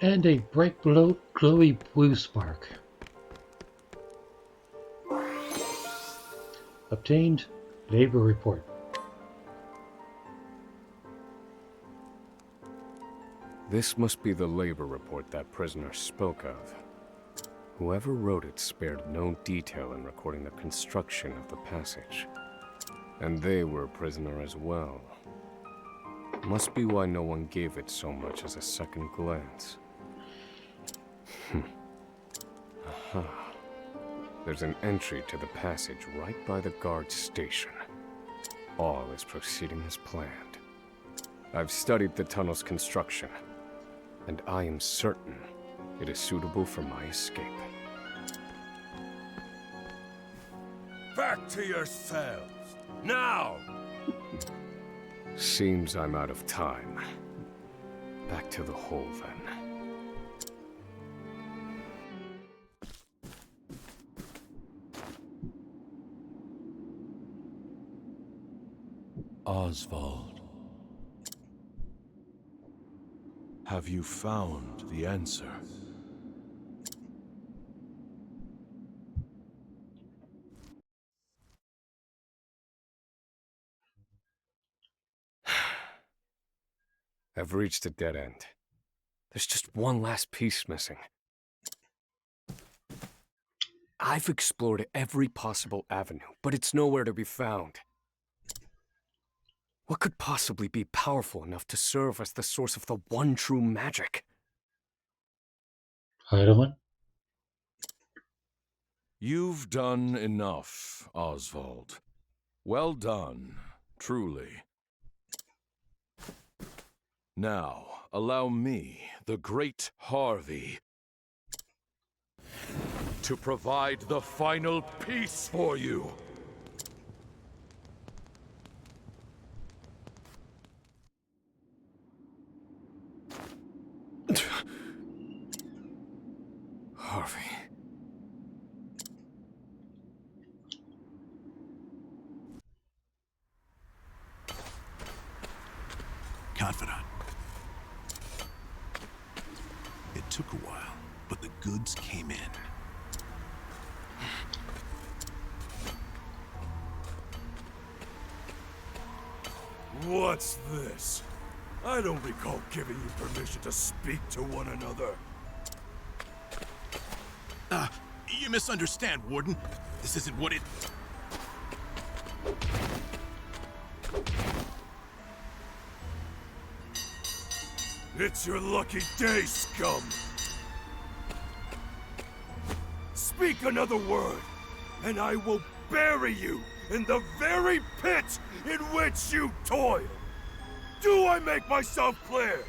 And a bright glowy blue spark. Obtained labor report. This must be the labor report that prisoner spoke of. Whoever wrote it spared no detail in recording the construction of the passage. And they were a prisoner as well. Must be why no one gave it so much as a second glance. Aha. There's an entry to the passage right by the guard station. All is proceeding as planned. I've studied the tunnel's construction, and I am certain it is suitable for my escape. Back to your cells, now! Seems I'm out of time. Back to the hole, then. Osvald. Have you found the answer? I've reached a dead end. There's just one last piece missing. I've explored every possible avenue, but it's nowhere to be found. What could possibly be powerful enough to serve as the source of the one true magic? Heidelman? You've done enough, Osvald. Well done, truly. Now, allow me, the great Harvey, to provide the final piece for you. Harvey. Confidant. It took a while, but the goods came in. What's this? I don't recall giving you permission to speak to one another. You misunderstand, Warden. This isn't what it... It's your lucky day, scum! Speak another word, and I will bury you in the very pit in which you toil! Do I make myself clear?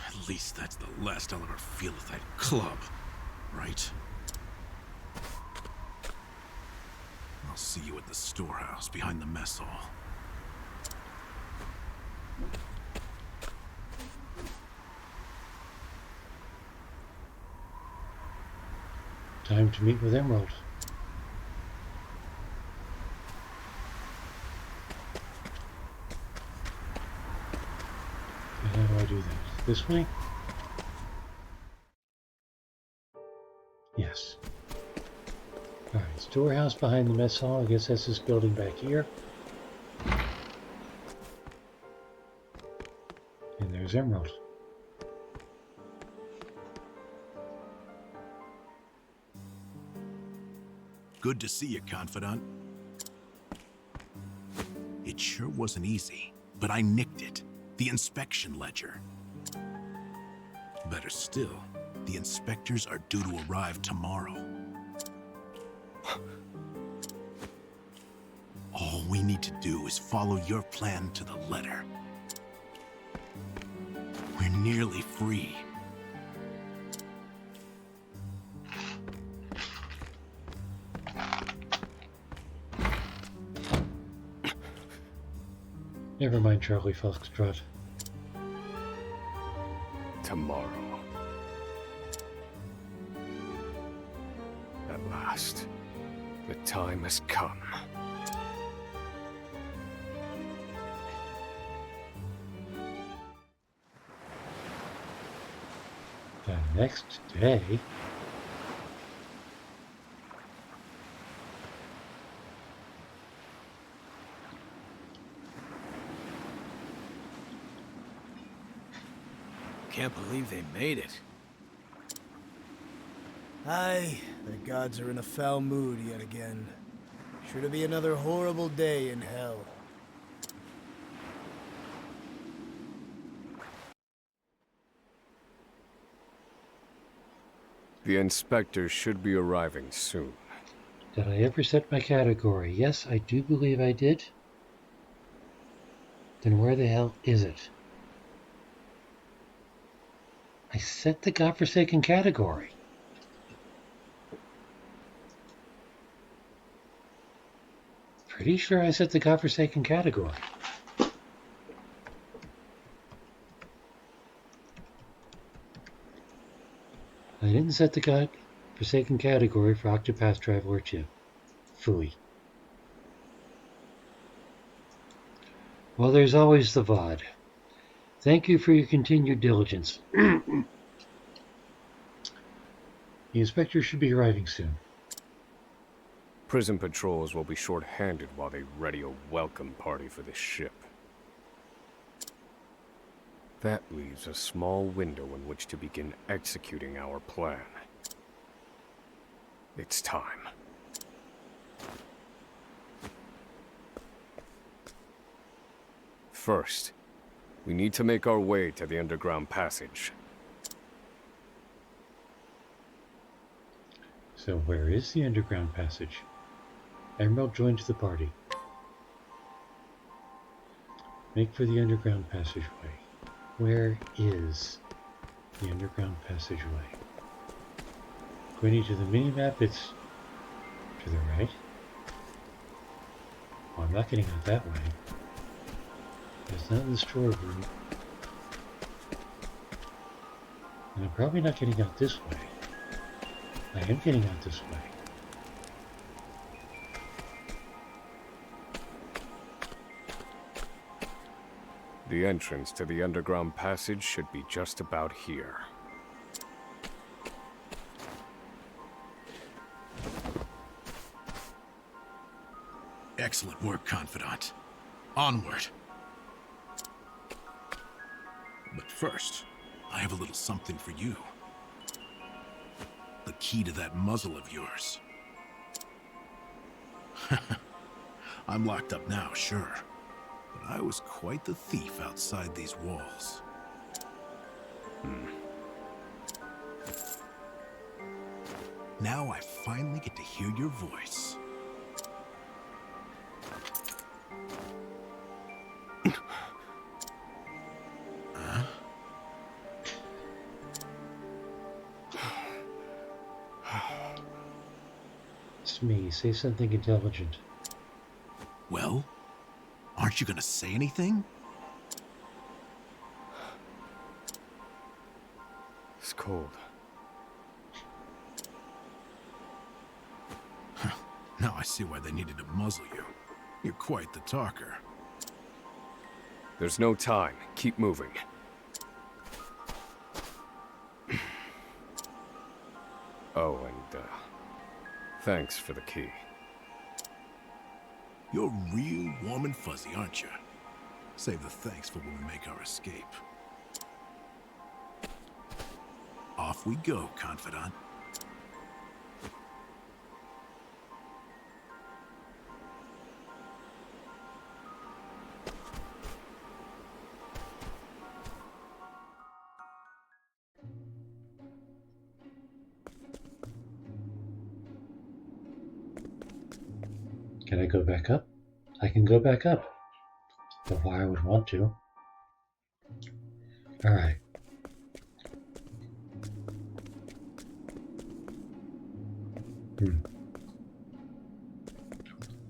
At least that's the last I'll ever feel of that club, right? I'll see you at the storehouse behind the mess hall. Time to meet with Emerald. And how do I do that? This way? Yes. Alright, storehouse behind the mess hall. I guess that's this building back here. And there's Emerald. Good to see you, Confidant. It sure wasn't easy, but I nicked it. The inspection ledger. Better still, the inspectors are due to arrive tomorrow. All we need to do is follow your plan to the letter. We're nearly free. Never mind, Charlie Foxtrot. Tomorrow. At last, the time has come. The next day... Can't believe they made it. Aye, the gods are in a foul mood yet again. Sure to be another horrible day in hell. The inspectors should be arriving soon. Did I ever set my category? Yes, I do believe I did. Then where the hell is it? I set the godforsaken category. Pretty sure I set the godforsaken category. I didn't set the Forsaken category for Octopath Traveler 2. Phooey. Well, there's always the VOD. Thank you for your continued diligence. The inspector should be arriving soon. Prison patrols will be short-handed while they ready a welcome party for this ship. That leaves a small window in which to begin executing our plan. It's time. First, we need to make our way to the underground passage. So where is the underground passage? Emerald joins the party. Make for the underground passageway. Where is the underground passageway? According to the minimap, it's to the right. Oh, I'm not getting out that way. It's not in the storeroom. And I'm probably not getting out this way. I am getting out this way. The entrance to the underground passage should be just about here. Excellent work, Confidant. Onward. But first, I have a little something for you. The key to that muzzle of yours. I'm locked up now, sure. But I was quite the thief outside these walls. Now I finally get to hear your voice. Huh? It's me. Say something intelligent. Well, aren't you gonna say anything? It's cold. Now I see why they needed to muzzle you. You're quite the talker. There's no time. Keep moving. Oh, and, thanks for the key. You're real warm and fuzzy, aren't you? Save the thanks for when we make our escape. Off we go, Confidant. Can I go back up? I can go back up. But why I would want to. Alright.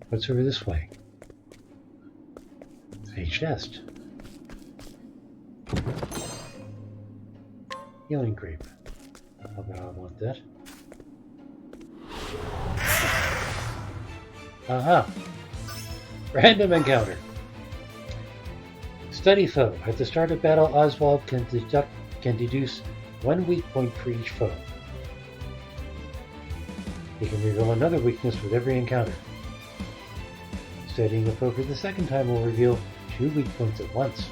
What's over this way? A chest. Healing grape. How about I want that? Aha! Random encounter. Study foe. At the start of battle, Osvald can deduce one weak point for each foe. He can reveal another weakness with every encounter. Studying a foe for the second time will reveal 2 weak points at once.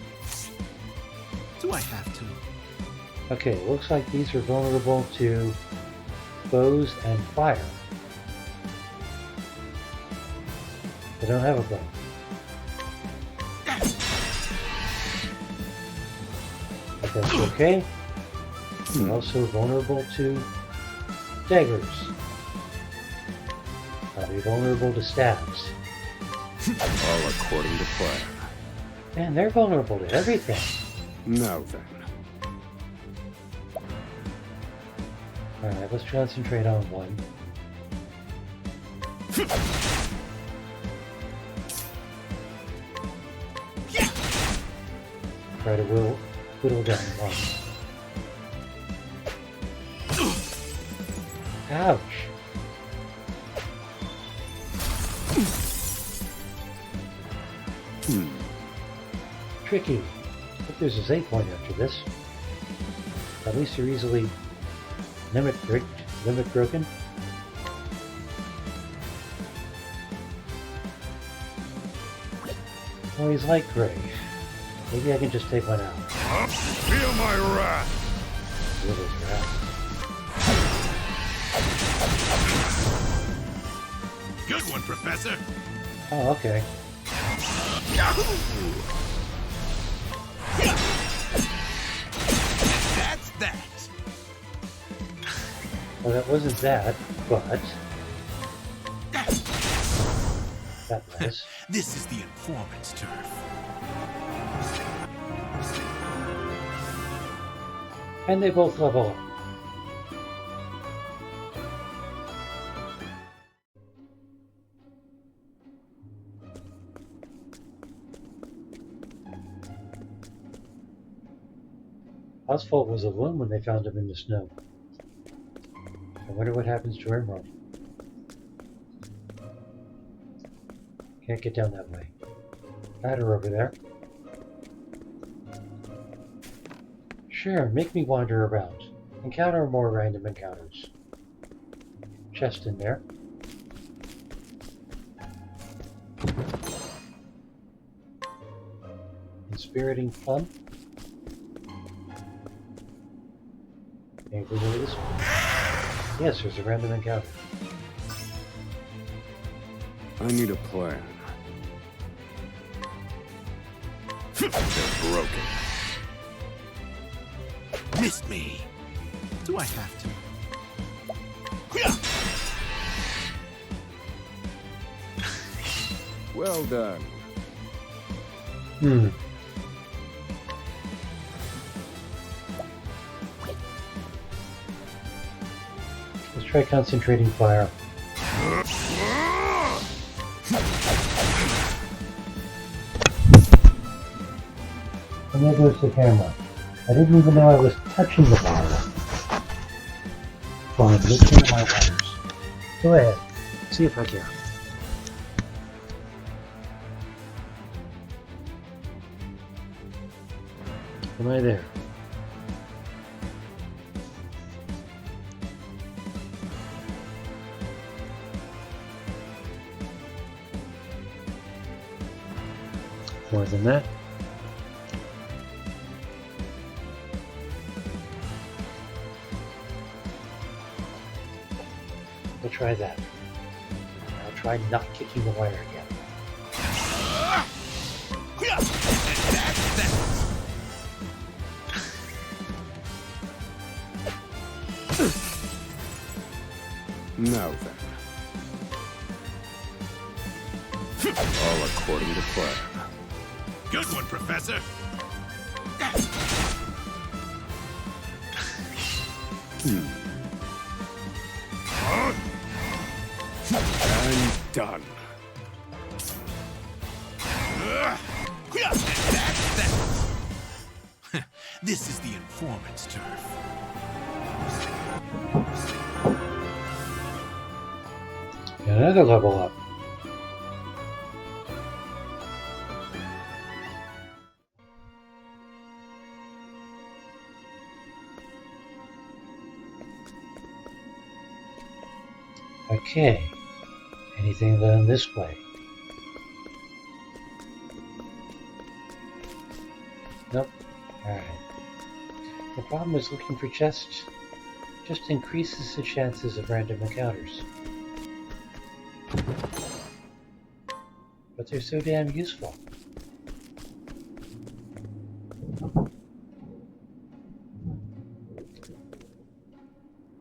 Do I have to? Okay, looks like these are vulnerable to bows and fire. I don't have a bow. But that's okay. They're also vulnerable to daggers. Are they vulnerable to stabs? All according to plan. Man, they're vulnerable to everything. Now then. Alright, let's concentrate on one. Try to whittle down one. Ouch. Tricky. If there's a save point after this. At least they're easily limit broken. Oh, he's like Gray. Maybe I can just take one out. Feel my wrath! Feel his wrath. Good one, Professor! Oh, okay. That's that! Well, that wasn't that, but... that was. This is the informant's turf. And they both level up. Osvald was alone when they found him in the snow. I wonder what happens to Emerald. Can't get down that way. Ladder over there. Sure, make me wander about. Encounter more random encounters. Chest in there. Inspiriting plum. Anything over this one? Yes, there's a random encounter. I need a plan. They're broken. Missed me. Do I have to? Well done. Let's try concentrating fire. And there goes the camera. I didn't even know I was touching the fire. Fine, looking at my wires. Go ahead. See if I can. Am I there? More than that. We'll try that. I'll try not kicking the wire again. Now then. All according to plan. Good one, Professor! And done. This is the informant's turf. Another level up. Okay. Anything done this way? Nope. Alright. The problem is looking for chests just increases the chances of random encounters. But they're so damn useful.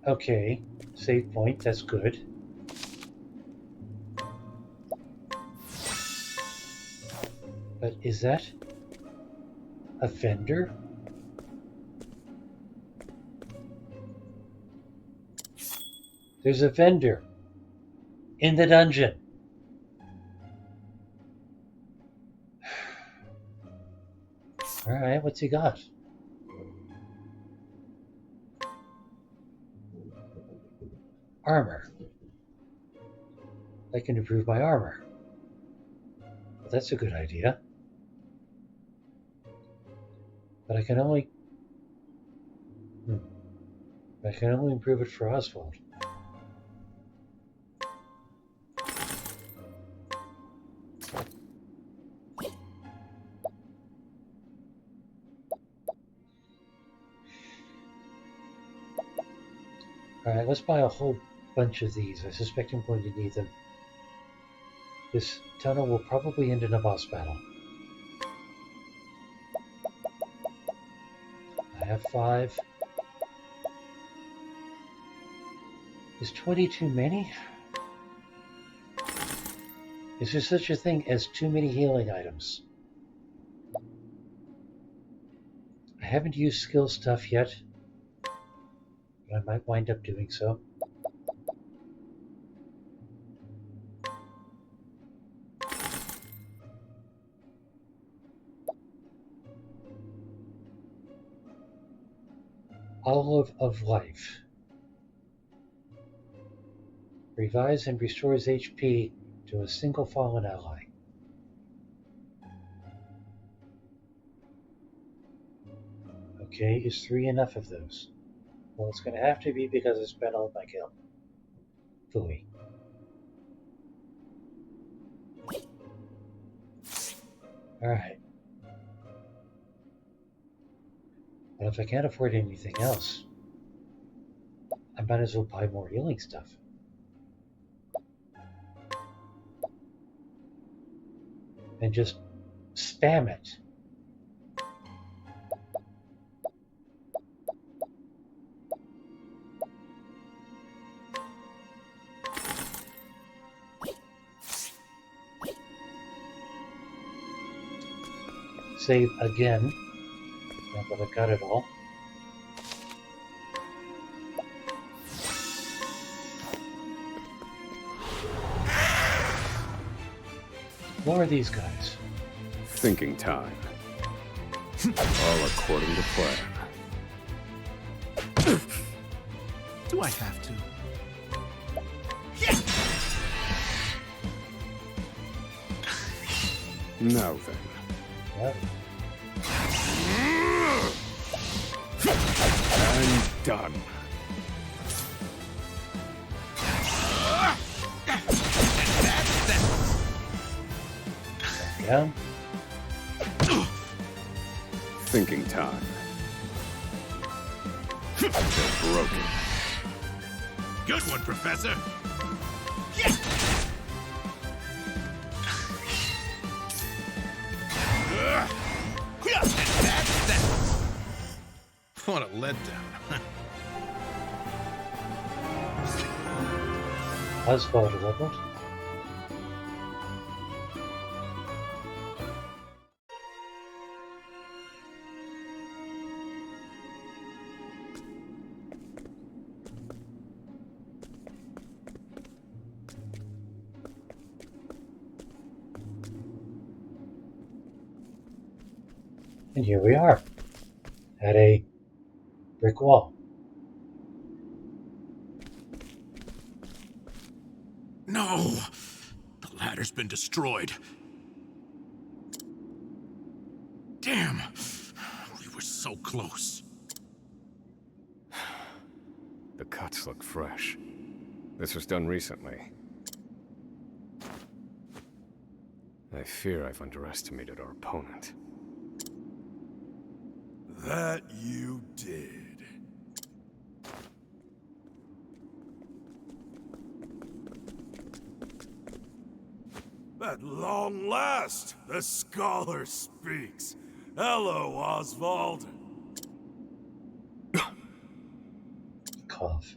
Okay, save point, that's good. But is that a vendor? There's a vendor in the dungeon. Alright, what's he got? armor. I can improve my armor. Well, that's a good idea. But I can only improve it for Osvald. Alright, let's buy a whole bunch of these. I suspect I'm going to need them. This tunnel will probably end in a boss battle. I have 5. Is 20 too many? Is there such a thing as too many healing items? I haven't used skill stuff yet, but I might wind up doing so. Olive of Life. Revives and restores HP to a single fallen ally. Okay, is 3 enough of those? Well, it's going to have to be because I spent all my kill. Phooey. Alright. But if I can't afford anything else, I might as well buy more healing stuff. And just spam it. Save again. Now that I've got it all. What are these guys? Thinking time. All according to plan. Do I have to? Now then. Yep. And done. Yeah. Thinking time. They're broken. Good one, Professor. What a letdown. Osvald leveled. And here we are, at a brick wall. No! The ladder's been destroyed. Damn! We were so close. The cuts look fresh. This was done recently. I fear I've underestimated our opponent. That you did. At long last, the scholar speaks. Hello, Osvald. Cough.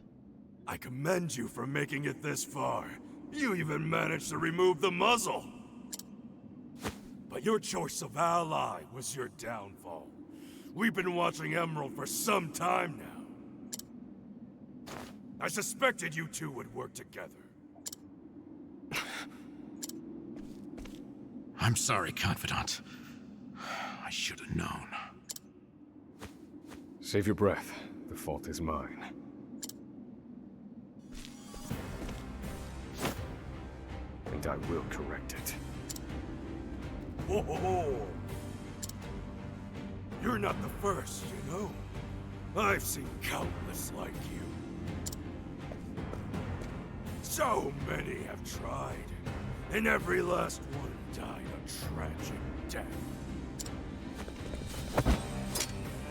I commend you for making it this far. You even managed to remove the muzzle. But your choice of ally was your downfall. We've been watching Emerald for some time now. I suspected you two would work together. I'm sorry, Confidant. I should have known. Save your breath. The fault is mine. and I will correct it. Ho ho ho! You're not the first, you know. I've seen countless like you. So many have tried, and every last one died a tragic death.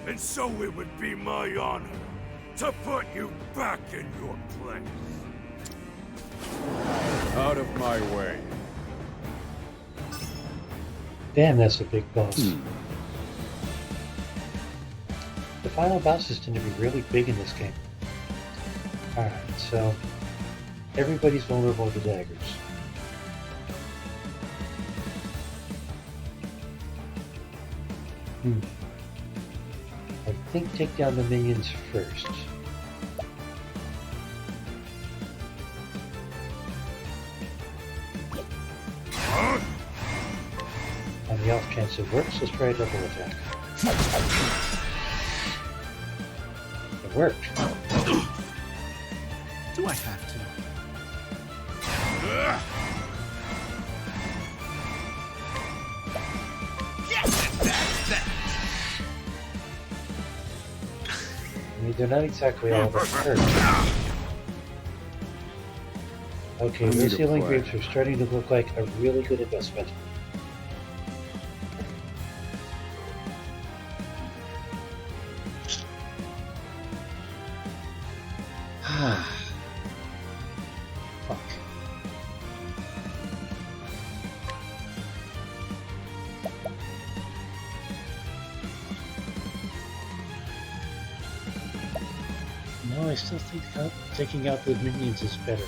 And so it would be my honor to put you back in your place. Out of my way. Damn, that's a big boss. The final bosses tend to be really big in this game. Alright, so everybody's vulnerable to daggers. I think take down the minions first. On the off chance it works, let's try a double attack. It worked. Do I have to? I mean, they're not exactly all that hurt. Okay, those healing grapes are starting to look like a really good investment. Fuck. No, I still think taking out the minions is better.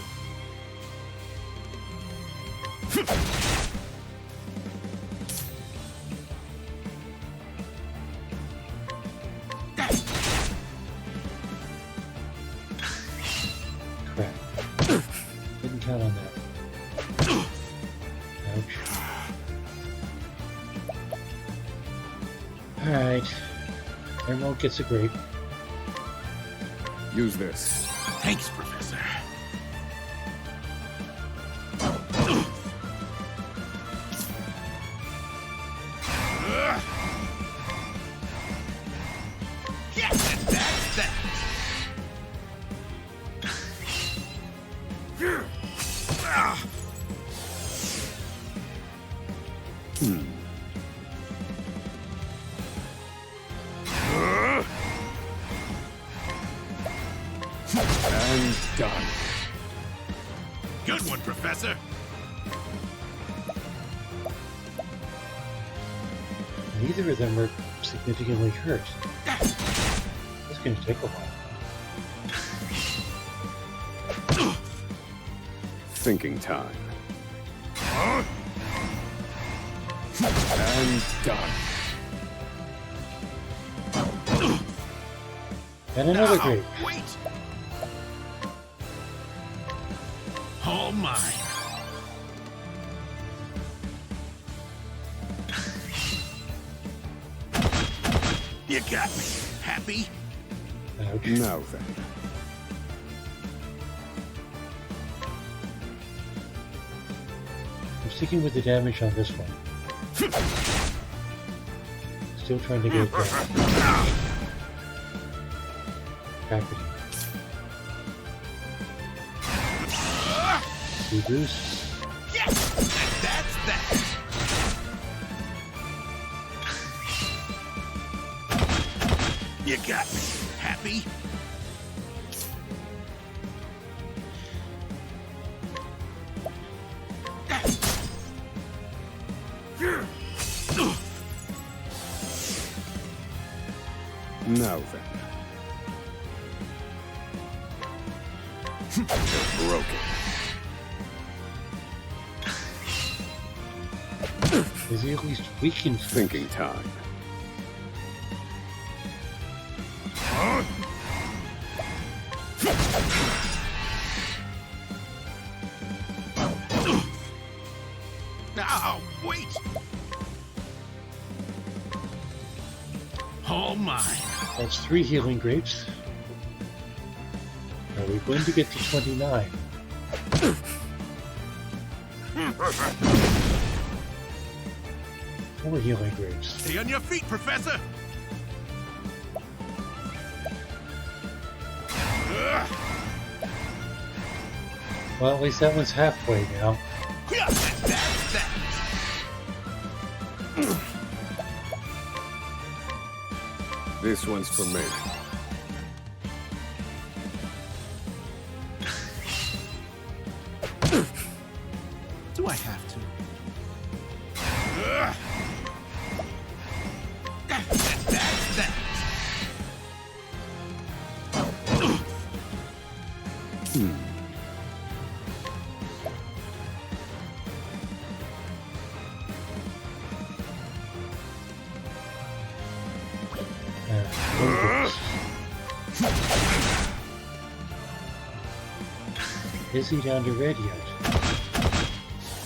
Crap. Didn't count on that. Ouch. Alright. Emerald gets a grape. Use this. Thanks, Professor. Yes, that's that. And done. Good one, Professor. Neither of them are significantly hurt. It's going to take a while. Thinking time. And done. And another grape. Wait. All mine. You got me. Happy? Ouch. Now then. I'm sticking with the damage on this one. Still trying to get it down. Crackety. Boost. Yes, that's that. You got me. Happy? Now then. They're broken. Is he at least weakened? Thinking time. Now, wait. All mine. That's 3 healing grapes. Are we going to get to 29? More healing grapes. Stay on your feet, Professor! Well, at least that one's halfway now. This one's for me. Do I have to? Is he down to red yet?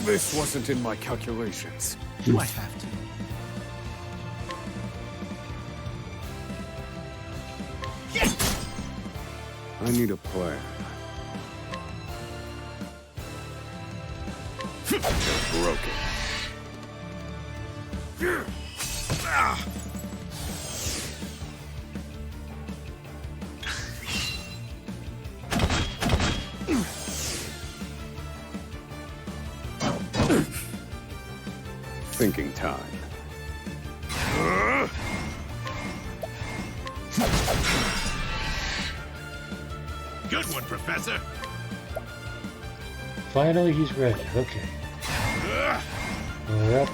This wasn't in my calculations. Do I have to? I need a plan. They're broken. Thinking time. Good one, Professor. Finally, he's ready. Okay. We're up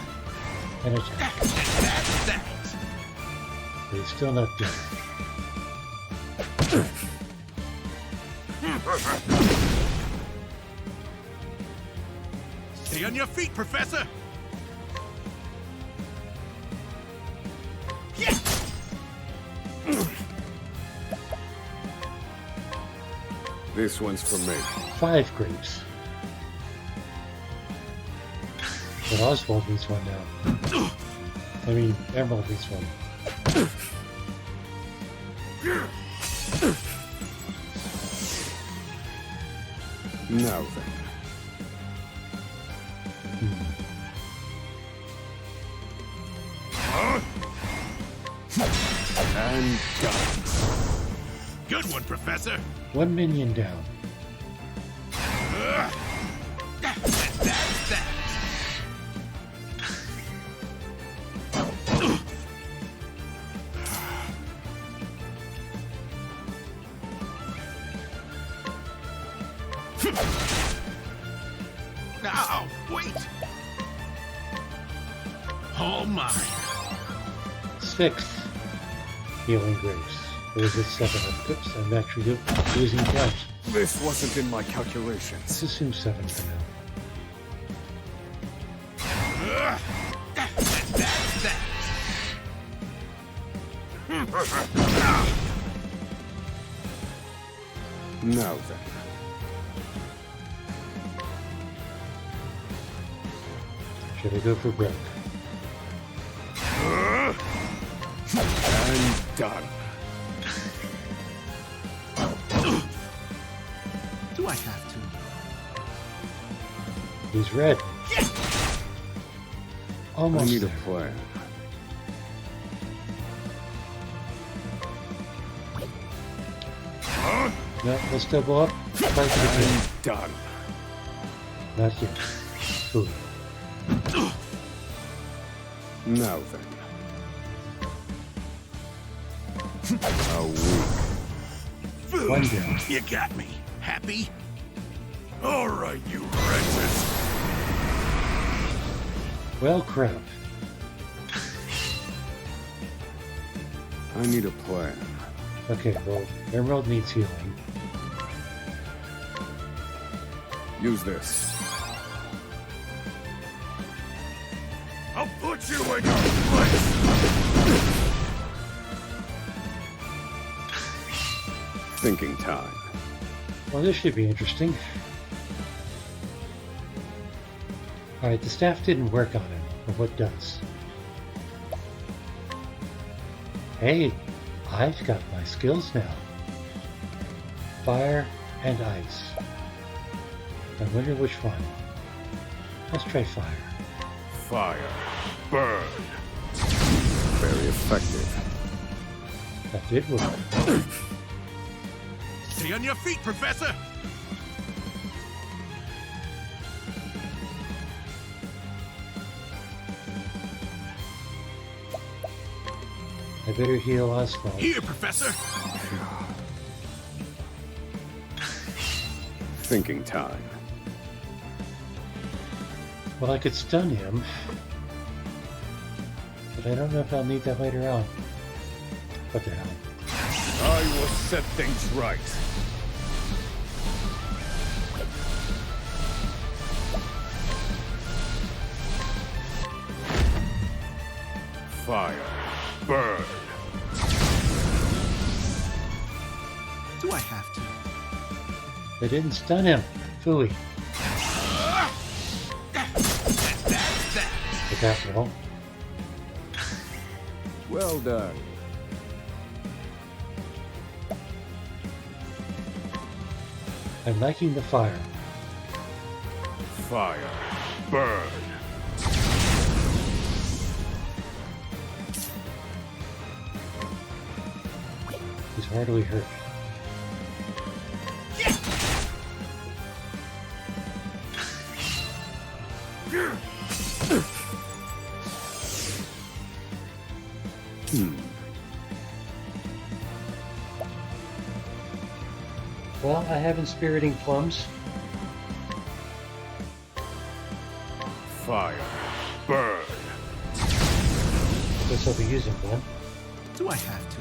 and attack. But he's still not dead. Stay on your feet, Professor. This one's for me. 5 grapes. But Osvald needs one now. I mean, Emerald needs one. Now then. And done. Good one, Professor. 1 minion down. Now, wait. All mine. 6 healing grapes. Or is it 7? Oops, I'm actually losing count. This wasn't in my calculations. Let's assume 7 for now. Now then. Should I go for broke? And done. Do I have to? He's red. Almost I need there. a plan. No, let's double up. Fight to the kill. Done. Not yet. Ooh. Now then. A week. One down. You got me. Happy? All right, you wretches. Well, crap. I need a plan. Okay, well, Emerald needs healing. Use this. I'll put you in your place! Thinking time. Well, this should be interesting. Alright, the staff didn't work on it, but what does? Hey, I've got my skills now. Fire and ice. I wonder which one. Let's try fire. Fire. Burn. Very effective. That did work. Stay on your feet, Professor! I better heal Osvald. Here, Professor! Thinking time. Well, I could stun him, but I don't know if I'll need that later on. What the hell? I will set things right. Fire. Burn. Do I have to? They didn't stun him. Phooey. Like after all. Well done. I'm liking the fire. Fire. Burn. He's hardly hurt. Well, I have inspiriting plums. Fire. Burn. I guess I'll be using one. Do I have to?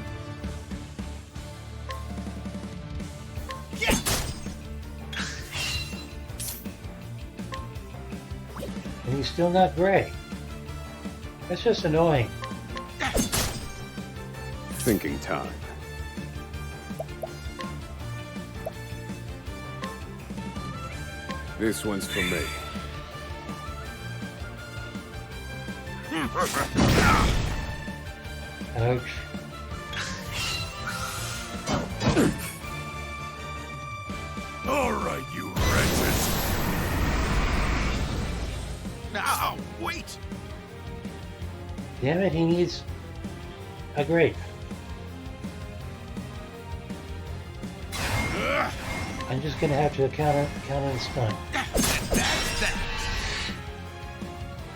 And he's still not gray. That's just annoying. Thinking time. This one's for me. Ouch. All right, you wretches. Now, wait! Damn it, he needs a grape. I'm just gonna have to counter and stun.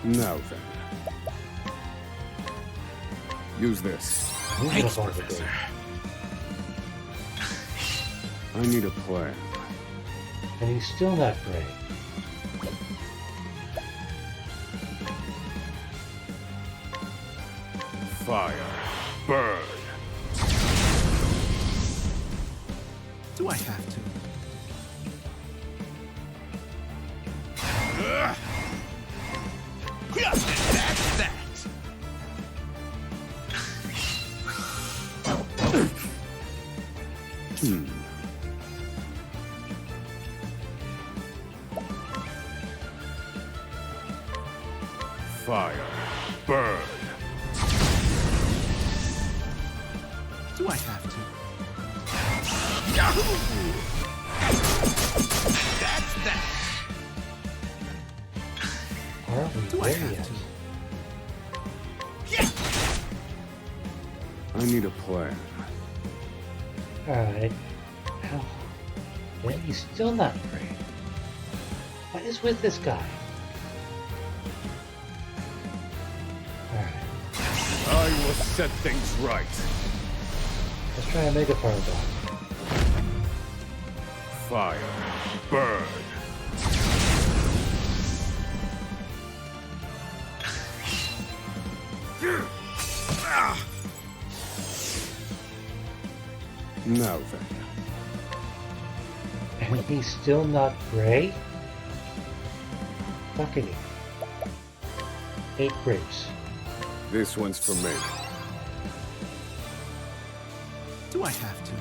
Now then. Use this. Thanks, Professor. I need a plan. And he's still not gray. Fire. Burn. Do I have to? That's that! Fire. Burn. Do I have to? That's that! Aren't we Do I there have yet? I need a plan. Alright. Ow. And he's still not gray. What is with this guy? Alright. I will set things right. Let's try and make a fireball. Fire. Burn. Now then. And he's still not gray? Fucking it. 8 grapes. This one's for me. Do I have to?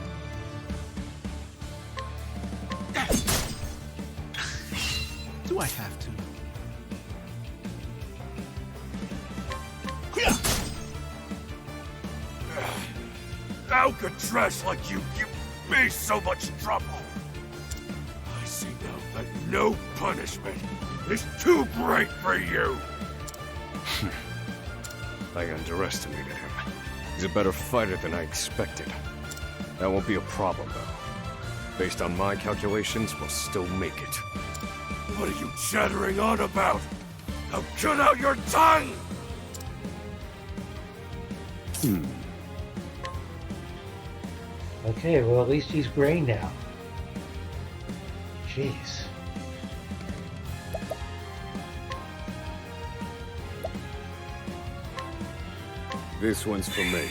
Do I have to? How could trash like you give me so much trouble? I see now that no punishment is too great for you! I underestimated him. He's a better fighter than I expected. That won't be a problem, though. Based on my calculations, we'll still make it. What are you chattering on about? Now cut out your tongue! Okay, well at least he's gray now. Jeez. This one's for me.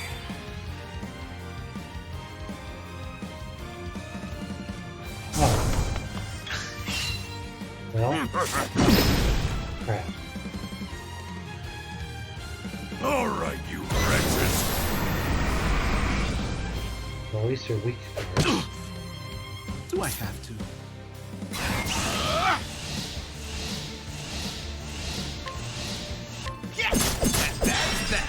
Well, crap. All right, you wretches. Well, at least they're weak. Do I have to? Yes! That's that!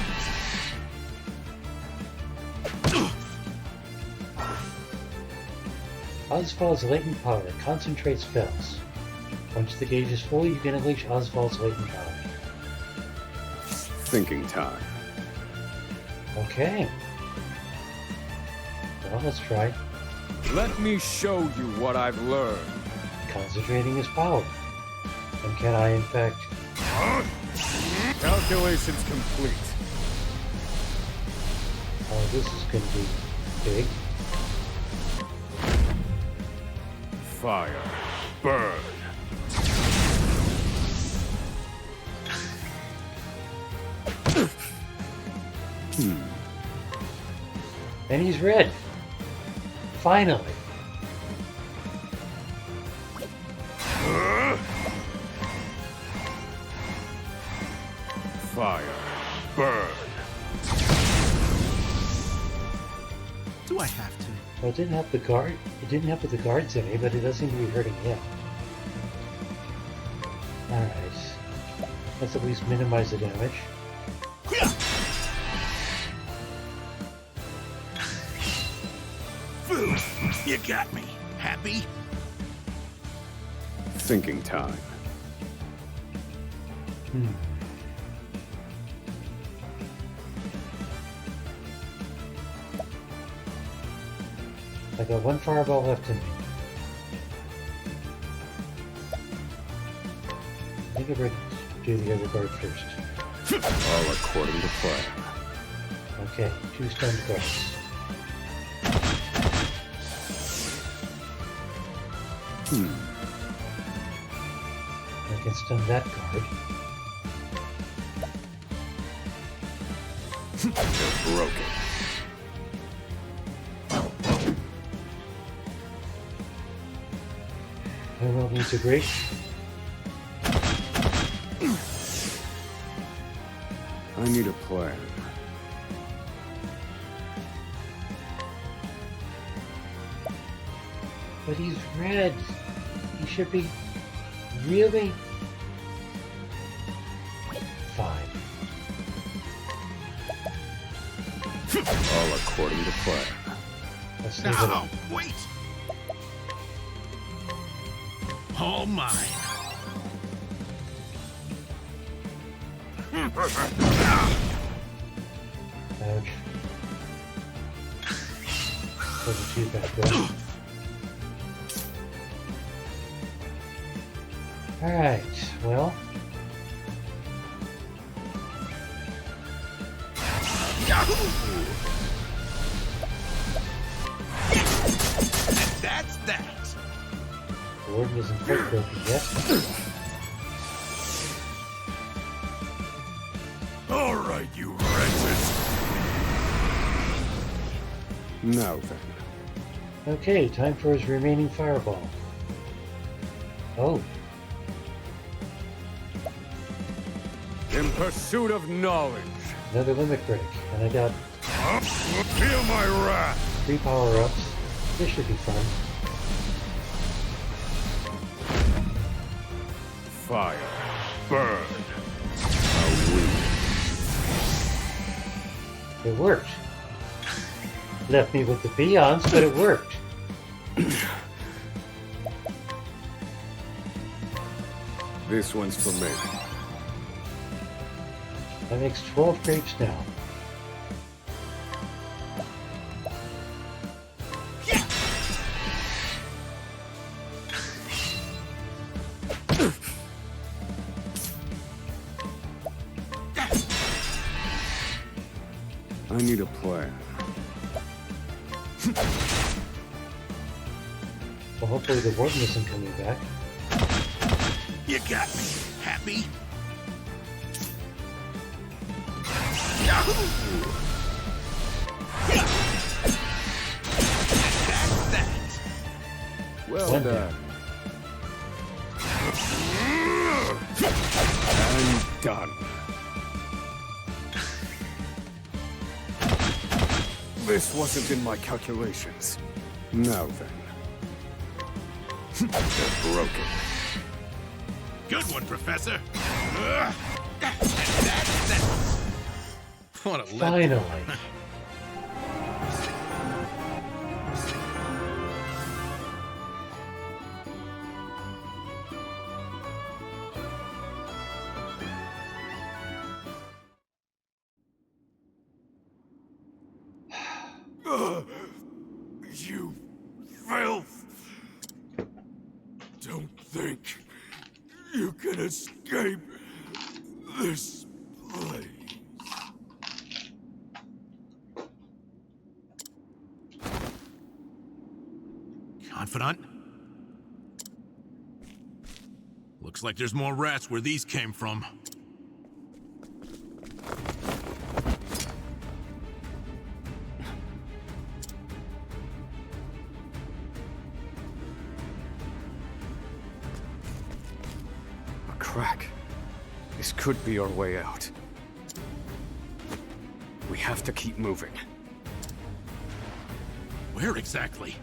Osvald's latent power. Concentrate spells. Once the gauge is full, you can unleash Osvald's latent power. Thinking time. Okay. Well, let's try. Let me show you what I've learned. Concentrating his power. And can I, in fact... Calculations complete. Oh, this is going to be big. Fire. Burn. And he's red. Finally. Fire. Burn. Do I have to? Well, it didn't have the guard. It didn't have the guards any, but it does seem to be hurting him. Alright. Let's at least minimize the damage. You got me. Happy? Thinking time. I got one fireball left in me. I think I better do the other guard first. All according to plan. Okay, 2 stunned guards. I can stun that guard. They're broken. Emerald needs a break. I need a plan. But he's red. He should be really 5. All according to plan. Let's leave it No, on. wait! All mine. Ouch. Wasn't too bad though. Alright, well. That's that. The warden isn't quite broken yet. All right, you wretches. Now then. Okay, time for his remaining fireball. Oh. In pursuit of knowledge. Another limit break, and I got Feel my wrath. 3 power-ups. This should be fun. Fire. Burn. It worked. Left me with the peons, but it worked. This one's for me. That makes 12 grapes now. I need a plan. Well, hopefully the warden isn't coming back. You got me. Happy? Well done. And done. This wasn't in my calculations. Now then. They're broken. Good one, Professor. What a Finally. You filth! Don't think you can escape this place. Confidant? Looks like there's more rats where these came from. A crack. This could be our way out. We have to keep moving. Where exactly?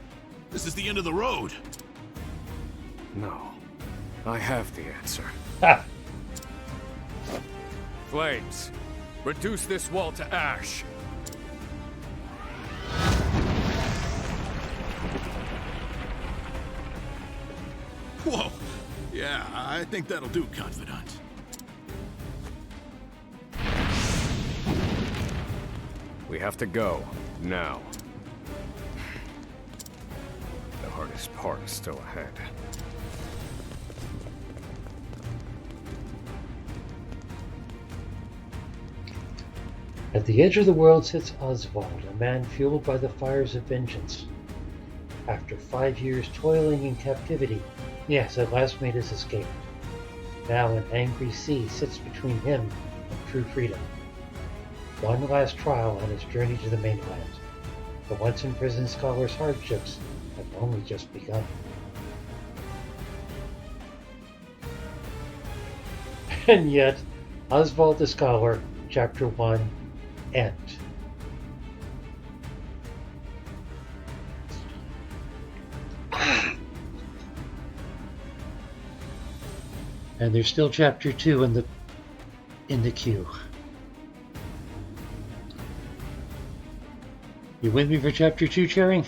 This is the end of the road. No. I have the answer. Ah. Flames, reduce this wall to ash. Whoa. Yeah, I think that'll do, Confidant. We have to go, now. The hardest part is still ahead. At the edge of the world sits Osvald, a man fueled by the fires of vengeance. After 5 years toiling in captivity, he has at last made his escape. Now an angry sea sits between him and true freedom. One last trial on his journey to the mainland. The once imprisoned scholar's hardships have only just begun. And yet, Osvald the Scholar, Chapter 1, End. And there's still Chapter 2 in the queue. You with me for Chapter 2, Cherry?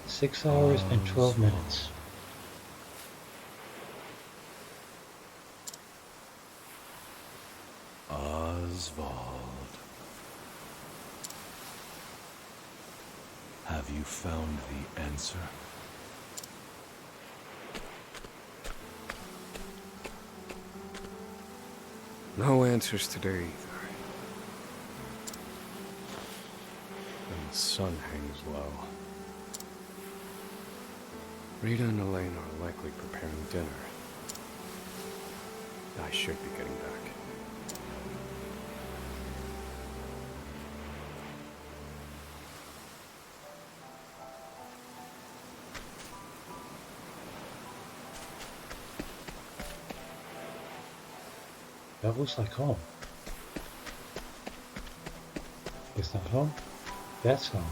Six hours and 12 minutes. Osvald. Have you found the answer? No answers today either. And the sun hangs low. Rita and Elaine are likely preparing dinner. I should be getting back. That looks like home. It's not home. That's home.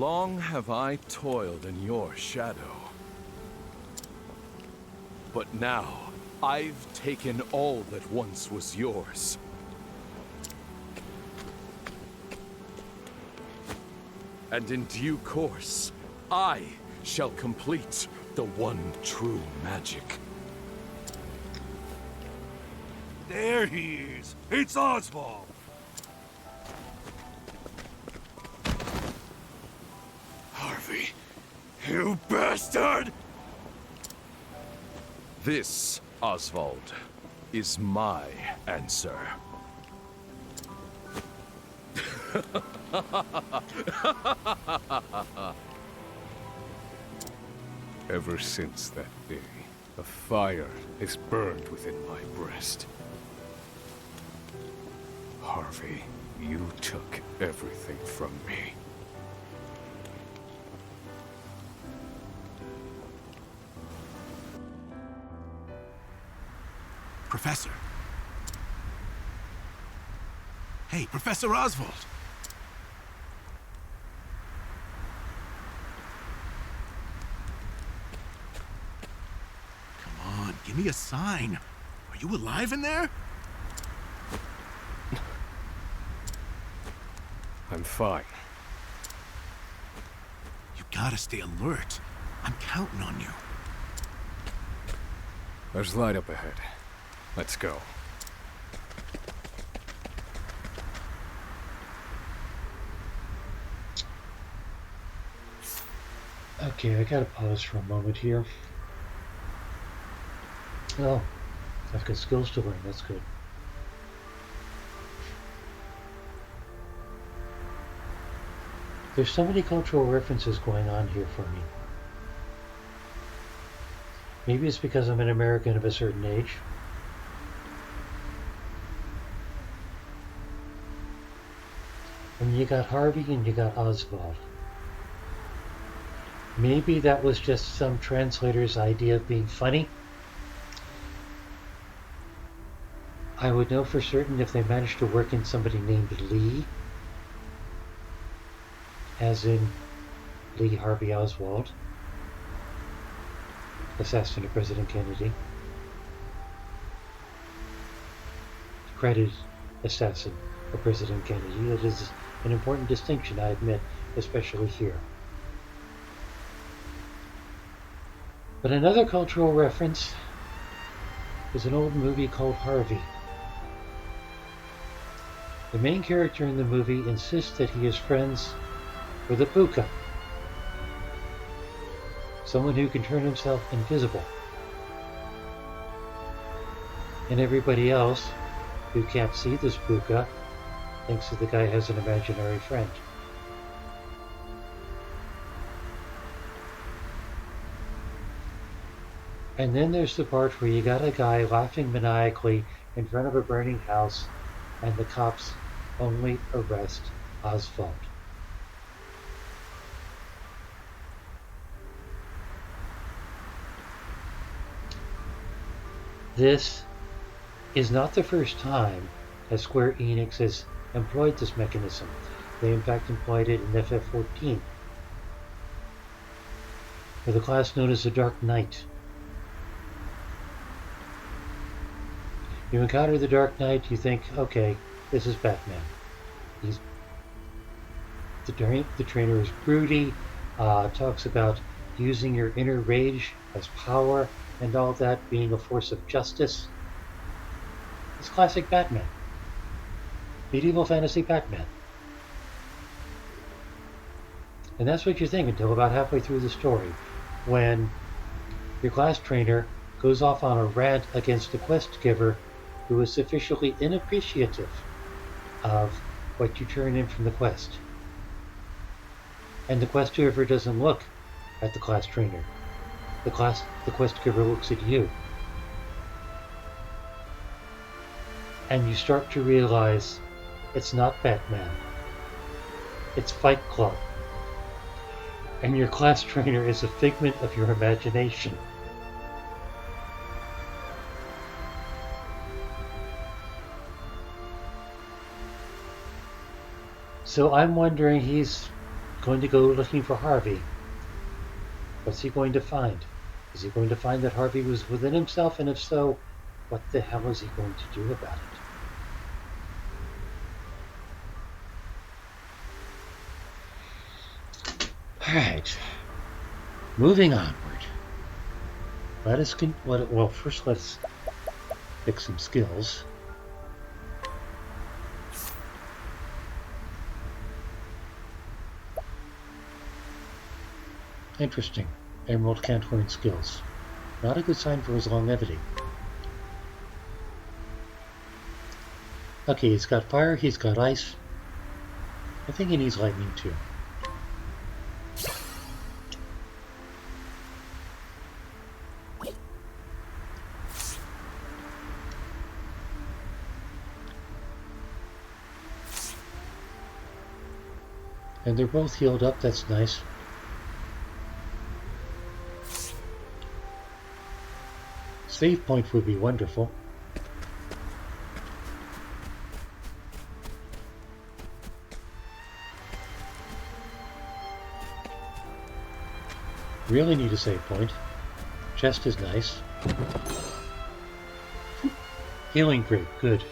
Long have I toiled in your shadow. But now, I've taken all that once was yours. And in due course, I shall complete the one true magic. There he is. It's Osvald. Harvey, you bastard! This, Osvald, is my answer. Ever since that day, a fire is burned within my breast. Harvey, you took everything from me. Professor. Hey, Professor Osvald. Come on, give me a sign. Are you alive in there? I'm fine. You gotta stay alert. I'm counting on you. There's light up ahead. Let's go. Okay, I gotta pause for a moment here. Oh, I've got skills to learn, that's good. There's so many cultural references going on here for me. Maybe it's because I'm an American of a certain age. And you got Harvey and you got Osvald. Maybe that was just some translator's idea of being funny. I would know for certain if they managed to work in somebody named Lee, as in Lee Harvey Oswald, assassin of President Kennedy. Credited assassin of President Kennedy. That is an important distinction, I admit, especially here. But another cultural reference is an old movie called Harvey. The main character in the movie insists that he is friends with a puka, someone who can turn himself invisible. And everybody else who can't see this puka thinks that the guy has an imaginary friend. And then there's the part where you got a guy laughing maniacally in front of a burning house, and the cops only arrest Osvald. This is not the first time that Square Enix has employed this mechanism. They in fact employed it in FF14, for the class known as the Dark Knight. You encounter the Dark Knight, you think, okay, this is Batman. The trainer is broody, talks about using your inner rage as power, and all that being a force of justice. It's classic Batman. Medieval fantasy Batman. And that's what you think until about halfway through the story, when your class trainer goes off on a rant against a quest giver who is sufficiently inappreciative of what you turn in from the quest. And the quest giver doesn't look at the class trainer. The quest giver looks at you. And you start to realize it's not Batman. It's Fight Club. And your class trainer is a figment of your imagination. So I'm wondering, he's going to go looking for Harvey. What's he going to find? Is he going to find that Harvey was within himself? And if so, what the hell is he going to do about it? Alright. Moving onward. Well, first let's pick some skills. Interesting. Emerald can't learn skills. Not a good sign for his longevity. Okay, he's got fire, he's got ice. I think he needs lightning too. And they're both healed up, that's nice. Save point would be wonderful. Really need a save point. Chest is nice. Healing grape, good.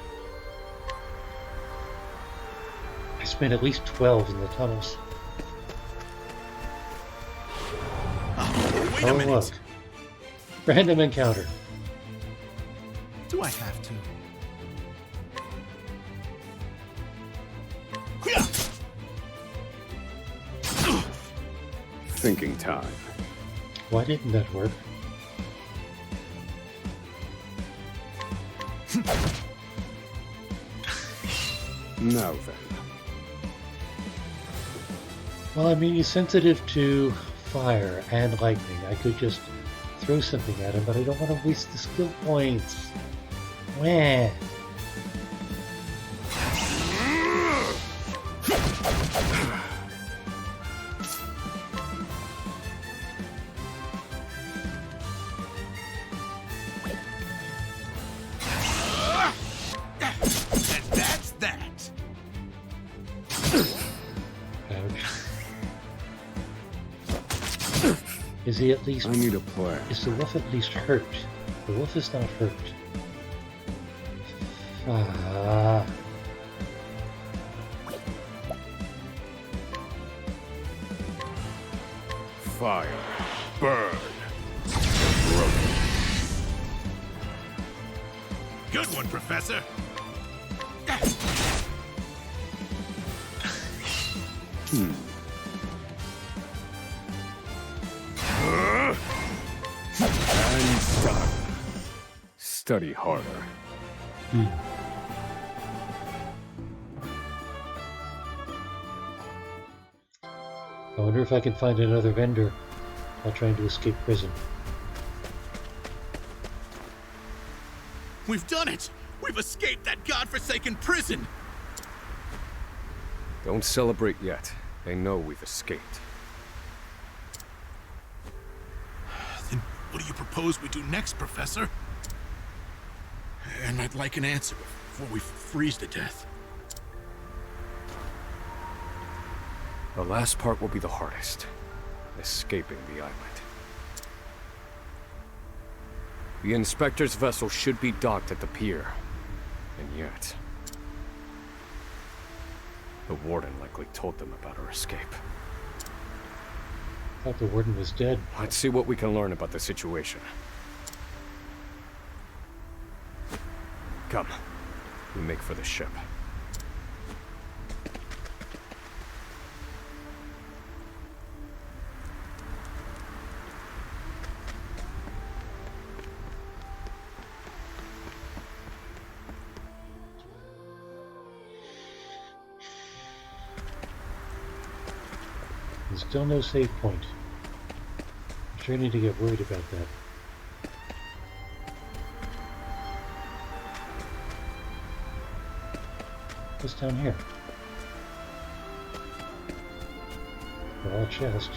I spent at least 12 in the tunnels. Wait a minute. Look. Random encounter. Do I have to? Thinking time. Why didn't that work? Now then. Well, I mean, he's sensitive to fire and lightning. I could just throw something at him, but I don't want to waste the skill points. Wah. And that's that. Is he at least... I need a plan. Is the wolf at least hurt? The wolf is not hurt. Ah. Fire. Burn. Good one, Professor. And done. Study harder. I wonder if I can find another vendor while trying to escape prison. We've done it! We've escaped that godforsaken prison! Don't celebrate yet. They know we've escaped. Then what do you propose we do next, Professor? And I'd like an answer before we freeze to death. The last part will be the hardest. Escaping the island. The Inspector's vessel should be docked at the pier. And yet... the Warden likely told them about our escape. I thought the Warden was dead. Let's see what we can learn about the situation. Come. We make for the ship. There's still no save point. I'm sure I need to get worried about that. What's down here? All chest.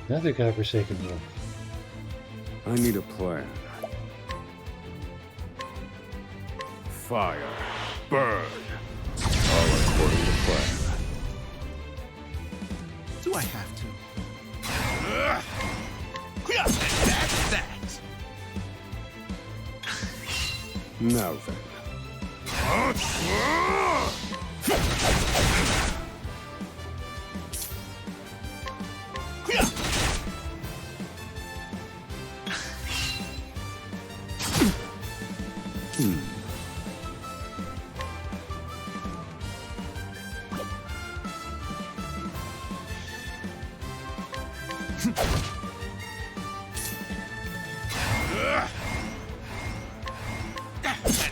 Another godforsaken wolf. I need a plan. Fire. burn. All according to plan. Do I have to? That's that! Now then.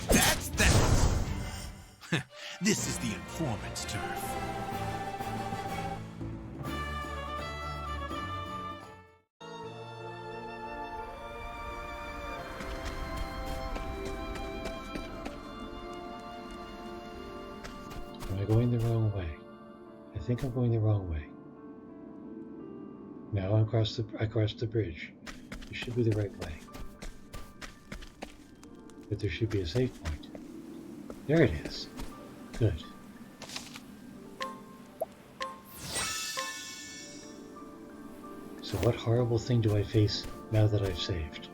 That's that! This is the informant's turf. Am I going the wrong way? I think I'm going the wrong way. Now I crossed the bridge. It should be the right way. But there should be a save point. There it is. Good. So what horrible thing do I face now that I've saved?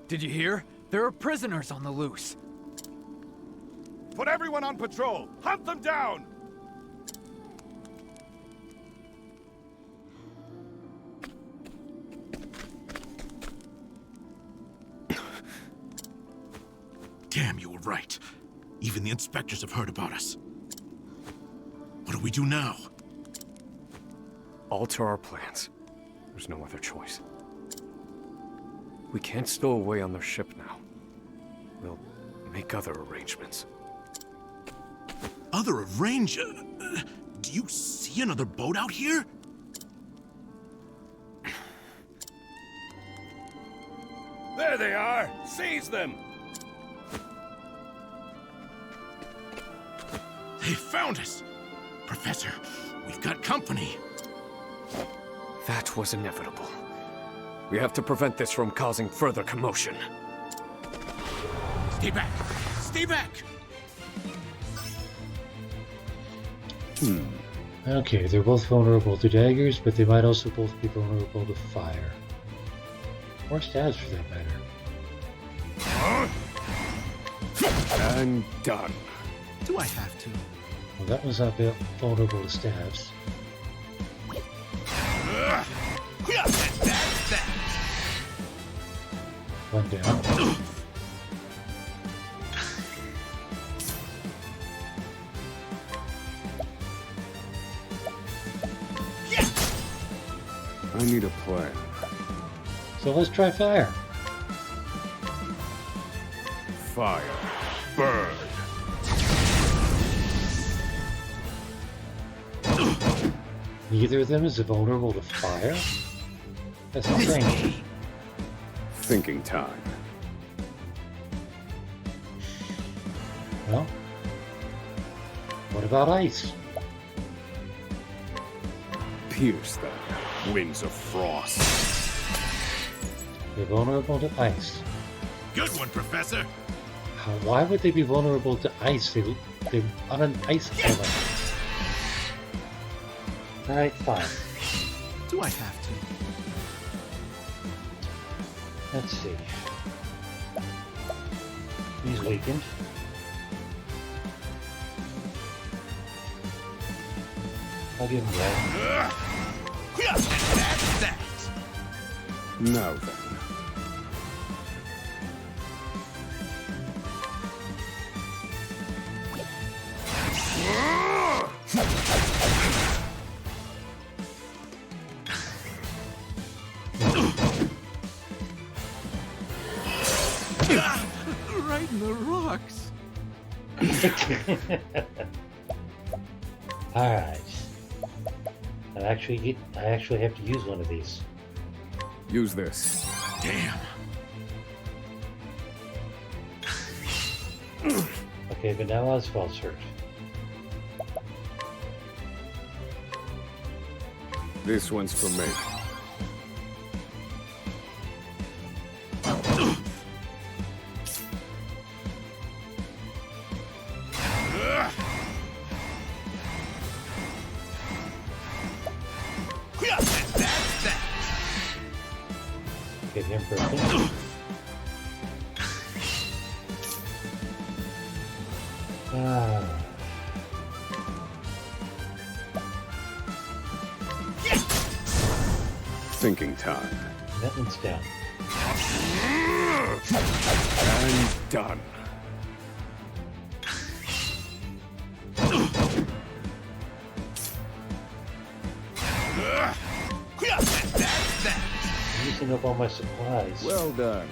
Did you hear? There are prisoners on the loose. Put everyone on patrol! Hunt them down! Damn, you were right. Even the inspectors have heard about us. What do we do now? Alter our plans. There's no other choice. We can't stow away on their ship now. We'll make other arrangements. Other do you see another boat out here? There they are! Seize them! They found us! Professor, we've got company. That was inevitable. We have to prevent this from causing further commotion. Stay back! Stay back! Okay, they're both vulnerable to daggers, but they might also both be vulnerable to fire. Or stabs, for that matter. And done. Do I have to? Well, that was not vulnerable to stabs. That's that! One down. I need a plan. So let's try fire. Fire. Burn. Neither of them is vulnerable to fire? That's strange. Thinking time. Well, what about ice? Pierce them. Wings of frost. They're vulnerable to ice. Good one, Professor! Why would they be vulnerable to ice? They're on an ice island. Alright, fine. Do I have to? Let's see. He's weakened. I'll give him that. That's that! Now then. Right in the rocks. Alright. I actually have to use one of these. Use this. Damn. Okay, but now Osvald's hurt. This one's for me. Get him for a thing. Thinking time. That one's down. And done. I'm using up all my supplies. Well done.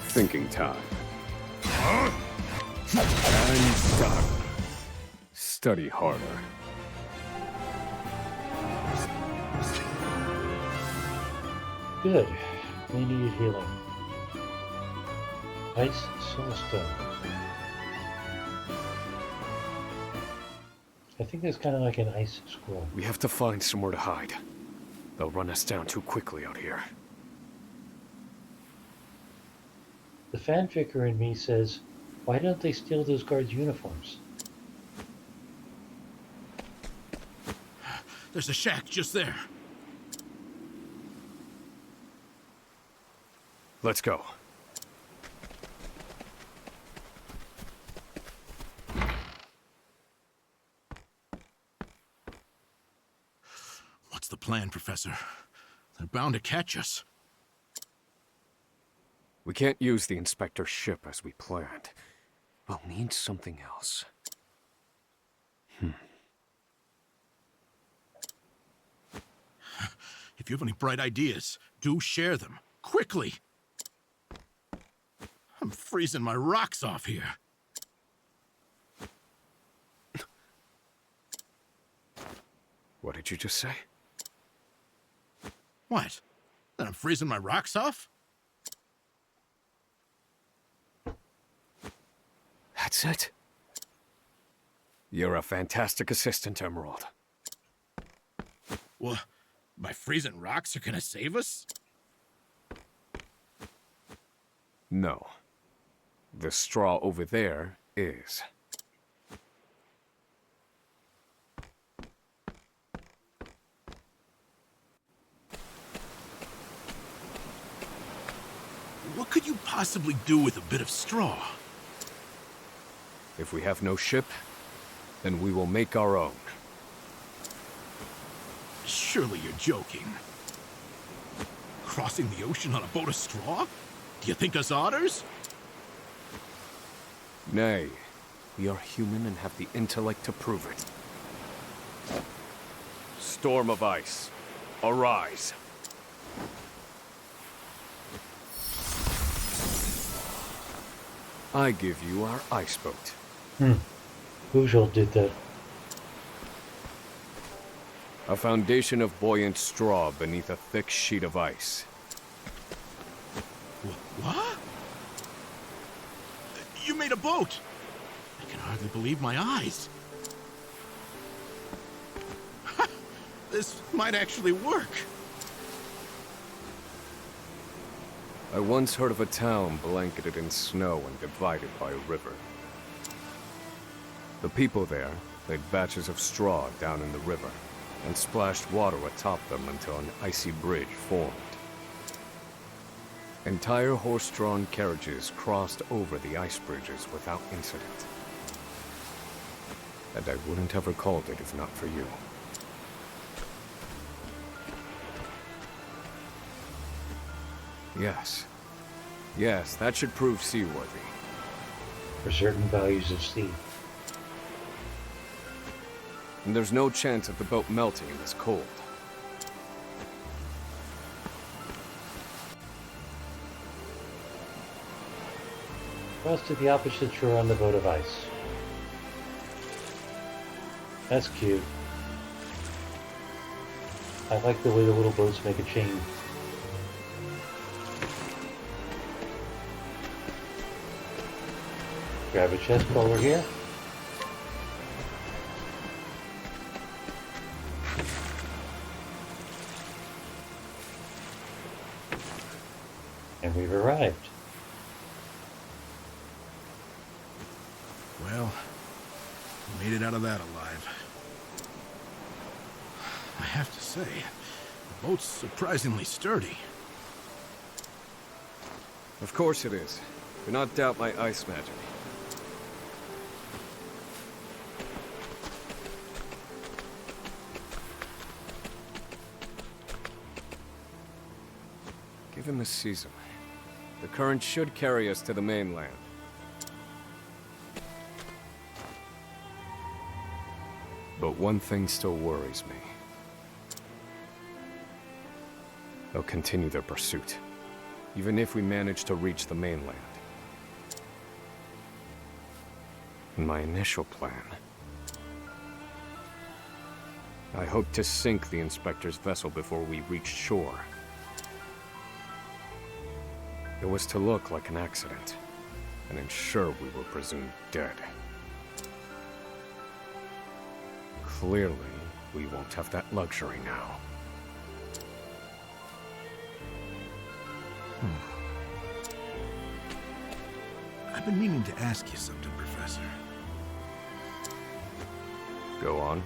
Thinking time. And done. Study harder. Good. They needed healing. Ice Soulstone. I think that's kind of like an ice scroll. We have to find somewhere to hide. They'll run us down too quickly out here. The fanficker in me says, why don't they steal those guards' uniforms? There's a shack just there. Let's go. What's the plan, Professor? They're bound to catch us. We can't use the Inspector's ship as we planned. We'll need something else. If you have any bright ideas, do share them. Quickly! I'm freezing my rocks off here. What did you just say? What? That I'm freezing my rocks off? That's it. You're a fantastic assistant, Emerald. Well, my freezing rocks are gonna save us? No. The straw over there is. What could you possibly do with a bit of straw? If we have no ship, then we will make our own. Surely you're joking. Crossing the ocean on a boat of straw? Do you think us otters? Nay, we are human and have the intellect to prove it. Storm of ice, arise. I give you our ice boat. Osvald did that. A foundation of buoyant straw beneath a thick sheet of ice. What? You made a boat! I can hardly believe my eyes. This might actually work. I once heard of a town blanketed in snow and divided by a river. The people there laid batches of straw down in the river and splashed water atop them until an icy bridge formed. Entire horse-drawn carriages crossed over the ice bridges without incident. And I wouldn't have recalled it if not for you. Yes. Yes, that should prove seaworthy. For certain values of sea. And there's no chance of the boat melting in this cold. Cross to the opposite shore on the boat of ice. That's cute. I like the way the little boats make a chain. Grab a chest while we're here. And we've arrived. Well, we made it out of that alive. I have to say, the boat's surprisingly sturdy. Of course it is. Do not doubt my ice magic. Given the season, the current should carry us to the mainland. But one thing still worries me. They'll continue their pursuit, even if we manage to reach the mainland. In my initial plan, I hoped to sink the Inspector's vessel before we reached shore. It was to look like an accident, and ensure we were presumed dead. Clearly, we won't have that luxury now. I've been meaning to ask you something, Professor. Go on.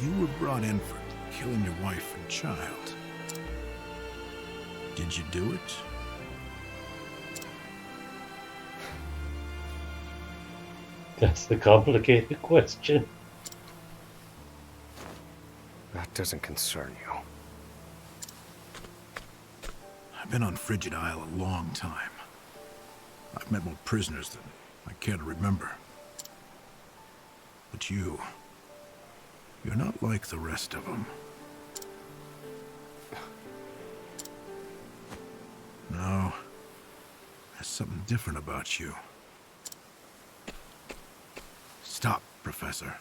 You were brought in for killing your wife and child. Did you do it? That's the complicated question. That doesn't concern you. I've been on Frigid Isle a long time. I've met more prisoners than I care to remember. But you're not like the rest of them. No, there's something different about you. Stop, Professor.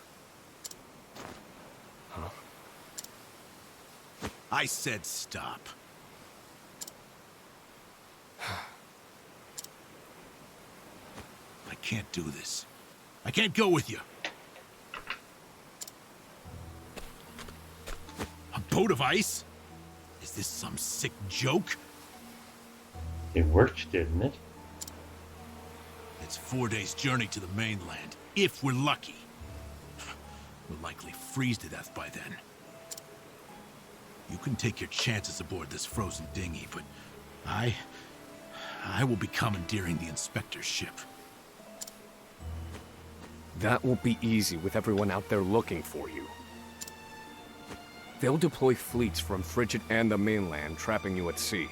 Huh? I said stop. I can't do this. I can't go with you. A boat of ice? Is this some sick joke? It worked, didn't it? It's 4 days' journey to the mainland, if we're lucky. We'll likely freeze to death by then. You can take your chances aboard this frozen dinghy, but I will be commandeering the Inspector's ship. That won't be easy with everyone out there looking for you. They'll deploy fleets from Frigid and the mainland, trapping you at sea.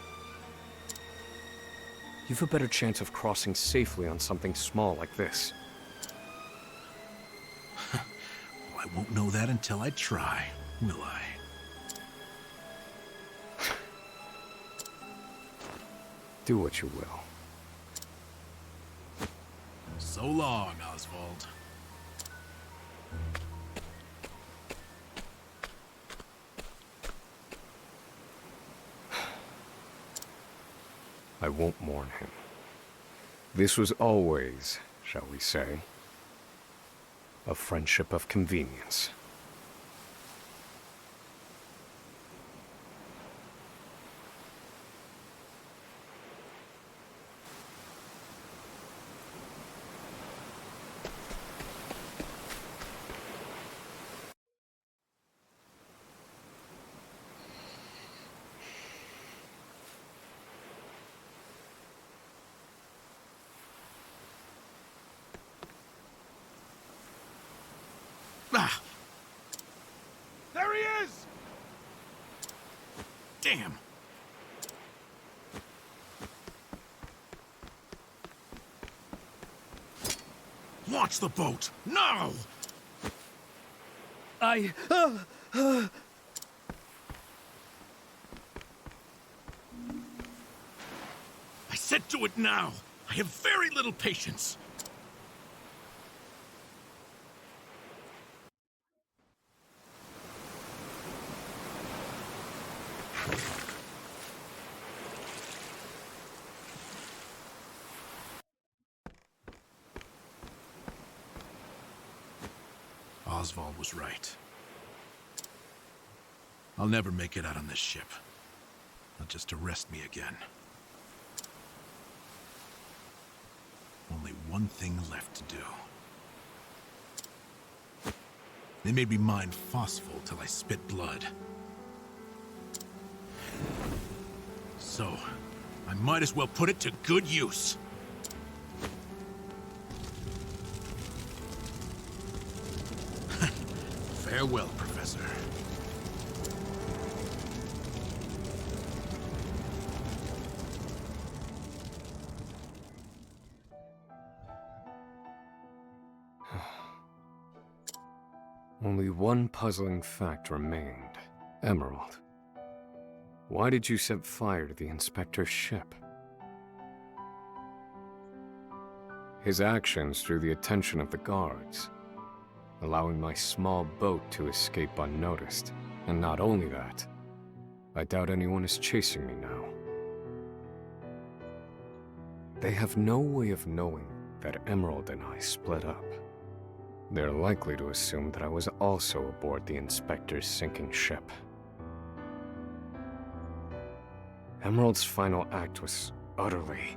You've a better chance of crossing safely on something small like this. Well, I won't know that until I try, will I? Do what you will. So long, Osvald. I won't mourn him. This was always, shall we say, a friendship of convenience. Ah! There he is! Damn! Launch the boat! No! I said do it now! I have very little patience! Osvald was right. I'll never make it out on this ship. Not just to rest me again. Only one thing left to do. They made me mine Phosphol till I spit blood. So, I might as well put it to good use. Farewell, Professor. Only one puzzling fact remained. Emerald. Why did you set fire to the Inspector's ship? His actions drew the attention of the guards, allowing my small boat to escape unnoticed. And not only that, I doubt anyone is chasing me now. They have no way of knowing that Emerald and I split up. They're likely to assume that I was also aboard the Inspector's sinking ship. Emerald's final act was utterly...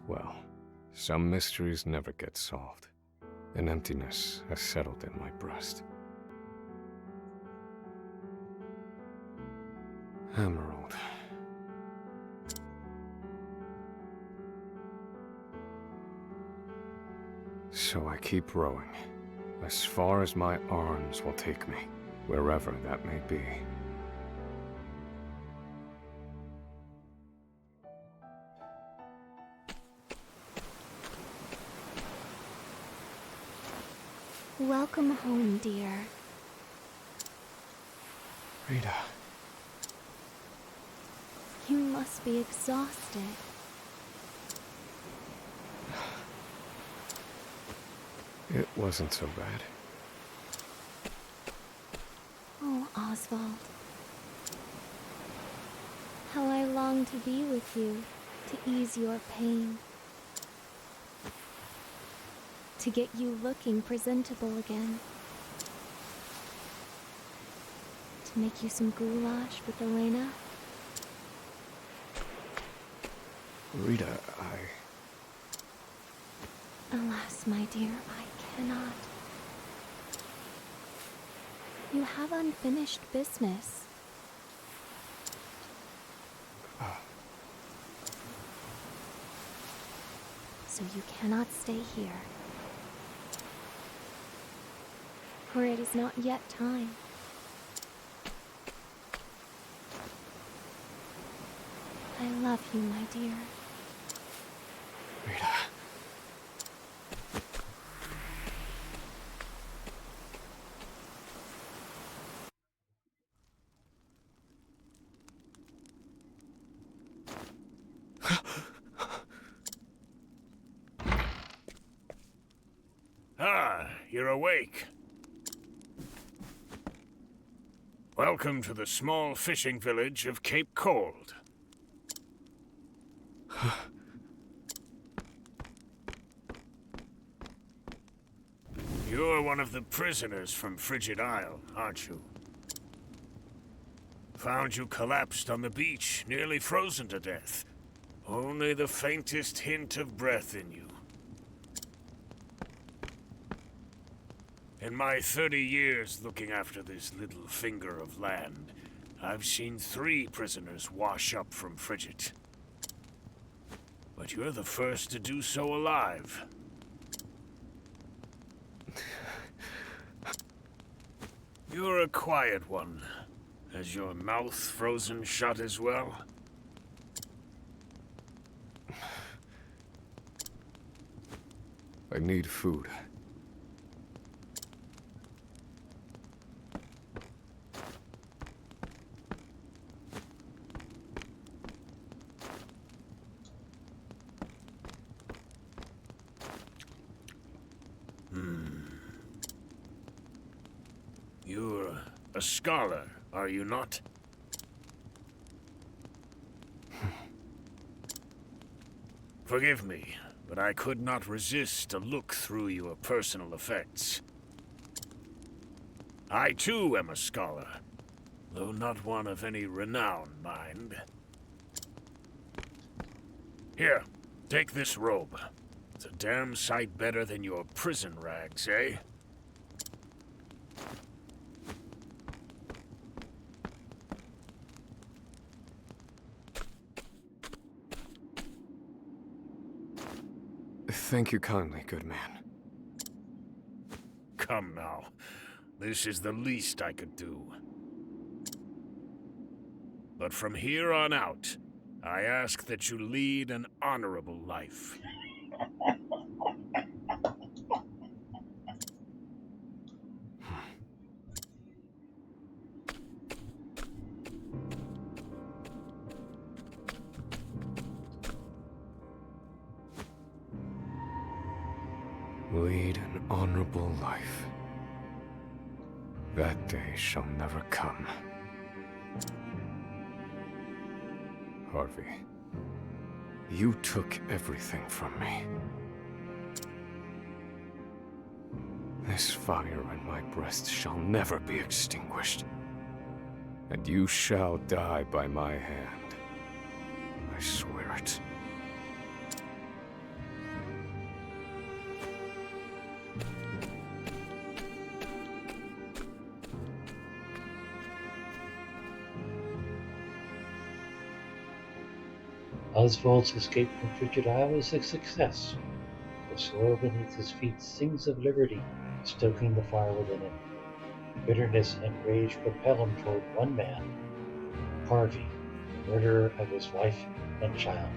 Well, some mysteries never get solved. An emptiness has settled in my breast. Emerald. So I keep rowing, as far as my arms will take me, wherever that may be. Welcome home, dear. Rita. You must be exhausted. It wasn't so bad. Oh, Osvald. How I long to be with you, to ease your pain. To get you looking presentable again. To make you some goulash with Elena. Rita, Alas, my dear, I cannot. You have unfinished business. So you cannot stay here. For it is not yet time. I love you, my dear. Rita. Ah, you're awake. Welcome to the small fishing village of Cape Cold. You're one of the prisoners from Frigid Isle, aren't you? Found you collapsed on the beach, nearly frozen to death. Only the faintest hint of breath in you. In my 30 years looking after this little finger of land, I've seen 3 prisoners wash up from Frigid. But you're the first to do so alive. You're a quiet one. Has your mouth frozen shut as well? I need food. You're a scholar, are you not? Forgive me, but I could not resist a look through your personal effects. I too am a scholar, though not one of any renown, mind. Here, take this robe. It's a damn sight better than your prison rags, eh? Thank you kindly, good man. Come now. This is the least I could do. But from here on out, I ask that you lead an honorable life. Lead an honorable life. That day shall never come. Harvey, you took everything from me. This fire in my breast shall never be extinguished. And you shall die by my hand. I swear it. Osvald's escape from frigid Isle is a success. The soil beneath his feet sings of liberty, stoking the fire within him. Bitterness and rage propel him toward one man, Harvey, the murderer of his wife and child.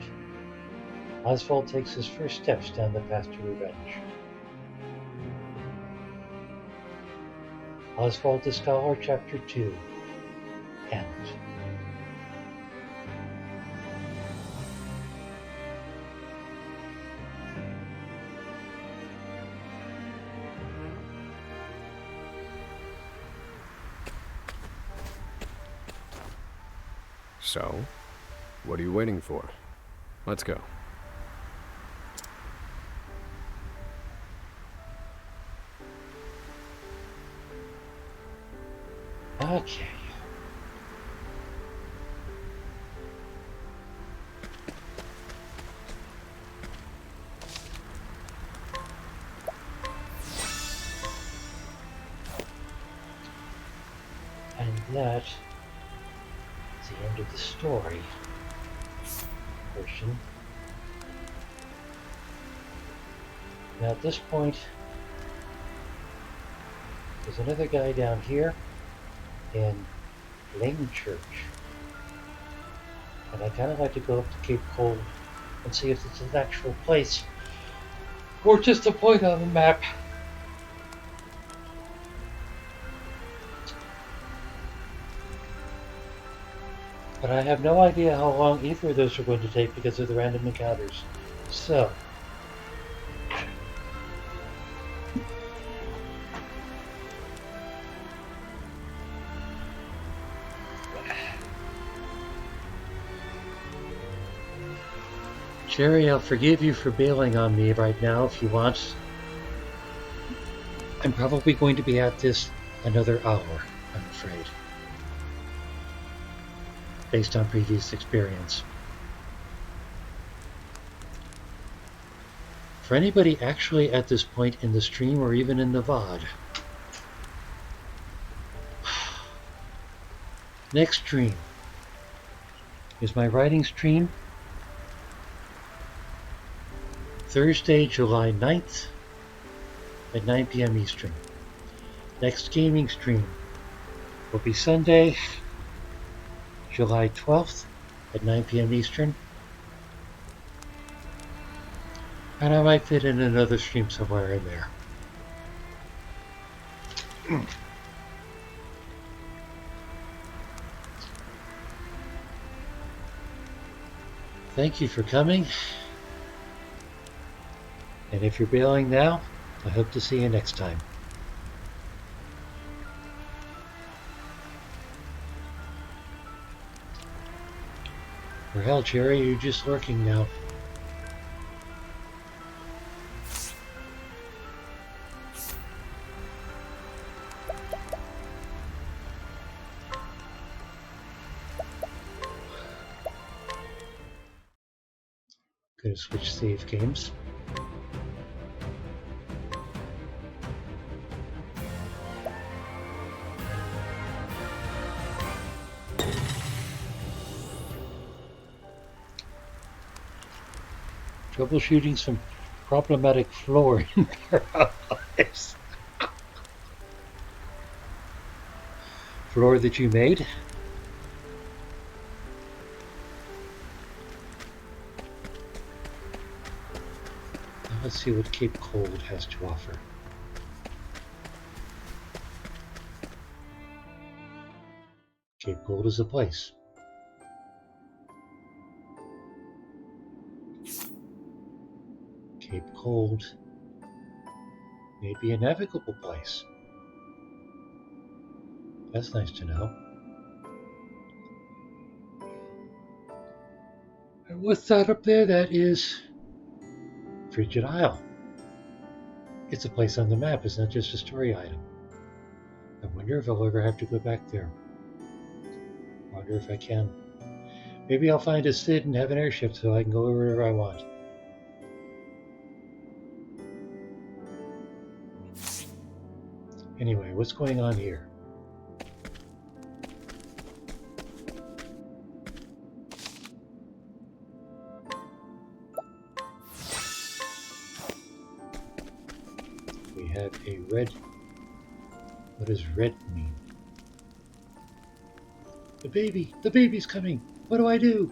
Osvald takes his first steps down the path to revenge. Osvald the Scholar, Chapter 2, End. So, what are you waiting for? Let's go. Okay. And that is the end of the story portion. Now at this point, there's another guy down here in Lane Church. And I kind of like to go up to Cape Cold and see if it's an actual place or just a point on the map. But I have no idea how long either of those are going to take because of the random encounters. So, Jerry, I'll forgive you for bailing on me right now if you want. I'm probably going to be at this another hour, I'm afraid, based on previous experience. For anybody actually at this point in the stream or even in the VOD, next stream is my writing stream, Thursday, July 9th at 9 p.m. Eastern. Next gaming stream will be Sunday, July 12th at 9 p.m. Eastern. And I might fit in another stream somewhere in there. Thank you for coming. And if you're bailing now, I hope to see you next time. Or hell, Jerry, you're just lurking now. going to switch save games. Troubleshooting some problematic floor in Paradise. Floor that you made? Now let's see what Cape Cold has to offer. Cape Cold is a place. Cape Cold may be a navigable place. That's nice to know. And what's that up there? That is Frigid Isle. It's a place on the map, it's not just a story item. I wonder if I'll ever have to go back there. I wonder if I can. Maybe I'll find a Sid and have an airship so I can go wherever I want. Anyway, what's going on here? We have a red. What does red mean? The baby! The baby's coming! What do I do?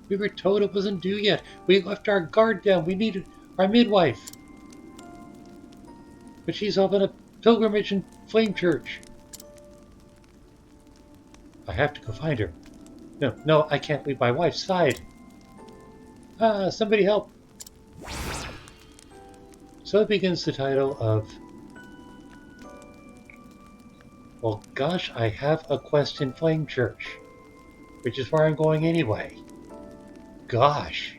We were told it wasn't due yet. We left our guard down. We needed our midwife. But she's off on a pilgrimage in Flame Church. I have to go find her. No, I can't leave my wife's side. Ah, somebody help. So begins the title of... Well, gosh, I have a quest in Flame Church, which is where I'm going anyway. Gosh.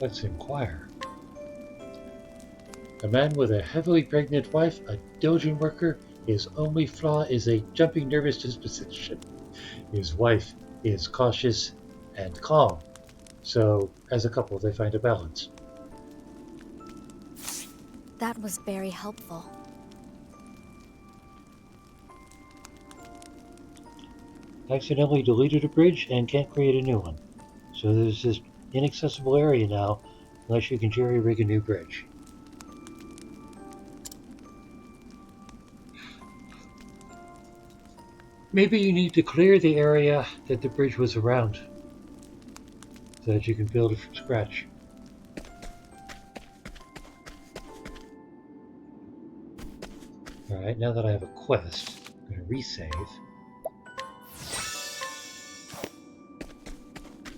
Let's inquire. A man with a heavily pregnant wife, a diligent worker, his only flaw is a jumpy, nervous disposition. His wife is cautious and calm, so as a couple they find a balance. That was very helpful. Accidentally deleted a bridge and can't create a new one. So there's this inaccessible area now, unless you can jerry-rig a new bridge. Maybe you need to clear the area that the bridge was around, so that you can build it from scratch. Alright, now that I have a quest, I'm going to resave.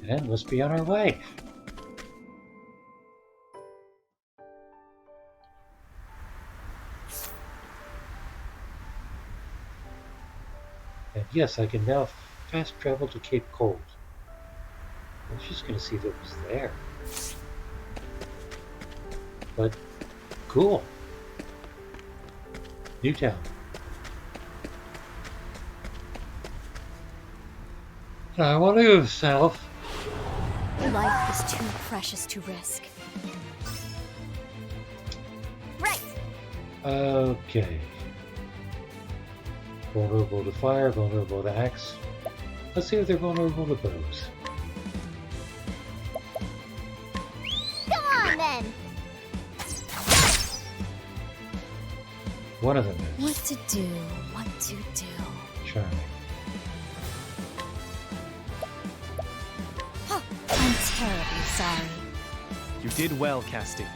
And let's be on our way. And yes, I can now fast travel to Cape Cold. I was just going to see if it was there. But, cool. New town. I want to go south. Life is too precious to risk. Right. Okay. Vulnerable to fire, vulnerable to axe. Let's see if they're vulnerable to bows. Come on, then! One of them is. What to do, what to do. Charming. I'm terribly sorry. You did well, Casti.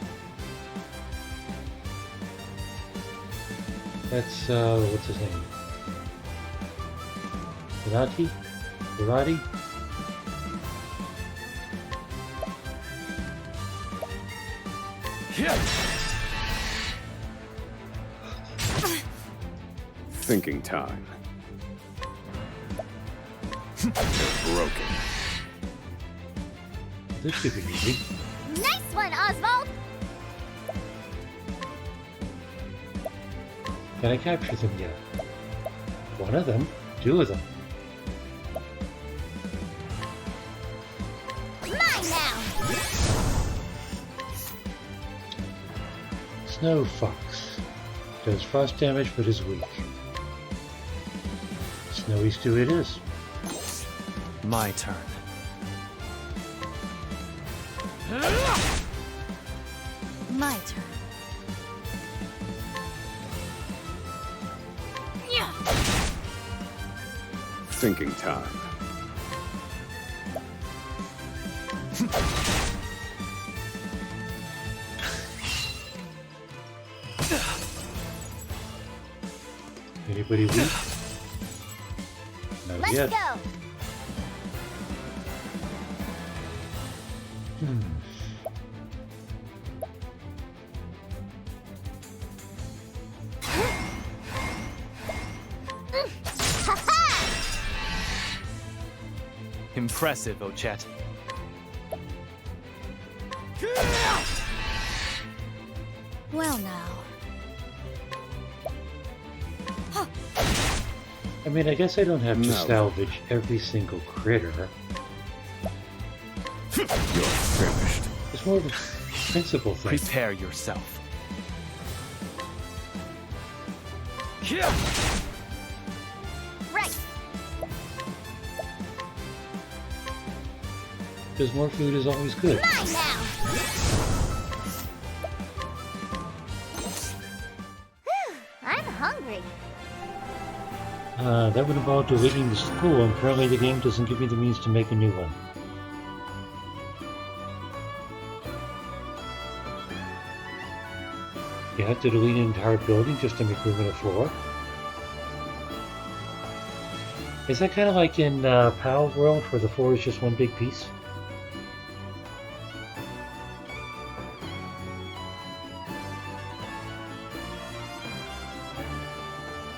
That's, what's his name? Virati? Virati? Thinking time. They're broken. This should be easy. Nice one, Osvald! Can I capture them yet? One of them? Two of them. Mine now! Snow Fox. Does frost damage but is weak. Snowy Stew it is. My turn. My turn. Yeah. Thinking time. Anybody weak? Not Let's yet. go! Impressive, Ochet. Well now. I mean, I guess I don't have to No. salvage every single critter. You're finished. It's more of a principle thing. Prepare yourself. Right. Because more food is always good. Mine now. Whew, I'm hungry. That would involve deleting the school, and currently the game doesn't give me the means to make a new one. You have to delete an entire building just to make room in a floor. Is that kind of like in PAL World, where the floor is just one big piece?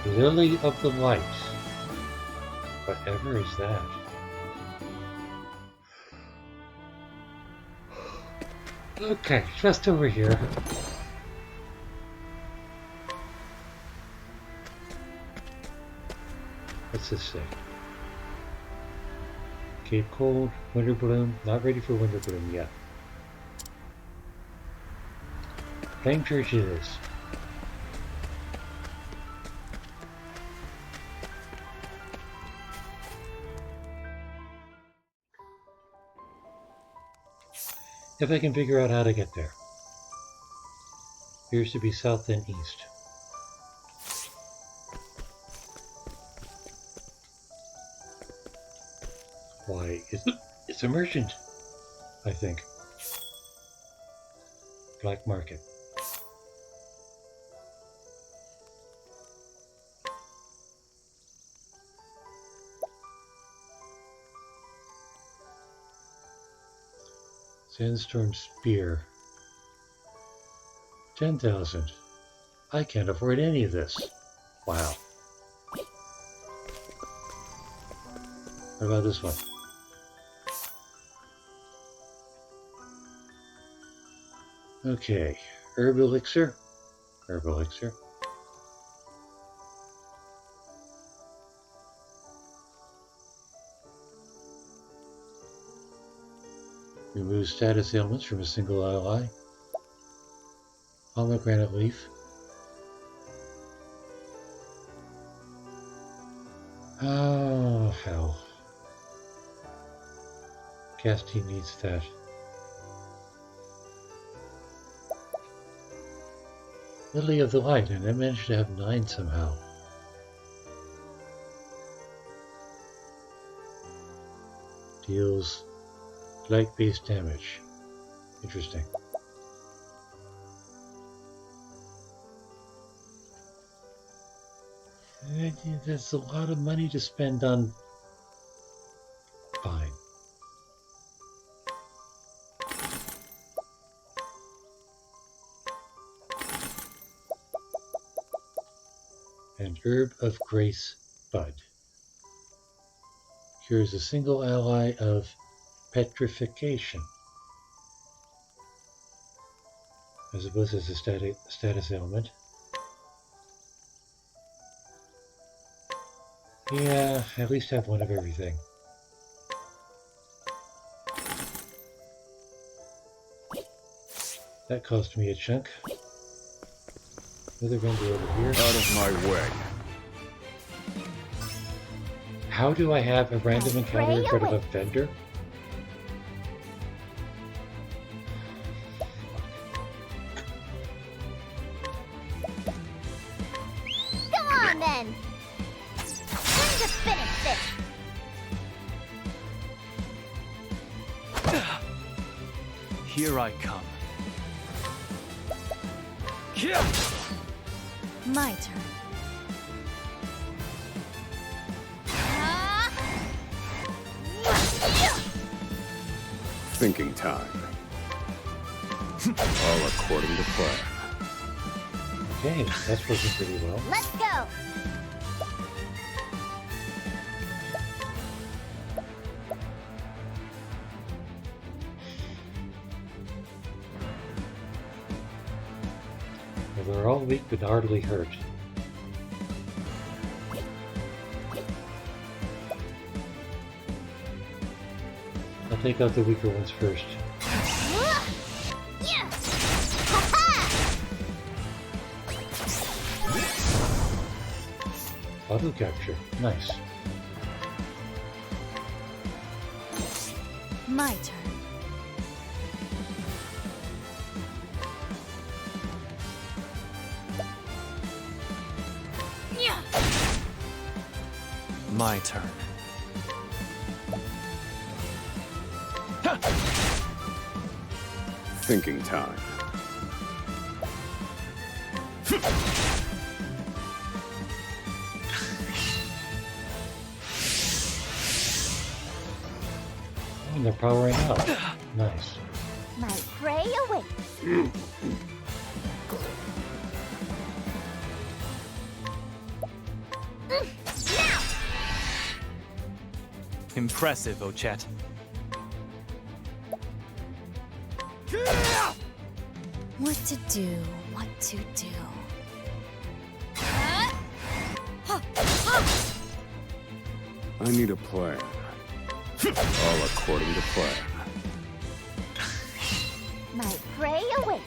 Lily of the Light. Whatever is that? Okay, just over here. What's this say? Cape Cold, Winter Bloom. Not ready for Winter Bloom yet. Flame Church it is. If I can figure out how to get there. Appears to be south and east. Why, it's a merchant, I think. Black market. Sandstorm Spear. 10,000. I can't afford any of this. Wow. What about this one? Okay. Herb Elixir. Herb Elixir. Remove status ailments from a single ally. Pomegranate leaf. Oh, hell. Casty needs that. Lily of the Light, and I managed to have 9 somehow. Deals light-based damage. Interesting. There's a lot of money to spend on... Fine. And Herb of Grace Bud. Cures a single ally of petrification. I suppose it's a status ailment. Yeah, at least have one of everything. That cost me a chunk. Another vendor over here. Out of my way. How do I have a random encounter in front of a vendor? Come on then! Time to finish this! Here I come. My turn. Thinking time. All according to plan. Okay, that's working pretty well. Let's go! Well, they're all weak but hardly hurt. I'll take out the weaker ones first. Auto capture, nice. My turn. My turn. Thinking time. And they're powering up. Nice. My prey awaits. Now! Impressive, Ochet. What to do, what to do. I need a plan. All according to plan. My prey awaits.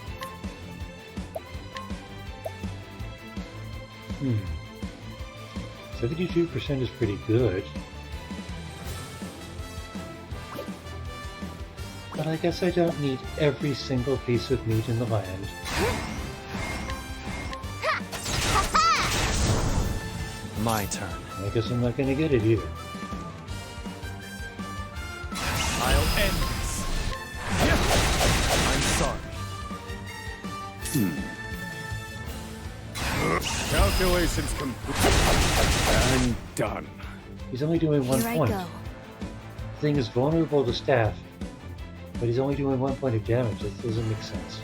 72% is pretty good. But I guess I don't need every single piece of meat in the land. My turn. I guess I'm not gonna get it either. I'll end this. I'm sorry. Calculations complete. And done. He's only doing 1 Here I point. go. The thing is vulnerable to staff, but he's only doing 1 point of damage. That doesn't make sense.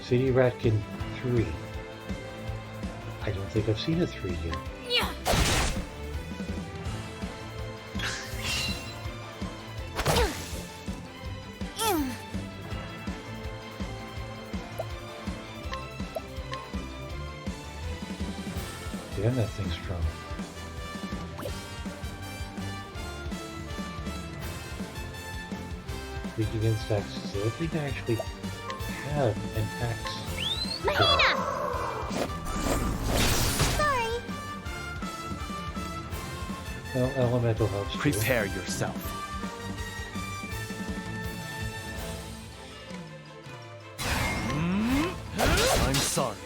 City Ratkin 3. I don't think I've seen a 3 yet. Damn, that thing's strong. Weak against axes. So I think I actually have an axe. Mahina! Sorry. Well, elemental helps too. Prepare yourself. I'm sorry.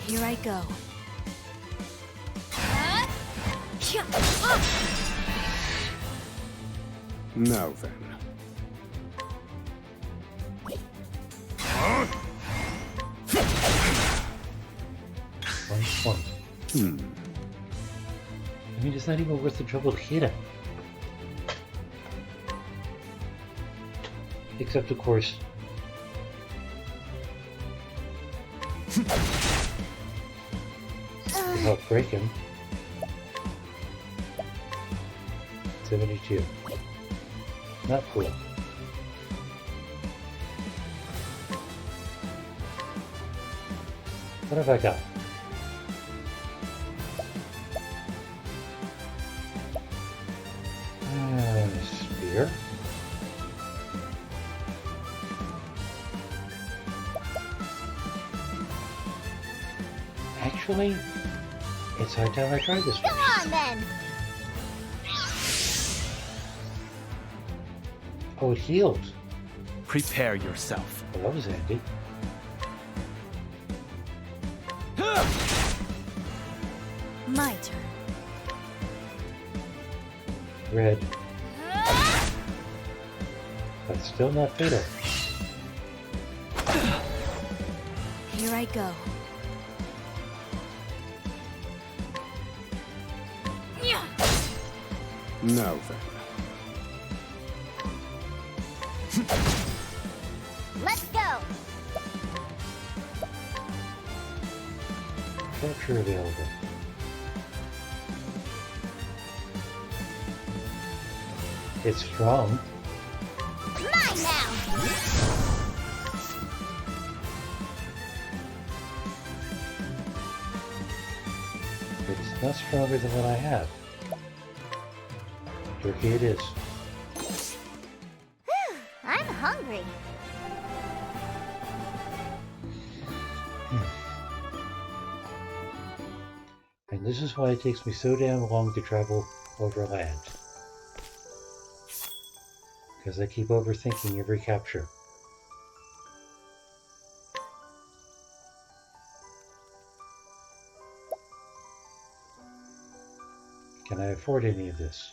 Here I go. Now then. 1 point. I mean, it's not even worth the trouble to hit him. Except, of course, to help break him. 72. Not cool. What have I got? Spear. Actually, it's high time I try this Go on then! Oh, it healed. Prepare yourself. Well, that was handy. My turn. Red. That's still not fatal. Here I go. Now then. Let's go! Capture available. It's strong. Mine now! But it's not stronger than what I have. Turkey it is. I'm hungry. And this is why it takes me so damn long to travel over land. Because I keep overthinking every capture. Can I afford any of this?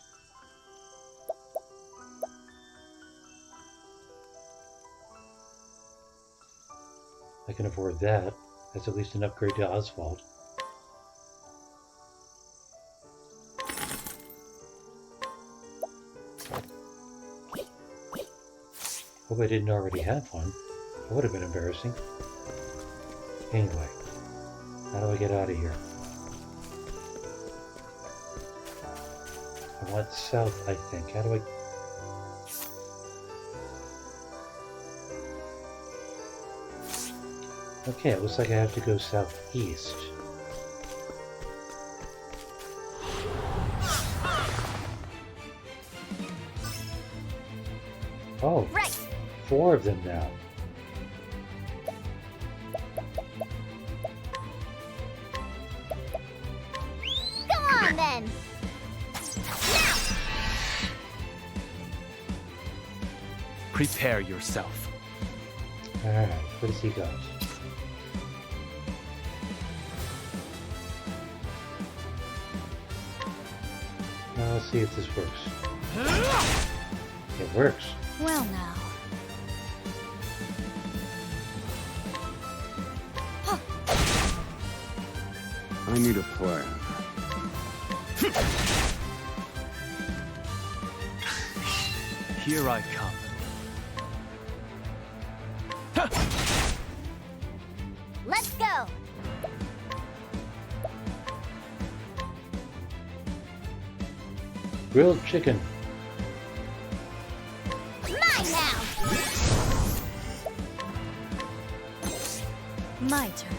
I can afford that. That's at least an upgrade to Osvald. Hope I didn't already have one. That would have been embarrassing. Anyway, how do I get out of here? I want south, I think. How do I... Okay, it looks like I have to go southeast. Oh, right. 4 of them now. Go on then! Now! Prepare yourself. Alright, what has he got? Now let's see if this works. It works. Well now. I need a plan. Here I come. Let's go! Grilled chicken. Mine now! My turn.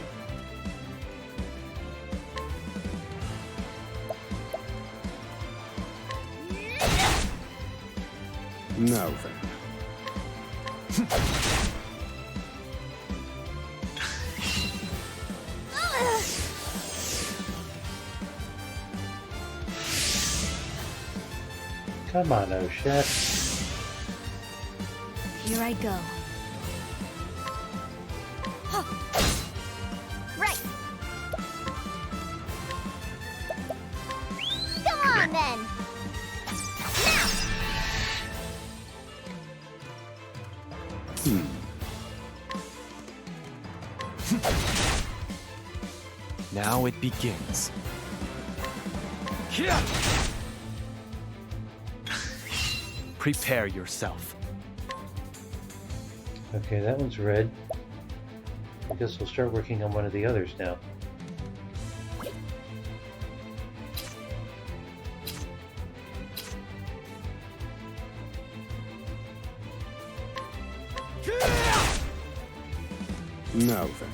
Now then. Come on, oh chef. Here I go. Right! Go on then! Now! Now it begins. Prepare yourself. Okay, that one's red. I guess we'll start working on one of the others now. Now then.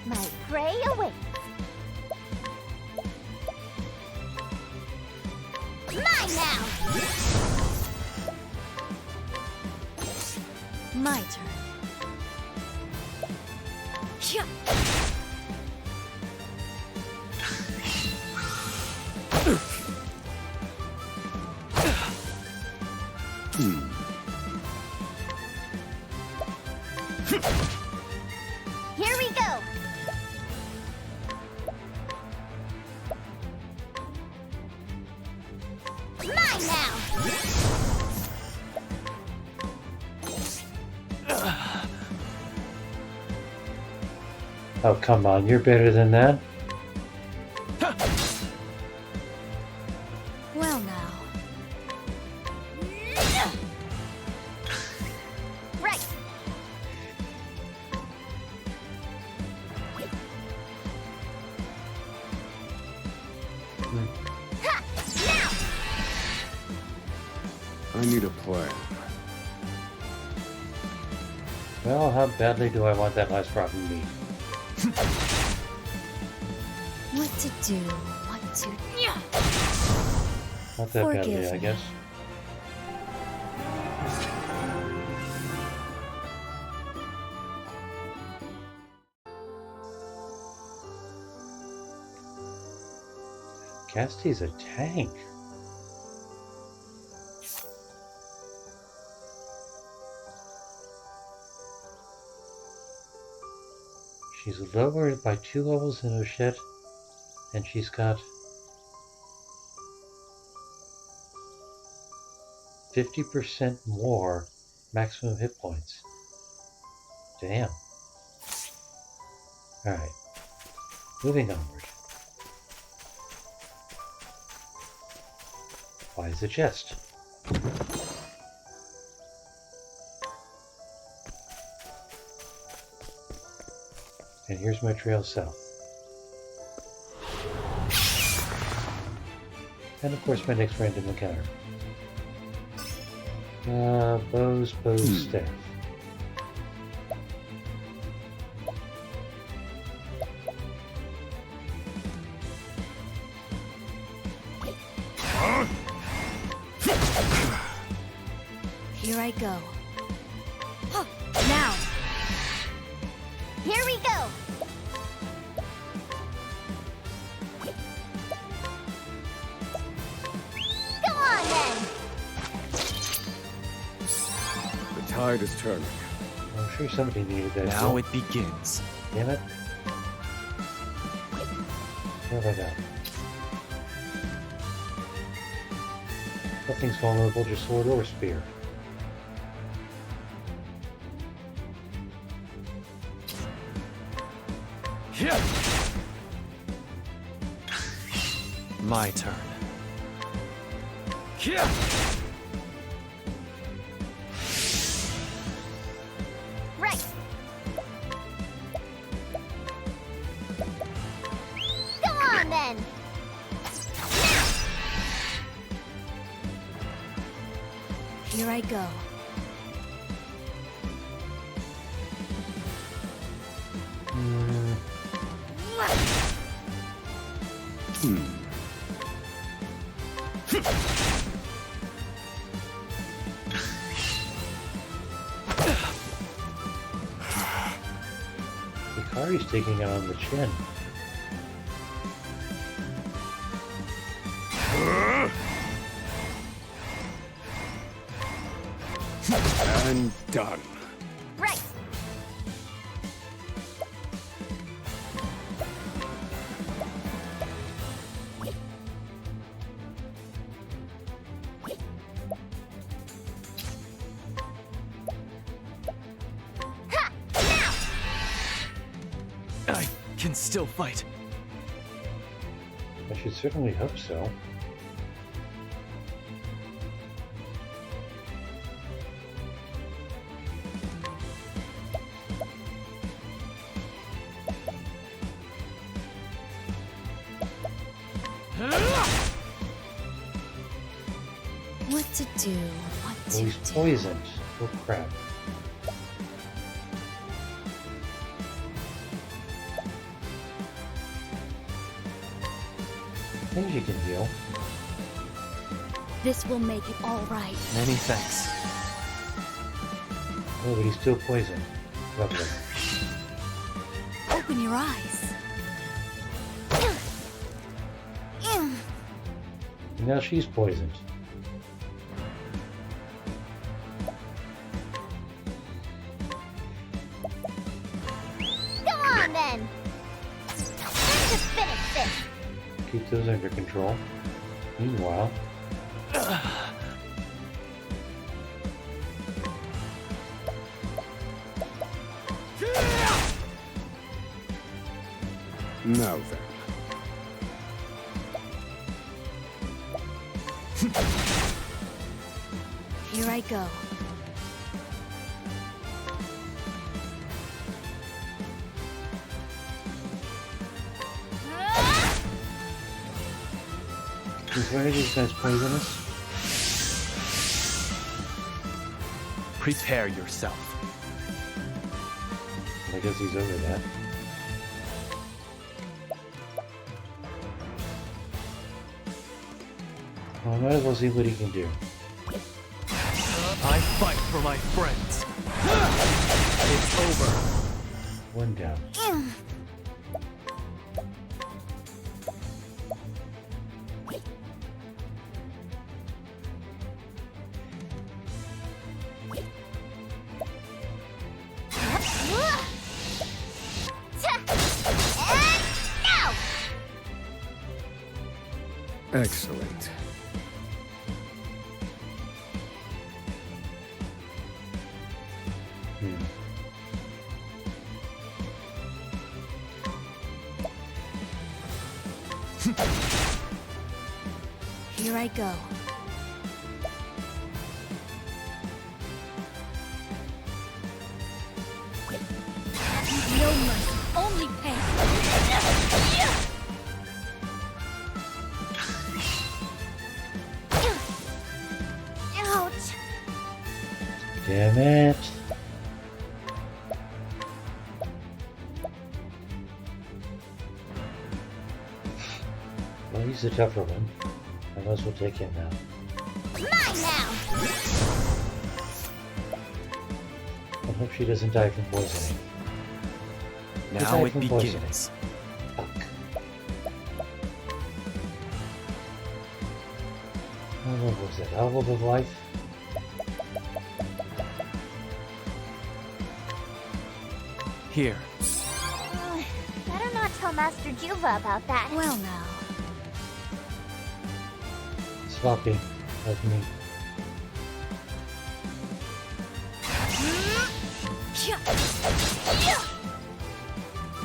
My prey awaits. Mine now! My turn. Yeah. Here we go! Mine now! Oh, come on, you're better than that? Well now. Right! Ha! Now! I need a plan. Well, how badly do I want that last rotten meat? What to do? What to... Not that badly, Forgive I me. guess. Cassidy's a tank. She's lower by 2 levels than Oshette, and she's got 50% more maximum hit points. Damn. Alright. Moving onward. Why is the chest? And here's my trail south. And of course my next random encounter. Bow's staff. Here I go. Now! Here we go! Go on then! The tide is turning. I'm sure somebody needed that. Now it begins. Damn it. What have I got? Nothing's vulnerable, just sword or spear. My turn. Right! Go on then! Here I go. Hikari's taking it on the chin. And done. Right! Ha! Now! I can still fight. I should certainly hope so. What to do? What Oh, to he's do? poisoned. Oh crap. think she can heal. This will make it all right. Many thanks. Oh, but he's still poisoned. Lovely. Open your eyes. And now she's poisoned. Come on then! Time to finish this! Keep those under control. Meanwhile... Now then. Here I go. Is one of these guys poisonous? Prepare yourself. I guess he's over that. Well, I might as well see what he can do. I fight for my friends. It's over. One down. Excellent. Here I go. No mercy, only pain. Ouch! Damn it! Well, he's the tougher one. I might as well take him now. Mine now! I hope she doesn't die from poisoning. Now it begins. What was that? Album of Life? Here. Better not tell Master Juva about that. Well now. Sloppy, like me.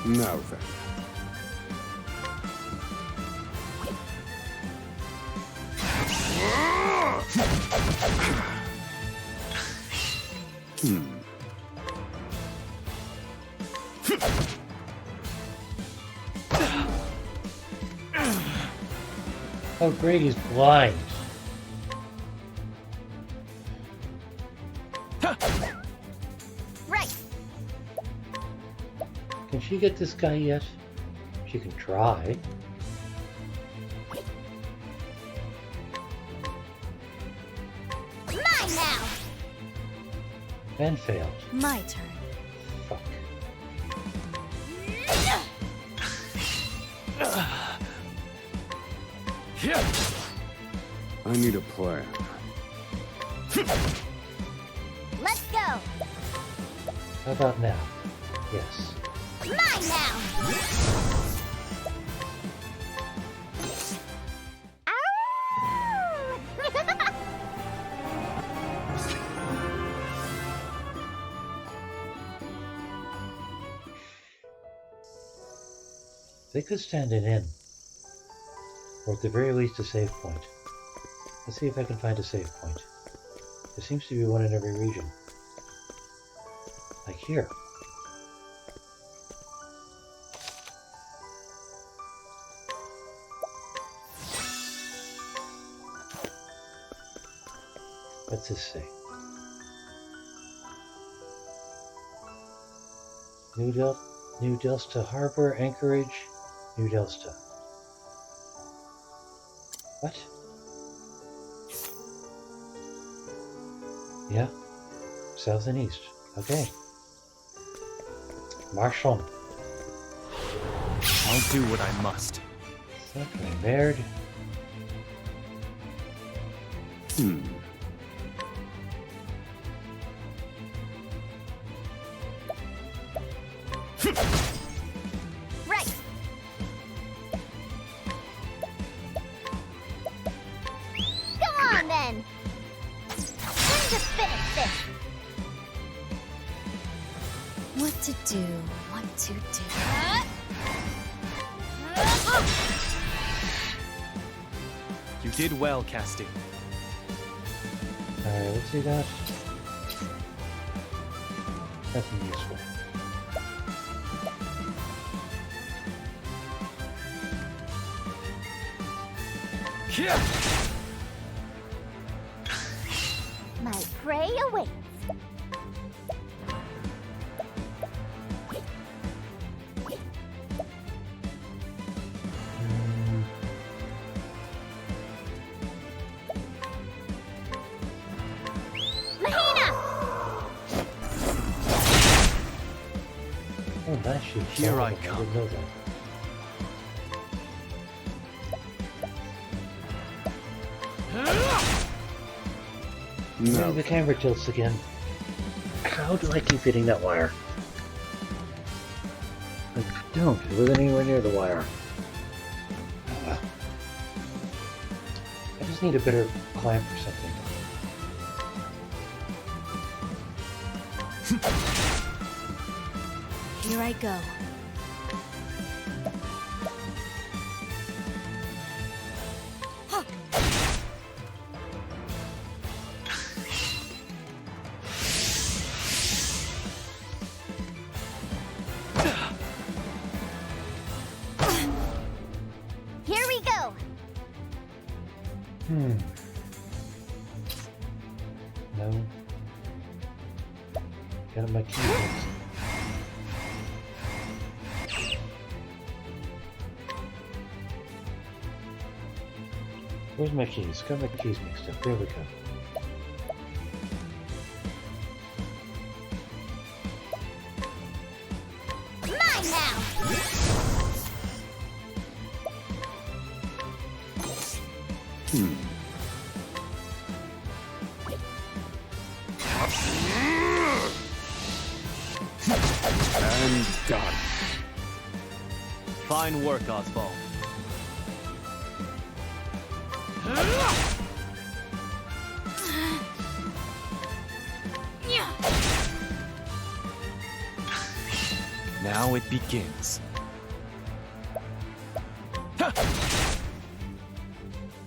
Now then. Oh great, he's blind. Right. Can she get this guy yet? She can try. Mine now! And failed. My turn. Fuck. I need a plan. Let's go! How about now? Yes. Mine now! Ow! They could stand an inn. Or at the very least a save point. Let's see if I can find a save point. There seems to be one in every region. Like here. What's this say? New Delta Harbor, Anchorage, New Delta. What? Yeah. South and east. Okay. March on. I'll do what I must. Sacre merde. Right. Come on then. Time to finish this. What to do? What to do? You did well, Casty. Alright, let's see that. Nothing useful. My prey awaits. Oh, that shit. Here I come. didn't know that. No. The camera tilts again. How do I keep hitting that wire? I don't. It wasn't anywhere near the wire. Oh, well. I just need a better clamp or something. Here I go. Here we go. No. Got my keys. Where's my keys? Got my keys mixed up. There we go. Mine now. And done. Fine work, Osvald. Now it begins.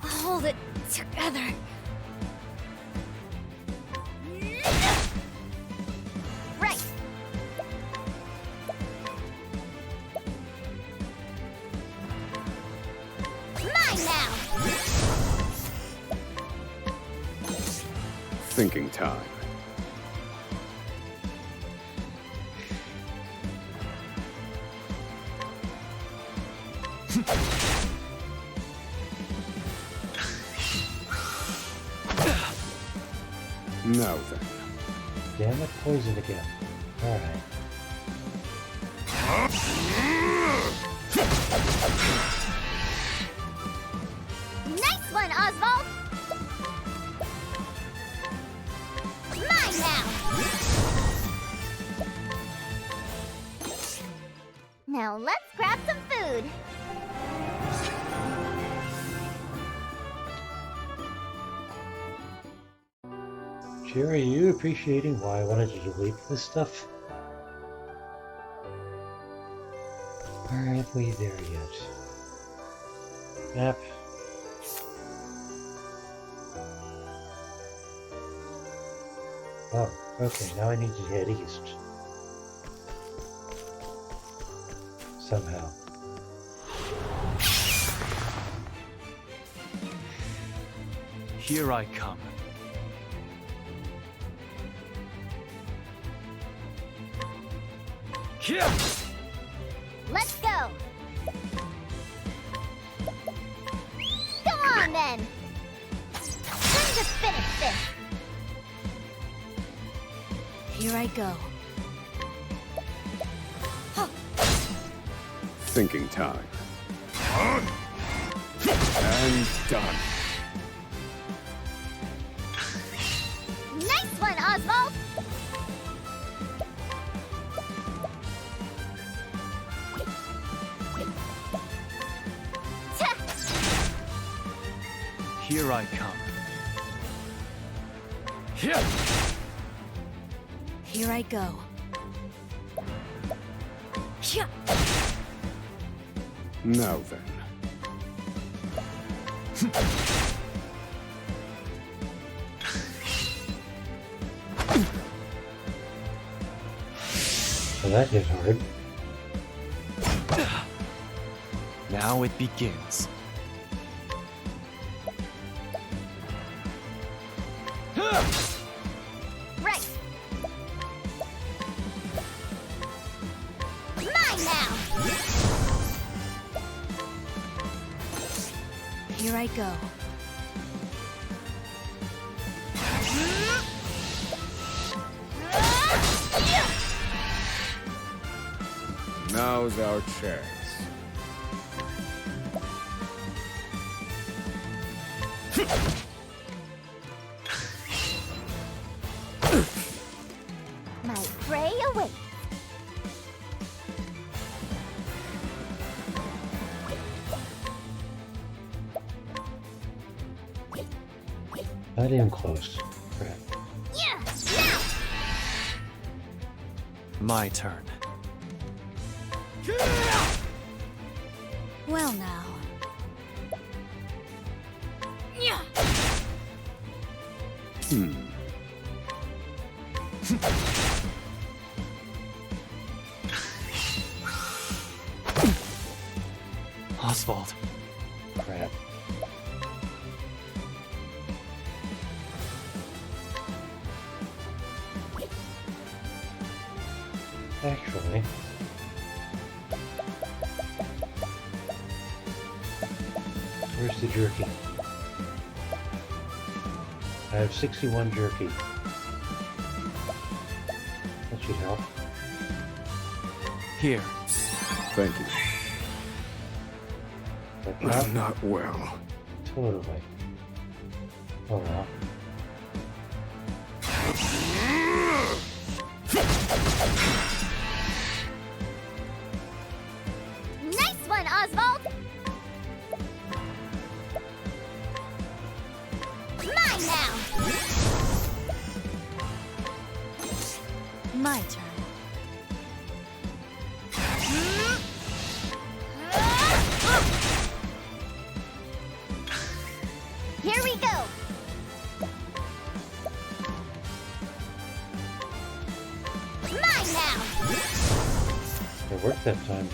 Hold it together. Right. Mine now. Thinking time. Now then. Damn it, poison again. Alright. Nice one, Osvald. Mine now. Now let's grab some food. Jerry, are you appreciating why I wanted to delete this stuff? Aren't we there yet? Map. Oh, okay, now I need to head east. Somehow. Here I come. Let's go. Come on then. this! Here I go. Thinking time. And done. Nice one, Osvald! Here I come. Here! Here I go. Yeah. Now then. Well, that hit hard. Now it begins. Right! Mine now! Here I go. Now's our chance. My prey awaits. Not even close. Crap. Yeah! Now! My turn. Well now. Yeah. Osvald. Crap. Actually, where's the jerky? I have 61 jerky. That should help. Here. Thank you. But I'm not well. Totally. Oh well. Nice one, Osvald! Mine now! My turn. Here we go! Mine now! It worked that time.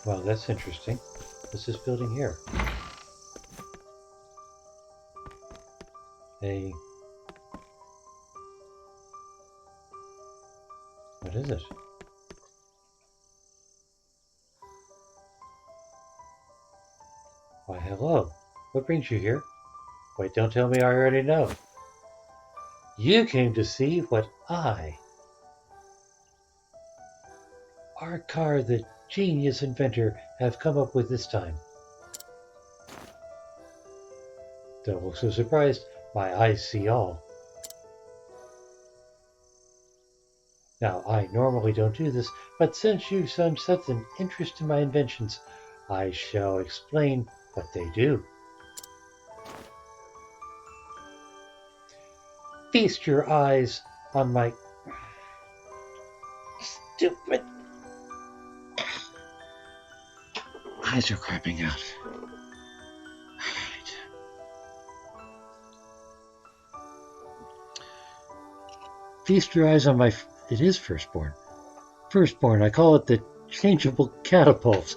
Well, that's interesting. What's this building here? What is it? Why, hello. What brings you here? Wait, don't tell me I already know. You came to see what our car, the genius inventor, have come up with this time. Don't look so surprised. My eyes see all. Now, I normally don't do this, but since you've shown such an interest in my inventions, I shall explain what they do. Feast your eyes on my stupid eyes are crapping out. Feast your eyes on my... It is firstborn. Firstborn, I call it the changeable catapult.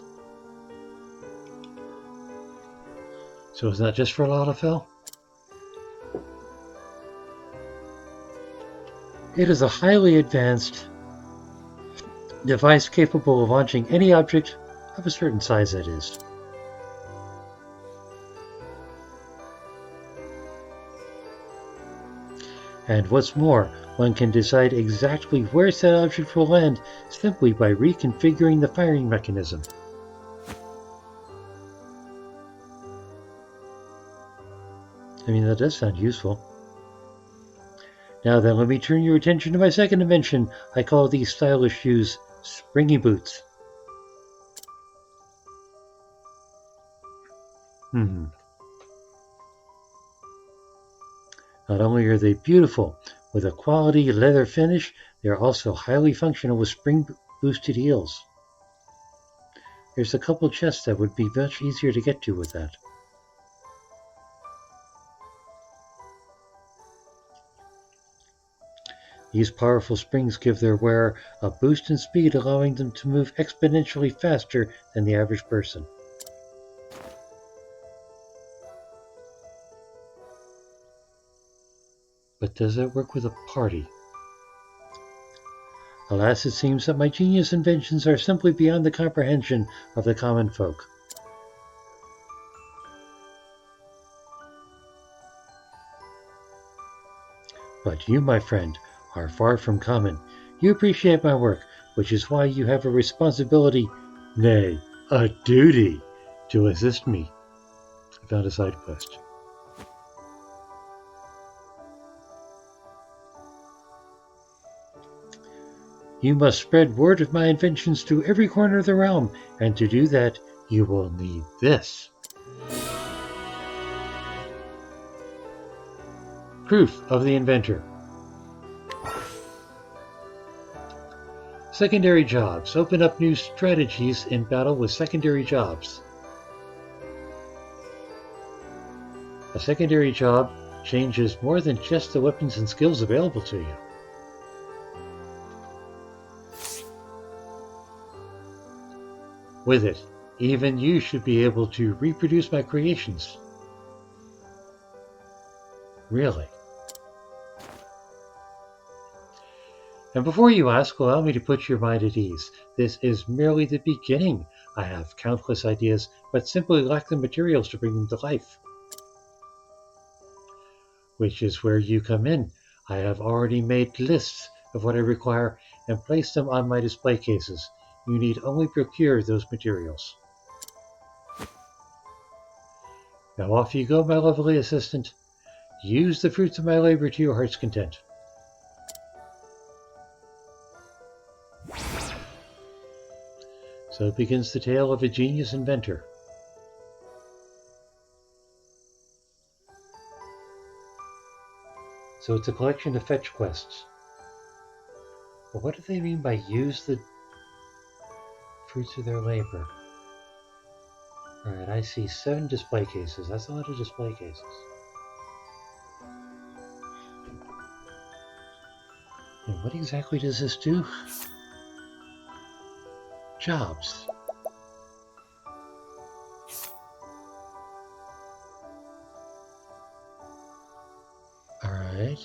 So it's not just for Lalafell? It is a highly advanced device capable of launching any object of a certain size, that is. And what's more, one can decide exactly where said object will land simply by reconfiguring the firing mechanism. I mean, that does sound useful. Now then, let me turn your attention to my second invention. I call these stylish shoes springy boots. Not only are they beautiful, with a quality leather finish, they are also highly functional with spring-boosted heels. There's a couple chests that would be much easier to get to with that. These powerful springs give their wearer a boost in speed, allowing them to move exponentially faster than the average person. But does that work with a party? Alas, it seems that my genius inventions are simply beyond the comprehension of the common folk. But you, my friend, are far from common. You appreciate my work, which is why you have a responsibility, nay, a duty, to assist me. I found a side quest. You must spread word of my inventions to every corner of the realm, and to do that, you will need this. Proof of the inventor. Secondary jobs. Open up new strategies in battle with secondary jobs. A secondary job changes more than just the weapons and skills available to you. With it, even you should be able to reproduce my creations. Really. And before you ask, allow me to put your mind at ease. This is merely the beginning. I have countless ideas, but simply lack the materials to bring them to life. Which is where you come in. I have already made lists of what I require and placed them on my display cases. You need only procure those materials. Now off you go, my lovely assistant. Use the fruits of my labor to your heart's content. So begins the tale of a genius inventor. So it's a collection of fetch quests. But what do they mean by use the fruits of their labor? Alright, I see 7 display cases. That's a lot of display cases. And what exactly does this do? Jobs. Alright.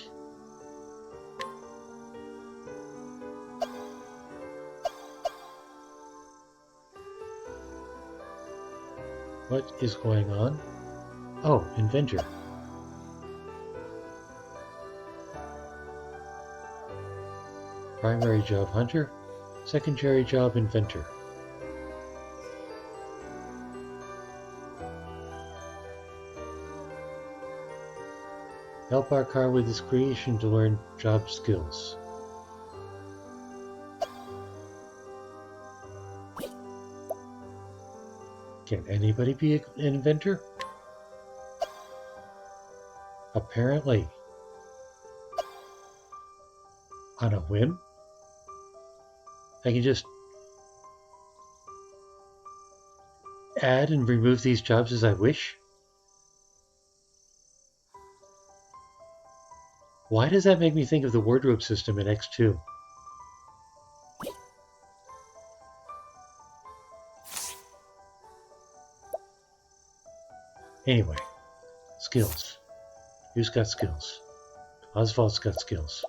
What is going on? Oh, inventor. Primary job hunter, secondary job inventor. Help our car with his creation to learn job skills. Can anybody be an inventor? Apparently. On a whim? I can just add and remove these jobs as I wish? Why does that make me think of the wardrobe system in X2? Anyway, skills. Who's got skills? Osvald's got skills.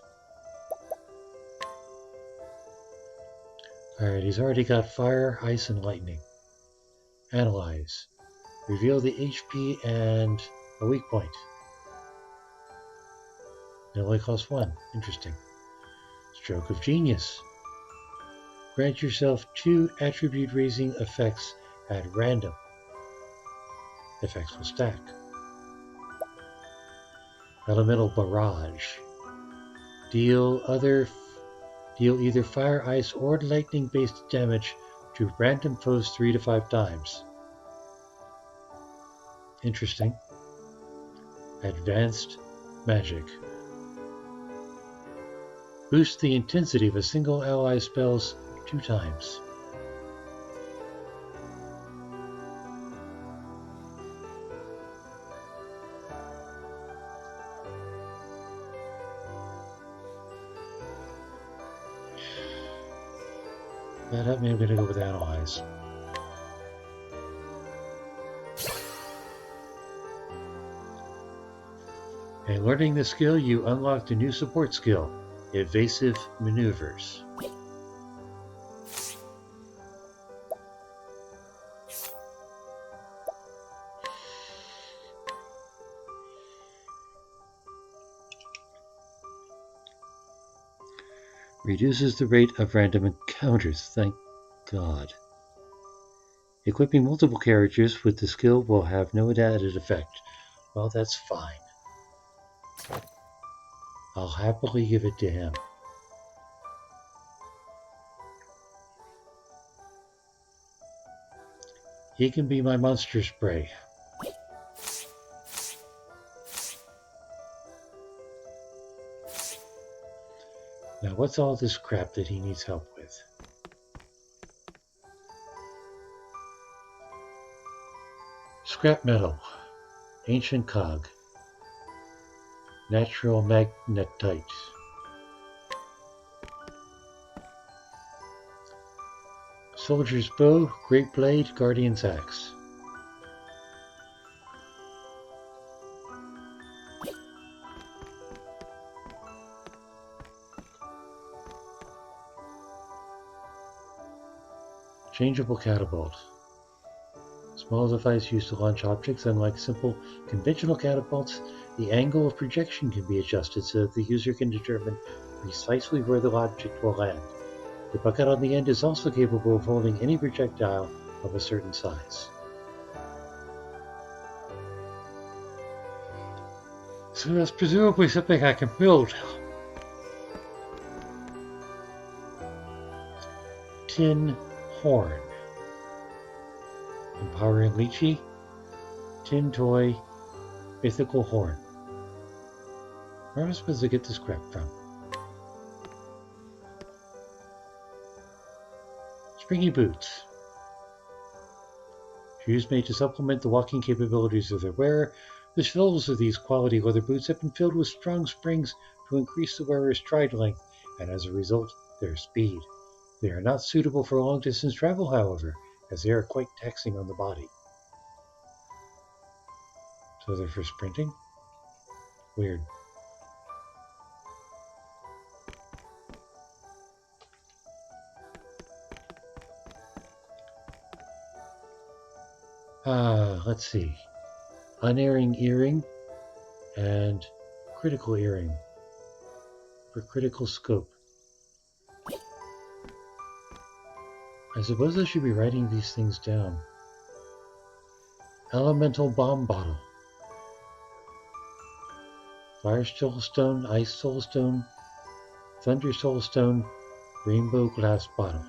Alright, he's already got fire, ice, and lightning. Analyze. Reveal the HP and a weak point. It only costs 1. Interesting. Stroke of Genius. Grant yourself 2 attribute raising effects at random. Effects will stack. Elemental Barrage. Deal either fire, ice, or lightning-based damage to random foes 3 to 5 times. Interesting. Advanced Magic. Boost the intensity of a single ally's spells 2 times. That means I'm going to go with Analyze. And learning this skill, you unlocked a new support skill, Evasive Maneuvers. Reduces the rate of random encounters, thank God. Equipping multiple characters with the skill will have no added effect. Well, that's fine. I'll happily give it to him. He can be my monster spray. Now, what's all this crap that he needs help with? Scrap metal, ancient cog, natural magnetite, soldier's bow, great blade, guardian's axe. Changeable catapult. Small device used to launch objects. Unlike simple conventional catapults, the angle of projection can be adjusted so that the user can determine precisely where the object will land. The bucket on the end is also capable of holding any projectile of a certain size. So that's presumably something I can build. Tin horn. Empowering Lychee, tin toy, mythical horn. Where am I supposed to get this crap from? Springy boots. Shoes made to supplement the walking capabilities of their wearer. The soles of these quality leather boots have been filled with strong springs to increase the wearer's stride length and, as a result, their speed. They are not suitable for long-distance travel, however, as they are quite taxing on the body. So they're for sprinting? Weird. Let's see. Unerring earring and critical earring for critical scope. I suppose I should be writing these things down. Elemental bomb bottle. Fire soulstone, ice soulstone, thunder soulstone, rainbow glass bottle.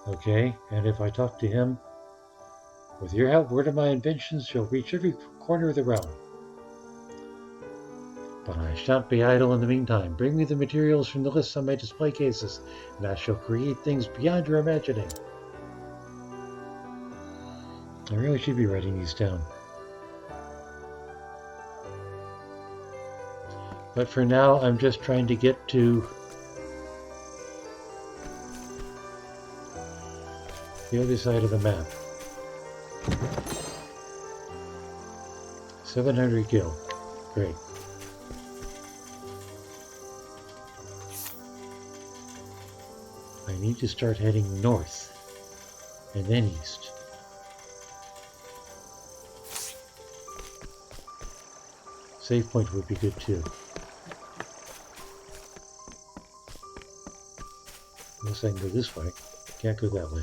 Okay, and if I talk to him, with your help, word of my inventions shall reach every corner of the realm. But I shan't be idle in the meantime. Bring me the materials from the list on my display cases, and I shall create things beyond your imagining. I really should be writing these down. But for now, I'm just trying to get to the other side of the map. 700 gil. Great. I need to start heading north and then east. Save point would be good too. Unless I can go this way. Can't go that way.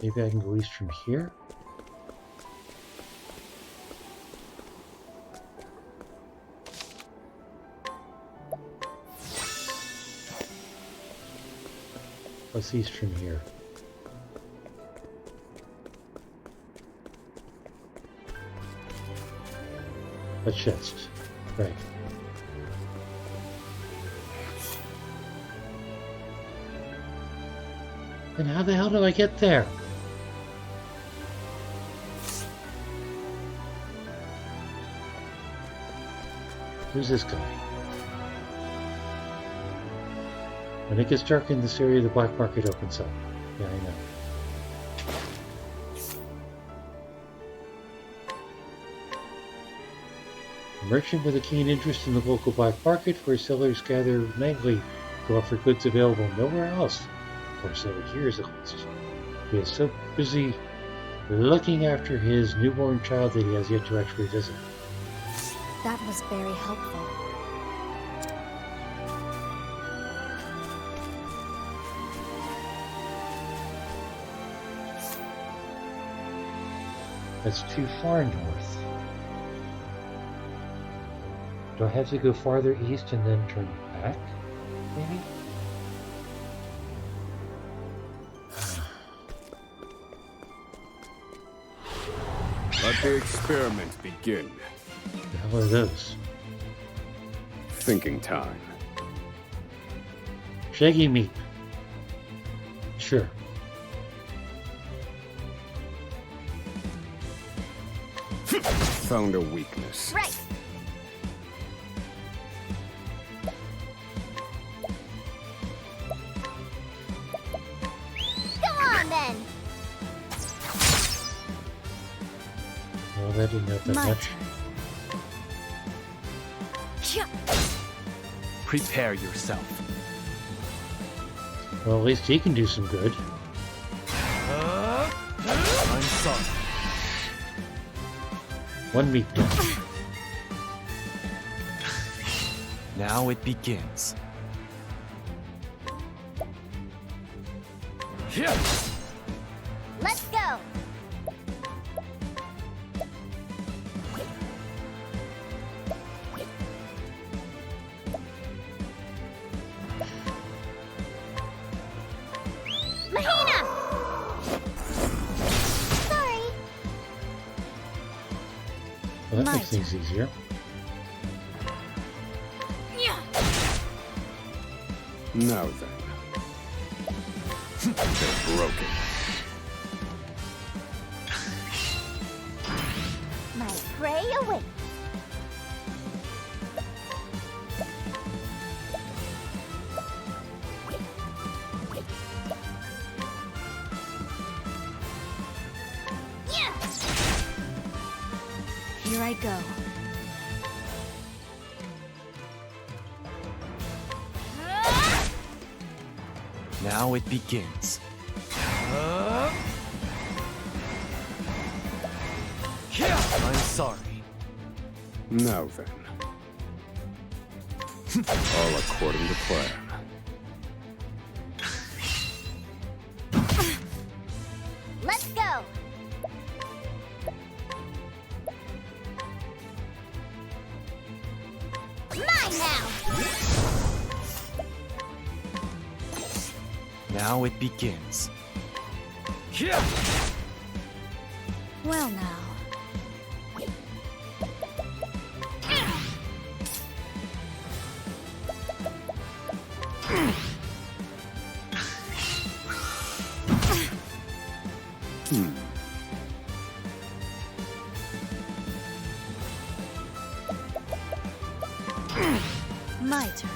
Maybe I can go east from here? What's east from here? A chest. Right. And how the hell do I get there? Who's this guy? When it gets dark in this area, the black market opens up. Yeah, I know. A merchant with a keen interest in the local black market, where sellers gather nightly to offer goods available nowhere else. For several years at least. He is so busy looking after his newborn child that he has yet to actually visit. That was very helpful. That's too far north. Do I have to go farther east and then turn back? Maybe? Let the experiment begin. The hell are those? Thinking time. Shaggy meat. Sure. Found a weakness. Right. Go on then. Well, that didn't help that much. Prepare yourself. Well, at least he can do some good. I'm sorry. One meat down. Now it begins. Let's go. Mahina! Sorry. Well, that makes things easier. Now then. They're broken. My prey awaits. Here I go. Now it begins. I'm sorry. Now then. All according to plan. Let's go. Mine now. Now it begins. Well now. My turn.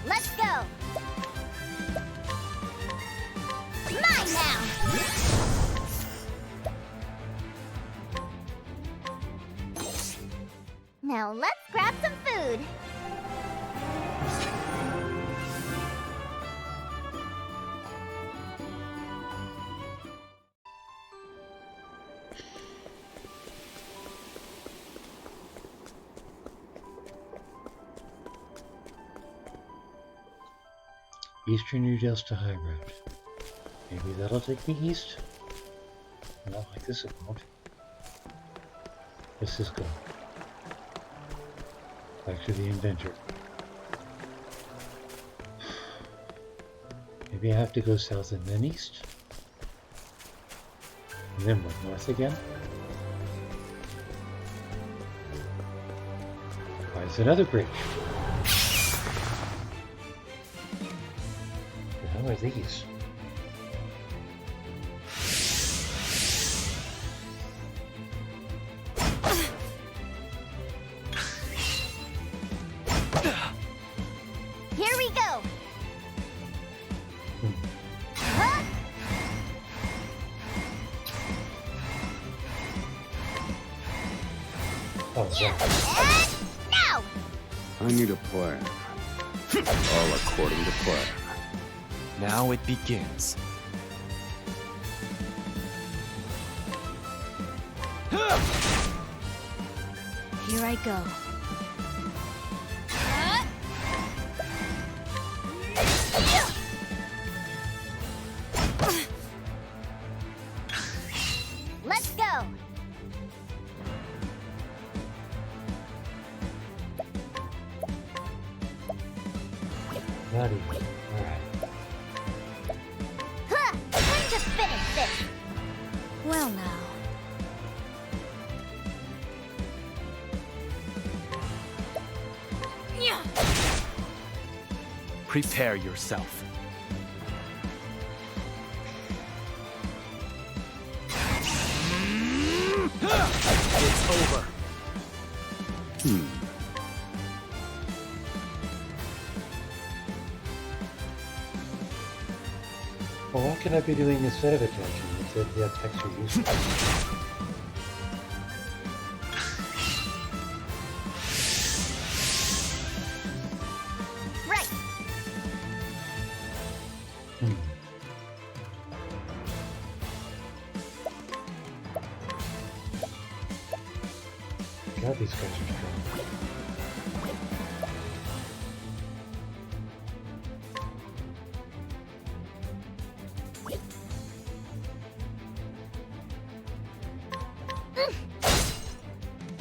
Let's go! Mine now! Now let's grab some food. Eastern New Delta High Road. Maybe that'll take me east? Not like this it won't. Let's just go. Back to the inventor. Maybe I have to go south and then east? And then what, north again? Why is another bridge? The hell are these? Here we go! Huh? Oh, yeah. And now! I need a plan. All according to plan. Now it begins. Here I go. Let's go! Not even. Alright. Huh! Time to finish this! Well now. Prepare yourself. It's over. Well, what can I be doing instead of attention? Instead of the attacks are useful. Right! God, these guys are strong.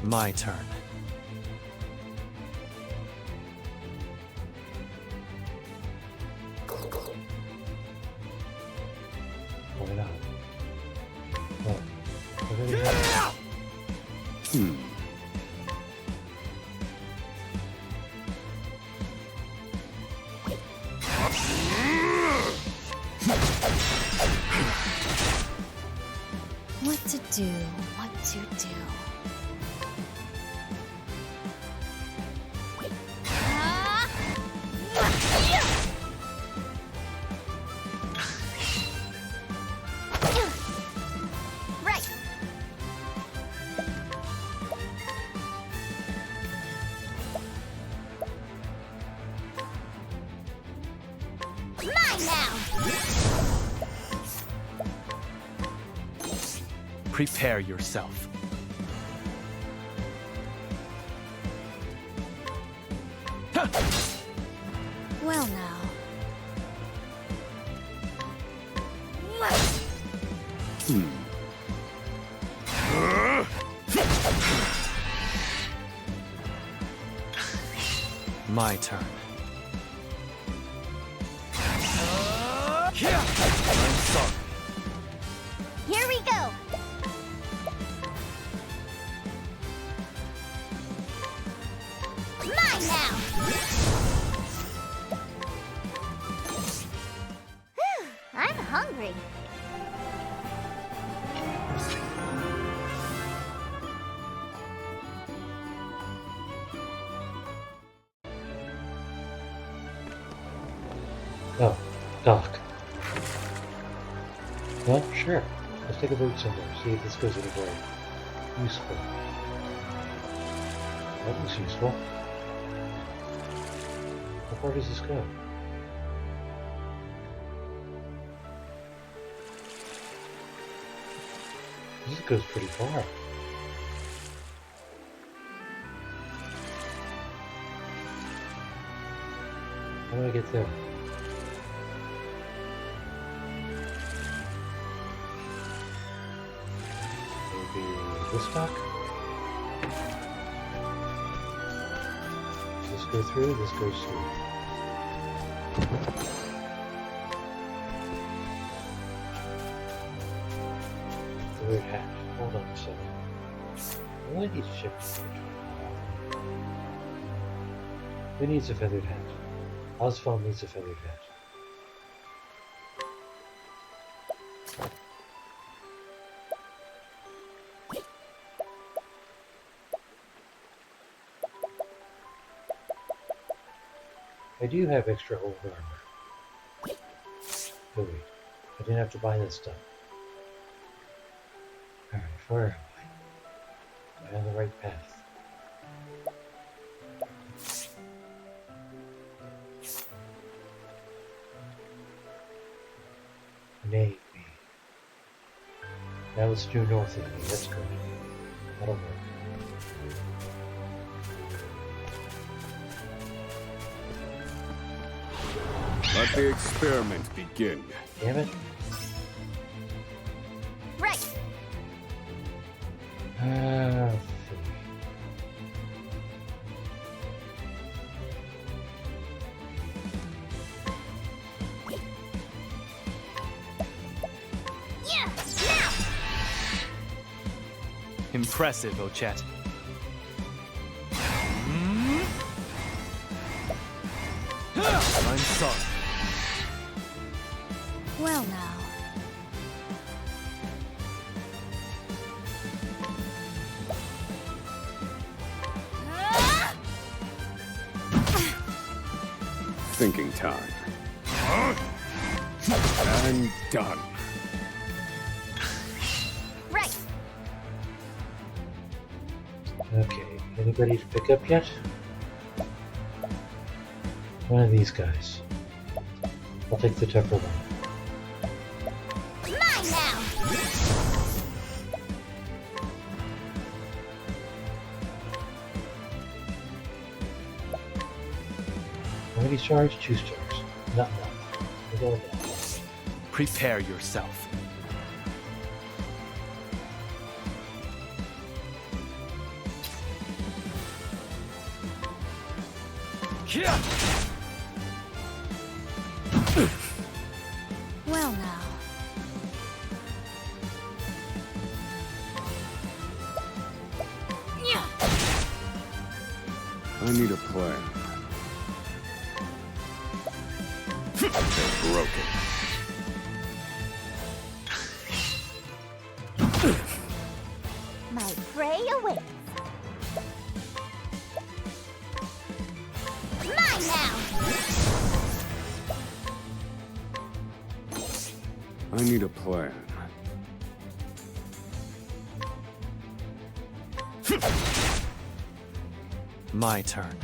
My turn. Why not? Well, what do they have? What to do? What to do? Right! Mine now! Prepare yourself. Well now. My turn. I'm sorry. Here we go! Mine now! Whew, I'm hungry. Oh, dock. Well, sure. Let's take a boat somewhere, see if this goes anywhere useful. That was useful. How far does this go? This goes pretty far. How do I get there? Maybe this dock? Does this go through? This goes through. Third hat. Hold on a second. Well, I need to ship this. Who needs a feathered hat? Osvald needs a feathered hat. I do have extra old armor. Oh wait, I didn't have to buy this stuff. Alright, where am I? Am I on the right path? Maybe. Now it's due north of me, that's good. That'll work. Let the experiment begin. Damn it. Right. Impressive, Ochet. I'm sorry. Well now. Thinking time. And done. Right. Okay, anybody to pick up yet? One of these guys. I'll take the tougher one. Mine now. How many stars? 2 stars. Not enough. We're going down. Prepare yourself. Well now. I need a plan. They're broken. My prey awaits. Mine now. I need a plan. My turn.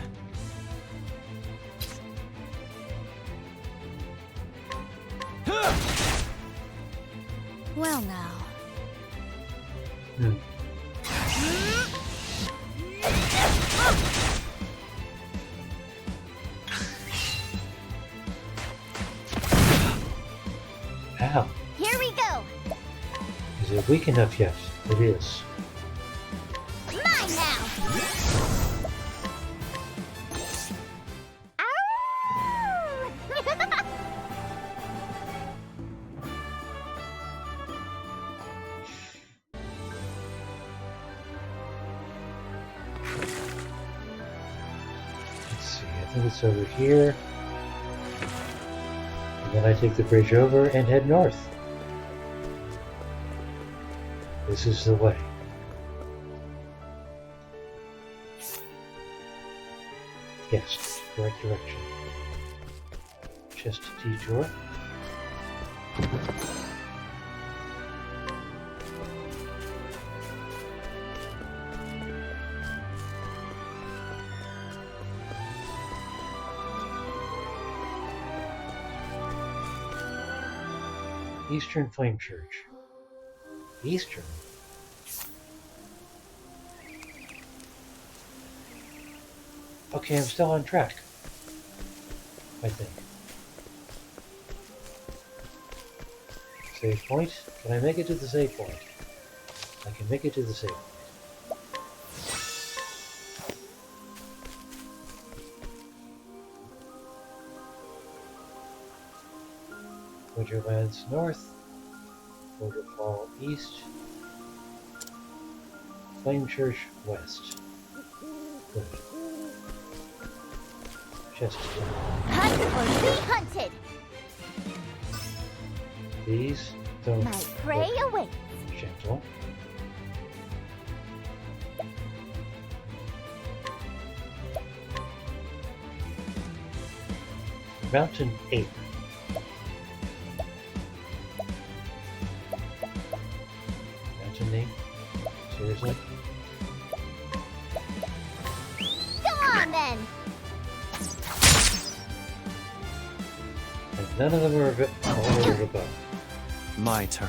Well now. Ow. Here we go. Is it weak enough yet? It is. Mine now. Let's see, I think it's over here. And then I take the bridge over and head north. This is the way. Yes, correct direction. Just a detour. Eastern Flame Church. Eastern? Okay, I'm still on track. I think. Save point? Can I make it to the save point? I can make it to the save point. Winterlands North, Waterfall East, Flame Church West. Good. Just Hunt or be hunted! these don't My prey look awaits. gentle. Mountain Ape. Mountain Ape? Seriously? Go on then! And none of them are a bit all over the bow. My turn.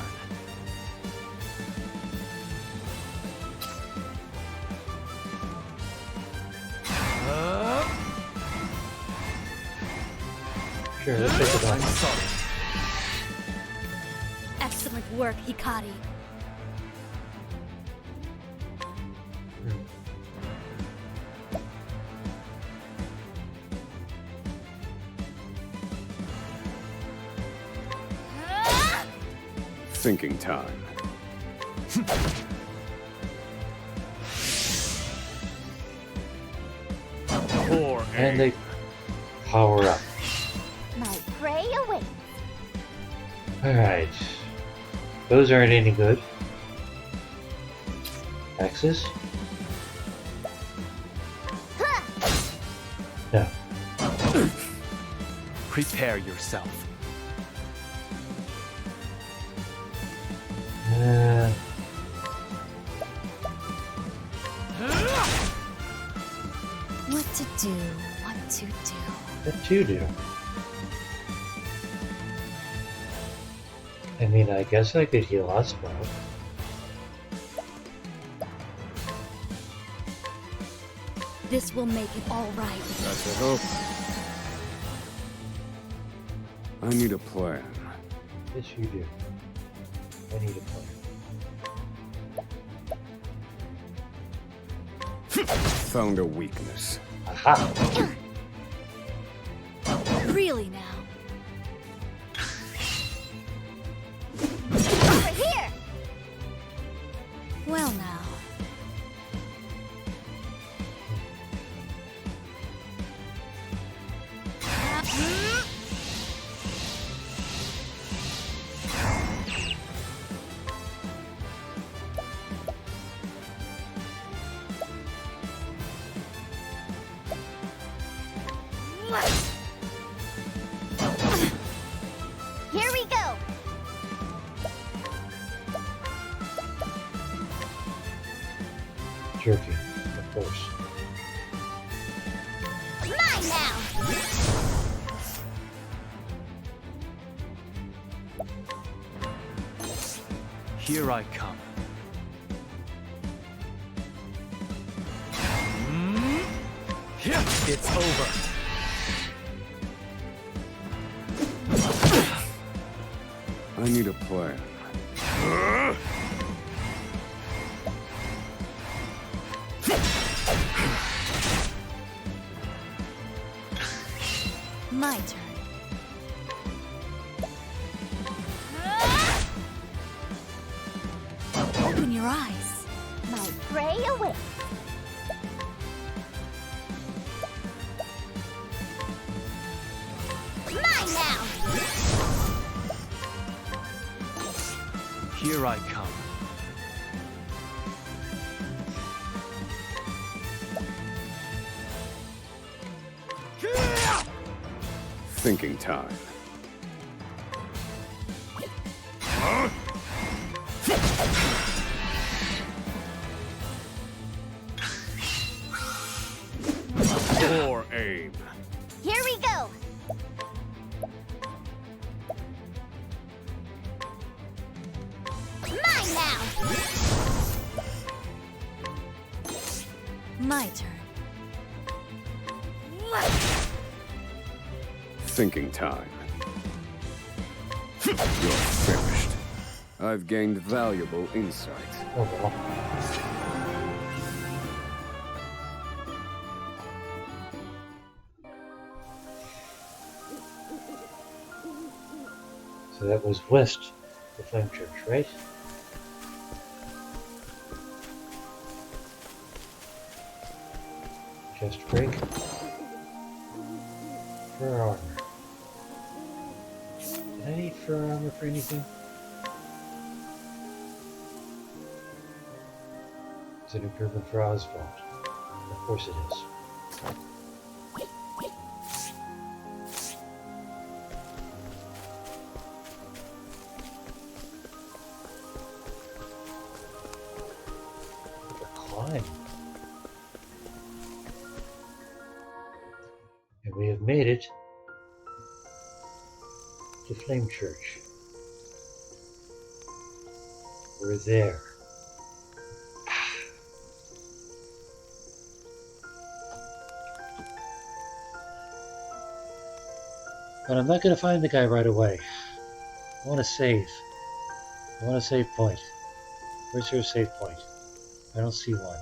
Sure, let's take it I'm off. sorry. Excellent work, Hikari. Thinking time. And they power up. My prey awaits. Alright. Those aren't any good. Axes? No. Prepare yourself. What to do? What to do? What to do? I mean, I guess I could heal Osvald. This will make it all right. That's a hope. I need a plan. Yes, you do. I need a plan. Found a weakness. Aha! Really now? Over here! Well now. Here we go! Jerky, of course. Mine now! Here I come. It's over. I need a plan. My turn. Open your eyes. My prey awaits. Mine now! Here I come. Thinking time. Poor aim. Here we go. Mine now. My turn. Thinking time. You're finished. I've gained valuable insight. Oh, well. So that was west of the Flame Church, right? Chest break. Fur armor. Did I need fur armor for anything? It's an improvement for Osvald. Of course it is. Climb. And we have made it to Flame Church. We're there. But I'm not going to find the guy right away. I want to save. I want a save point. Where's your save point? I don't see one.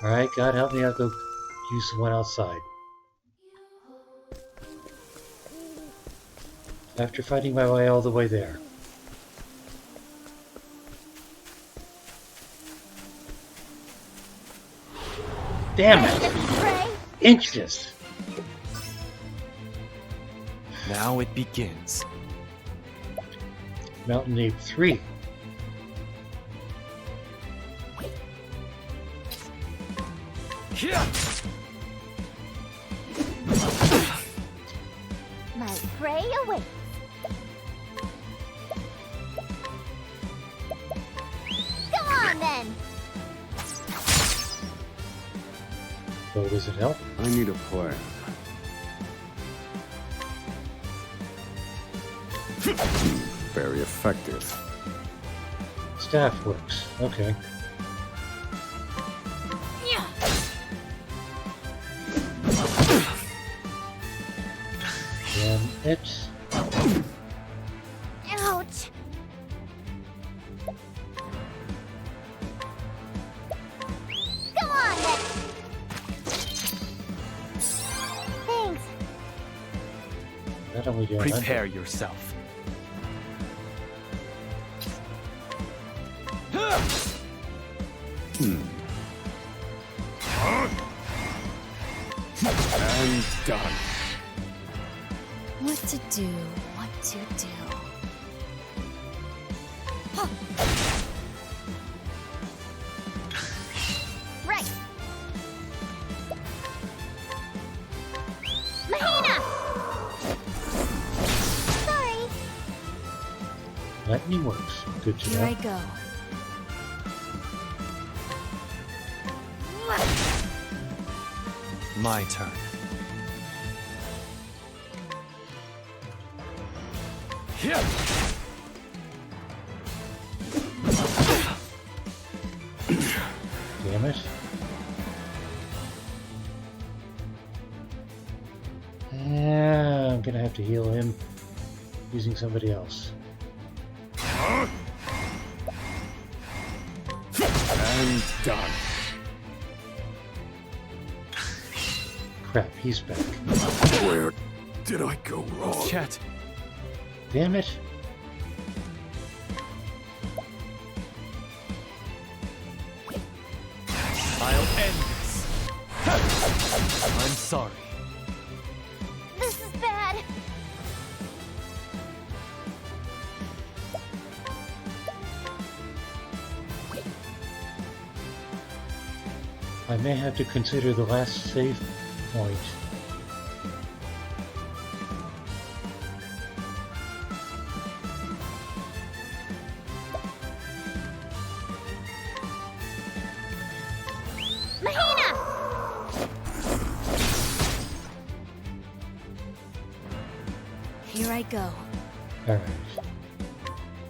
Alright, God help me, I'll go use the one outside. After fighting my way all the way there. Damn it! Inches! Now it begins. Mountain Ape 3. My prey awaits. Go on then. So does it help? I need a plan. Very effective. Staff works. Okay. Damn it. Ouch. Go on then. Thanks. Not only do I Prepare yourself. And done. What to do, what to do. Huh. Right. Mahina! Sorry. Lightning works. Good to Here know. I go. My turn. Damn it. Yeah, I'm gonna have to heal him using somebody else. And done. Crap, he's back. Where did I go wrong? Chet. Damn it. I'll end this. I'm sorry. This is bad. I may have to consider the last save point. Here I go. Alright.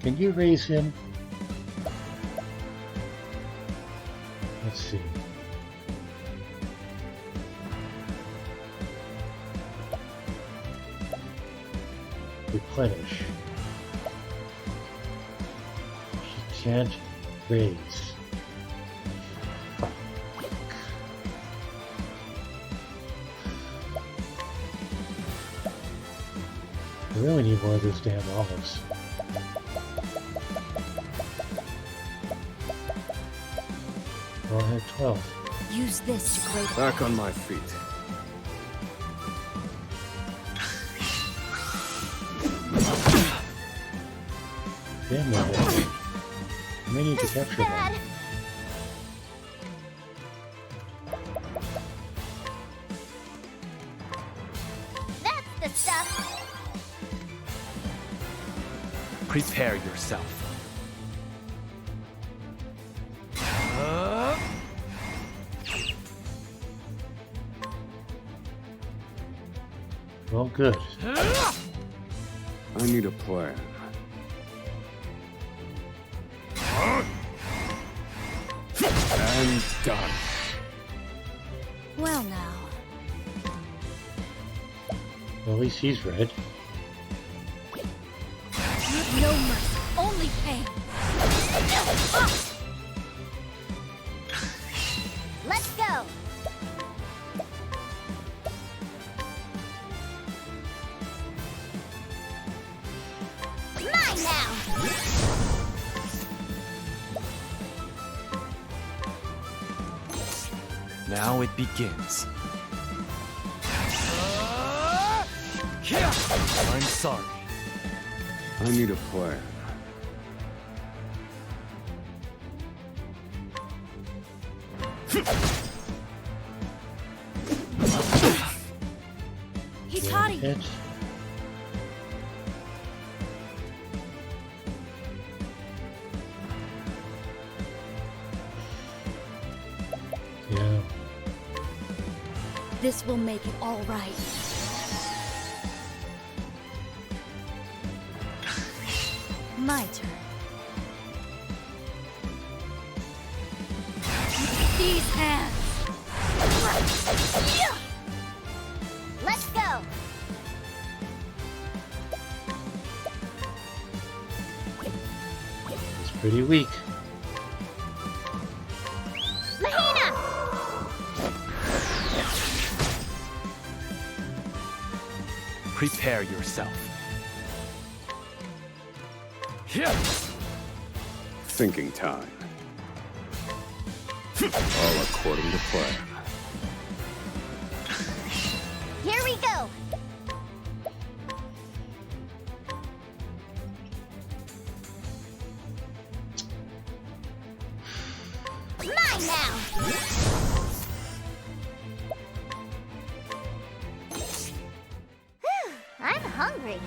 Can you raise him? Let's see. Replenish. She can't raise. I really need one of those damn olives. Well, I have 12. Use this to create. Back on my feet. Damn it. I may need to capture them. That's the stuff. Prepare yourself. Well, good. I need a plan. And done. Well now. Well, at least he's red. No mercy, only pain. Let's go. Mine now. Now it begins. I'm sorry. I need a plan. Hikari! Hit. Yeah. This will make it all right. My turn. These hands. Let's go. It's pretty weak. Mahina! Prepare yourself. Thinking time. All according to plan. Here we go. Mine now. Whew, I'm hungry.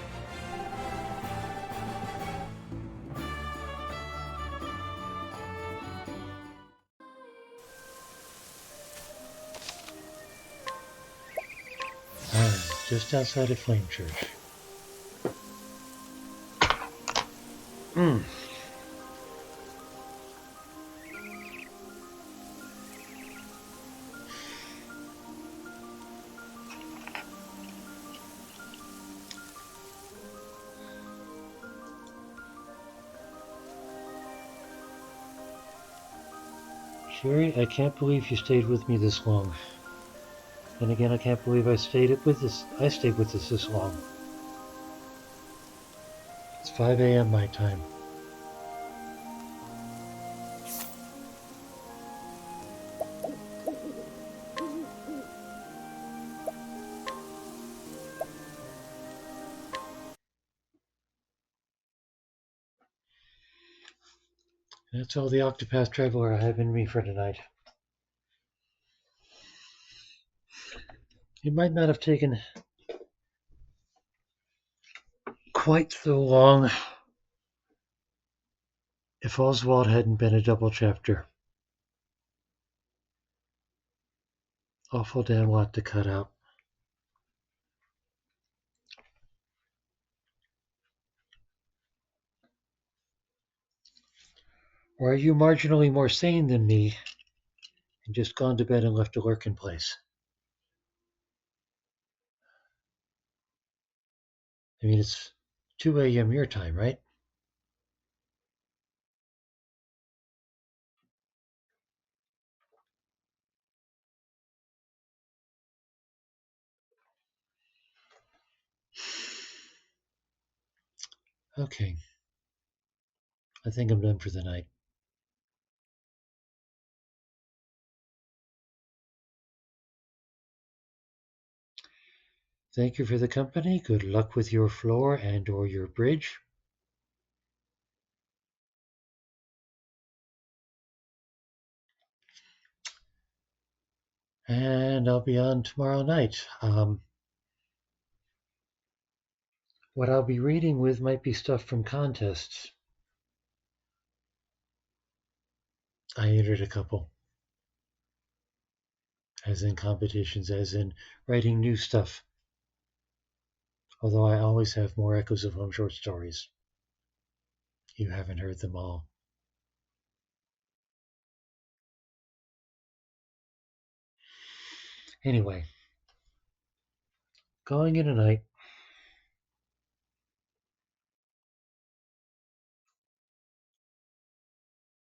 Just outside of Flame Church. Sherry, I can't believe you stayed with me this long. And again, I can't believe I stayed with this this long. It's 5 a.m. my time. That's all the Octopath Traveler I have in me for tonight. It might not have taken quite so long if Oswald hadn't been a double chapter. Awful damn lot to cut out. Or are you marginally more sane than me and just gone to bed and left a lurk in place? I mean, it's 2 a.m. your time, right? Okay. I think I'm done for the night. Thank you for the company. Good luck with your floor and or your bridge. And I'll be on tomorrow night. What I'll be reading with might be stuff from contests. I entered a couple. As in competitions, as in writing new stuff. Although I always have more Echoes of Home short stories. You haven't heard them all. Anyway, going in tonight.